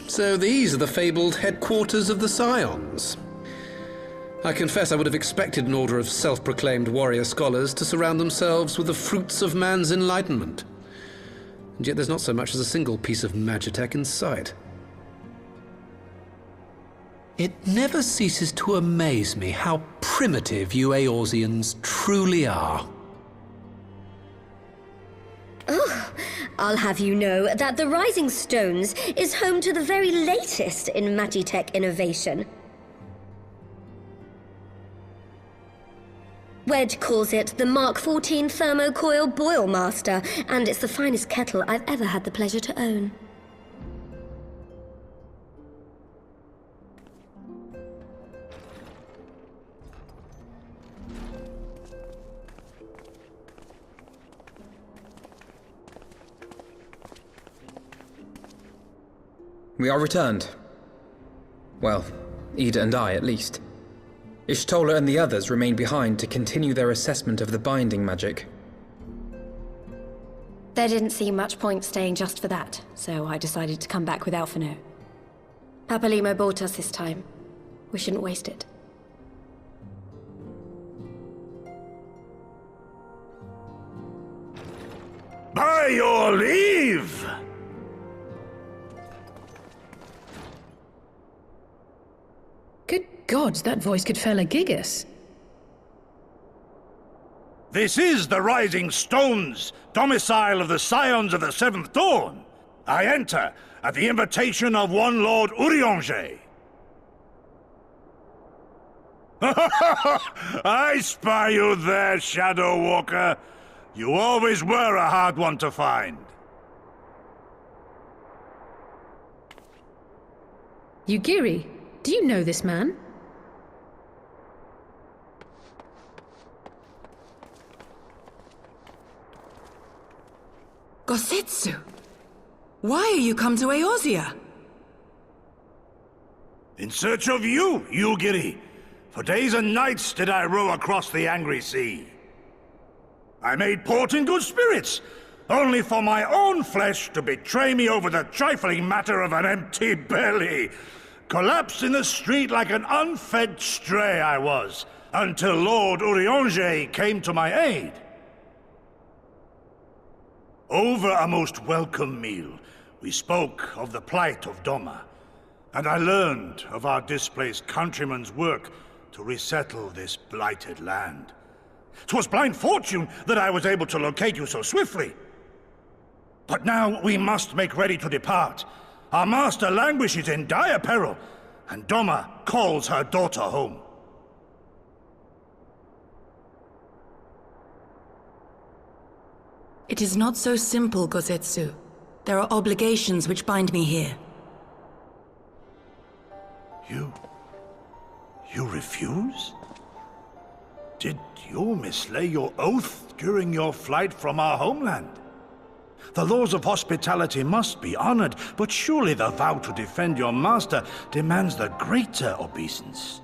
So these are the fabled headquarters of the Scions. I confess I would have expected an order of self-proclaimed warrior scholars to surround themselves with the fruits of man's enlightenment. And yet there's not so much as a single piece of magitech in sight. It never ceases to amaze me how primitive you Eorzeans truly are. Oh, I'll have you know that the Rising Stones is home to the very latest in magitech innovation. Wedge calls it the Mark 14 Thermocoil Boil Master, and it's the finest kettle I've ever had the pleasure to own. We are returned. Well, Yda and I, at least. Y'shtola and the others remain behind to continue their assessment of the binding magic. There didn't seem much point staying just for that, so I decided to come back with Alphino. Papalymo bought us this time. We shouldn't waste it. By your leave! Good gods, that voice could fell a gigas. This is the Rising Stones, domicile of the Scions of the Seventh Dawn. I enter at the invitation of one Lord Urianger. I spy you there, Shadow Walker. You always were a hard one to find. Yugiri, do you know this man? Gosetsu! Why are you come to Eorzea? In search of you, Yugiri. For days and nights did I row across the angry sea. I made port in good spirits, only for my own flesh to betray me over the trifling matter of an empty belly. Collapsed in the street like an unfed stray I was, until Lord Urianger came to my aid. Over a most welcome meal, we spoke of the plight of Doma, and I learned of our displaced countrymen's work to resettle this blighted land. 'Twas blind fortune that I was able to locate you so swiftly. But now we must make ready to depart. Our master languishes in dire peril, and Doma calls her daughter home. It is not so simple, Gosetsu. There are obligations which bind me here. You refuse? Did you mislay your oath during your flight from our homeland? The laws of hospitality must be honored, but surely the vow to defend your master demands the greater obeisance.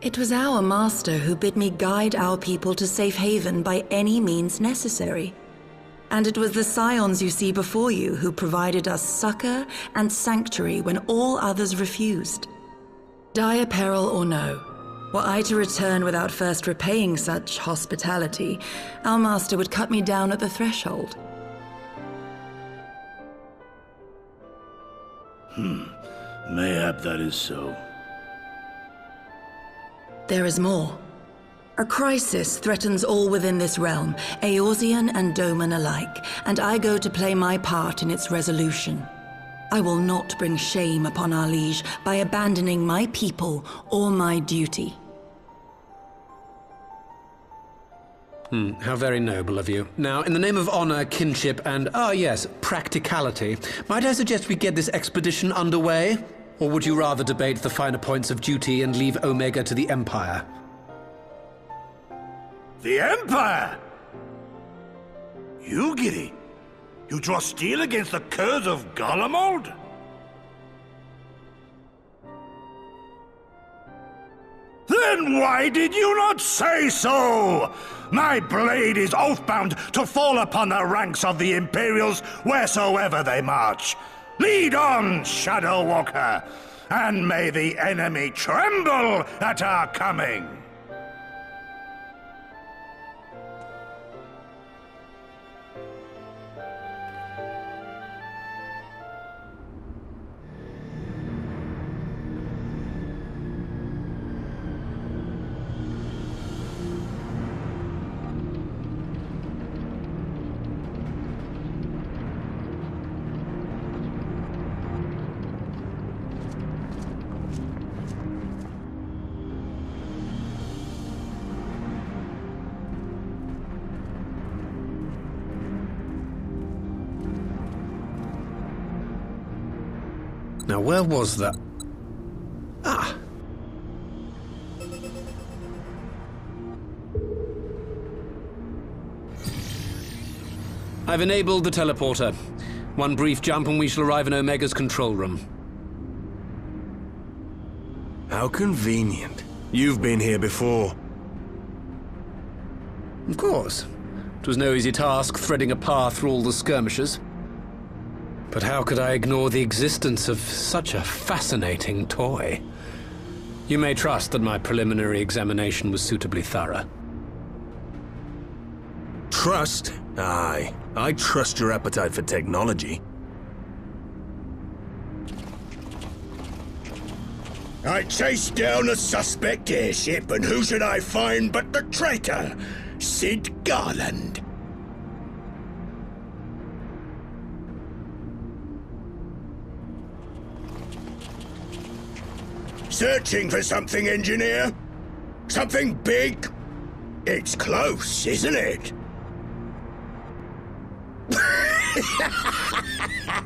It was our master who bid me guide our people to safe haven by any means necessary. And it was the Scions you see before you who provided us succor and sanctuary when all others refused. Dire peril or no, were I to return without first repaying such hospitality, our master would cut me down at the threshold. Mayhap that is so. There is more. A crisis threatens all within this realm, Eorzean and Doman alike, and I go to play my part in its resolution. I will not bring shame upon our liege by abandoning my people or my duty. How very noble of you. Now, in the name of honor, kinship, and, practicality, might I suggest we get this expedition underway? Or would you rather debate the finer points of duty and leave Omega to the Empire? The Empire? Yugiri, you draw steel against the curse of Garlemald? Then why did you not say so? My blade is oath-bound to fall upon the ranks of the Imperials wheresoever they march. Lead on, Shadow Walker, and may the enemy tremble at our coming. Now, where was that? I've enabled the teleporter. One brief jump and we shall arrive in Omega's control room. How convenient. You've been here before. Of course. It was no easy task threading a path through all the skirmishes. But how could I ignore the existence of such a fascinating toy? You may trust that my preliminary examination was suitably thorough. Trust? Aye. I trust your appetite for technology. I chased down a suspect airship, and who should I find but the traitor, Sid Garland. Searching for something, engineer? Something big? It's close, isn't it?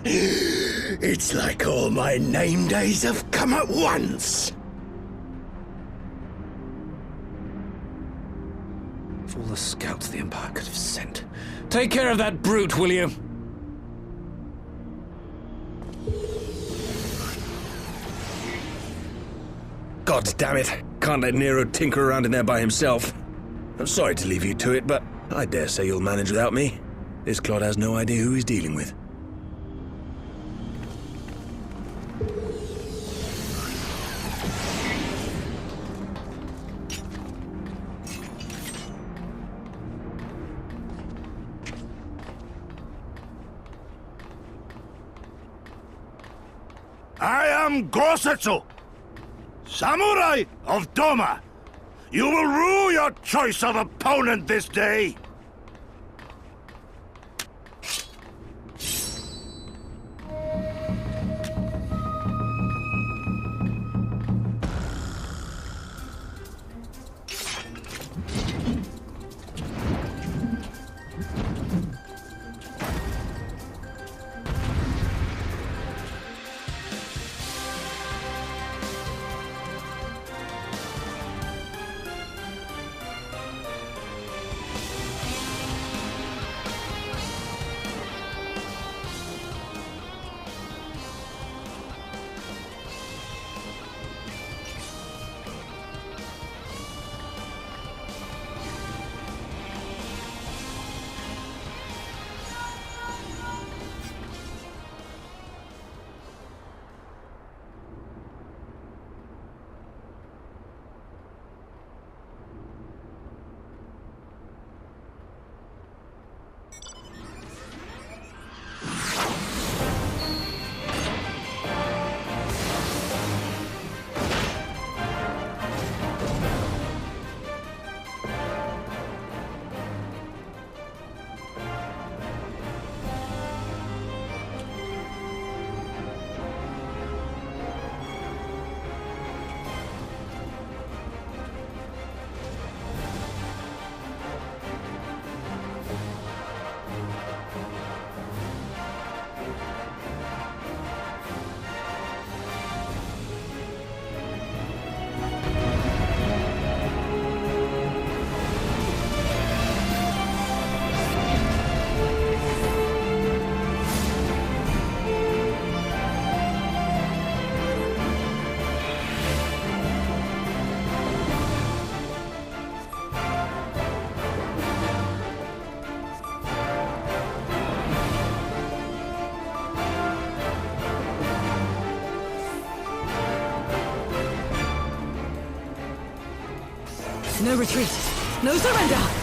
It's like all my name days have come at once. Of all the scouts the Empire could have sent. Take care of that brute, will you? God damn it. Can't let Nero tinker around in there by himself. I'm sorry to leave you to it, but I dare say you'll manage without me. This clod has no idea who he's dealing with. I am Gosetsu, Samurai of Doma. You will rue your choice of opponent this day. No retreat. No surrender!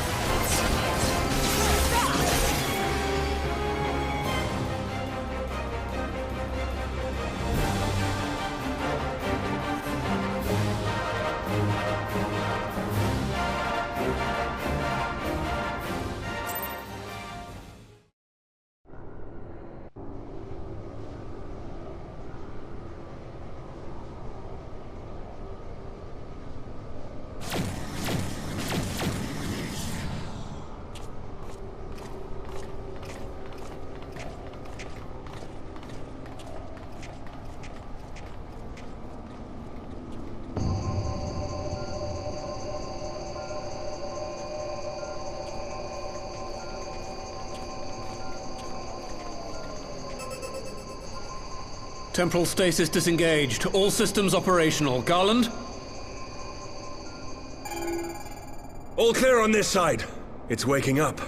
Temporal stasis disengaged. All systems operational. Garland? All clear on this side. It's waking up.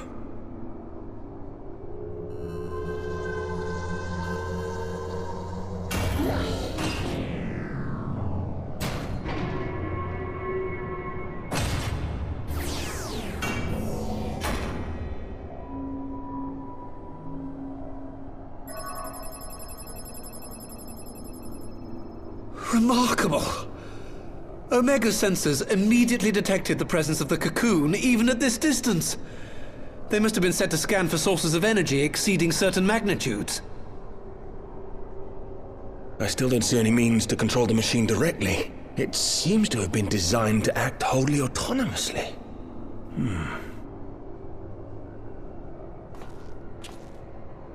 Remarkable. Omega sensors immediately detected the presence of the cocoon, even at this distance. They must have been set to scan for sources of energy exceeding certain magnitudes. I still don't see any means to control the machine directly. It seems to have been designed to act wholly autonomously.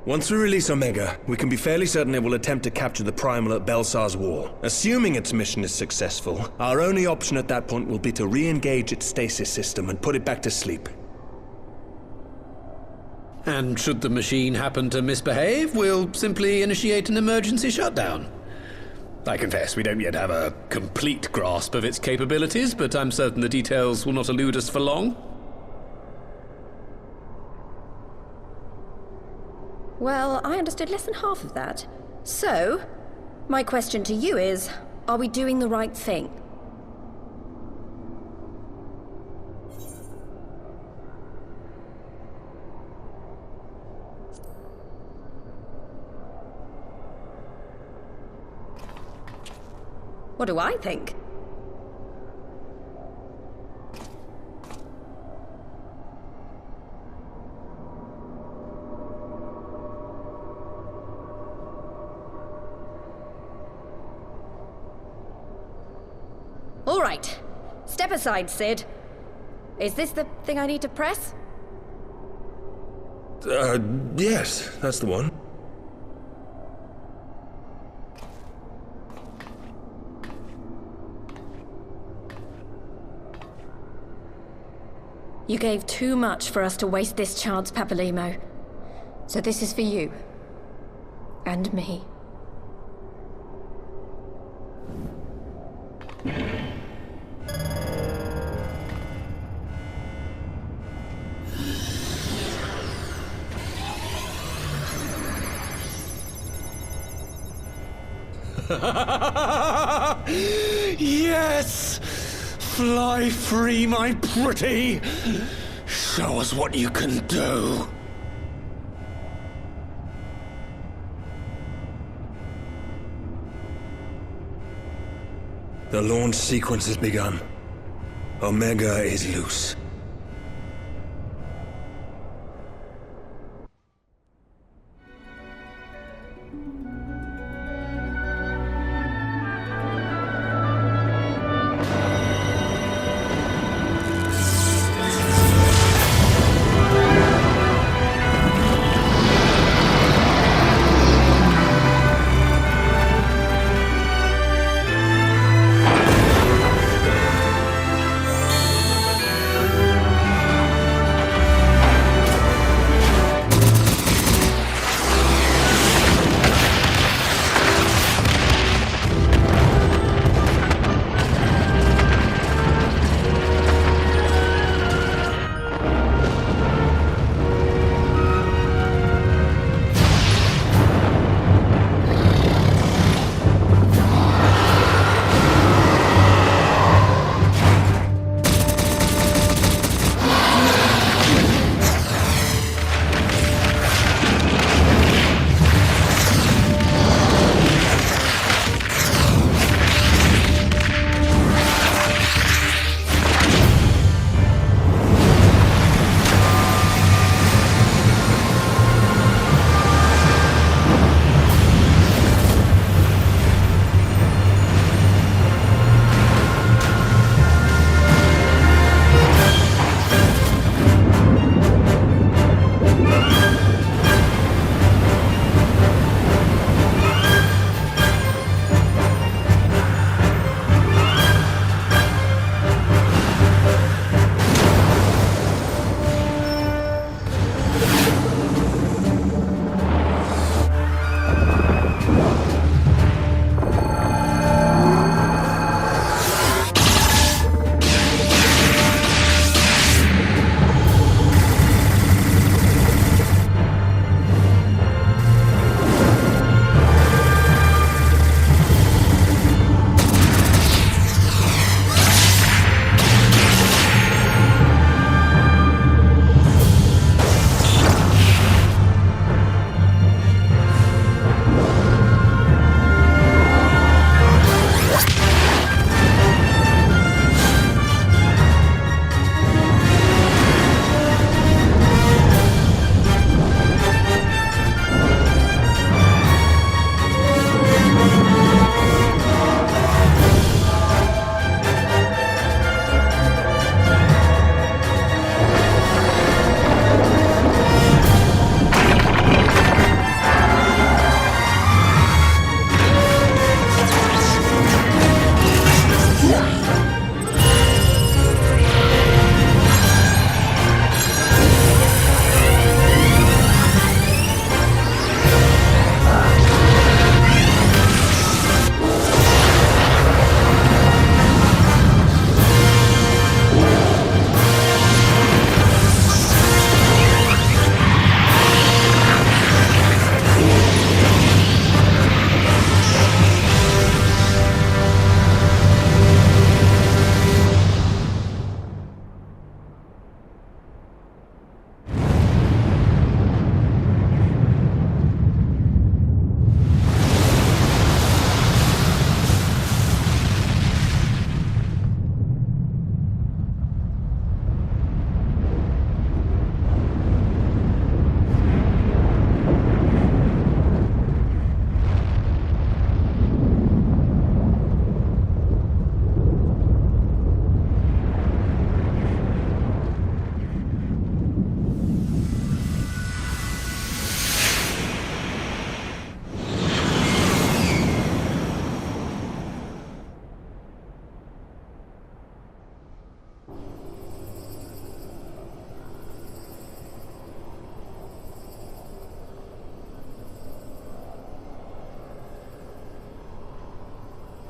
Once we release Omega, we can be fairly certain it will attempt to capture the Primal at Belsar's Wall. Assuming its mission is successful, our only option at that point will be to re-engage its stasis system and put it back to sleep. And should the machine happen to misbehave, we'll simply initiate an emergency shutdown. I confess we don't yet have a complete grasp of its capabilities, but I'm certain the details will not elude us for long. Well, I understood less than half of that. So, my question to you is, are we doing the right thing? What do I think? All right. Step aside, Sid. Is this the thing I need to press? Yes, that's the one. You gave too much for us to waste this chance, Papalymo. So this is for you. And me. Yes! Fly free, my pretty! Show us what you can do! The launch sequence has begun. Omega is loose.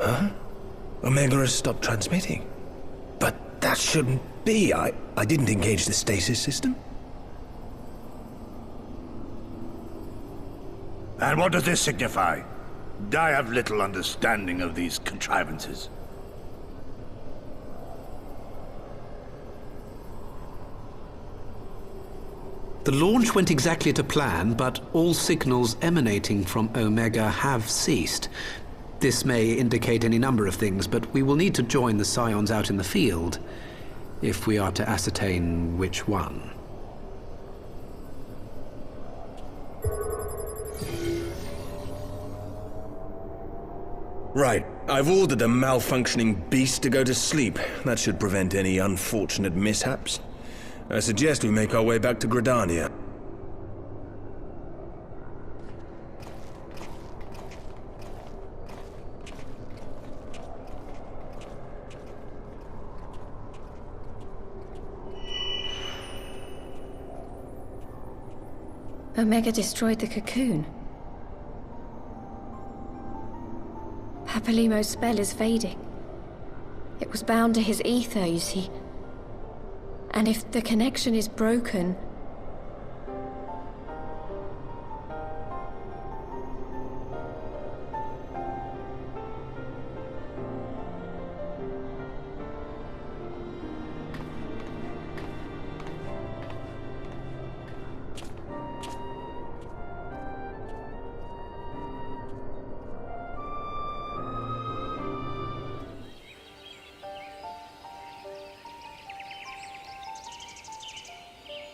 Huh? Omega has stopped transmitting. But that shouldn't be. I didn't engage the stasis system. And what does this signify? I have little understanding of these contrivances. The launch went exactly to plan, but all signals emanating from Omega have ceased. This may indicate any number of things, but we will need to join the Scions out in the field if we are to ascertain which one. Right. I've ordered a malfunctioning beast to go to sleep. That should prevent any unfortunate mishaps. I suggest we make our way back to Gridania. Omega destroyed the cocoon. Papalymo's spell is fading. It was bound to his ether, you see. And if the connection is broken...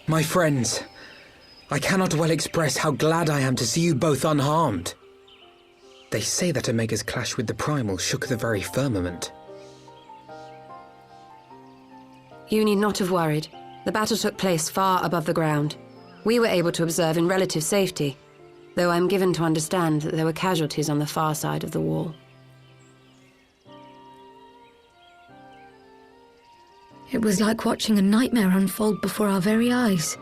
My friends, I cannot well express how glad I am to see you both unharmed. They say that Omega's clash with the Primal shook the very firmament. You need not have worried. The battle took place far above the ground. We were able to observe in relative safety, though I'm given to understand that there were casualties on the far side of the wall. It was like watching a nightmare unfold before our very eyes.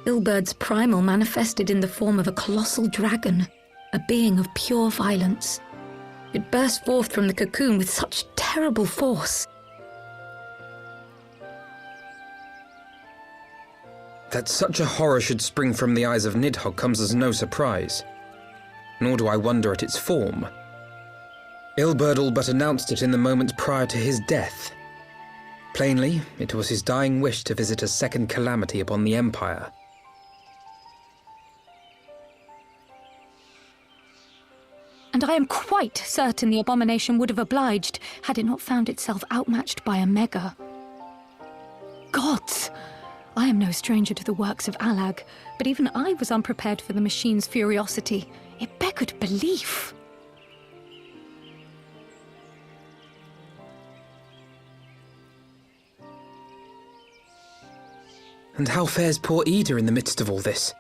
Ilburd's primal manifested in the form of a colossal dragon, a being of pure violence. It burst forth from the cocoon with such terrible force. That such a horror should spring from the eyes of Nidhogg comes as no surprise. Nor do I wonder at its form. Ilberd all but announced it in the moments prior to his death. Plainly, it was his dying wish to visit a second calamity upon the Empire. And I am quite certain the abomination would have obliged had it not found itself outmatched by Omega. Gods! I am no stranger to the works of Allag, but even I was unprepared for the machine's furiosity. It beggared belief. And how fares poor Yda in the midst of all this?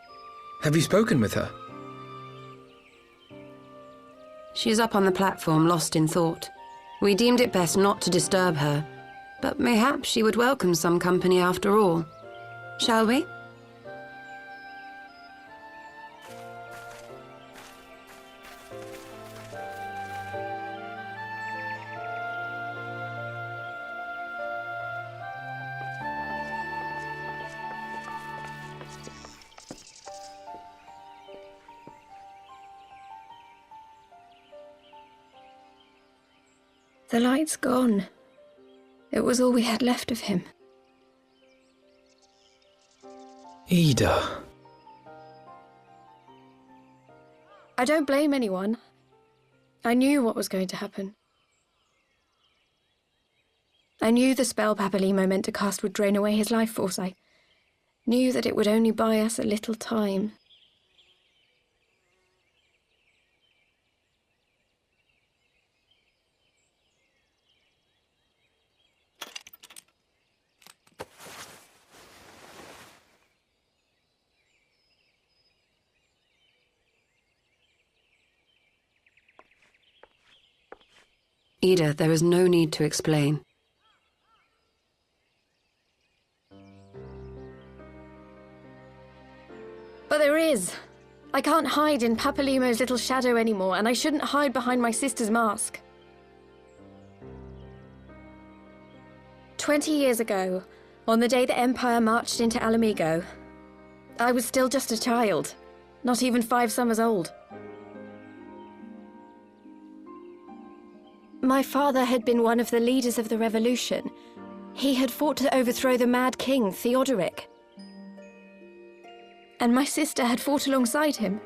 Have you spoken with her? She is up on the platform, lost in thought. We deemed it best not to disturb her, but mayhap she would welcome some company after all. Shall we? The light's gone. It was all we had left of him. Yda. I don't blame anyone. I knew what was going to happen. I knew the spell Papalymo meant to cast would drain away his life force. I knew that it would only buy us a little time. Yda, there is no need to explain. But there is. I can't hide in Papalymo's little shadow anymore, and I shouldn't hide behind my sister's mask. 20 years ago, on the day the Empire marched into Alamigo, I was still just a child, not even 5 summers old. My father had been one of the leaders of the revolution. He had fought to overthrow the Mad King, Theodoric. And my sister had fought alongside him.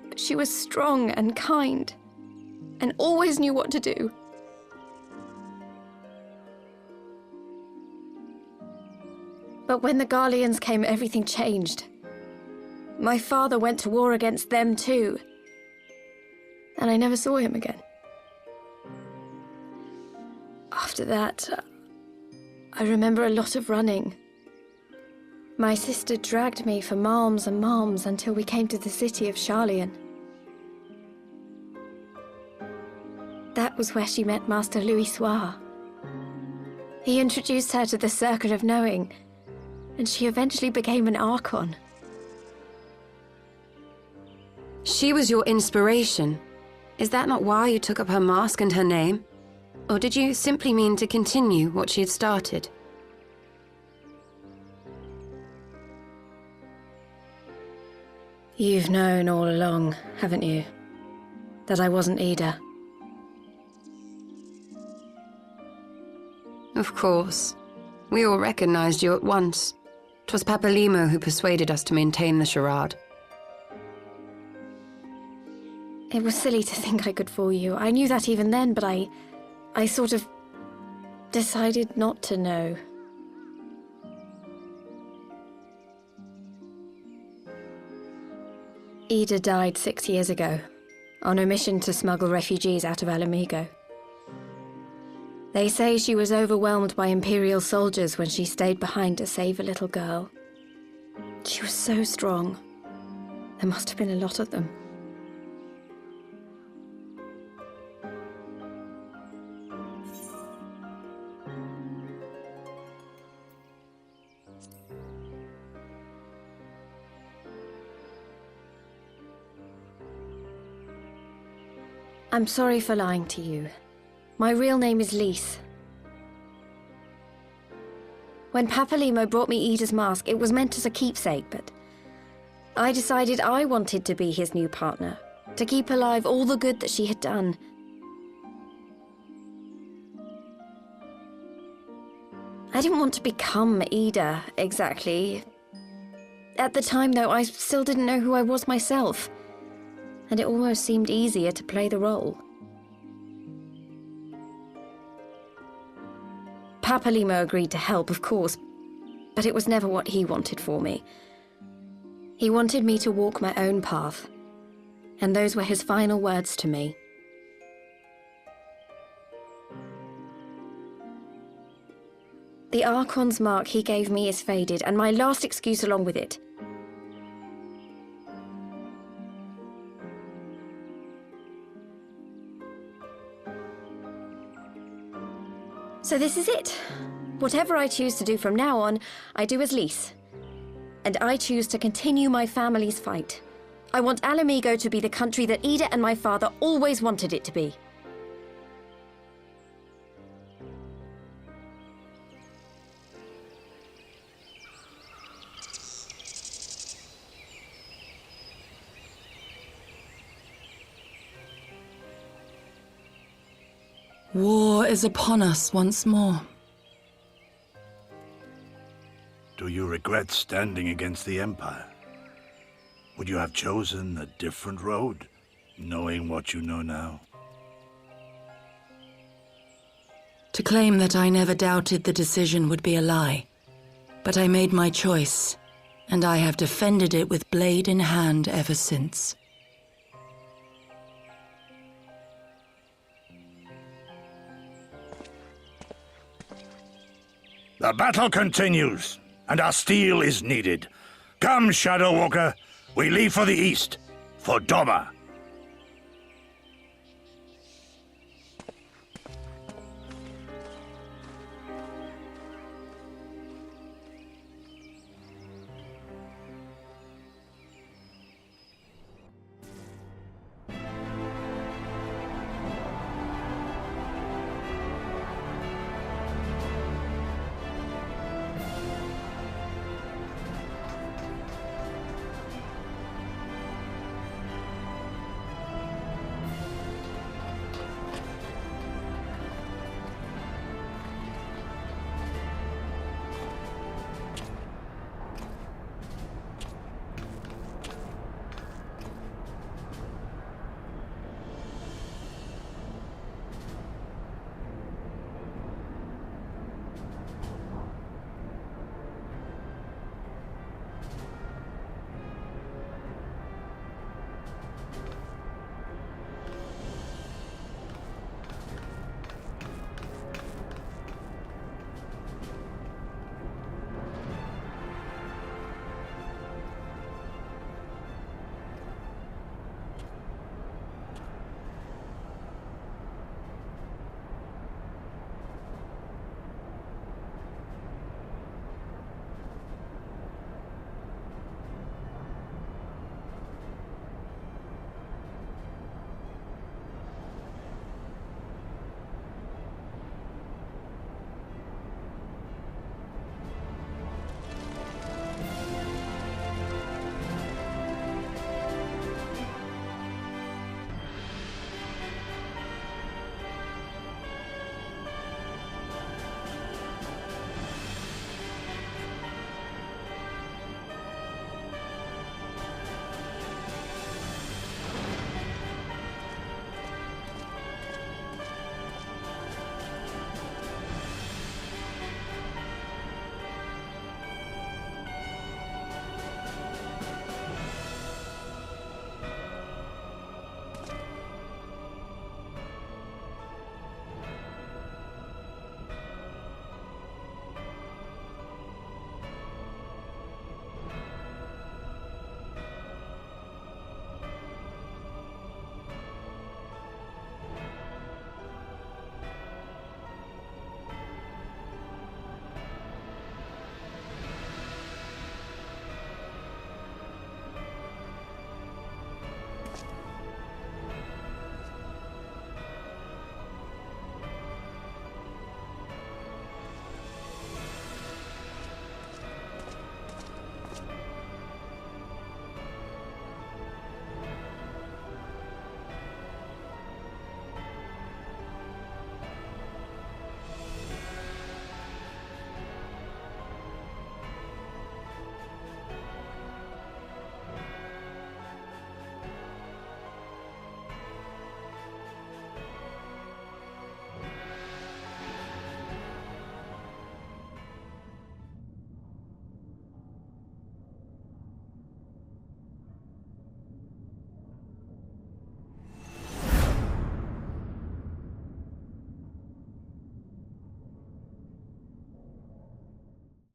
But she was strong and kind, and always knew what to do. But when the Garleans came, everything changed. My father went to war against them too, and I never saw him again. After that, I remember a lot of running. My sister dragged me for malms and malms until we came to the city of Sharlayan. That was where she met Master Louisoix. He introduced her to the Circle of Knowing, and she eventually became an Archon. She was your inspiration. Is that not why you took up her mask and her name? Or did you simply mean to continue what she had started? You've known all along, haven't you, that I wasn't Yda? Of course. We all recognized you at once. 'Twas Papalymo who persuaded us to maintain the charade. It was silly to think I could fool you. I knew that even then, but I sort of decided not to know. Yda died 6 years ago, on a mission to smuggle refugees out of Alamigo. They say she was overwhelmed by Imperial soldiers when she stayed behind to save a little girl. She was so strong. There must have been a lot of them. I'm sorry for lying to you. My real name is Lise. When Papalymo brought me Yda's mask, it was meant as a keepsake, but I decided I wanted to be his new partner, to keep alive all the good that she had done. I didn't want to become Yda, exactly. At the time, though, I still didn't know who I was myself, and it almost seemed easier to play the role. Papalymo agreed to help, of course, but it was never what he wanted for me. He wanted me to walk my own path, and those were his final words to me. The Archon's mark he gave me is faded, and my last excuse along with it. So this is it. Whatever I choose to do from now on, I do as Lise. And I choose to continue my family's fight. I want Alamigo to be the country that Yda and my father always wanted it to be. War is upon us once more. Do you regret standing against the Empire? Would you have chosen a different road, knowing what you know now? To claim that I never doubted the decision would be a lie. But I made my choice, and I have defended it with blade in hand ever since. The battle continues, and our steel is needed. Come, Shadowwalker, we leave for the east, for Doma.